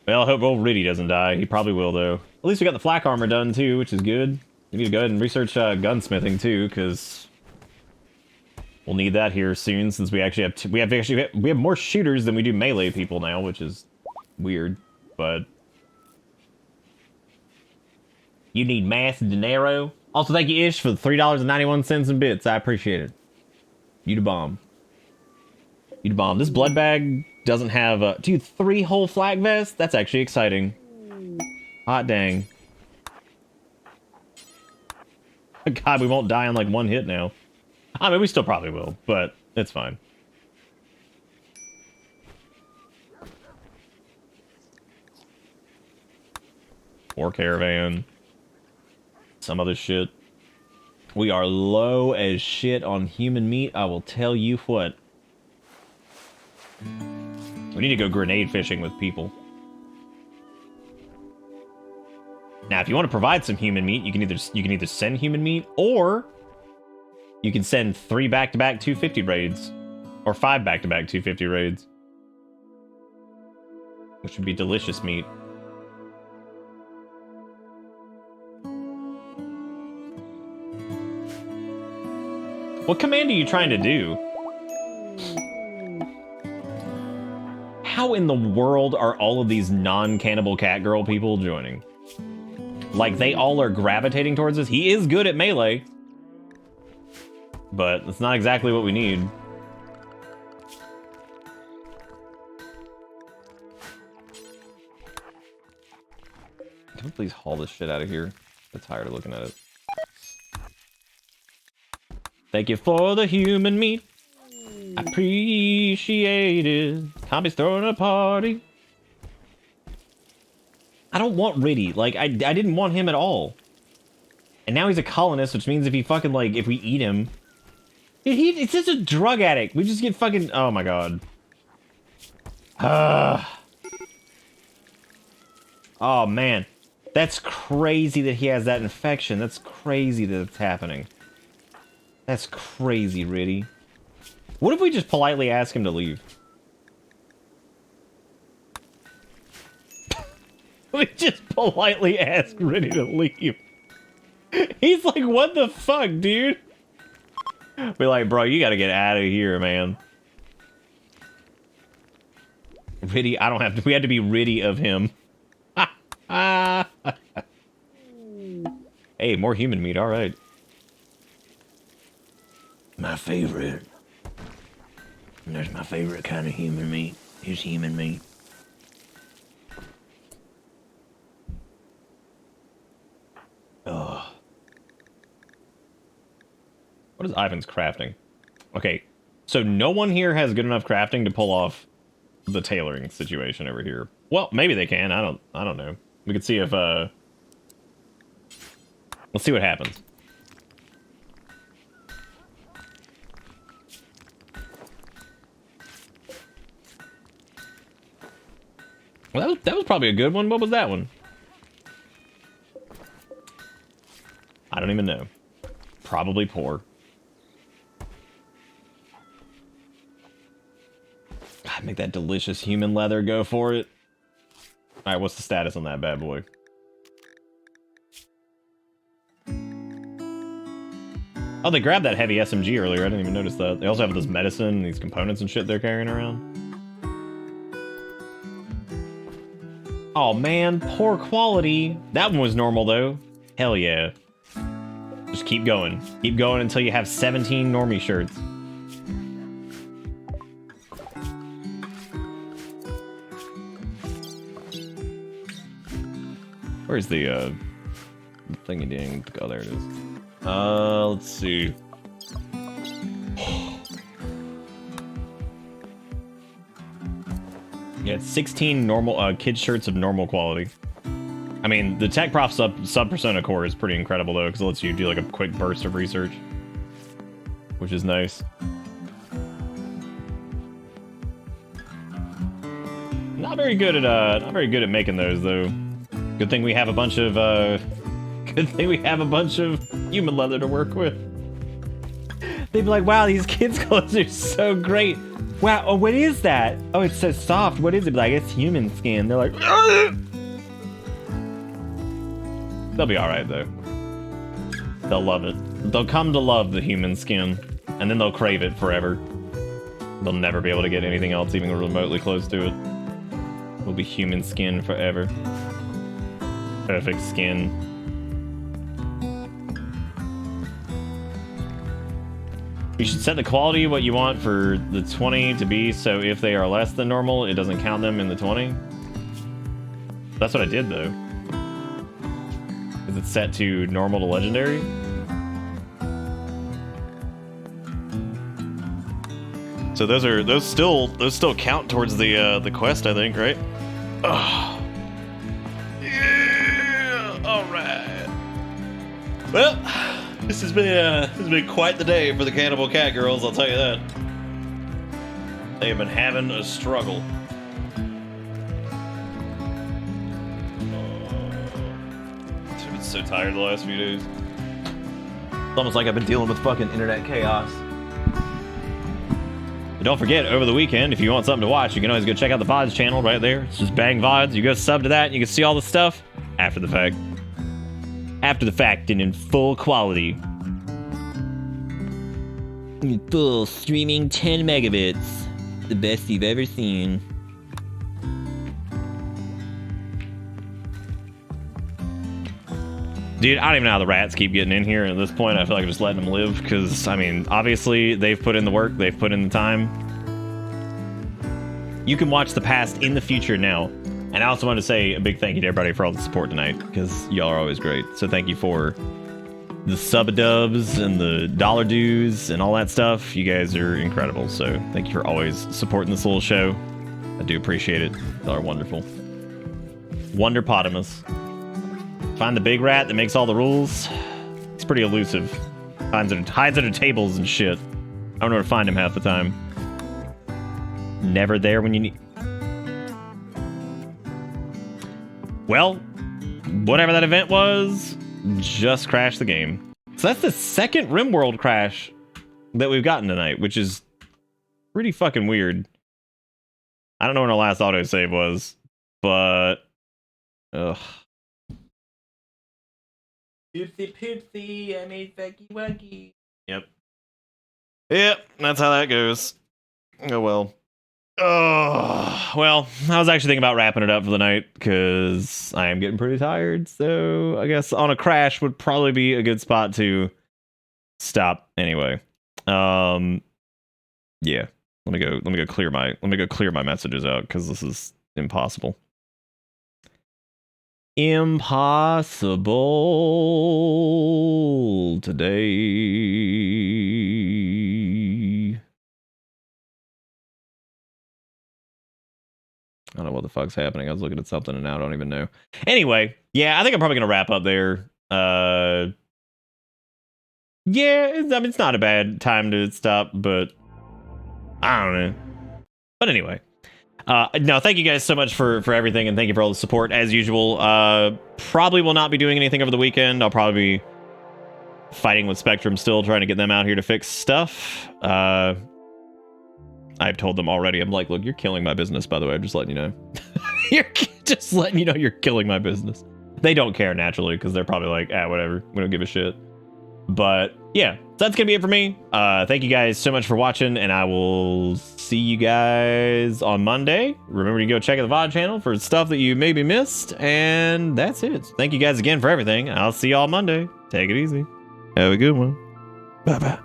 Well, I hope old Riddy doesn't die. He probably will, though. At least we got the flak armor done, too, which is good. We need to go ahead and research gunsmithing, too, because... we'll need that here soon, since we actually have we have more shooters than we do melee people now, which is weird, but you need mass dinero. Also, thank you, Ish, for the $3.91 in bits. I appreciate it. You the bomb. You the bomb. This blood bag doesn't have a... dude, 3 whole flak vests? That's actually exciting. Hot dang. God, we won't die on like 1 hit now. I mean, we still probably will, but it's fine. War caravan. Some other shit. We are low as shit on human meat, I will tell you what. We need to go grenade fishing with people. Now, if you want to provide some human meat, you can either send human meat, or you can send 3 back-to-back 250 raids, or 5 back-to-back 250 raids, which would be delicious meat. What command are you trying to do? How in the world are all of these non-cannibal catgirl people joining? Like, they all are gravitating towards us. He is good at melee, but it's not exactly what we need. Can we please haul this shit out of here? I'm tired of looking at it. Thank you for the human meat. I appreciate it. Combi's throwing a party. I don't want Riddy. Like, I didn't want him at all. And now he's a colonist, which means if he fucking, like, if we eat him... He's just a drug addict. We just get fucking... oh my god. Oh man. That's crazy that he has that infection. That's crazy that it's happening. That's crazy, Riddy. What if we just politely ask him to leave? We just politely ask Rennie to leave. He's like, what the fuck, dude? Be like, bro, you gotta get out of here, man. Riddy, I don't have to. We had to be riddy of him. Hey, more human meat, alright. My favorite. That's my favorite kind of human meat. Is human meat. Ugh. What is Ivan's crafting? Okay, so no one here has good enough crafting to pull off the tailoring situation over here. Well, maybe they can. I don't know. We could see if let's see what happens. Well, that was probably a good one. What was that one? I don't even know. Probably poor. God, make that delicious human leather go for it. Alright, what's the status on that bad boy? Oh, they grabbed that heavy SMG earlier. I didn't even notice that. They also have this medicine, these components and shit they're carrying around. Oh man, poor quality. That one was normal though. Hell yeah. Just keep going. Keep going until you have 17 normie shirts. Where's the thingy ding? Oh, there it is. Let's see. Yeah, it's 16 normal kid shirts of normal quality. I mean, the Tech Prof sub Persona core is pretty incredible though, because it lets you do like a quick burst of research, which is nice. Not very good at making those though. Good thing we have a bunch of human leather to work with. They'd be like, wow, these kids' clothes are so great. Wow, oh, what is that? Oh, it's so soft. What is it? Like, it's human skin. They're like, ugh! They'll be alright, though. They'll love it. They'll come to love the human skin, and then they'll crave it forever. They'll never be able to get anything else even remotely close to it. Will be human skin forever. Perfect skin. You should set the quality of what you want for the 20 to be, so if they are less than normal, it doesn't count them in the 20. That's what I did, though. Is it set to normal to legendary? So those still count towards the quest, I think, right? Oh. Yeah. All right. Well, this has been quite the day for the Cannibal Cat Girls, I'll tell you that. They have been having a struggle. I've been so tired the last few days. It's almost like I've been dealing with fucking internet chaos. But don't forget, over the weekend, if you want something to watch, you can always go check out the VoDs channel right there. It's just Bang VoDs. You go sub to that, and you can see all the stuff after the fact. After the fact and in full quality. In full streaming 10 megabits. The best you've ever seen. Dude, I don't even know how the rats keep getting in here. At this point, I feel like I'm just letting them live. Because, I mean, obviously, they've put in the work. They've put in the time. You can watch the past in the future now. And I also want to say a big thank you to everybody for all the support tonight, because y'all are always great. So thank you for the sub-dubs and the dollar dues and all that stuff. You guys are incredible. So thank you for always supporting this little show. I do appreciate it. Y'all are wonderful. Wonderpotamus. Find the big rat that makes all the rules. It's pretty elusive. Hides under tables and shit. I don't know where to find him half the time. Never there when you need... Well, whatever that event was, just crashed the game. So that's the second Rimworld crash that we've gotten tonight, which is pretty fucking weird. I don't know when our last autosave was, but Ugh. Poopsie poopsie, I made fucky wucky. Yep. Yep, that's how that goes. Oh well. Oh, well, I was actually thinking about wrapping it up for the night because I am getting pretty tired. So I guess on a crash would probably be a good spot to stop anyway. Yeah. Let me go clear my messages out because this is impossible. Impossible today. I don't know what the fuck's happening. I was looking at something and now I don't even know. Anyway, yeah, I think I'm probably gonna wrap up there. Yeah, I mean, it's not a bad time to stop, but I don't know. But anyway, no, thank you guys so much for everything, and thank you for all the support as usual. Probably will not be doing anything over the weekend. I'll probably be fighting with Spectrum still, trying to get them out here to fix stuff. I've told them already. I'm like, look, you're killing my business, by the way. I'm just letting you know. You're just letting you know you're killing my business. They don't care, naturally, because they're probably like, whatever. We don't give a shit. But, yeah. So that's going to be it for me. Thank you guys so much for watching, and I will see you guys on Monday. Remember to go check out the VOD channel for stuff that you maybe missed, and that's it. Thank you guys again for everything. I'll see y'all Monday. Take it easy. Have a good one. Bye-bye.